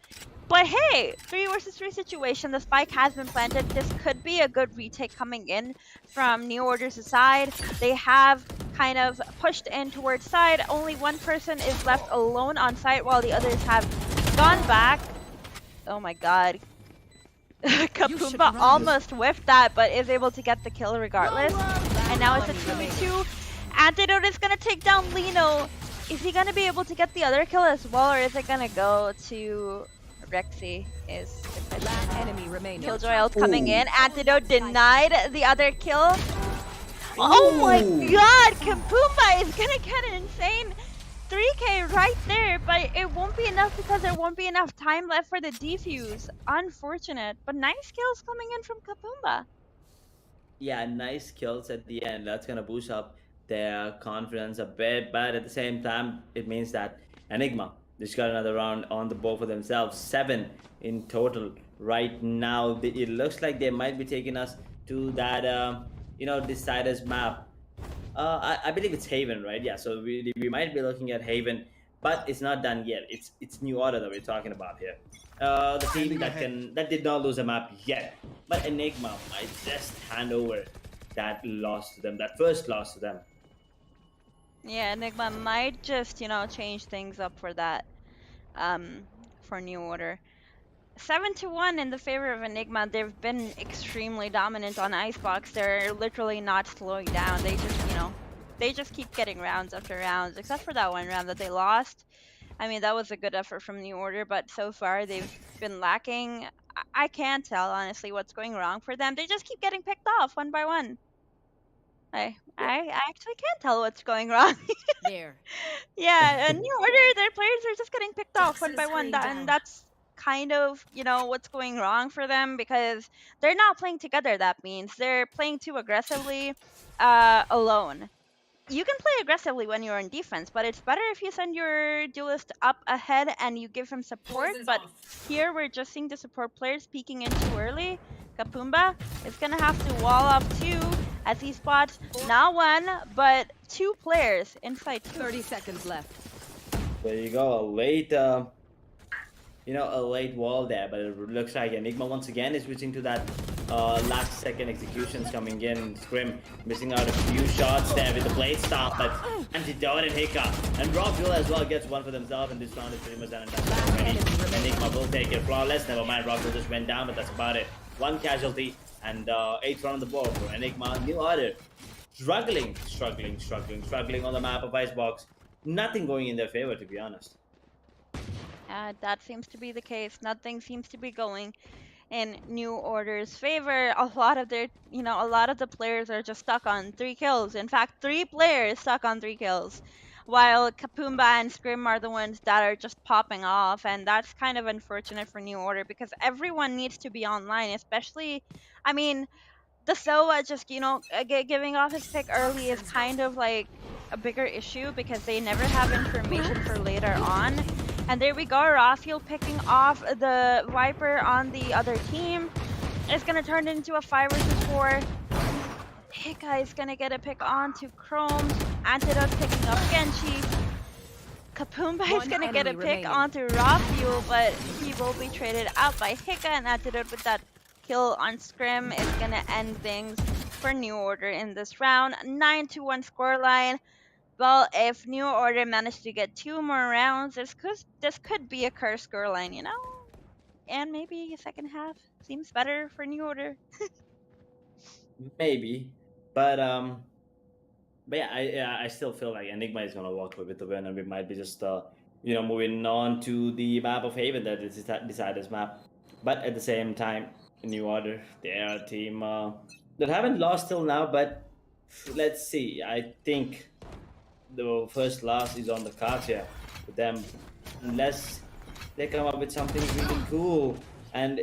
But hey, 3 versus 3 situation. The spike has been planted. This could be a good retake coming in from New Order's side. They have kind of pushed in towards side. Only one person is left alone on site while the others have gone back. Oh my god. Kapumba almost whiffed that, but is able to get the kill regardless. And now it's a 2v2. Antidote is going to take down Lino. Is he going to be able to get the other kill as well, or is it going to go to Rexy? Is the Last enemy remaining. Killjoy ult coming in. Antidote denied the other kill. Oh my god! Kapumba is going to get an insane 3k right there, but it won't be enough because there won't be enough time left for the defuse. Unfortunate, but nice kills coming in from Kapumba. Yeah, nice kills at the end. That's gonna boost up their confidence a bit, but at the same time, it means that Enigma just got another round on the board for themselves. 7 in total right now. It looks like they might be taking us to that, deciders map. I believe it's Haven, right? Yeah, so we might be looking at Haven, but it's not done yet. It's New Order that we're talking about here. The team that did not lose a map yet, but Enigma might just hand over that loss to them, that first loss to them. Yeah, Enigma might just, change things up for that, for New Order. 7-1 in the favor of Enigma. They've been extremely dominant on Icebox. They're literally not slowing down. They just keep getting rounds after rounds, except for that one round that they lost. I mean, that was a good effort from New Order, but so far they've been lacking. I can't tell, honestly, what's going wrong for them. They just keep getting picked off one by one. I actually can't tell what's going wrong. There. Yeah, and New Order, their players are just getting picked off one by one, and that's kind of, what's going wrong for them because they're not playing together. That means they're playing too aggressively alone. You can play aggressively when you're in defense, but it's better if you send your duelist up ahead and you give him support. But here we're just seeing the support players peeking in too early. Kapumba is going to have to wall off 2 as he spots not 1, but 2 players inside 2. 30 seconds left. There you go, a late wall there, but it looks like Enigma once again is switching to that last second executions coming in. Scrim missing out a few shots there with the blade stop, but Antidote and Hika and Rockville as well gets one for themselves, and this round is pretty much done and done already. Enigma will take it flawless. Never mind, Rockville just went down, but that's about it. One casualty and 8th round on the board for Enigma. New Order struggling on the map of Icebox. Nothing going in their favor, to be honest. That seems to be the case. Nothing seems to be going in New Order's favor. A lot of the players are just stuck on 3 kills. In fact, 3 players stuck on 3 kills, while Kapumba and Scrim are the ones that are just popping off, and that's kind of unfortunate for New Order because everyone needs to be online, especially, I mean, the Soa just, giving off his pick early is kind of like a bigger issue because they never have information for later on. And there we go, Raphael picking off the Viper on the other team. It's going to turn into a 5 versus 4. Hika is going to get a pick onto Chrome. Antidote picking up Genshi. Kapumba is going to get a pick onto Raphael, but he will be traded out by Hika, and Antidote with that kill on Scrim is going to end things for New Order in this round. 9-1 scoreline. Well, if New Order managed to get 2 more rounds, this could be a cursed scoreline, And maybe a second half seems better for New Order. Maybe, but yeah, I still feel like Enigma is gonna walk away with the win, and we might be just moving on to the map of Haven that is Decider's map. But at the same time, New Order, they are a team that haven't lost till now. But let's see. I think the first loss is on the cards here with them, unless they come up with something really cool. And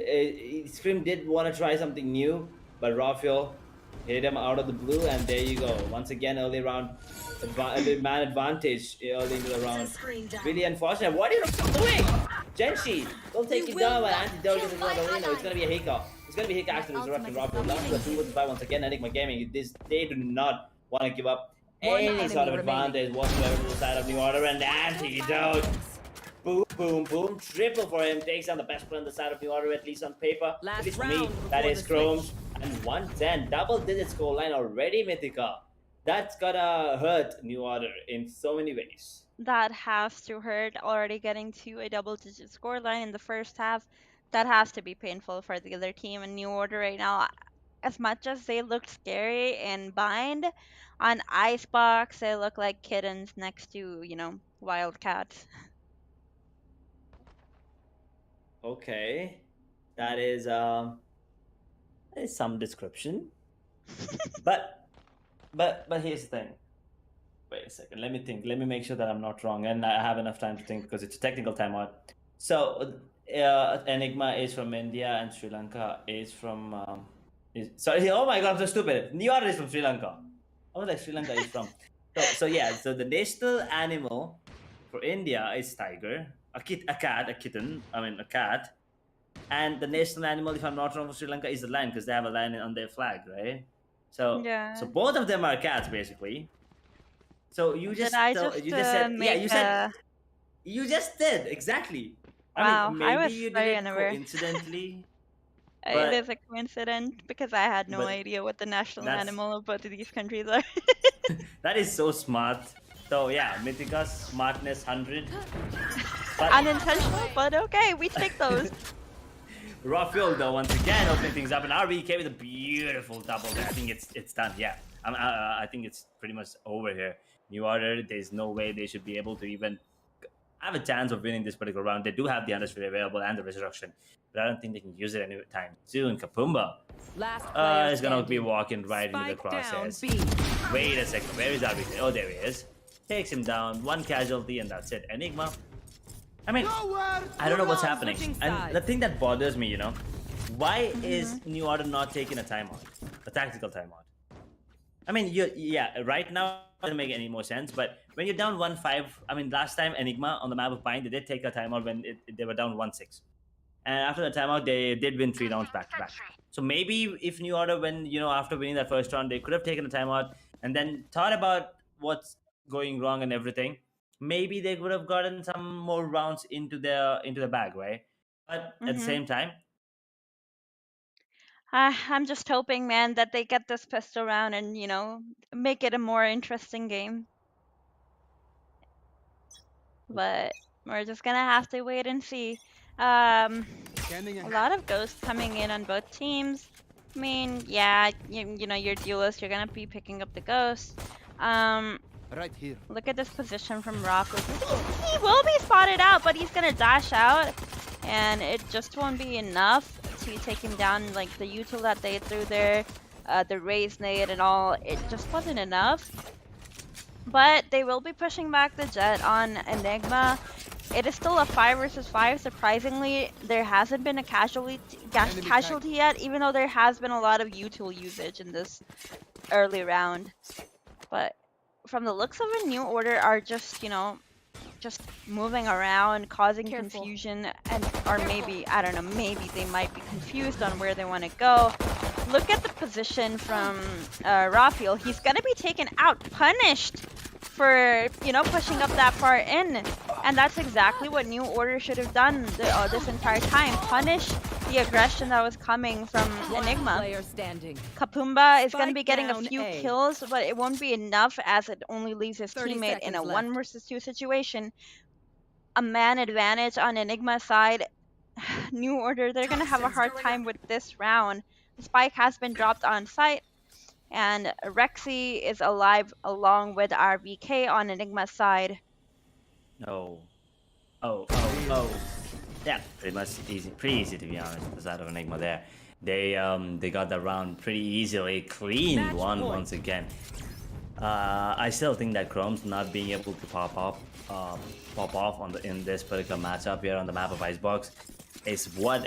Scream did want to try something new, but Raphael hit him out of the blue, and there you go. Once again, early round, man advantage early into the round. Really unfortunate. What are you doing? Genshi, don't take it down, but Antidote doesn't want to win. It's going to be a Hika. It's going to be Hika actually resurrecting Raphael. Down to a 2-5 once again. Enigma Gaming, they do not want to give up any sort of advantage whatsoever to the side of New Order, and Antidote. Boom, boom, boom. Triple for him. Takes down the best player on the side of New Order, at least on paper. At least for me, that is Chrome's. And 110. Double-digit scoreline already, Mythica. That's gonna hurt New Order in so many ways. That has to hurt. Already getting to a double-digit scoreline in the first half. That has to be painful for the other team. And New Order right now, as much as they look scary in Bind, on Icebox, they look like kittens next to, wildcats. Okay. That is some description. but here's the thing. Wait a second. Let me think. Let me make sure that I'm not wrong, and I have enough time to think because it's a technical timeout. So Enigma is from India, and Sri Lanka is from. Sorry. Oh my God, I'm so stupid. New Order is from Sri Lanka. I was like, Sri Lanka is from. So yeah. So the national animal for India is tiger. A kitten. I mean a cat. And the national animal, if I'm not wrong, for Sri Lanka is the lion because they have a lion on their flag, right? So Yeah. So both of them are cats, basically. So you just said you just did exactly. Wow, I mean, I maybe was you did very it unaware. coincidentally. It is a coincidence because I had no but idea what the national that's- animal of both of these countries are. That is so smart. So yeah, Mythica's smartness 100. But Unintentional, but okay, we take those. Raphael though once again opening things up, and RBK with a beautiful double there. I think it's done. Yeah, I think it's pretty much over here. New Order, there's no way they should be able to even have a chance of winning this particular round. They do have the Undersphere available and the Resurrection, but I don't think they can use it anytime soon. Kapumba is gonna be walking right into the crosshairs. Wait a second, where is RBK? Oh, there he is. Takes him down, one casualty, and that's it. Enigma. I mean, I don't know what's happening. And the thing that bothers me, why is New Order not taking a timeout? A tactical timeout? I mean, right now it doesn't make any more sense, but when you're down 1-5, I mean, last time Enigma on the map of Pine, they did take a timeout when they were down 1-6. And after the timeout, they did win 3 rounds back to back. So maybe if New Order, after winning that first round, they could have taken a timeout and then thought about what's going wrong and everything. Maybe they could have gotten some more rounds into the bag, right? But at the same time, I'm just hoping, man, that they get this pistol round and make it a more interesting game. But we're just gonna have to wait and see. A lot of ghosts coming in on both teams. I mean, yeah, your duelist, you're gonna be picking up the ghost. Right here. Look at this position from Rocco. He will be spotted out, but he's gonna dash out, and it just won't be enough to take him down. Like the util that they threw there, the raise nade and all, it just wasn't enough. But they will be pushing back the jet on Enigma. It is still a 5 versus 5. Surprisingly, there hasn't been a casualty yet, even though there has been a lot of util usage in this early round. But from the looks of a New Order are just, just moving around, causing confusion, or maybe, I don't know, maybe they might be confused on where they want to go. Look at the position from Raphael. He's gonna be taken out, punished for pushing up that far in, and that's exactly what New Order should have done this entire time. Punish the aggression that was coming from Enigma. Player standing. Kapumba is going to be Spike getting a down few A. kills, but it won't be enough as it only leaves his 30 teammate in a seconds 1 left. versus 2 situation. A man advantage on Enigma's side. New Order, they're going to have a hard time with this round. The spike has been dropped on site, and Rexy is alive along with RVK on Enigma's side. Oh. Yeah, pretty easy to be honest. The side of Enigma there. They got that round pretty easily, clean Match one point. once again. I still think that Chrome's not being able to pop off in this particular matchup here on the map of Icebox is what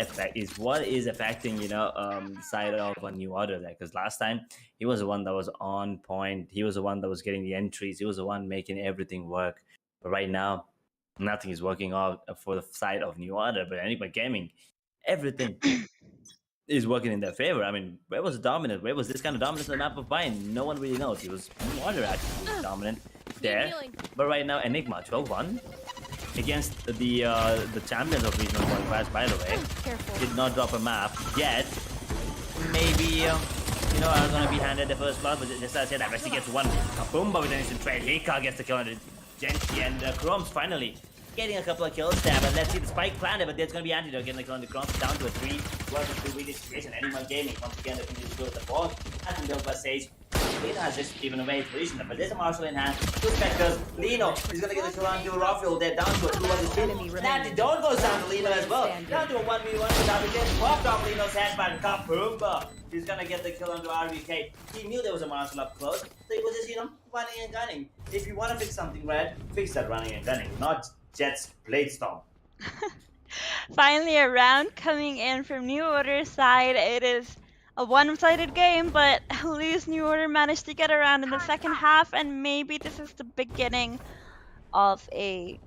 is affecting the side of a New Order there, because last time he was the one that was on point, he was the one that was getting the entries, he was the one making everything work. But right now, nothing is working out for the side of New Order. But Enigma Gaming, everything is working in their favor. I mean, where was dominant? Where was this kind of dominance on the map of Vine? No one really knows. It was New Order actually was dominant there. But right now, Enigma 12-1 against the champions of regional qualifiers, by the way. Did not drop a map yet. Maybe are gonna be handed the first blood, but just as I said, Messi gets one. Kapumba with an instant trade. Hika gets the kill on the Genji, and Chrome's finally getting a couple of kills there. But let's see the spike planted, but there's gonna be antidote getting the kill on the Chrome's down to a 3 versus 2 situation. Anyone gaming once again looking to build the ball. Has been built by Sage. Lino has just given away his position, but there's a Marshall in hand. Two Spectres. Lino is gonna get the kill on to Raphael. They're down to a 2 versus 2. Antidote goes down to Lino as well. Down to a 1v1 without the kill. Popped off Lino's headband. Kapumba. He's gonna get the kill onto RVK. He knew there was a Marshall up close, so he was just, running and gunning. If you want to fix something, Red, fix that running and gunning, not Jet's Blade Storm. Finally, a round coming in from New Order's side. It is a one-sided game, but at least New Order managed to get around in the second half, and maybe this is the beginning of a,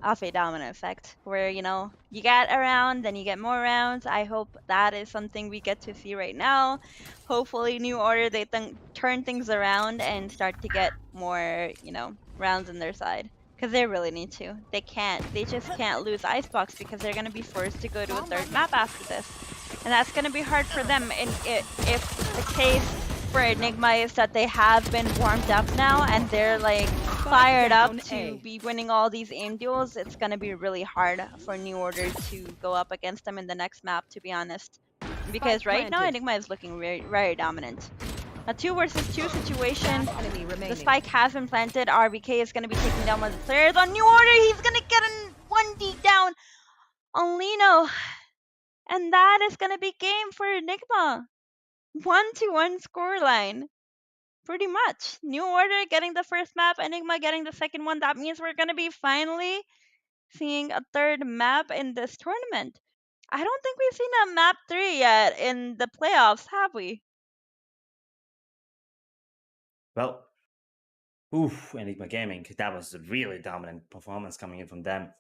of a domino effect where, you get around, then you get more rounds. I hope that is something we get to see right now. Hopefully, New Order, they turn things around and start to get more, rounds in their side. Because they really need to. They just can't lose Icebox because they're going to be forced to go to a third map after this. And that's going to be hard for them. And if the case for Enigma is that they have been warmed up now and they're like fired up to be winning all these aim duels, it's going to be really hard for New Order to go up against them in the next map, to be honest. Because right now Enigma is looking very, very dominant. A 2 versus 2 situation. The spike has been planted. RVK is going to be taking down one of the players. On New Order, he's going to get a 1D down on Lino. And that is going to be game for Enigma. 1-1 scoreline. Pretty much. New Order getting the first map, Enigma getting the second one. That means we're going to be finally seeing a third map in this tournament. I don't think we've seen a map 3 yet in the playoffs, have we? Well, Enigma Gaming, that was a really dominant performance coming in from them.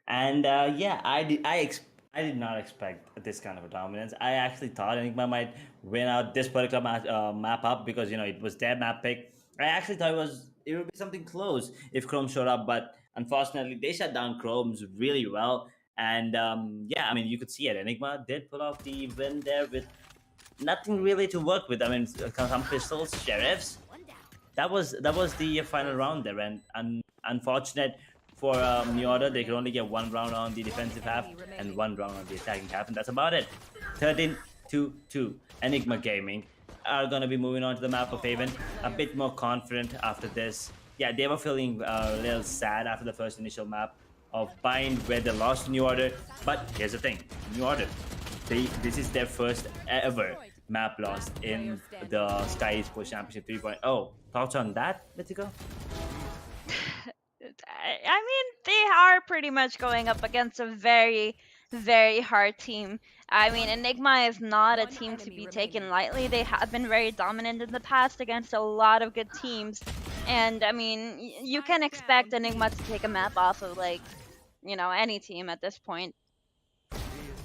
And yeah, I did not expect this kind of a dominance. I actually thought Enigma might win out this particular map up because it was their map pick. I actually thought it would be something close if Chrome showed up, but unfortunately they shut down Chrome's really well. And yeah, I mean, you could see it. Enigma did pull off the win there with nothing really to work with. I mean, some pistols, sheriffs. That was the final round there, and unfortunate for New Order, they could only get one round on the defensive half and one round on the attacking half, and that's about it. 13-2. Enigma Gaming are going to be moving on to the map of Haven, a bit more confident after this. Yeah, they were feeling a little sad after the first initial map of Bind where they lost to New Order, but here's the thing, New Order, this is their first ever map loss in the Skyesports Championship 3.0. Thoughts on that, Mythical? I mean, they are pretty much going up against a very, very hard team. I mean, Enigma is not a team to be taken lightly. They have been very dominant in the past against a lot of good teams. And I mean, you can expect Enigma to take a map off of, like, any team at this point.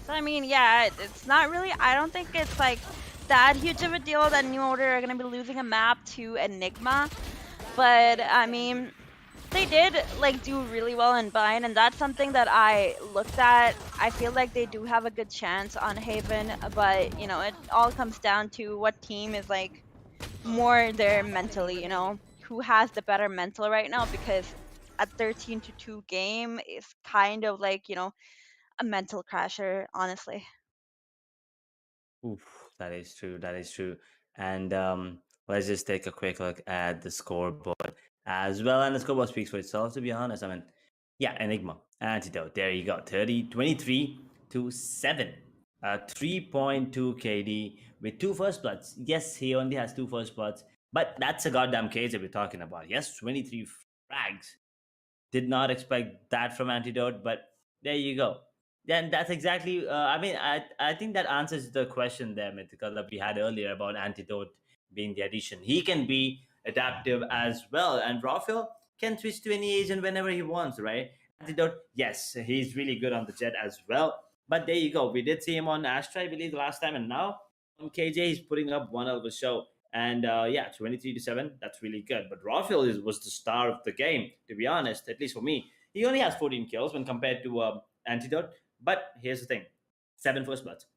So I mean, yeah, it's not really. I don't think it's like that huge of a deal that New Order are gonna be losing a map to Enigma. But I mean, they did like do really well in Bind, and that's something that I looked at. I feel like they do have a good chance on Haven, but it all comes down to what team is like more there mentally. Who has the better mental right now? Because a 13-2 game is kind of like a mental crasher, honestly. Oof, that is true. That is true. And let's just take a quick look at the scoreboard as well. And the scoreboard speaks for itself, to be honest. I mean, yeah, Enigma, Antidote. There you go. 23-7. 3.2 KD with two first bloods. Yes, he only has two first bloods, but that's a goddamn case that we're talking about. Yes, 23 frags. Did not expect that from Antidote, but there you go. Then that's exactly. I mean, I think that answers the question there, Mythical, that we had earlier about Antidote being the addition. He can be adaptive as well, and Rafael can switch to any agent whenever he wants, right? Antidote, yes, he's really good on the Jet as well. But there you go. We did see him on Astra, I believe, the last time, and now on KJ, he's putting up one hell of a show. And yeah, 23-7, that's really good. But Rafael was the star of the game, to be honest, at least for me. He only has 14 kills when compared to Antidote. But here's the thing, 7 first bloods.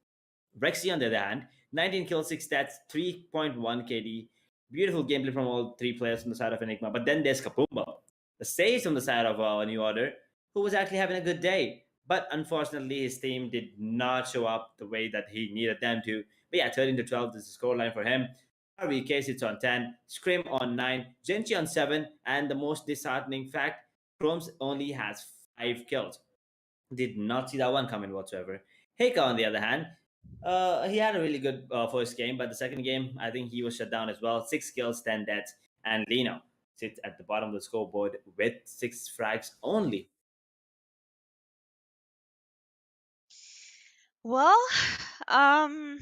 Rexy, on the other hand, 19 kills, 6 stats, 3.1 KD. Beautiful gameplay from all three players on the side of Enigma. But then there's Kapumba, the Sage on the side of New Order, who was actually having a good day. But unfortunately, his team did not show up the way that he needed them to. But yeah, 13-12 is the scoreline for him. RVK sits on 10, Scrim on 9, Genchi on 7, and the most disheartening fact, Chromes only has 5 kills. Did not see that one coming whatsoever. Heika, on the other hand, he had a really good first game, but the second game, I think he was shut down as well. 6 kills, 10 deaths, and Lino sits at the bottom of the scoreboard with 6 frags only. Well, um,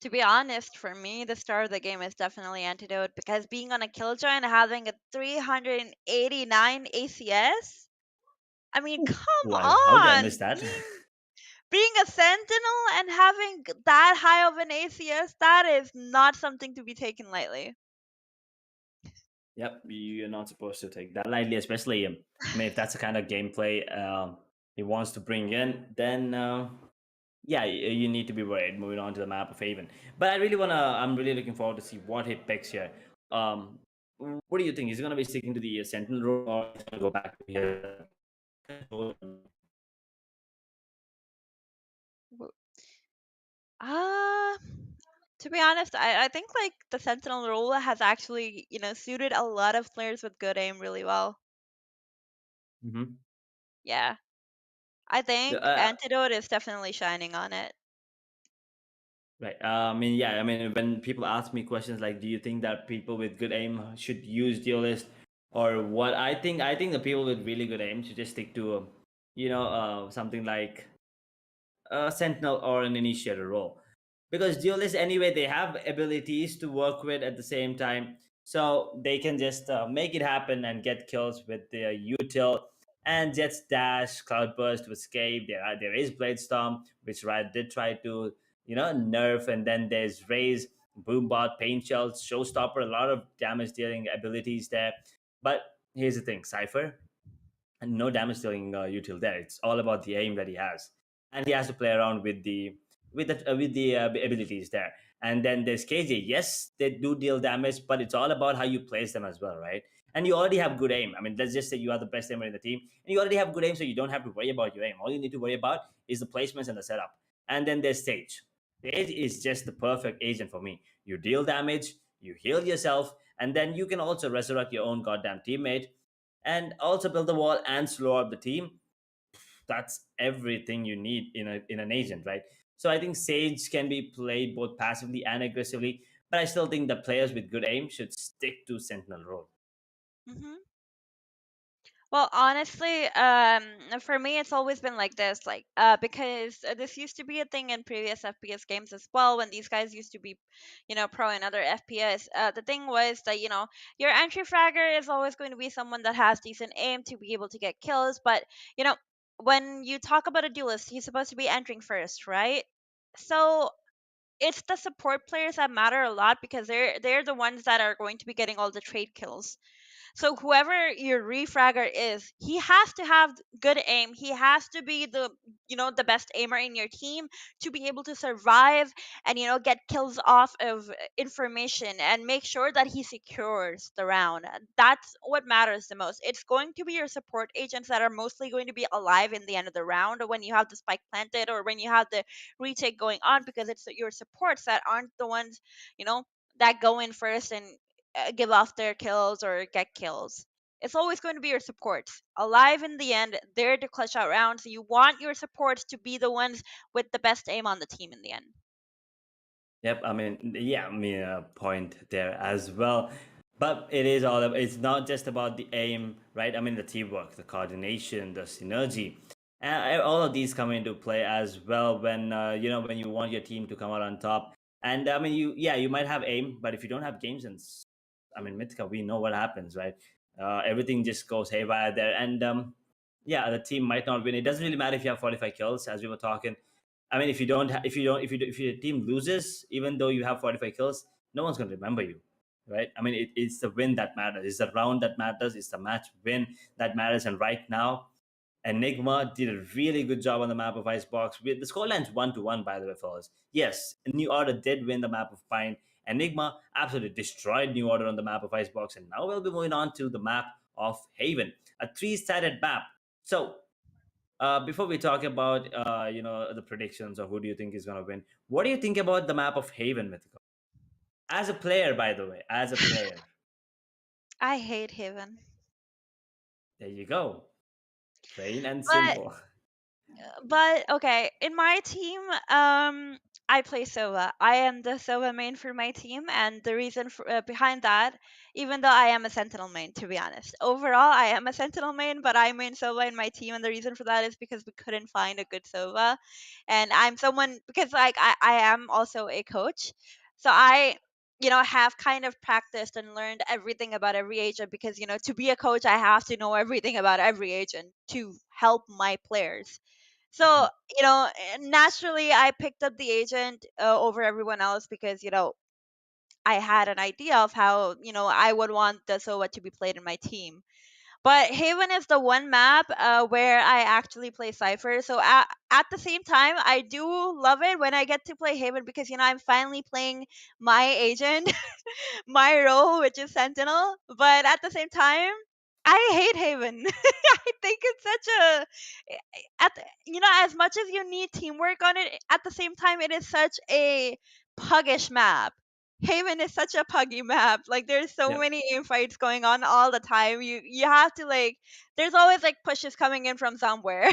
to be honest, for me, the star of the game is definitely Antidote because being on a killjoy and having a 389 ACS. I mean, come Wow, how did I on, miss that? being a sentinel and having that high of an ACS, that is not something to be taken lightly. Yep, you're not supposed to take that lightly, especially I mean, if that's the kind of gameplay he wants to bring in, then yeah, you need to be worried moving on to the map of Haven. But I'm really looking forward to see what he picks here. What do you think? Is he gonna be sticking to the Sentinel role, or is he gonna go back to here? Uh, to be honest, I think like the sentinel role has actually, suited a lot of players with good aim really well. Mm-hmm. Yeah. I The, think Antidote is definitely shining on it. right. I mean, yeah. I mean, when people ask me questions like, "Do you think that people with good aim should use Duelist or what?" I think the people with really good aim should just stick to, something like a sentinel or an initiator role, because duelists anyway, they have abilities to work with at the same time, so they can just make it happen and get kills with their util and Jet's dash, cloudburst to escape. There is bladestorm, which Riot did try to nerf, and then there's raise, boombot, pain shells, showstopper, a lot of damage dealing abilities there. But here's the thing, Cypher no damage dealing util there. It's all about the aim that he has, and he has to play around with the abilities there. And then there's KJ. Yes, they do deal damage, but it's all about how you place them as well, right? And you already have good aim. I mean, let's just say you are the best aimer in the team, and you already have good aim, so you don't have to worry about your aim. All you need to worry about is the placements and the setup. And then there's Sage. Sage is just the perfect agent for me. You deal damage, you heal yourself, and then you can also resurrect your own goddamn teammate and also build the wall and slow up the team. That's everything you need in an agent, right? So I think Sage can be played both passively and aggressively, but I still think the players with good aim should stick to Sentinel role. Hmm. Well, honestly, for me, it's always been like this, like, because this used to be a thing in previous FPS games as well, when these guys used to be, pro in other FPS. The thing was that, your entry fragger is always going to be someone that has decent aim to be able to get kills, but, you know, when you talk about a duelist, he's supposed to be entering first, right? So it's the support players that matter a lot because they're the ones that are going to be getting all the trade kills. So whoever your refragger is, he has to have good aim. He has to be the best aimer in your team to be able to survive and get kills off of information and make sure that he secures the round. That's what matters the most. It's going to be your support agents that are mostly going to be alive in the end of the round when you have the spike planted or when you have the retake going on, because it's your supports that aren't the ones, that go in first and give off their kills or get kills. It's always going to be your supports. Alive in the end, there to clutch out rounds. You want your supports to be the ones with the best aim on the team in the end. Yep, I mean, yeah, I mean, a point there as well. But it is all about, it's not just about the aim, right? I mean, the teamwork, the coordination, the synergy, and all of these come into play as well when when you want your team to come out on top. And I mean, you might have aim, but if you don't have game sense, I mean, Mythica, we know what happens, right? Everything just goes haywire there, and yeah, the team might not win. It doesn't really matter if you have 45 kills, as we were talking. I mean, if your team loses, even though you have 45 kills, no one's going to remember you, right? I mean, it's the win that matters. It's the round that matters. It's the match win that matters. And right now, Enigma did a really good job on the map of Icebox. The scoreline's 1-1, by the way, fellas. Yes, New Order did win the map of Pine. Enigma absolutely destroyed New Order on the map of Icebox, and now we'll be moving on to the map of Haven, a three-sided map. So before we talk about the predictions of who do you think is going to win, what do you think about the map of Haven, Mythical? As a player, by the way, as a player. I hate Haven. There you go. Plain and But simple. okay, in my team, I play Sova. I am the Sova main for my team, and the reason behind that, even though I am a Sentinel main, to be honest, overall I am a Sentinel main, but I main Sova in my team, and the reason for that is because we couldn't find a good Sova, and I'm someone because like I am also a coach, so I have kind of practiced and learned everything about every agent because to be a coach I have to know everything about every agent to help my players. So, naturally, I picked up the agent over everyone else because, I had an idea of how, I would want the Sova to be played in my team. But Haven is the one map where I actually play Cypher. So at the same time, I do love it when I get to play Haven because, I'm finally playing my agent, my role, which is Sentinel. But at the same time, I hate Haven. I think it's such a as much as you need teamwork on it, at the same time it is such a puggish map. Haven is such a puggy map. Like there's so Yep. many infights going on all the time. You have to like there's always like pushes coming in from somewhere.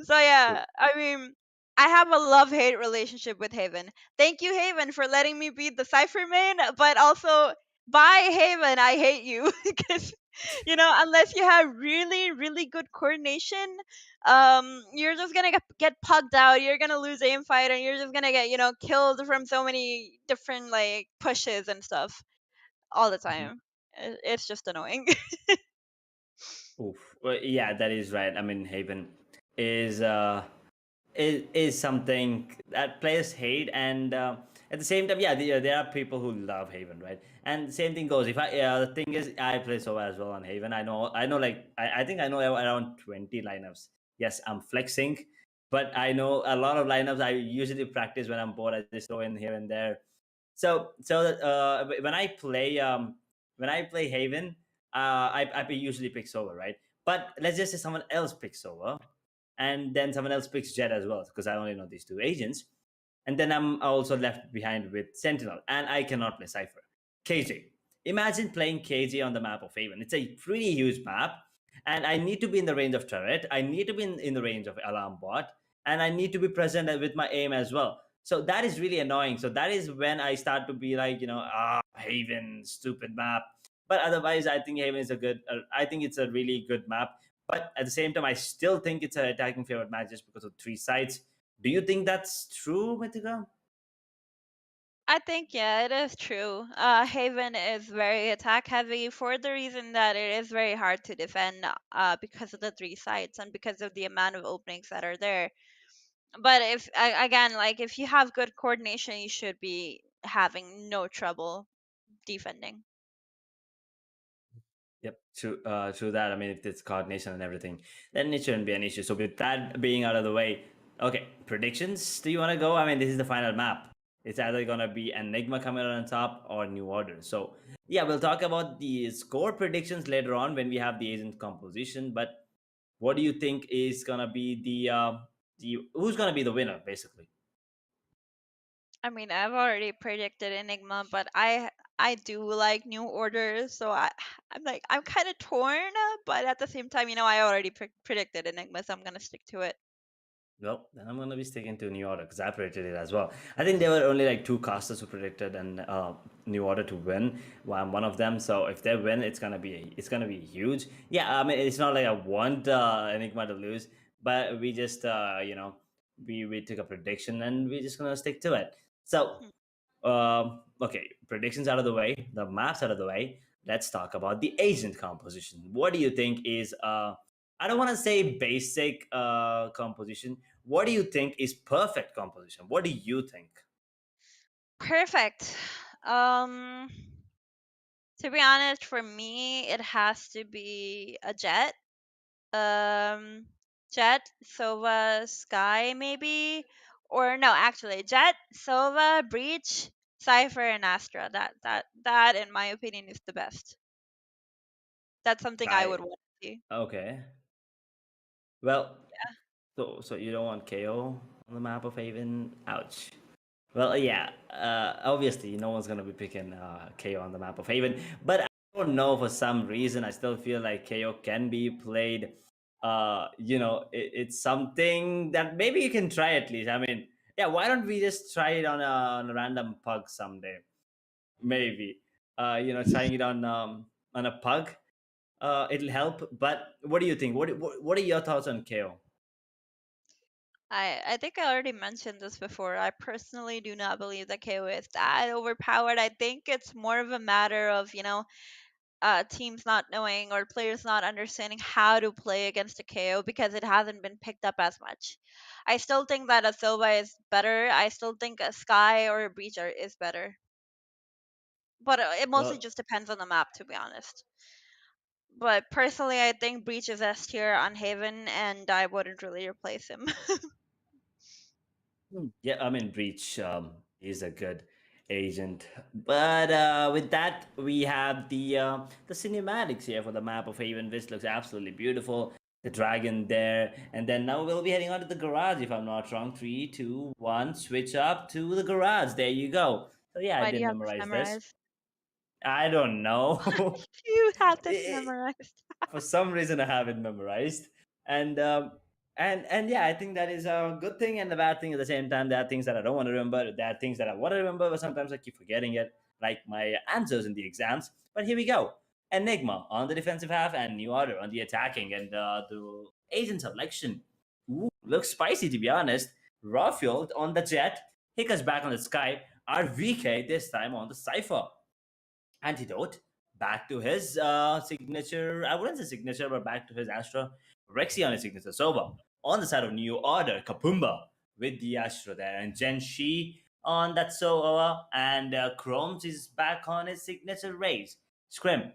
So yeah, I mean, I have a love-hate relationship with Haven. Thank you, Haven, for letting me be the Cypher main, but also bye, Haven, I hate you because unless you have really, really good coordination, you're just gonna get pugged out. You're gonna lose aim fight, and you're just gonna get killed from so many different like pushes and stuff all the Mhm. time. It's just annoying. Oof. Well, yeah, that is right. I mean, Haven is is something that players hate, and At the same time, yeah, there are people who love Haven, right? And same thing goes. If I the thing is, I play Sova as well on Haven. I know, like I think I know around 20 lineups. Yes, I'm flexing, but I know a lot of lineups. I usually practice when I'm bored. I just throw in here and there. So when I play Haven, I usually pick Sova, right? But let's just say someone else picks Sova, and then someone else picks Jet as well, because I only know these two agents. And then I'm also left behind with Sentinel, and I cannot play Cypher. KJ. Imagine playing KJ on the map of Haven. It's a pretty huge map, and I need to be in the range of turret. I need to be in the range of alarm bot, and I need to be present with my aim as well. So that is really annoying. So that is when I start to be like, Haven, stupid map. But otherwise, I think Haven is a good. I think it's a really good map. But at the same time, I still think it's an attacking favorite match just because of three sides. Do you think that's true, Mitika? I think, yeah, it is true. Haven is very attack heavy for the reason that it is very hard to defend because of the three sides and because of the amount of openings that are there. But again, like if you have good coordination, you should be having no trouble defending. Yep, true that. I mean, if it's coordination and everything, then it shouldn't be an issue. So with that being out of the way, okay, predictions. Do you want to go? I mean, this is the final map. It's either gonna be Enigma coming on top or New Order. So yeah, we'll talk about the score predictions later on when we have the agent composition. But what do you think is gonna be the who's gonna be the winner, basically? I mean, I've already predicted Enigma, but I do like New Order, so I'm kind of torn, but at the same time, I already predicted Enigma, so I'm gonna stick to it. Well, then I'm gonna be sticking to New Order because I predicted it as well. I think there were only like two casters who predicted and New Order to win. Well, I'm one of them, so if they win, it's gonna be huge. Yeah, I mean it's not like I want Enigma to lose, but we just we took a prediction and we're just gonna stick to it. So okay, predictions out of the way, the maps out of the way. Let's talk about the agent composition. What do you think is I don't want to say basic composition. What do you think is perfect composition? What do you think? Perfect. Um, to be honest, for me, it has to be a Jet. Um, Jet, Sova, Sky, maybe, or no, actually, Jet, Sova, Breach, Cypher, and Astra. That, in my opinion, is the best. That's something I Sky. would want to see. Okay. Well, so you don't want KO on the map of Haven? Ouch. Well, yeah. Obviously, no one's gonna be picking KO on the map of Haven, but I don't know, for some reason. I still feel like KO can be played. It's something that maybe you can try at least. I mean, yeah. Why don't we just try it on a random pug someday? Maybe. Trying it on a pug. It'll help. But what do you think? What are your thoughts on KO? I think I already mentioned this before. I personally do not believe that KO is that overpowered. I think it's more of a matter of, teams not knowing or players not understanding how to play against a KO because it hasn't been picked up as much. I still think that a Sova is better. I still think a Sky or a Breacher is better. But it mostly Well, just depends on the map, to be honest. But personally, I think Breach is S tier on Haven, and I wouldn't really replace him. Yeah, I mean, Breach is a good agent, but with that, we have the cinematics here for the map of Haven. This looks absolutely beautiful. The dragon there, and then now we'll be heading on to the garage. If I'm not wrong, 3, 2, 1, switch up to the garage. There you go. So yeah, I Why do did you have this memorize this. memorized? I don't know. You have this It- memorized. for some reason I have it memorized, and and yeah, I think that is a good thing and a bad thing at the same time. There are things that I don't want to remember, there are things that I want to remember, but sometimes I keep forgetting it, like my answers in the exams. But here we go. Enigma on the defensive half and New Order on the attacking, and the agent selection. Ooh, looks spicy, to be honest. Rawfield on the Jet, Hiccups back on the Sky, RVK this time on the Cypher. Antidote back to his signature. I wouldn't say signature, but back to his Astra. Rexy on his signature. Sova on the side of New Order. Kapumba with the Astra there. And Gen Shi on that solo, and Chromes is back on his signature race. Scrim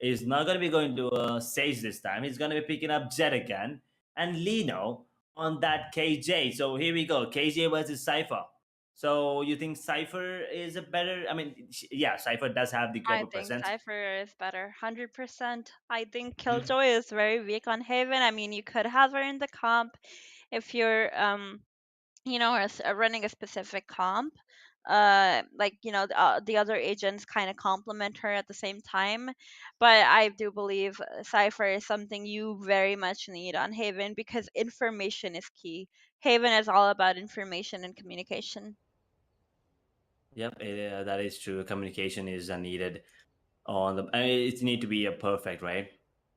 is not going to be going to Sage this time. He's going to be picking up Jet again, and Lino on that KJ. So here we go, KJ versus Cypher. So you think Cypher is a better? I mean, yeah, Cypher does have the I global think presence. Cypher is better, 100%. I think Killjoy is very weak on Haven. I mean, you could have her in the comp if you're running a specific comp. The other agents kind of complement her at the same time. But I do believe Cypher is something you very much need on Haven because information is key. Haven is all about information and communication. Yep, that is true. Communication is needed on the. I mean, it need to be a perfect, right?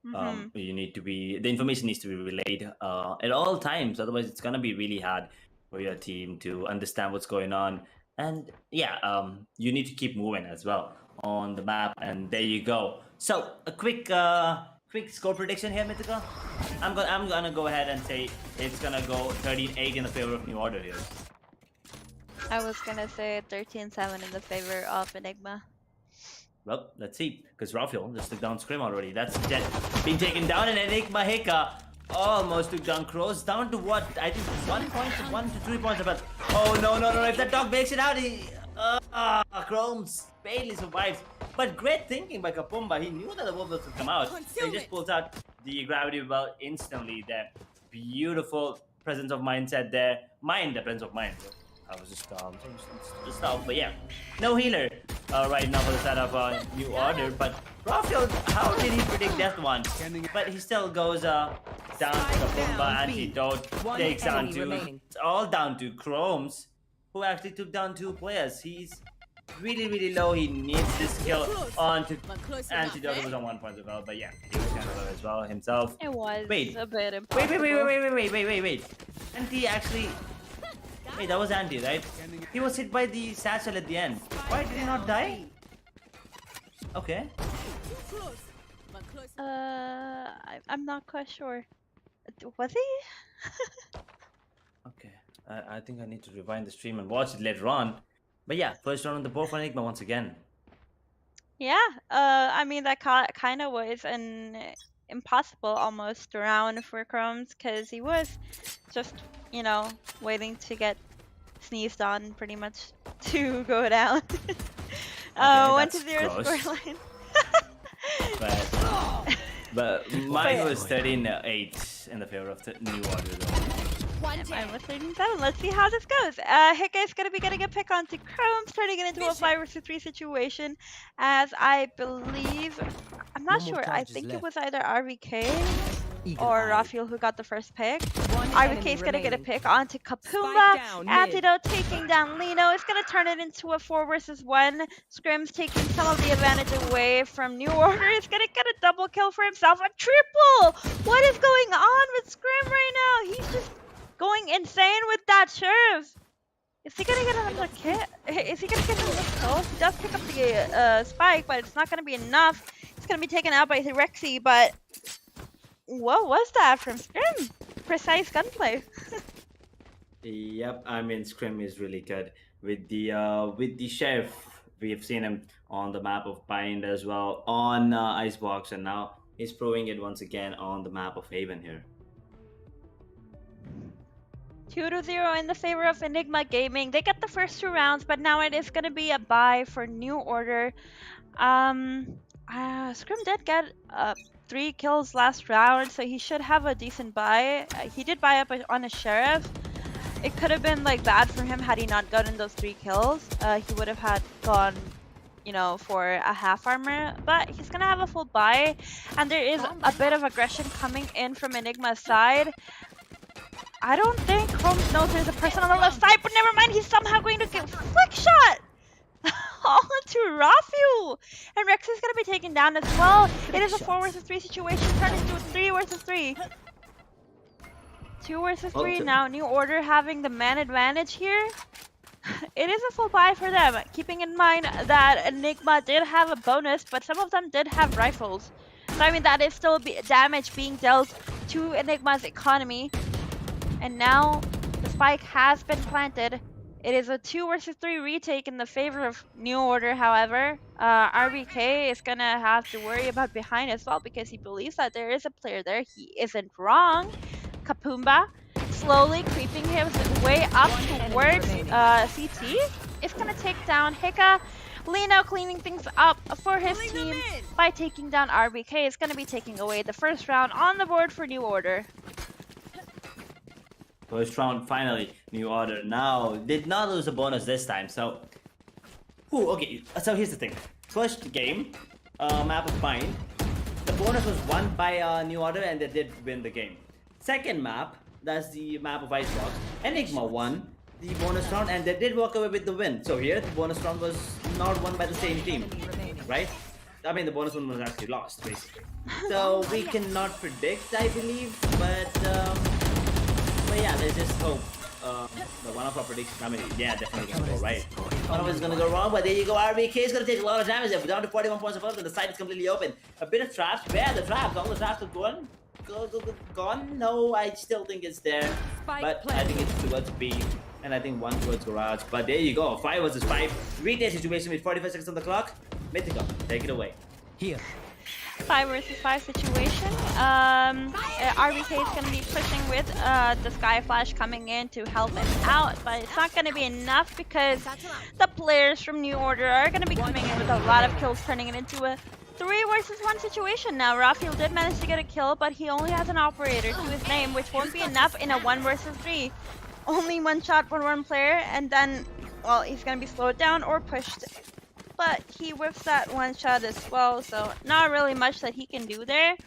You need to be the information needs to be relayed at all times. Otherwise, it's gonna be really hard for your team to understand what's going on. And yeah, you need to keep moving as well on the map. And there you go. So a quick score prediction here, Mythica. I'm gonna go ahead and say it's gonna go 13-8 in the favor of New Order here. I was gonna say 13-7 in the favor of Enigma. Well, let's see, because Raphael just took down Scrim already. That's Jet being taken down, and Enigma Hika almost took down Crows. Down to what? I think 1 to 3 points. But oh no! If that dog makes it out, Chromes barely survives. But great thinking by Kapumba. He knew that the wolves would come out. So he just pulls out the gravity belt instantly. There, beautiful presence of mindset there. The presence of mind. I was just out, but yeah, no healer right now for the side of New Order. But Raphael, how did he predict that one? But he still goes down to Kapumba, Antidote, takes down two. It's all down to Chromes, who actually took down 2 players. He's really low. He needs this kill on to Antidote. It was on 1 point as well, but yeah, he was kind of low as well himself. It was a bit Wait. impossible. Anti actually. Wait, that was Andy, right? He was hit by the satchel at the end. Why did he not die? Okay. I'm not quite sure. Was he? Okay. I think I need to rewind the stream and watch it later on. But yeah, first round on the board for Enigma once again. Yeah. I mean that kind of was an impossible almost round for Chromes because he was just waiting to get sneezed on pretty much to go down. 1-0 scoreline. but mine was 13-8 in the favor of the New Order though. Mine was 13-7. Let's see how this goes. Hika is going to be getting a pick onto Chromes, turning it into a 5-3 situation. As I believe, I'm not sure. I think it was either RVK or Raphael who got the first pick. RVK is going to get a pick onto Kapumba. Antidote taking down Lino. It's going to turn it into a 4 versus 1. Scrim's taking some of the advantage away from New Order. He's going to get a double kill for himself. A triple! What is going on with Scrim right now? He's just going insane with that sheriff. Is he gonna get another kill? Is he gonna get another kill? He does pick up the spike, but it's not gonna be enough. It's gonna be taken out by Rexy, but what was that from Scrim? Precise gunplay. Yep, I mean Scrim is really good with the sheriff. We have seen him on the map of Bind as well on Icebox, and now he's proving it once again on the map of Haven here. 2-0 in the favor of Enigma Gaming. They get the first 2 rounds, but now it is going to be a bye for New Order. Scrim did get 3 kills last round, so he should have a decent bye. He did buy up on a sheriff. It could have been bad for him had he not gotten those 3 kills. He would have had gone for a half armor, but he's gonna have a full buy, and there is a bit of aggression coming in from Enigma's side. I don't think Chromes knows there's a person on the left side, but never mind, he's somehow going to get flick shot onto Raphael. And Rex is going to be taken down as well. It is a 4 versus 3 situation, turned into a 3 versus 3. 2 versus 3 now. New Order having the man advantage here. It is a full buy for them, keeping in mind that Enigma did have a bonus, but some of them did have rifles. So I mean, that is still damage being dealt to Enigma's economy. And now the spike has been planted. It is a 2 versus 3 retake in the favor of New Order, however. RBK is going to have to worry about behind as well because he believes that there is a player there. He isn't wrong. Kapumba slowly creeping his way up towards CT. Is going to take down Hika. Lino cleaning things up for his team by taking down RBK. Is going to be taking away the first round on the board for New Order. First round, finally, New Order. Now, did not lose a bonus this time, so... Ooh, okay, so here's the thing. First game, map of Bind, the bonus was won by New Order and they did win the game. Second map, that's the map of Ice Rocks, Enigma won the bonus round and they did walk away with the win. So here, the bonus round was not won by the same team, right? I mean, the bonus one was actually lost, basically. So we cannot predict, I believe, but yeah, let's just hope that one of our predictions, I mean, yeah, definitely gonna go right. One of us is gonna go wrong, but there you go. RBK is gonna take a lot of damage there. We're down to 41 points of health, and the side is completely open. A bit of traps. Where are the traps? All the traps are gone. Gone? No, I still think it's there. But I think it's towards B, and I think one towards garage. But there you go. 5 versus 5. Retake situation with 45 seconds on the clock. Mythical, take it away. Here. 5 versus 5 situation. RBK is going to be pushing with the Sky Flash coming in to help him out, but it's not going to be enough because the players from New Order are going to be coming in with a lot of kills, turning it into a 3 versus 1 situation. Now, Raphael did manage to get a kill, but he only has an operator to his name, which won't be enough in a 1 versus 3. Only one shot for one player, and then, well, he's going to be slowed down or pushed. But he whips that one shot as well, so not really much that he can do there.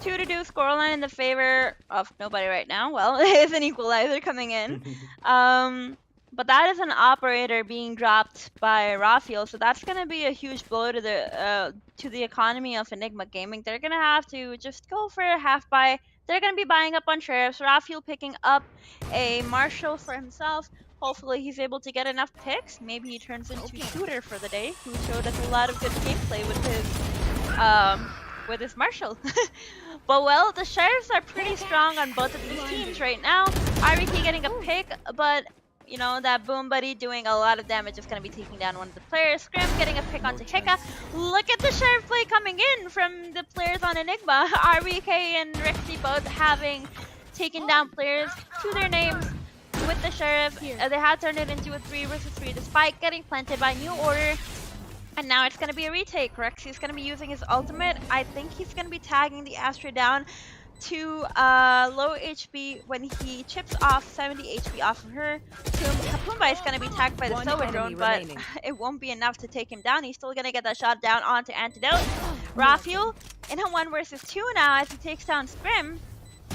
2-2 scoreline in the favor of nobody right now. Well, it is an equalizer coming in. But that is an operator being dropped by Raphael, so that's going to be a huge blow to the economy of Enigma Gaming. They're going to have to just go for a half buy. They're going to be buying up on sheriffs. Raphael picking up a Marshall for himself. Hopefully he's able to get enough picks. Maybe he turns into Shooter for the day, who showed us a lot of good gameplay with his Marshall. But well, the Sheriffs are pretty strong on both of these teams right now. RBK getting a pick, but you know, that Boom Buddy doing a lot of damage is going to be taking down one of the players. Scrim getting a pick onto Hika. Look at the Sheriff play coming in from the players on Enigma. RBK and Rexy both having taken down players to their names. With the Sheriff, they had turned it into a 3 versus 3 despite getting planted by New Order. And now it's going to be a retake. Rexy's going to be using his ultimate. I think he's going to be tagging the Astra down to low HP when he chips off 70 HP off of her. Kapumba is going to be tagged by the Sova drone, but it won't be enough to take him down. He's still going to get that shot down onto Antidote. Raphael in a 1 versus 2 now as he takes down Scrim.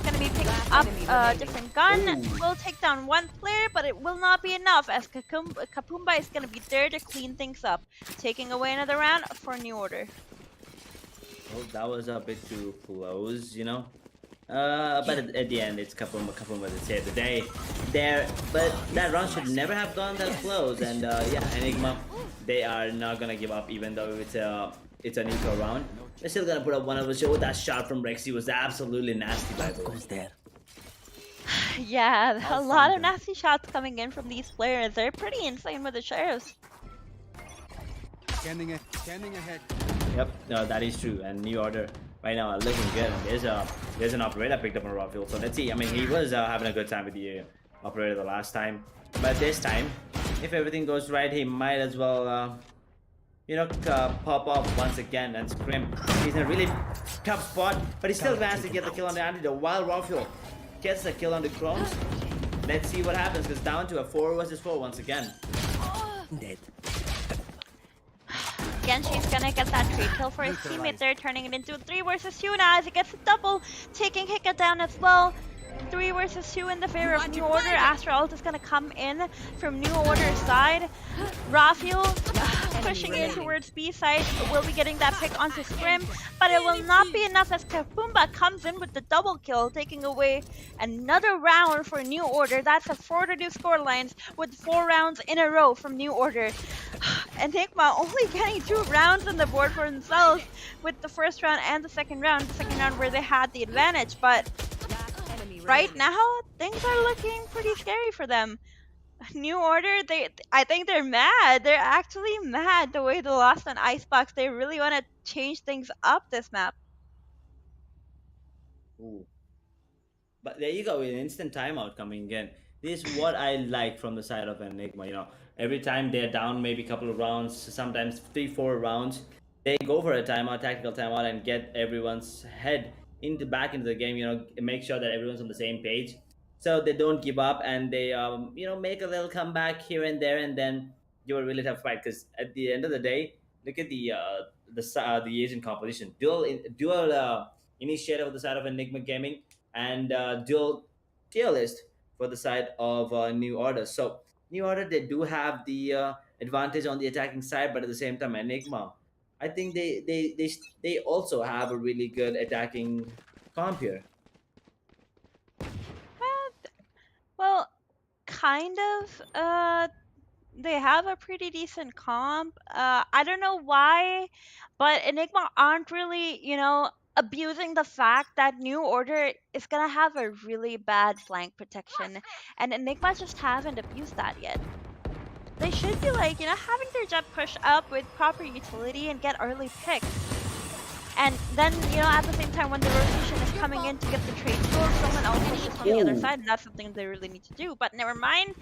Going to be picking up a different gun. Will take down one player, but it will not be enough as Kapumba is going to be there to clean things up. Taking away another round for New Order. Well, that was a bit too close, you know. But at the end, it's Kapumba that saved the day there. But that round should never have gone that close. And yeah, Enigma, they are not going to give up even though it's an equal round. They're still gonna put up one of the show. That shot from Rexy was absolutely nasty, by the way. Yeah, a lot of nasty shots coming in from these players. They're pretty insane with the Sheriffs. Scanning ahead. Yep, no, that is true. And New Order right now are looking good. There's an operator picked up on Raphael. So let's see. I mean, he was having a good time with the operator the last time, but this time, if everything goes right, he might as well. You know, pop off once again and Scrim. He's in a really tough spot, but he still managed to get the kill on the Antidote while Raphael gets the kill on the Crones. Let's see what happens, because down to a 4 versus 4 once again. Dead. Genshi's gonna get that trade kill for his teammate there, turning it into a 3 versus 2 now as he gets a double, taking Hika down as well. 3 versus 2 in the favor of New Order. Astra ult is going to come in from New Order's side. Raphael pushing in towards B side. Will be getting that pick onto Scrim, but it will not be enough as Kapumba comes in with the double kill, taking away another round for New Order. That's a 4-2 scorelines with 4 rounds in a row from New Order. Enigma only getting 2 rounds on the board for themselves with the first round and the second round. The second round where they had the advantage, but right now, things are looking pretty scary for them. New Order, I think they're mad. They're actually mad the way they lost on Icebox. They really want to change things up this map. Ooh. But there you go, an instant timeout coming in. This is what I like from the side of Enigma. Every time they're down, maybe a couple of rounds, sometimes 3-4 rounds, they go for a timeout, tactical timeout, and get everyone's head back into the game. Make sure that everyone's on the same page, so they don't give up, and they make a little comeback here and there, and then do a really tough fight. Because at the end of the day, look at the Asian competition, dual initiative on the side of Enigma Gaming, and dual tier list for the side of New Order. So New Order, they do have the advantage on the attacking side, but at the same time, Enigma, I think they also have a really good attacking comp here. Well, kind of. They have a pretty decent comp. I don't know why, but Enigma aren't really, abusing the fact that New Order is gonna have a really bad flank protection, and Enigma just haven't abused that yet. They should be like, having their jet push up with proper utility and get early picks. And then, at the same time, when the rotation is coming in to get the trade field, someone else pushes on the other side, and that's something they really need to do. But never mind.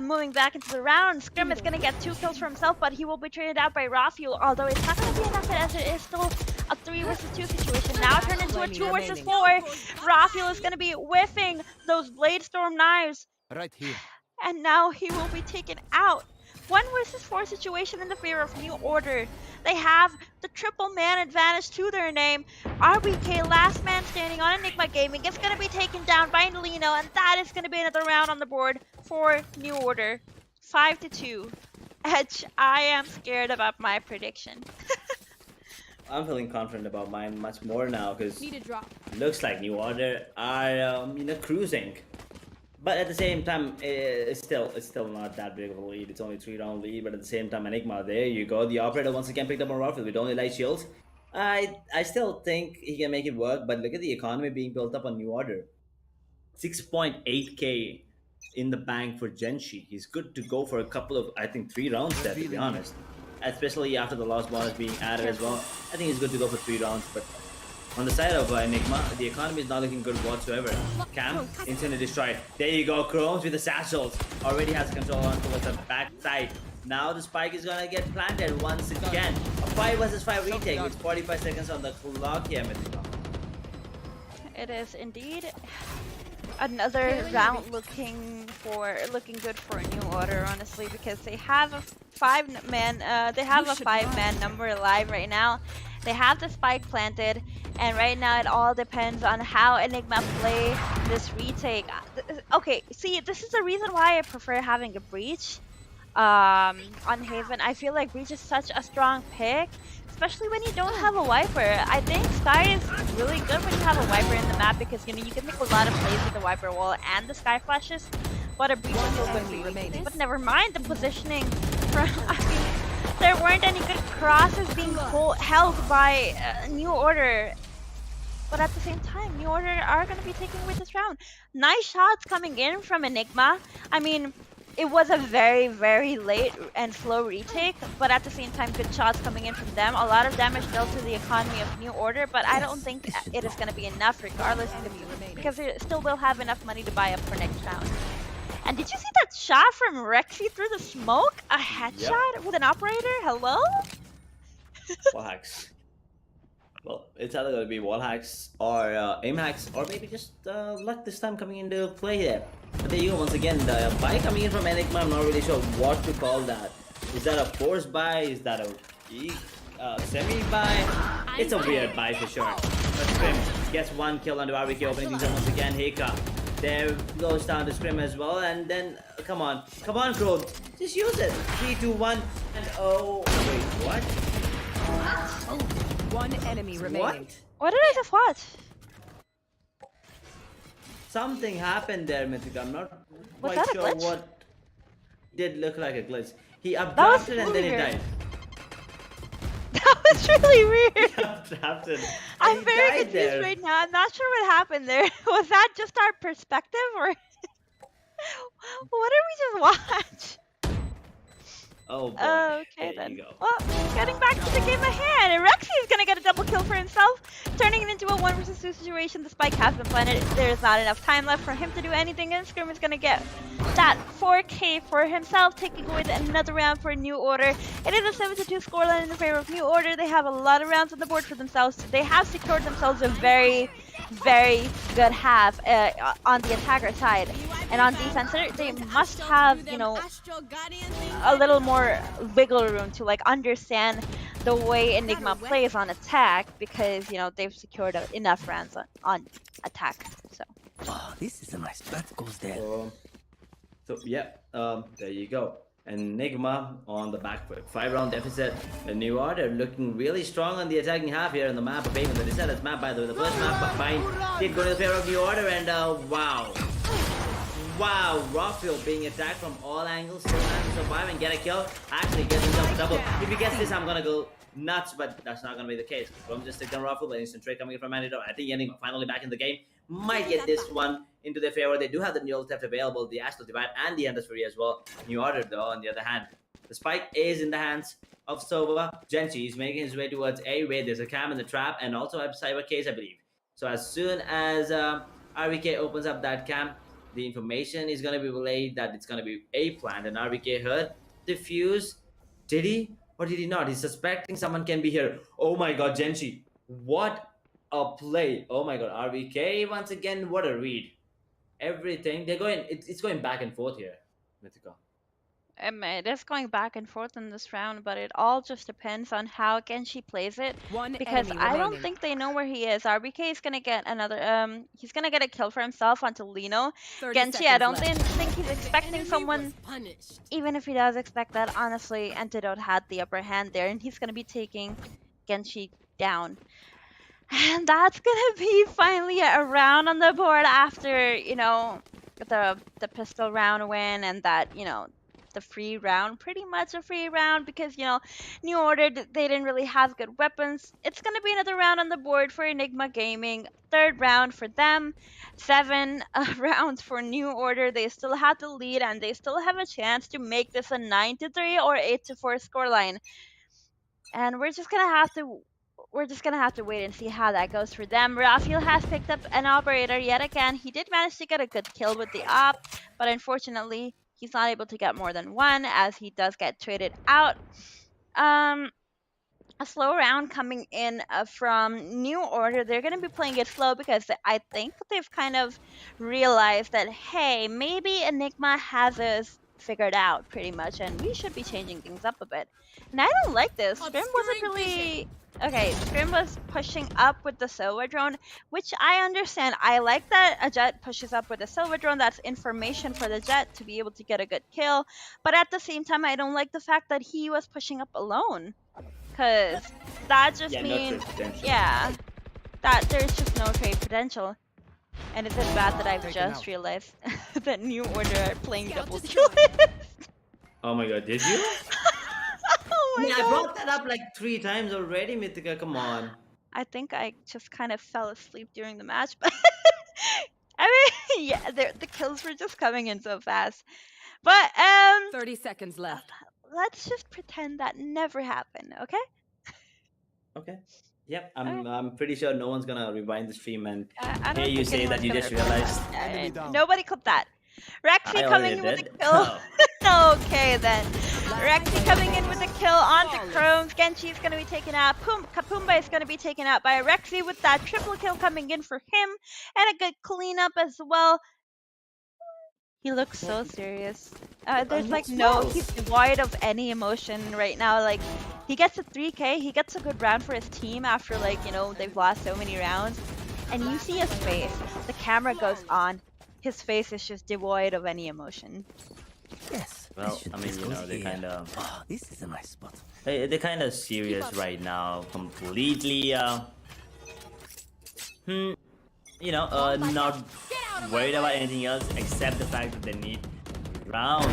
Moving back into the round, Scrim is going to get 2 kills for himself, but he will be traded out by Rafuel, although it's not going to be enough as it is still a 3 versus 2 situation. Now turned into a 2 versus 4. Rafuel is going to be whiffing those Blade Storm knives. Right here. And now he will be taken out. 1 versus 4 situation in the favor of New Order. They have the triple man advantage to their name. RBK, last man standing on Enigma Gaming, is going to be taken down by Lino, and that is going to be another round on the board for New Order. 5-2. Edge, I am scared about my prediction. I'm feeling confident about mine much more now, because Need a drop. looks like New Order are cruising. But at the same time, it's still not that big of a lead. It's only 3-round lead, but at the same time, Enigma, there you go. The operator once again picked up on Rafuel with only light shields. I still think he can make it work, but look at the economy being built up on New Order. 6.8k in the bank for Genshi. He's good to go for a couple of, I think, 3 rounds there, to be honest. Especially after the lost bonus being added as well. I think he's good to go for 3 rounds, but on the side of Enigma, the economy is not looking good whatsoever. Cam, instantly destroyed. There you go, Chromes with the satchels. Already has control on towards the back side. Now the spike is gonna get planted once again. A 5 versus 5 retake with 45 seconds on the clock here, Mythica. It is indeed another round looking good for a New Order, honestly, because they have a 5-man number alive right now. They have the spike planted, and right now it all depends on how Enigma play this retake. Okay, see, this is the reason why I prefer having a breach on Haven. I feel like breach is such a strong pick, especially when you don't have a wiper. I think Sky is really good when you have a wiper in the map, because you can make a lot of plays with the wiper wall and the Sky flashes. But a breach is still good for you. But never mind the positioning. There weren't any good crosses being held by New Order. But at the same time, New Order are going to be taking away this round. Nice shots coming in from Enigma. I mean, it was a very, very late and slow retake, but at the same time, good shots coming in from them. A lot of damage dealt to the economy of New Order, but I don't think it is going to be enough regardless, because they still will have enough money to buy up for next round. And did you see that shot from Rexy through the smoke? A headshot with an operator? Hello? Wall hacks. Well, it's either going to be wall hacks or aim hacks, or maybe just luck this time coming into play there. But there you go, once again, the buy coming in from Enigma. I'm not really sure what to call that. Is that a force buy? Is that a semi buy? It's a weird buy for sure. But Scrim gets 1 kill on the RBK, opening things up once again. Hika. There goes down to Scrim as well, and then come on, Chrome, just use it. 3, 2, 1, and oh wait, what? 1 enemy remaining. What did I just watch? Something happened there, Mythica. I'm not Was quite that a sure glitch? what did look like a glitch. He updrafted and then he weird. died. That was really weird. He updrafted. I'm very confused right now. I'm not sure what happened there. Was that just our perspective, or? What did we just watch? Oh boy. Okay There then. you go. Well, getting back to the game at hand, and Rexy is gonna get a double kill for himself, turning it into a 1 versus 2 situation. The spike has been planted. There's not enough time left for him to do anything, and Scrim is gonna get that 4K for himself, taking away another round for New Order. It is a 7-2 scoreline in the favor of New Order. They have a lot of rounds on the board for themselves. They have secured themselves a very, very good half on the attacker side. And on defense, they must have, you know, a little more wiggle room to like understand the way Enigma plays on attack, because you know they've secured enough rounds on attack. So. Oh, this is a nice. That goes there. So yeah, there you go. Enigma on the back foot. 5-round deficit. A New Order looking really strong on the attacking half here on the map of Haven. The Desert's map, by the way, the first map, but fine. Did go to the favor of New Order, and wow. Wow, Raphael being attacked from all angles, still managed to survive and get a kill. Actually gets himself a double. If he gets this, I'm gonna go nuts, but that's not gonna be the case. From just stick on Raphael, but instant trade coming in from Manito. I think Enigma finally back in the game. Might get this one into their favor. They do have the Neural Theft available, the Astral Divide, and the Endless Fury as well. New Order, though, on the other hand. The spike is in the hands of Sova. Genji is making his way towards A. Wait, there's a cam in the trap, and also a Cyber Case, I believe. So as soon as RVK opens up that cam, the information is going to be relayed that it's going to be A plant, and RVK heard defuse. Did he or did he not? He's suspecting someone can be here. Oh my god, Genji. What a play. Oh my god, RVK once again, what a read. Everything, they're going, it's going back and forth here, Mythica. It is going back and forth in this round, but it all just depends on how Genji plays it. Because I don't think they know where he is. RBK is gonna get another he's gonna get a kill for himself onto Lino. Genji, I don't think he's expecting someone. Even if he does expect that, honestly, Antidote had the upper hand there, and he's gonna be taking Genji down. And that's gonna be finally a round on the board after, you know, the pistol round win, and that, you know, the free round, pretty much a free round, because, you know, New Order, they didn't really have good weapons. It's gonna be another round on the board for Enigma Gaming. 3rd round for them. 7 rounds for New Order. They still have the lead, and they still have a chance to make this a 9-3 or 8-4 scoreline. And we're just gonna have to wait and see how that goes for them. Raphael has picked up an operator yet again. He did manage to get a good kill with the op, but unfortunately, he's not able to get more than one, as he does get traded out. A slow round coming in from New Order. They're going to be playing it slow because I think they've kind of realized that, hey, maybe Enigma has us figured out pretty much, and we should be changing things up a bit. And I don't like this. Scrim wasn't really... Okay, Scrim was pushing up with the Silver Drone, which I understand. I like that a Jet pushes up with a Silver Drone. That's information for the Jet to be able to get a good kill. But at the same time, I don't like the fact that he was pushing up alone. Because that just means... Yeah, that there's just no trade potential. And is it bad that I've just realized that New Order are playing double kill? Oh my god, did you? Oh my god. I brought that up like 3 times already, Mythica, come on. I think I just kind of fell asleep during the match, but I mean, yeah, the kills were just coming in so fast. But 30 seconds left. Let's just pretend that never happened, okay? Okay. Yep, I'm pretty sure no one's gonna rewind the stream and I don't hear you think say that you anyone's just gonna realized. nobody clipped that. Rexy I coming already in with did. a kill. Okay then. Rexy coming in with a kill onto Chromes. Genji is going to be taken out. Kapumba is going to be taken out by Rexy with that triple kill coming in for him. And a good cleanup as well. He looks so serious. There's like he's devoid of any emotion right now. Like, he gets a 3K, he gets a good round for his team after, like, you know, they've lost so many rounds. And you see his face. The camera goes on. His face is just devoid of any emotion. Yes. Well, I mean, you know, they kind of... Oh, this is a nice spot. They're kind of serious right now, completely, you know, not worried about anything else except the fact that they need round.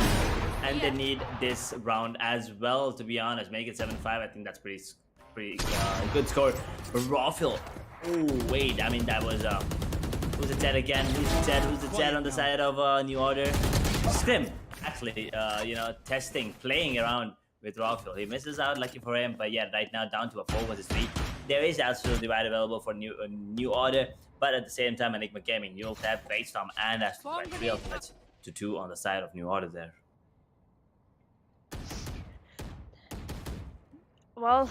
And they need this round as well, to be honest. Make it 7-5, I think that's pretty good score. Raphael, oh, wait, I mean, that was, who's the Jet again? Who's the Jet on the side of New Order? Scrim actually, testing, playing around with Rockfield. He misses out, lucky for him, but yeah, right now down to a 4 versus 3. There is absolutely right available for new order, but at the same time, Enigma Gaming, you'll tap Brainstorm and Astro 3 ultimates to 2 on the side of new order there. Well,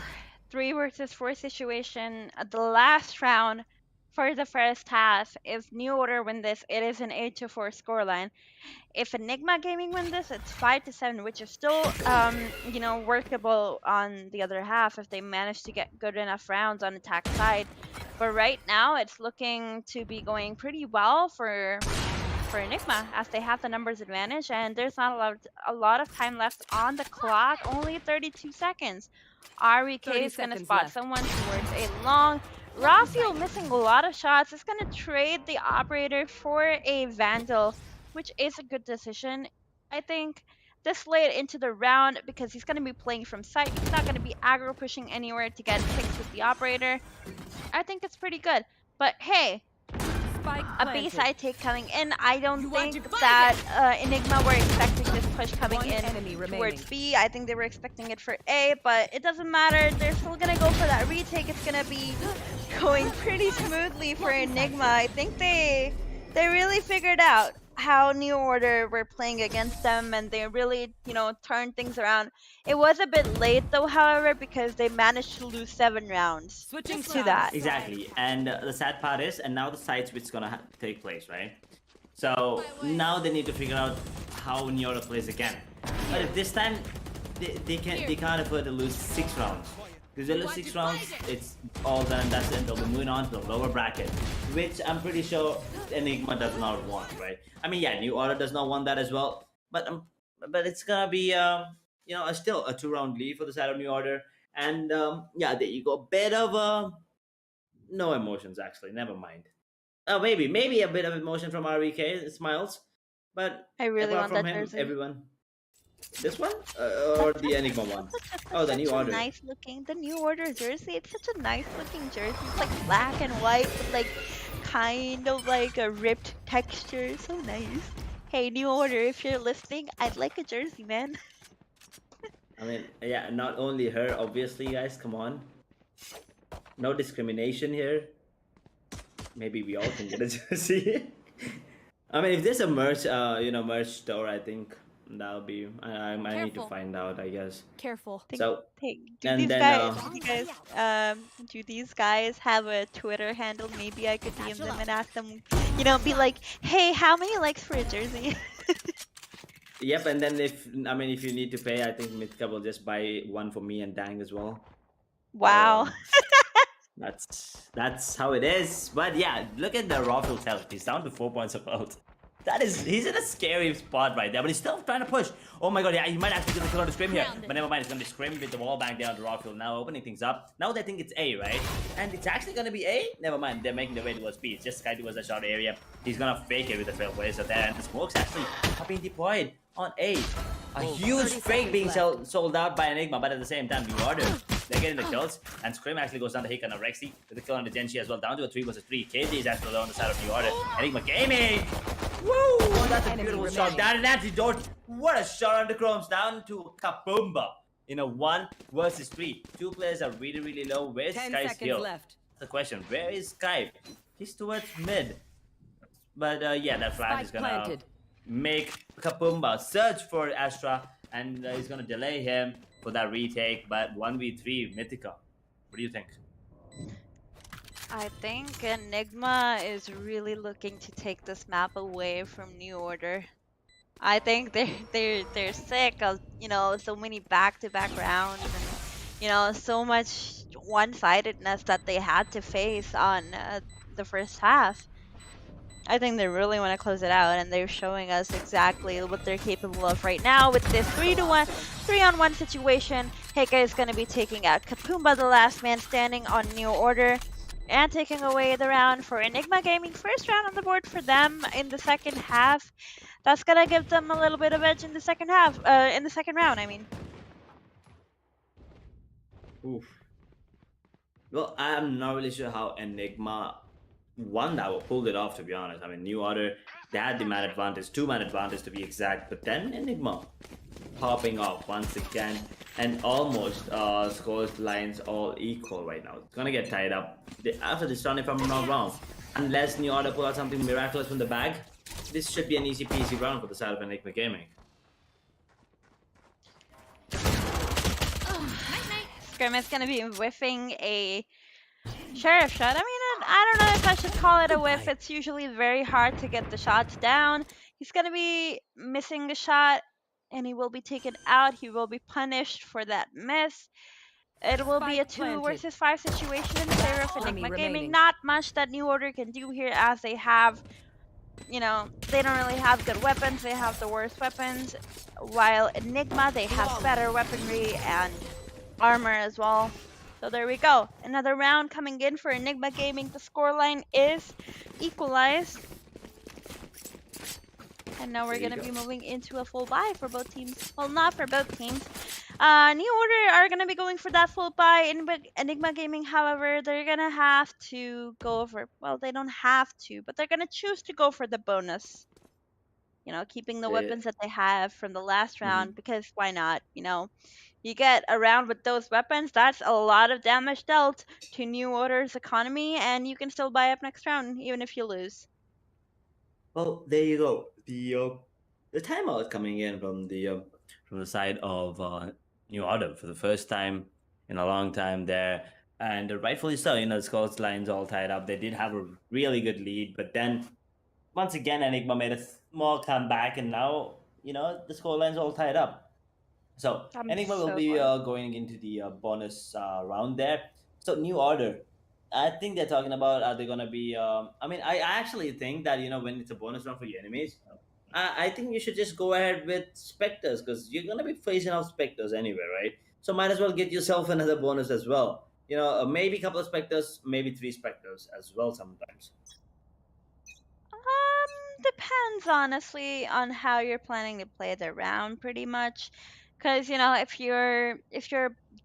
3 versus 4 situation. The last round for the first half, if New Order win this, it is an 8-4 scoreline. If Enigma Gaming win this, it's 5-7, which is still, workable on the other half if they manage to get good enough rounds on attack side. But right now, it's looking to be going pretty well for Enigma, as they have the numbers advantage, and there's not a lot of time left on the clock. Only 32 seconds. RVK is going to spot someone towards a long. Rafael missing a lot of shots. Is going to trade the operator for a Vandal, which is a good decision, I think. This late into the round, because he's going to be playing from sight. He's not going to be aggro pushing anywhere to get picks with the operator. I think it's pretty good. But hey, a B-side take coming in. I don't think that Enigma were expecting this push coming in towards B. I think they were expecting it for A, but it doesn't matter. They're still going to go for that retake. It's going to be going pretty smoothly for Enigma. I think they really figured out how New Order were playing against them, and they really, turned things around. It was a bit late though, however, because they managed to lose 7 rounds to that. Exactly, and the sad part is, and now the side switch is gonna take place, right? So now they need to figure out how New Order plays again. But if this time they can't afford to lose 6 rounds. Because they lose 6 rounds, it's all done. That's it. They'll be moving on to the lower bracket, which I'm pretty sure Enigma does not want, right? I mean, yeah, New Order does not want that as well. But it's gonna be still a 2-round lead for the side of New Order. And there you go. Bit of no emotions actually. Never mind. Maybe a bit of emotion from RVK Smiles, but I really apart want from that him, jersey. everyone. This one or the Enigma one? Oh, the New Order. Nice looking. The New Order jersey. It's such a nice looking jersey. It's like black and white with like kind of like a ripped texture. So nice. Hey, New Order, if you're listening, I'd like a jersey, man. I mean, yeah, not only her, obviously, guys. Come on. No discrimination here. Maybe we all can get a jersey. I mean, if there's a merch store, I think that'll be. I need to find out, I guess. Careful. So, do these guys have a Twitter handle? Maybe I could DM them and ask them, be like, hey, how many likes for a jersey? Yep, and then if you need to pay, I think Mithka will just buy one for me and Dang as well. Wow. That's how it is. But yeah, look at the Rafael's health. He's down to 4 points of health. He's in a scary spot right there, but he's still trying to push. Oh my god, yeah, he might actually get the kill on the scrim here. But never mind, it's gonna be scrim with the wall bang down to Rafael. Now opening things up. Now they think it's A, right? And it's actually gonna be A? Never mind, they're making their way towards B. It's just Sky towards the short area. He's gonna fake it with the Trailblazer there, and the smokes actually are being deployed on A. A huge fake being sold out by Enigma, but at the same time, New Order, they're getting the kills. And Scrim actually goes down to Hick on Rexy with the kill on the Genji as well, down to a 3 versus 3. KD is actually on the side of New Order. Enigma Gaming! Woo! That's a beautiful shot. Down an antidote. What a shot on the Chromes, down to Kapumba in a 1 versus 3. 2 players are really, really low. Where's Sky's kill? That's the question. Where is Sky? He's towards mid. But yeah, that flash is gonna make Kapumba search for Astra, and he's gonna delay him for that retake. But 1v3 Mythica. What do you think? I think Enigma is really looking to take this map away from New Order. I think they're sick of so many back-to-back rounds and so much one-sidedness that they had to face on the first half. I think they really want to close it out, and they're showing us exactly what they're capable of right now with this 3-on-1 situation. Heika is going to be taking out Kapumba, the last man standing on New Order, and taking away the round for Enigma Gaming. First round on the board for them in the second half. That's going to give them a little bit of edge in the second half, in the second round, I mean. Oof. Well, I'm not really sure how Enigma won that, pulled it off, to be honest. I mean, New Order, they had the man advantage, 2-man advantage to be exact, but then Enigma popping off once again and almost scores lines all equal right now. It's gonna get tied up after this round, if I'm not wrong. Unless New Order pull out something miraculous from the bag, this should be an easy peasy round for the side of Enigma Gaming. Scrim is gonna be whiffing a sheriff shot. I mean, I don't know if I should call it a whiff. It's usually very hard to get the shots down. He's gonna be missing a shot, and he will be taken out. He will be punished for that miss. It will be a 2 versus 5 situation in favor of Enigma Gaming. Not much that New Order can do here, as they have, you know, they don't really have good weapons. They have the worst weapons, while Enigma, they have better weaponry and armor as well. So there we go. Another round coming in for Enigma Gaming. The scoreline is equalized. And now we're going to be moving into a full buy for both teams. Well, not for both teams. New Order are going to be going for that full buy. Enigma Gaming, however, they're going to have to go for... Well, they don't have to, but they're going to choose to go for the bonus. You know, keeping the weapons that they have from the last round, because why not? You know, you get a round with those weapons, that's a lot of damage dealt to New Order's economy, and you can still buy up next round, even if you lose. Well, there you go. The timeout coming in from the side of New Order for the first time in a long time there, and rightfully so. You know, the score lines all tied up. They did have a really good lead, but then once again Enigma made a small comeback, and now you know the score lines all tied up. So Enigma will be going into the bonus round there. So New Order, I think they're talking about are they gonna be? I mean, I actually think that you know when it's a bonus round for your enemies, I think you should just go ahead with Spectres because you're gonna be facing off Spectres anyway, right? So might as well get yourself another bonus as well. You know, maybe a couple of Spectres, maybe 3 Spectres as well sometimes. Depends honestly on how you're planning to play the round, pretty much. Because you know, if you're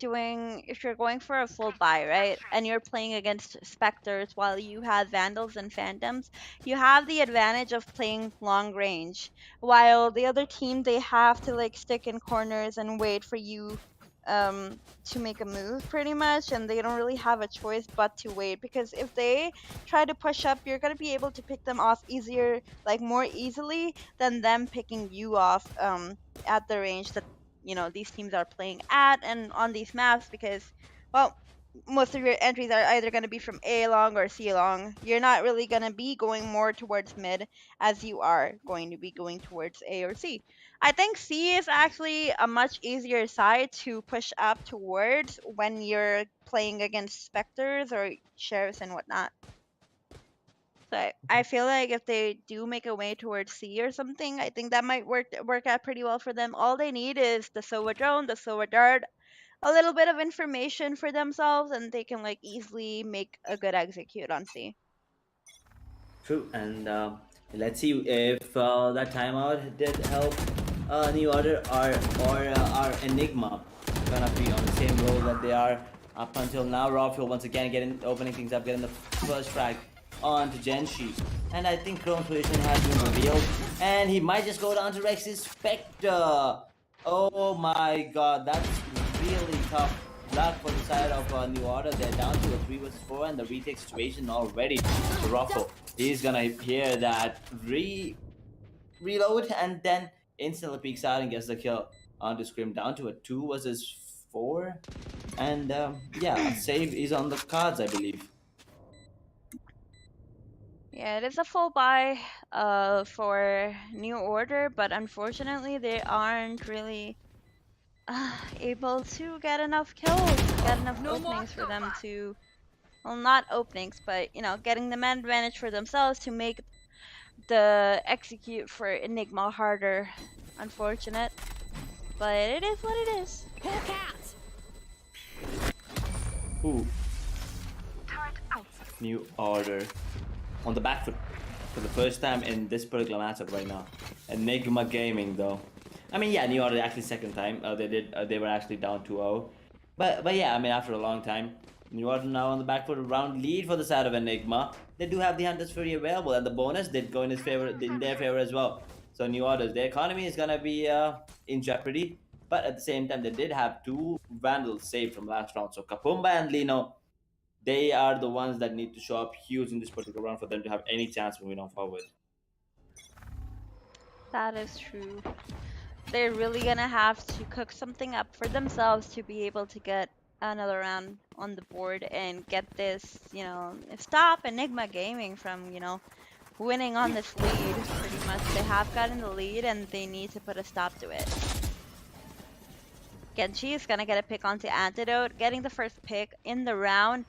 going for a full buy, right, and you're playing against Spectres while you have Vandals and Phantoms, you have the advantage of playing long range, while the other team, they have to like stick in corners and wait for you to make a move pretty much, and they don't really have a choice but to wait, because if they try to push up, you're going to be able to pick them off easier, like more easily than them picking you off at the range that you know these teams are playing at and on these maps, because well, most of your entries are either going to be from A long or C long. You're not really going to be going more towards mid as you are going to be going towards A or C. I think C is actually a much easier side to push up towards when you're playing against Spectres or Sheriffs and whatnot. So I feel like if they do make a way towards C or something, I think that might work out pretty well for them. All they need is the Sova drone, the Sova dart, a little bit of information for themselves, and they can like easily make a good execute on C. True, and let's see if that timeout did help New Order or Enigma gonna be on the same role that they are up until now. Rawfield once again opening things up, getting the first frag on to Genshi, and I think Chrome's position has been revealed, and he might just go down to Rex's Spectre. Oh my god, that's really tough luck for the side of New Order. They're down to a 3 vs 4 and the retake situation already. So Ruffle, he's gonna hear that reload and then instantly peeks out and gets the kill onto Scrim, down to a 2 vs 4. And yeah, a save is on the cards, I believe. Yeah, it is a full buy for New Order, but unfortunately they aren't really able to get enough kills, get enough openings for them to, well, not openings, but you know, getting the man advantage for themselves to make the execute for Enigma harder. Unfortunate, but it is what it is. Ooh. New Order on the back foot for the first time in this particular matchup right now. Enigma Gaming though. I mean, yeah, New Order actually second time. They were actually down 2-0. But yeah, I mean, after a long time, New Order now on the back foot, round lead for the side of Enigma. they do have the Hunter's Fury available, and the bonus did go in his favor, in their favor as well. So New Orders, their economy is gonna be in jeopardy, but at the same time, they did have two Vandals saved from last round. So Kapumba and Lino, they are the ones that need to show up huge in this particular round for them to have any chance moving on forward. That is true. They're really gonna have to cook something up for themselves to be able to get another round on the board and get this, stop Enigma Gaming from, winning on this lead. Pretty much, they have gotten the lead and they need to put a stop to it. Genji is gonna get a pick onto Antidote, getting the first pick in the round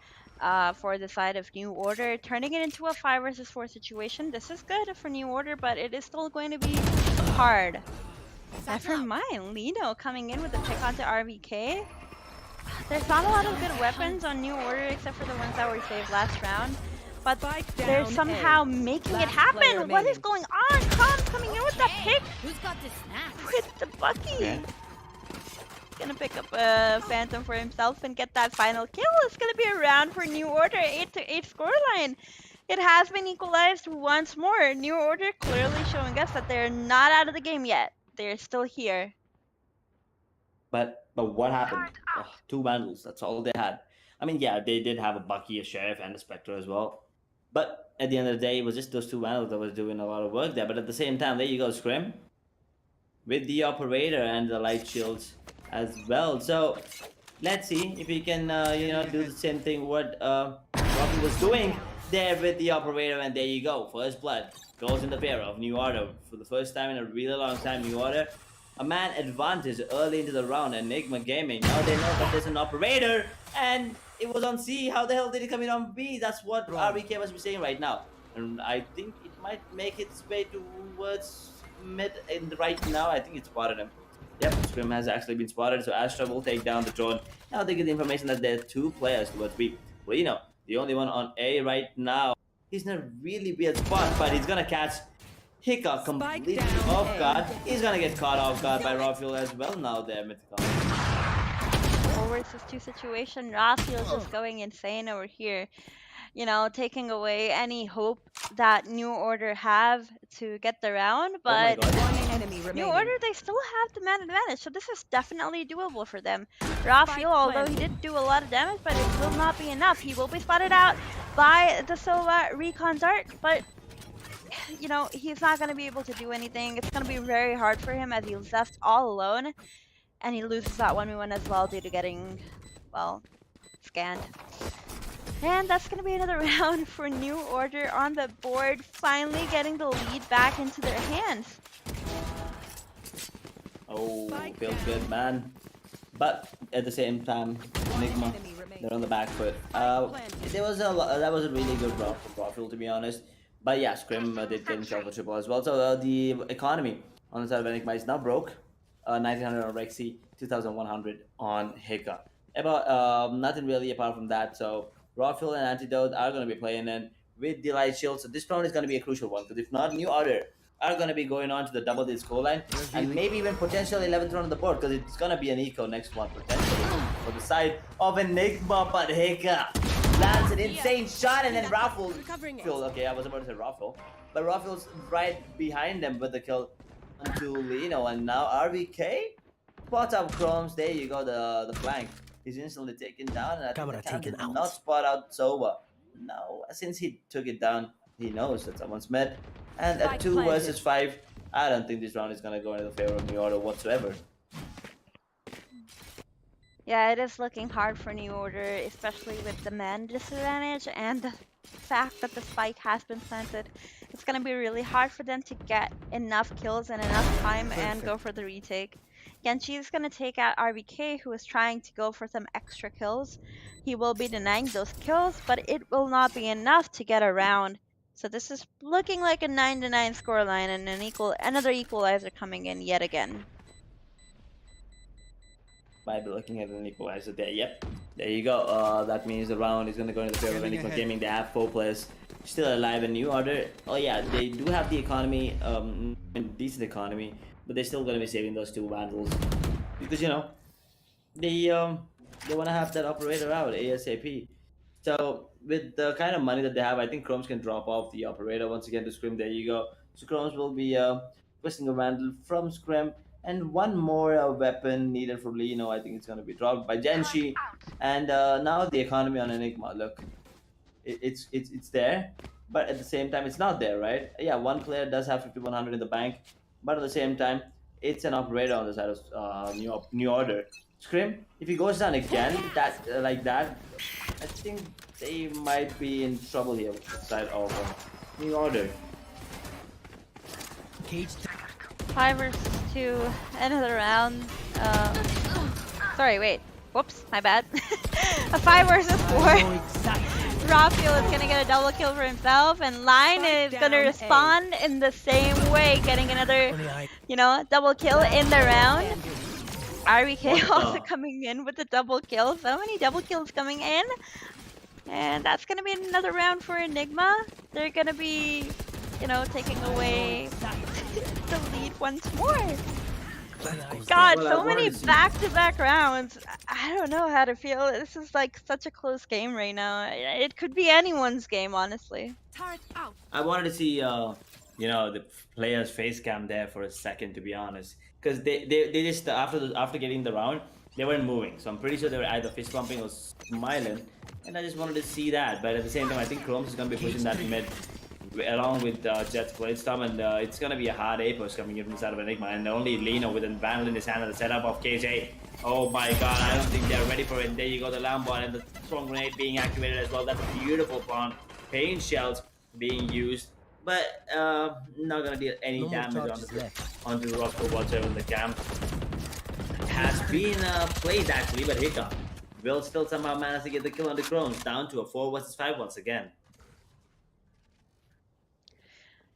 for the side of New Order, turning it into a 5 versus 4 situation. This is good for New Order, but it is still going to be hard. Never mind, Lino coming in with a pick onto RVK. There's not a lot of good weapons on New Order except for the ones that were saved last round. But they're somehow making it happen. What is going on? Calm coming in with that pick. Who's got the snack? With the Bucky. Gonna pick up a Phantom for himself and get that final kill. It's gonna be a round for New Order, 8-8 scoreline. It has been equalized once more. New Order clearly showing us that they're not out of the game yet. They're still here. But what happened? Ugh, two Vandals, that's all they had. I mean, yeah, they did have a Bucky, a Sheriff, and a Spectre as well. But at the end of the day, it was just those two Vandals that was doing a lot of work there. But at the same time, there you go, Scrim. With the Operator and the Light Shields as well. So, let's see if he can, do the same thing what Rocky was doing there with the Operator. And there you go, First Blood goes in the favor of New Order. For the first time in a really long time, New Order, a man advantage early into the round. Enigma Gaming, now they know that there's an Operator, and it was on C. How the hell did it come in on B? That's what RBK must be saying right now. And I think it might make its way towards mid right now. I think it's spotted him. Yep, Scrim has actually been spotted, so Astra will take down the drone. Now they get the information that there are two players towards B. Reno, the only one on A right now. He's in a really weird spot, but he's gonna catch Hiccup completely off guard. He's gonna get caught off guard by Rafael as well now there, Mythical. 4 versus 2 situation. Rafael's just going insane over here. Taking away any hope that New Order have to get the round, but New Order, they still have the man advantage, so this is definitely doable for them. Rafael, although he did do a lot of damage, but it will not be enough. He will be spotted out by the Silva Recon Dart, but he's not going to be able to do anything. It's going to be very hard for him as he's left all alone, and he loses that 1v1 as well due to getting, scanned. And that's going to be another round for New Order on the board, finally getting the lead back into their hands. Oh, feels good, man. But at the same time, Enigma, they're on the back foot. That was a really good round for Rafael, to be honest. But yeah, Scrim did get himself a triple as well. So the economy on the side of Enigma is now broke. 1900 on Rexy, 2100 on Hika. About nothing really apart from that. So Rafael and Antidote are going to be playing in with the Light Shield. So this round is going to be a crucial one, because if not, New Order are going to be going on to the double digit scoreline and maybe even potential 11th round on the board, because it's going to be an eco next one potentially for the side of Enigma. But Hika lands an insane shot, and then Rafael. Okay, I was about to say Rafael, but Rafael's right behind them with the kill onto Lino, and now RVK spots up Chromes. There you go, the flank. He's instantly taken down, and I think the not spot out Sova. No, since he took it down, he knows that someone's met. And at 2 versus 5, I don't think this round is gonna go in the favor of New Order whatsoever. Yeah, it is looking hard for New Order, especially with the man disadvantage and the fact that the spike has been planted. It's gonna be really hard for them to get enough kills in enough time and go for the retake. Genji is gonna take out RBK, who is trying to go for some extra kills. He will be denying those kills, but it will not be enough to get a round. So this is looking like a 9-9 scoreline, and another equalizer coming in yet again. Might be looking at an equalizer there. Yep, there you go. That means the round is gonna go in the favor of Enigma Gaming. They have 4 players still alive in New Order. Oh yeah, they do have the economy, decent economy, but they're still gonna be saving those 2 Vandals, because they wanna have that Operator out ASAP. So with the kind of money that they have, I think Chromes can drop off the operator once again to Scrim. There you go. So Chromes will be twisting a Vandal from Scrim, and one more weapon needed from Lino. I think it's going to be dropped by Genshi. And now the economy on Enigma. Look, it's there, but at the same time, it's not there, right? Yeah, one player does have 5100 in the bank, but at the same time, it's an operator on the side of new order. Scrim, if he goes down again, that like that, I think they might be in trouble here with the side of new order. Cage 5 versus 2, another round. Sorry, wait. Whoops, my bad. A 5 versus 4. Raphael is gonna get a double kill for himself, and Line is gonna respond in the same way, getting another, double kill in the round. RBK also coming in with the double kill. So many double kills coming in. And that's gonna be another round for Enigma. They're gonna be, taking away the lead once more. God, so many back-to-back rounds. I don't know how to feel. This is like such a close game right now. It could be anyone's game, honestly. I wanted to see, the players' face cam there for a second, to be honest, because they just after getting the round, they weren't moving. So I'm pretty sure they were either fist pumping or smiling, and I just wanted to see that. But at the same time, I think Chromes is gonna be pushing that mid along with Jet's Bladestorm, and it's gonna be a hard A push coming in from the side of Enigma, and only Lino with a Vandal in his hand and the setup of KJ. Oh my god, I don't think they're ready for it. There you go, the Lambo and the strong grenade being activated as well. That's a beautiful pawn. Pain shells being used, but not gonna deal any damage onto Roscoe whatsoever in the camp. Has been played actually, but Hiccup will still somehow manage to get the kill on the Chromes, down to a 4 versus 5 once again.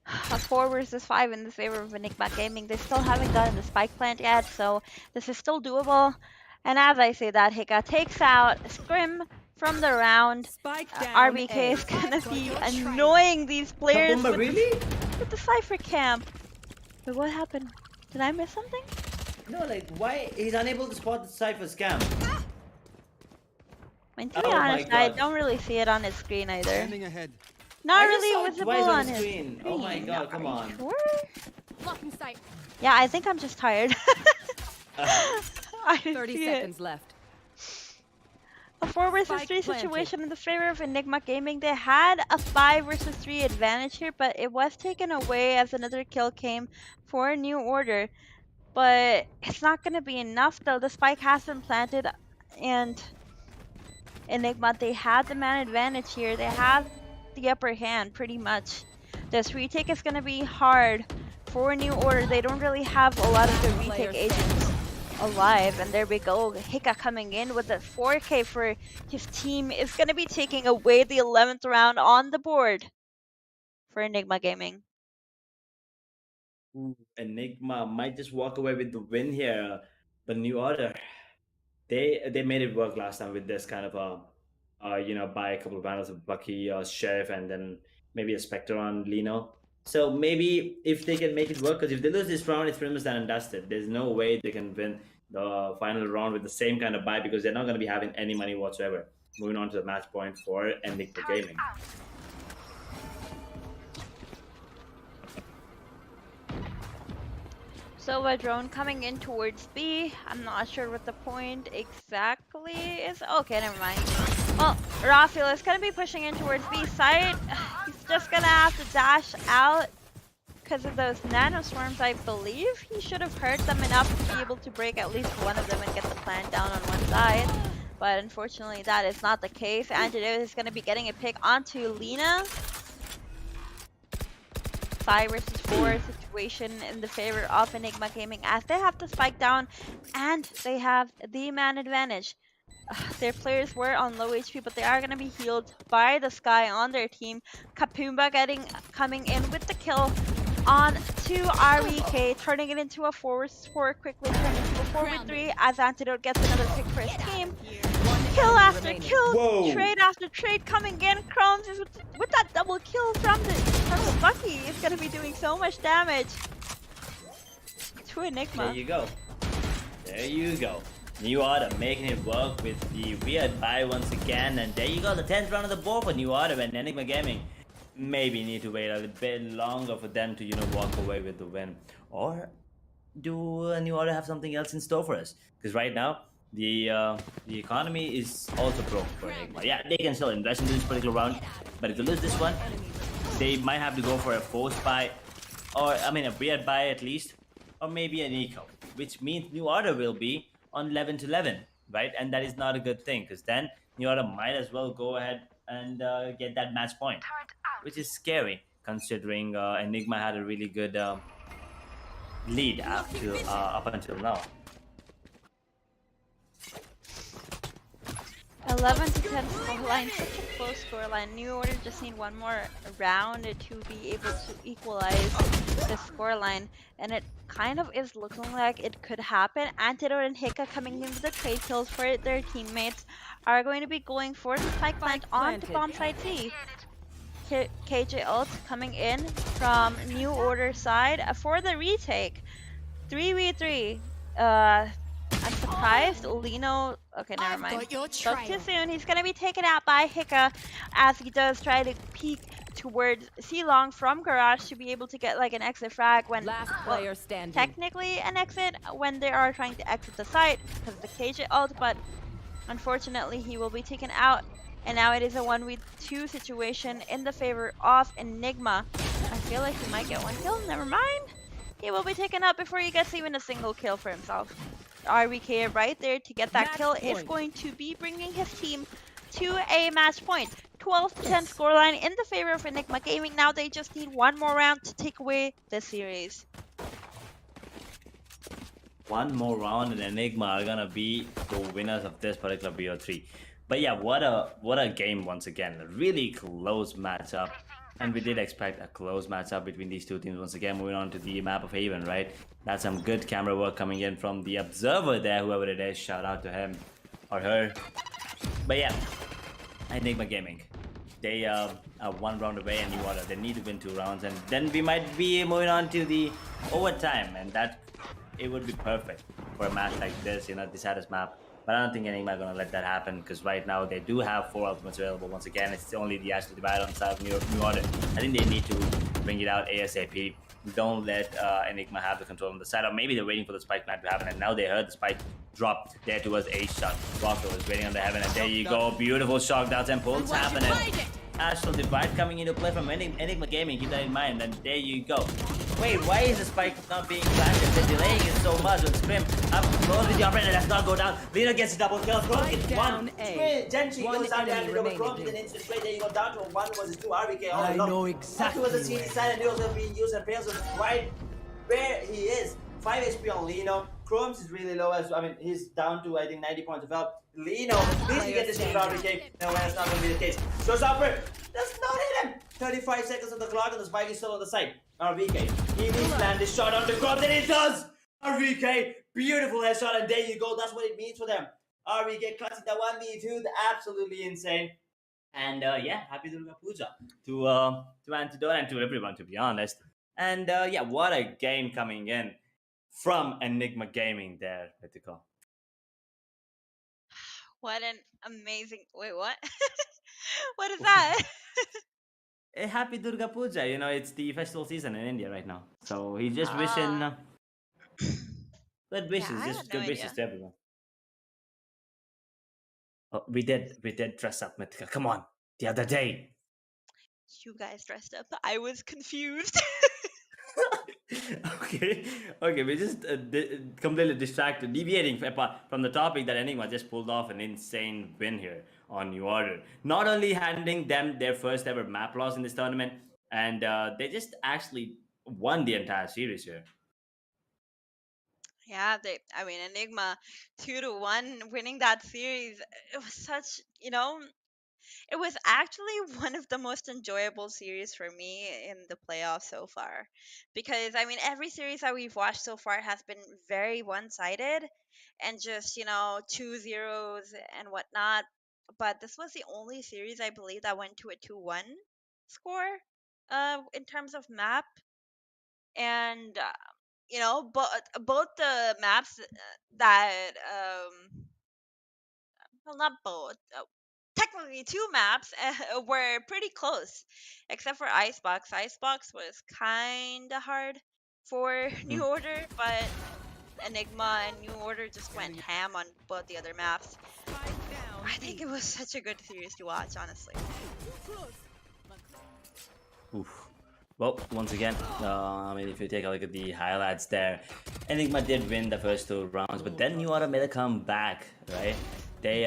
A 4 versus 5 in the favor of Enigma Gaming. They still haven't gotten the spike plant yet, so this is still doable. And as I say that, Hika takes out Scrim from the round. RBK is gonna be annoying these players with the Cypher camp. But what happened? Did I miss something? No, like, why he's unable to spot the Cypher scam? I mean, to be honest, I don't really see it on his screen either. Not really visible on his screen. Oh my god, come on. Sure? Yeah, I think I'm just tired. 30 seconds left. A 4 versus 3 situation in the favor of Enigma Gaming. They had a 5 versus 3 advantage here, but it was taken away as another kill came for New Order. But it's not going to be enough though. The spike has been planted, and Enigma, they had the man advantage here. They have the upper hand pretty much. This retake is going to be hard for New Order. They don't really have a lot of the retake agents alive, and there we go. Hika coming in with a 4K for his team is going to be taking away the 11th round on the board for Enigma Gaming. Ooh, Enigma might just walk away with the win here, but New Order, they made it work last time with this kind of buy a couple of banners of Bucky or Sheriff, and then maybe a Spectre on Lino. So maybe if they can make it work, because if they lose this round, it's pretty much done and dusted. There's no way they can win the final round with the same kind of buy, because they're not going to be having any money whatsoever. Moving on to the match point for Enigma Gaming. So a drone coming in towards B. I'm not sure what the point exactly is. Okay, never mind. Well, Raphael is going to be pushing in towards B side. He's just going to have to dash out because of those nanoswarms, I believe. He should have hurt them enough to be able to break at least one of them and get the plant down on one side. But unfortunately, that is not the case. Antidote is going to be getting a pick onto Lina. 5 versus 4 situation in the favor of Enigma Gaming, as they have to spike down and they have the man advantage. Their players were on low HP, but they are going to be healed by the Sky on their team. Kapumba coming in with the kill on to RBK, turning it into a 4 versus 4, quickly turning into a 4 with 3 as Antidote gets another pick for his team. Kill after kill, Whoa. Trade after trade coming in. Chromes is with that double kill from the Bucky is going to be doing so much damage to Enigma. There you go. There you go. New Order making it work with the weird buy once again, and there you go, the 10th round of the board for New Order and Enigma Gaming. Maybe need to wait a little bit longer for them to, walk away with the win. Or do New Order have something else in store for us? Because right now, the economy is also broke for Enigma. Yeah, they can still invest into this particular round, but if they lose this one, they might have to go for a forced buy, or I mean a weird buy at least, or maybe an eco, which means New Order will be on 11 to 11, right? And that is not a good thing, because then New Order might as well go ahead and get that match point, which is scary considering Enigma had a really good lead up until now. 11 to 10 scoreline, such a close scoreline. New Order just need one more round to be able to equalize the scoreline, and it kind of is looking like it could happen. Antidote and Hika coming in with the trade kills for their teammates are going to be going for the spike plant onto bomb site C. KJ ult coming in from New Order side for the retake. 3v3. I'm surprised Lino. Okay, never mind. Spoke too soon. He's gonna be taken out by Hika as he does try to peek towards C-Long from Garage to be able to get like an exit frag when Last player standing. technically an exit when they are trying to exit the site because of the KJ ult, but unfortunately he will be taken out. And now it is a 1v2 situation in the favor of Enigma. I feel like he might get one kill. Never mind. He will be taken out before he gets even a single kill for himself. RVK right there to get that kill is going to be bringing his team to a match point. 12 to 10 scoreline in the favor of Enigma Gaming. Now they just need one more round to take away the series. One more round and Enigma are gonna be the winners of this particular BO3. But yeah, what a game once again. A really close matchup. And we did expect a close matchup between these two teams once again. Moving on to the map of Haven, right? That's some good camera work coming in from the observer there, whoever it is. Shout out to him or her. But yeah, Enigma Gaming. They are one round away and New Order. They need to win 2 rounds, and then we might be moving on to the overtime, and that it would be perfect for a match like this, the saddest map. But I don't think Enigma are going to let that happen, because right now they do have 4 ultimates available. Once again, it's only the Astral Divide on the side of New Order. I think they need to bring it out ASAP. Don't let Enigma have the control on the side, or maybe they're waiting for the spike plant to happen, and now they heard the spike drop there towards A-Shot. Walker was waiting on the heaven, and there you go. Beautiful shock downs and pulls happening. Astral Divide coming into play from Enigma Gaming, keep that in mind, and there you go. Wait, why is the spike not being planted? They're delaying it so much with Scrim. I'm close with the operator, let's not go down. Lina gets a double kill, Chrome gets one. Genji goes down to the double Chrome with an instant trade. There you go, down to a 1 versus 2 RVK all alone. I know exactly. That was the CT side, and he was being used, and Pales was right where he is. 5 HP on Lino. Chrome's is really low as well. I mean, he's down to, I think, 90 points of health. Lino needs to get this team RVK. No, that's not going to be the case. Showstopper does not hit him. 35 seconds on the clock, and the spike is still on the side. RVK, he needs to land this shot onto Chrome, and it does! RVK, beautiful headshot, and there you go. That's what it means for them. RVK clutching the 1v2, absolutely insane. And yeah, happy Durga Puja to Antidote and to everyone, to be honest. And yeah, what a game coming in from Enigma Gaming there, Mythical. What an amazing. Wait, what? What is that? Happy Durga Puja. It's the festival season in India right now. So he's just wishing good wishes, I just had no good wishes idea. to everyone. Oh, we did dress up, Mythical. Come on, the other day. You guys dressed up. I was confused. Okay, we just completely distracted, deviating from the topic that Enigma just pulled off an insane win here on New Order. Not only handing them their first ever map loss in this tournament, and they just actually won the entire series here. Yeah, I mean, Enigma 2-1 winning that series. It was such, it was actually one of the most enjoyable series for me in the playoffs so far. Because, I mean, every series that we've watched so far has been very one sided and just, 2-0s and whatnot. But this was the only series I believe that went to a 2-1 score in terms of map. And both the maps that well, not both. Technically, two maps were pretty close, except for Icebox. Icebox was kind of hard for New Order, but Enigma and New Order just went ham on both the other maps. I think it was such a good series to watch, honestly. Oof. Well, once again, I mean, if you take a look at the highlights there, Enigma did win the first 2 rounds, but then New Order made a comeback, right? They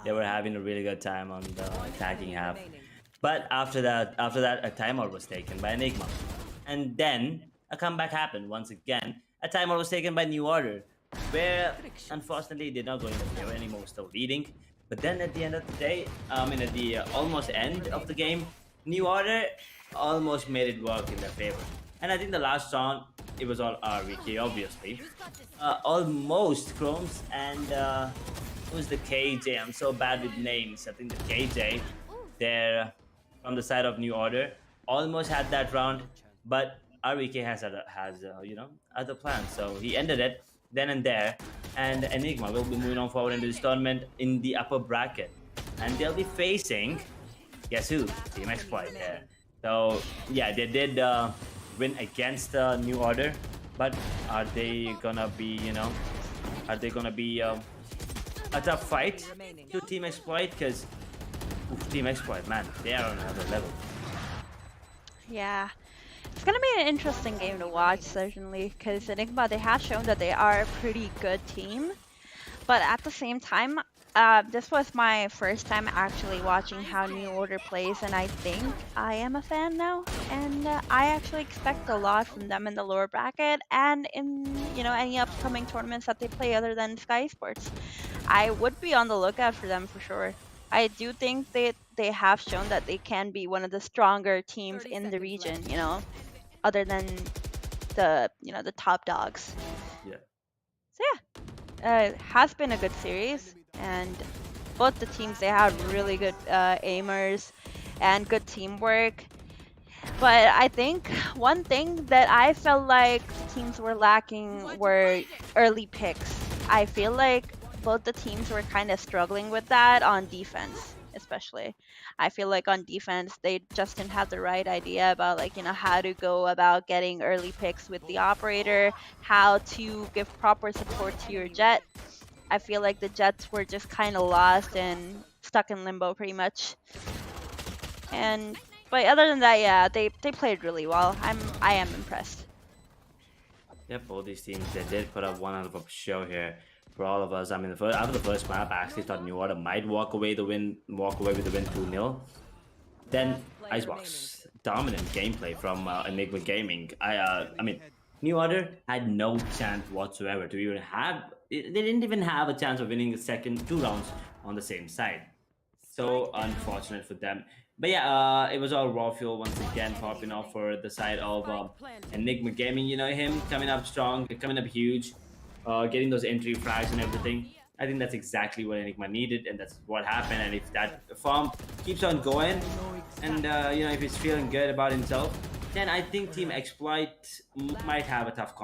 were having a really good time on the attacking half, but after that, a timeout was taken by Enigma, and then a comeback happened once again. A timeout was taken by New Order, where unfortunately they're not going to favor anymore, still leading. But then at the end of the day, at the almost end of the game, New Order almost made it work in their favor. And I think the last round, it was all RVK, obviously. Almost Chromes and who's the KJ? I'm so bad with names. I think the KJ, there on the side of New Order, almost had that round, but RVK has other plans, so he ended it then and there. And Enigma will be moving on forward into this tournament in the upper bracket, and they'll be facing, guess who? Team Exploit there. So yeah, they did win against New Order, but are they gonna be a tough fight to Team Exploit? Because Team Exploit, man, they are on another level. Yeah. It's gonna be an interesting game to watch, certainly, because Enigma, they have shown that they are a pretty good team. But at the same time, this was my first time actually watching how New Order plays, and I think I am a fan now. And I actually expect a lot from them in the lower bracket and in any upcoming tournaments that they play other than Skyesports. I would be on the lookout for them for sure. I do think they have shown that they can be one of the stronger teams in the region, other than the top dogs. Yeah. So yeah, it has been a good series, and both the teams, they have really good aimers and good teamwork. But I think one thing that I felt like the teams were lacking were early picks. I feel like both the teams were kind of struggling with that on defense, especially. I feel like on defense, they just didn't have the right idea about how to go about getting early picks with the operator, how to give proper support to your jet. I feel like the Jets were just kind of lost and stuck in limbo pretty much. But other than that, yeah, they played really well. I am impressed. Yep, all these teams, they did put up one hell of a show here for all of us. I mean, after the first map, I actually thought New Order might walk away with the win 2-0. Then Icebox, dominant gameplay from Enigma Gaming. I mean, New Order had no chance whatsoever to even have. They didn't even have a chance of winning the second 2 rounds on the same side. So unfortunate for them. But yeah, it was all raw fuel once again popping off for the side of Enigma Gaming. Him coming up strong, coming up huge, getting those entry frags and everything. I think that's exactly what Enigma needed, and that's what happened. And if that farm keeps on going, and if he's feeling good about himself, then I think Team Exploit might have a tough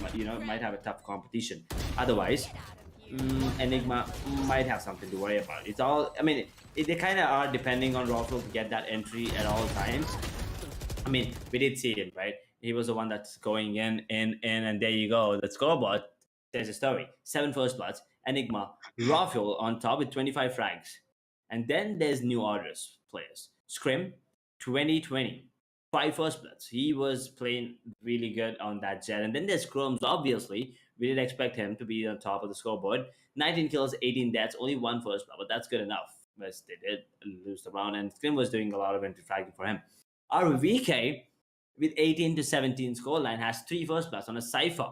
might have a tough competition. Otherwise, Enigma might have something to worry about. It's all, I mean, they kind of are depending on Raffle to get that entry at all times. I mean, we did see him, right? He was the one that's going in, and there you go. The scoreboard says a story. 7 first bloods, Enigma, Raffle on top with 25 frags. And then there's New Orders players. Scrim, 2020. 5 first bloods. He was playing really good on that jet. And then there's Chromes, obviously. We did expect him to be on top of the scoreboard. 19 kills, 18 deaths, only 1 first blood, but that's good enough. But they did lose the round, and Scrim was doing a lot of entry fragging for him. Our VK, with 18 to 17 scoreline, has 3 first bloods on a Cypher.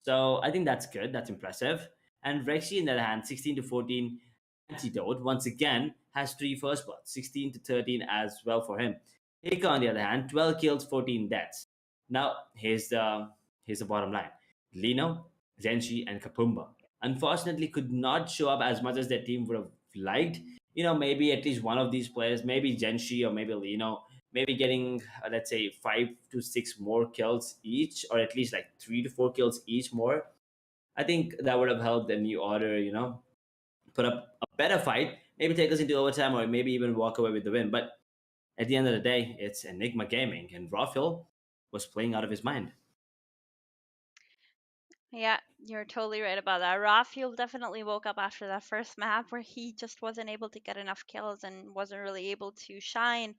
So I think that's good. That's impressive. And Rexy, in the other hand, 16 to 14 Antidote, once again, has 3 first bloods, 16 to 13 as well for him. Hika, on the other hand, 12 kills, 14 deaths. Now, here's the bottom line. Lino, Zenshi, and Kapumba unfortunately could not show up as much as their team would have liked. Maybe at least one of these players, maybe Zenshi or maybe Lino, maybe getting let's say 5 to 6 more kills each, or at least like 3 to 4 kills each more. I think that would have helped the New Order, put up a better fight, maybe take us into overtime, or maybe even walk away with the win. But at the end of the day, it's Enigma Gaming, and Rafael was playing out of his mind. Yeah, you're totally right about that. Rafael definitely woke up after that first map where he just wasn't able to get enough kills and wasn't really able to shine.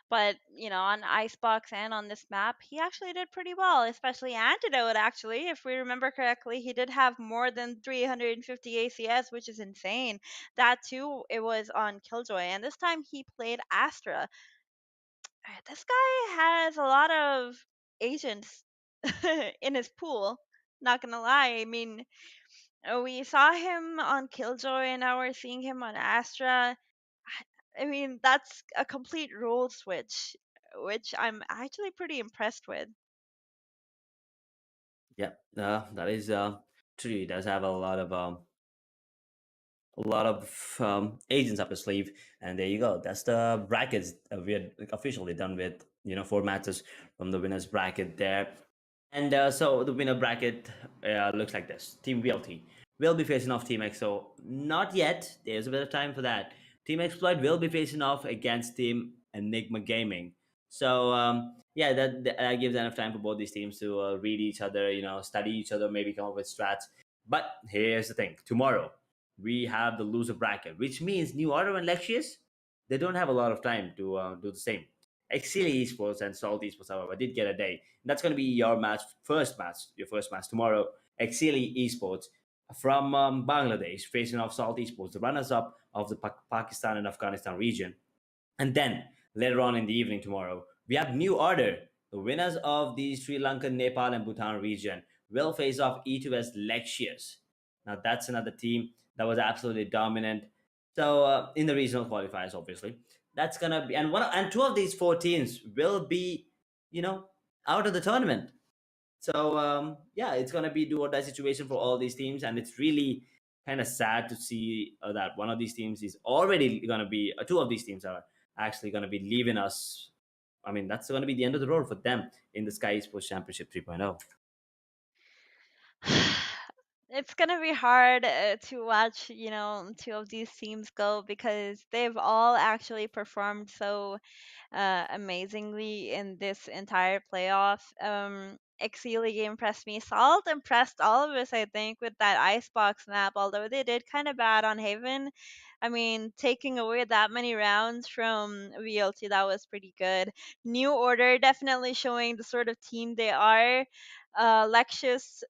But, on Icebox and on this map, he actually did pretty well, especially Antidote, actually. If we remember correctly, he did have more than 350 ACS, which is insane. That, too, it was on Killjoy. And this time he played Astra. This guy has a lot of agents in his pool. Not gonna lie. I mean, we saw him on Killjoy, and now we're seeing him on Astra. I mean, that's a complete role switch, which I'm actually pretty impressed with. Yeah, that is true. He does have a lot of agents up his sleeve, and there you go. That's the brackets we're officially done with. 4 matches from the winners bracket there, and so the winner bracket looks like this: Team VLT will be facing off Team EXO. Not yet. There's a bit of time for that. Team Exploit will be facing off against Team Enigma Gaming. So yeah, that gives enough time for both these teams to read each other, study each other, maybe come up with strats. But here's the thing: tomorrow we have the loser bracket, which means New Order and Lexious, they don't have a lot of time to do the same. Exili Esports and Salt Esports, however, did get a day. That's going to be your first match tomorrow. Exili Esports from Bangladesh facing off Salt Esports, the runners-up of the Pakistan and Afghanistan region. And then later on in the evening tomorrow, we have New Order. The winners of the Sri Lankan, Nepal, and Bhutan region will face off E2S Lexious. Now that's another team that was absolutely dominant. So in the regional qualifiers, obviously, that's gonna be and two of these 4 teams will be, out of the tournament. So yeah, it's gonna be do or die situation for all these teams, and it's really kind of sad to see that one of these teams is already gonna be. Two of these teams are actually gonna be leaving us. I mean, that's gonna be the end of the road for them in the Skyesports Championship 3.0. It's gonna be hard to watch, two of these teams go because they've all actually performed so amazingly in this entire playoff. Exili impressed me. Salt impressed all of us, I think, with that icebox map, although they did kind of bad on Haven. I mean, taking away that many rounds from VLT, that was pretty good. New Order definitely showing the sort of team they are. Lexious,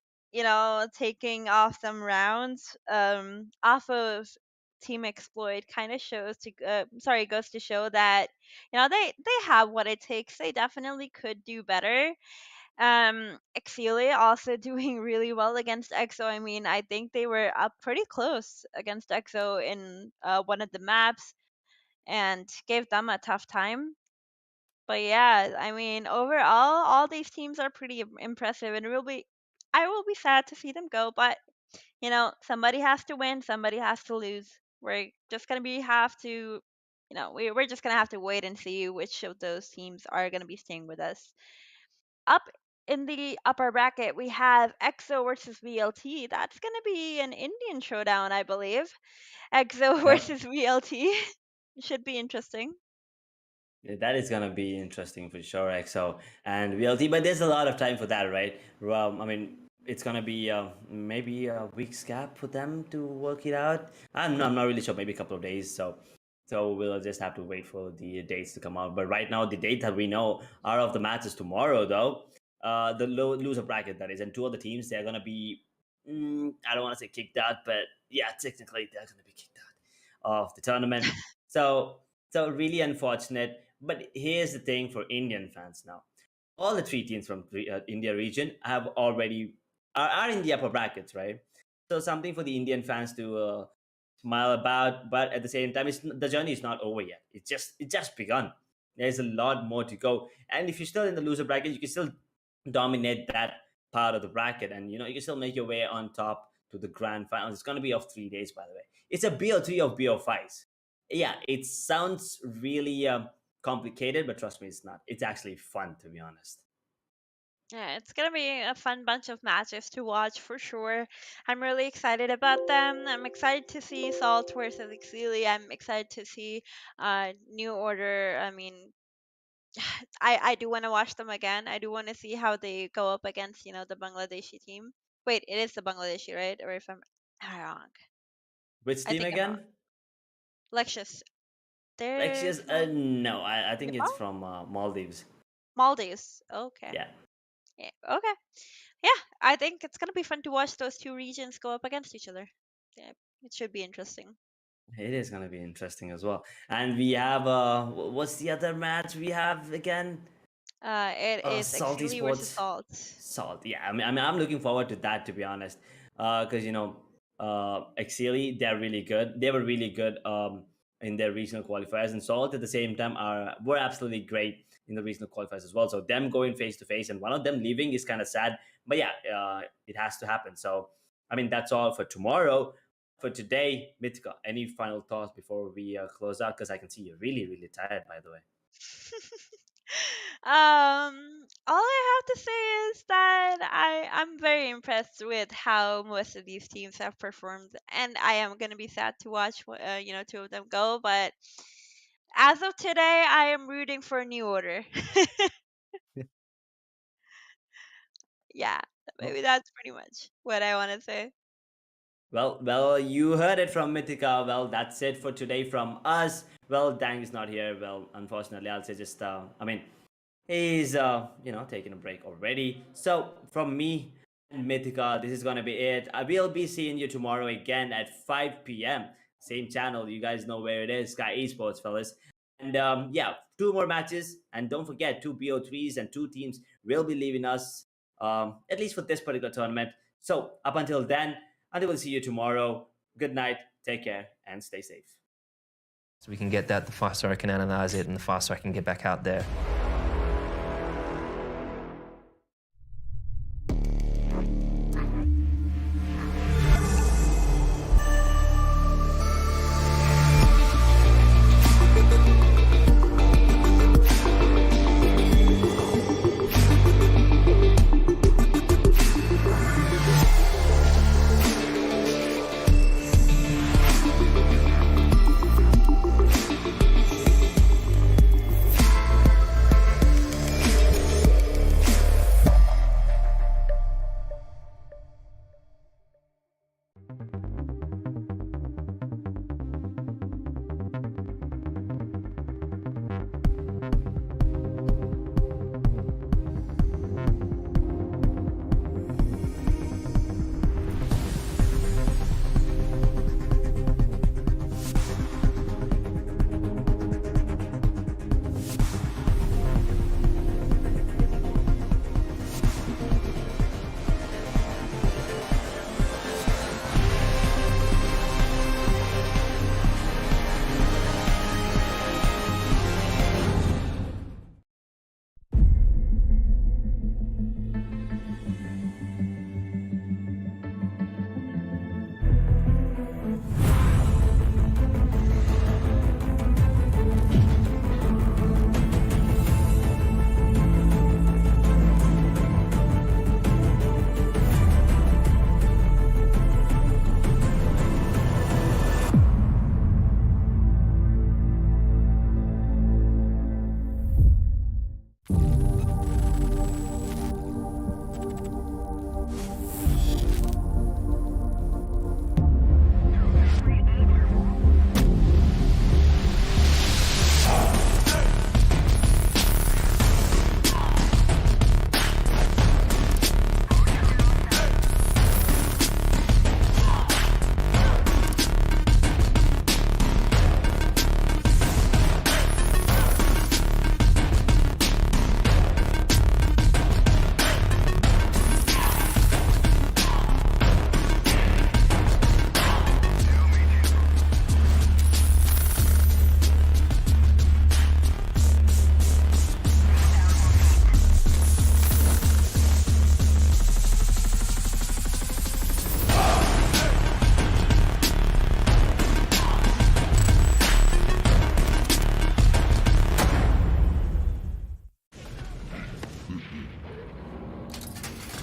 taking off some rounds off of Team Exploit kind of goes to show that they have what it takes. They definitely could do better. Exili also doing really well against EXO. I mean, I think they were up pretty close against EXO in one of the maps and gave them a tough time. But yeah, I mean, overall, all these teams are pretty impressive, and I will be sad to see them go. But somebody has to win, somebody has to lose. We're just gonna be have to, we're just gonna have to wait and see which of those teams are gonna be staying with us. Up in the upper bracket, we have EXO versus VLT. That's gonna be an Indian showdown, I believe. EXO Yep. versus VLT should be interesting. Yeah, that is gonna be interesting for sure, XO and VLT. But there's a lot of time for that, right? I mean, it's gonna be maybe a week's gap for them to work it out. I'm not really sure. Maybe a couple of days. So we'll just have to wait for the dates to come out. But right now, the date that we know are of the matches tomorrow, though. The loser bracket that is, and two of the teams they're gonna be. I don't want to say kicked out, but yeah, technically they're gonna be kicked out of the tournament. So really unfortunate. But here's the thing for Indian fans now. All the 3 teams from India region have already are in the upper brackets, right? So something for the Indian fans to smile about. But at the same time, the journey is not over yet. It just begun. There's a lot more to go. And if you're still in the loser bracket, you can still dominate that part of the bracket, and you can still make your way on top to the grand finals. It's going to be of 3 days, by the way. It's a BO3 of BO5s. Yeah, it sounds really complicated, but trust me, it's not. It's actually fun, to be honest. Yeah, it's gonna be a fun bunch of matches to watch for sure. I'm really excited about them. I'm excited to see Salt versus Exili. I'm excited to see New Order. I mean, I do want to watch them again. I do want to see how they go up against, the Bangladeshi team. Wait, it is the Bangladeshi, right? Or if I'm wrong. Which I team think I'm wrong. again? Lexious. They're Lexious? from No, I think Nepal? it's from Maldives. Maldives. Okay. Yeah. Yeah. Okay. Yeah, I think it's gonna be fun to watch those two regions go up against each other. Yeah, it should be interesting. It is gonna be interesting as well. And we have what's the other match we have again? It is Salty Exili versus Sports. Salt. Salt. Yeah, I mean, I'm looking forward to that, to be honest. Because Exili, they're really good. They were really good in their regional qualifiers, and Salt at the same time were absolutely great in the regional qualifiers as well. So them going face to face and one of them leaving is kind of sad. But yeah, it has to happen. So I mean, that's all for tomorrow. For today, Mithika, any final thoughts before we close out? Because I can see you're really, really tired, by the way. All I have to say is that I'm very impressed with how most of these teams have performed, and I am gonna be sad to watch, two of them go. But as of today, I am rooting for New Order. Yeah, maybe that's pretty much what I want to say. Well, you heard it from Mythica. Well, that's it for today from us. Well, Dang is not here. Well, unfortunately, I'll say just, I mean, he's, taking a break already. So, from me and Mythica, this is going to be it. I will be seeing you tomorrow again at 5 p.m. Same channel. You guys know where it is. Sky Esports, fellas. And, yeah, 2 more matches. And don't forget, 2 BO3s and 2 teams will be leaving us, at least for this particular tournament. So, up until then, until we'll see you tomorrow. Good night, take care, and stay safe. So we can get that, the faster I can analyze it and the faster I can get back out there.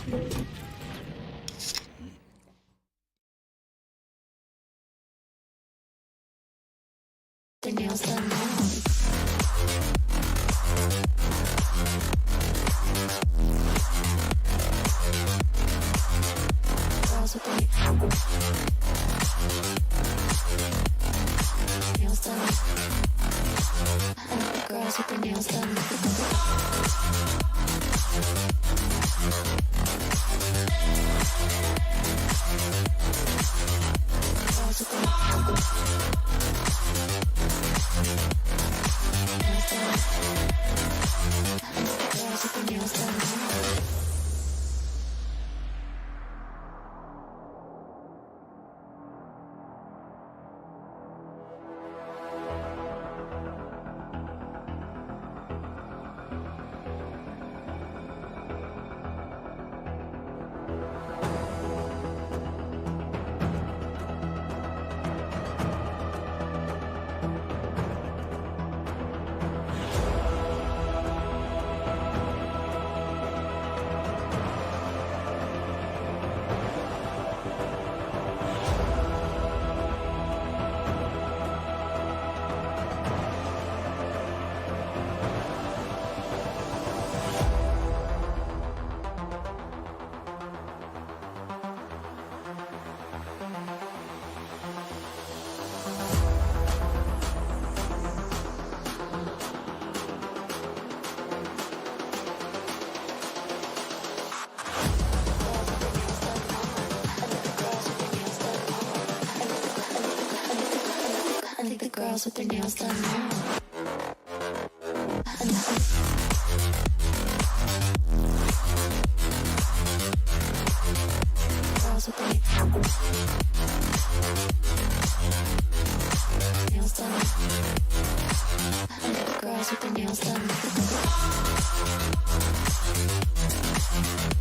The nails done now. Girls with the nails done. I like the girls with the nails done. Girls with the girls with the nails done. I think the girls with their nails done now. Girls with their nails done. I think the girls with their nails done.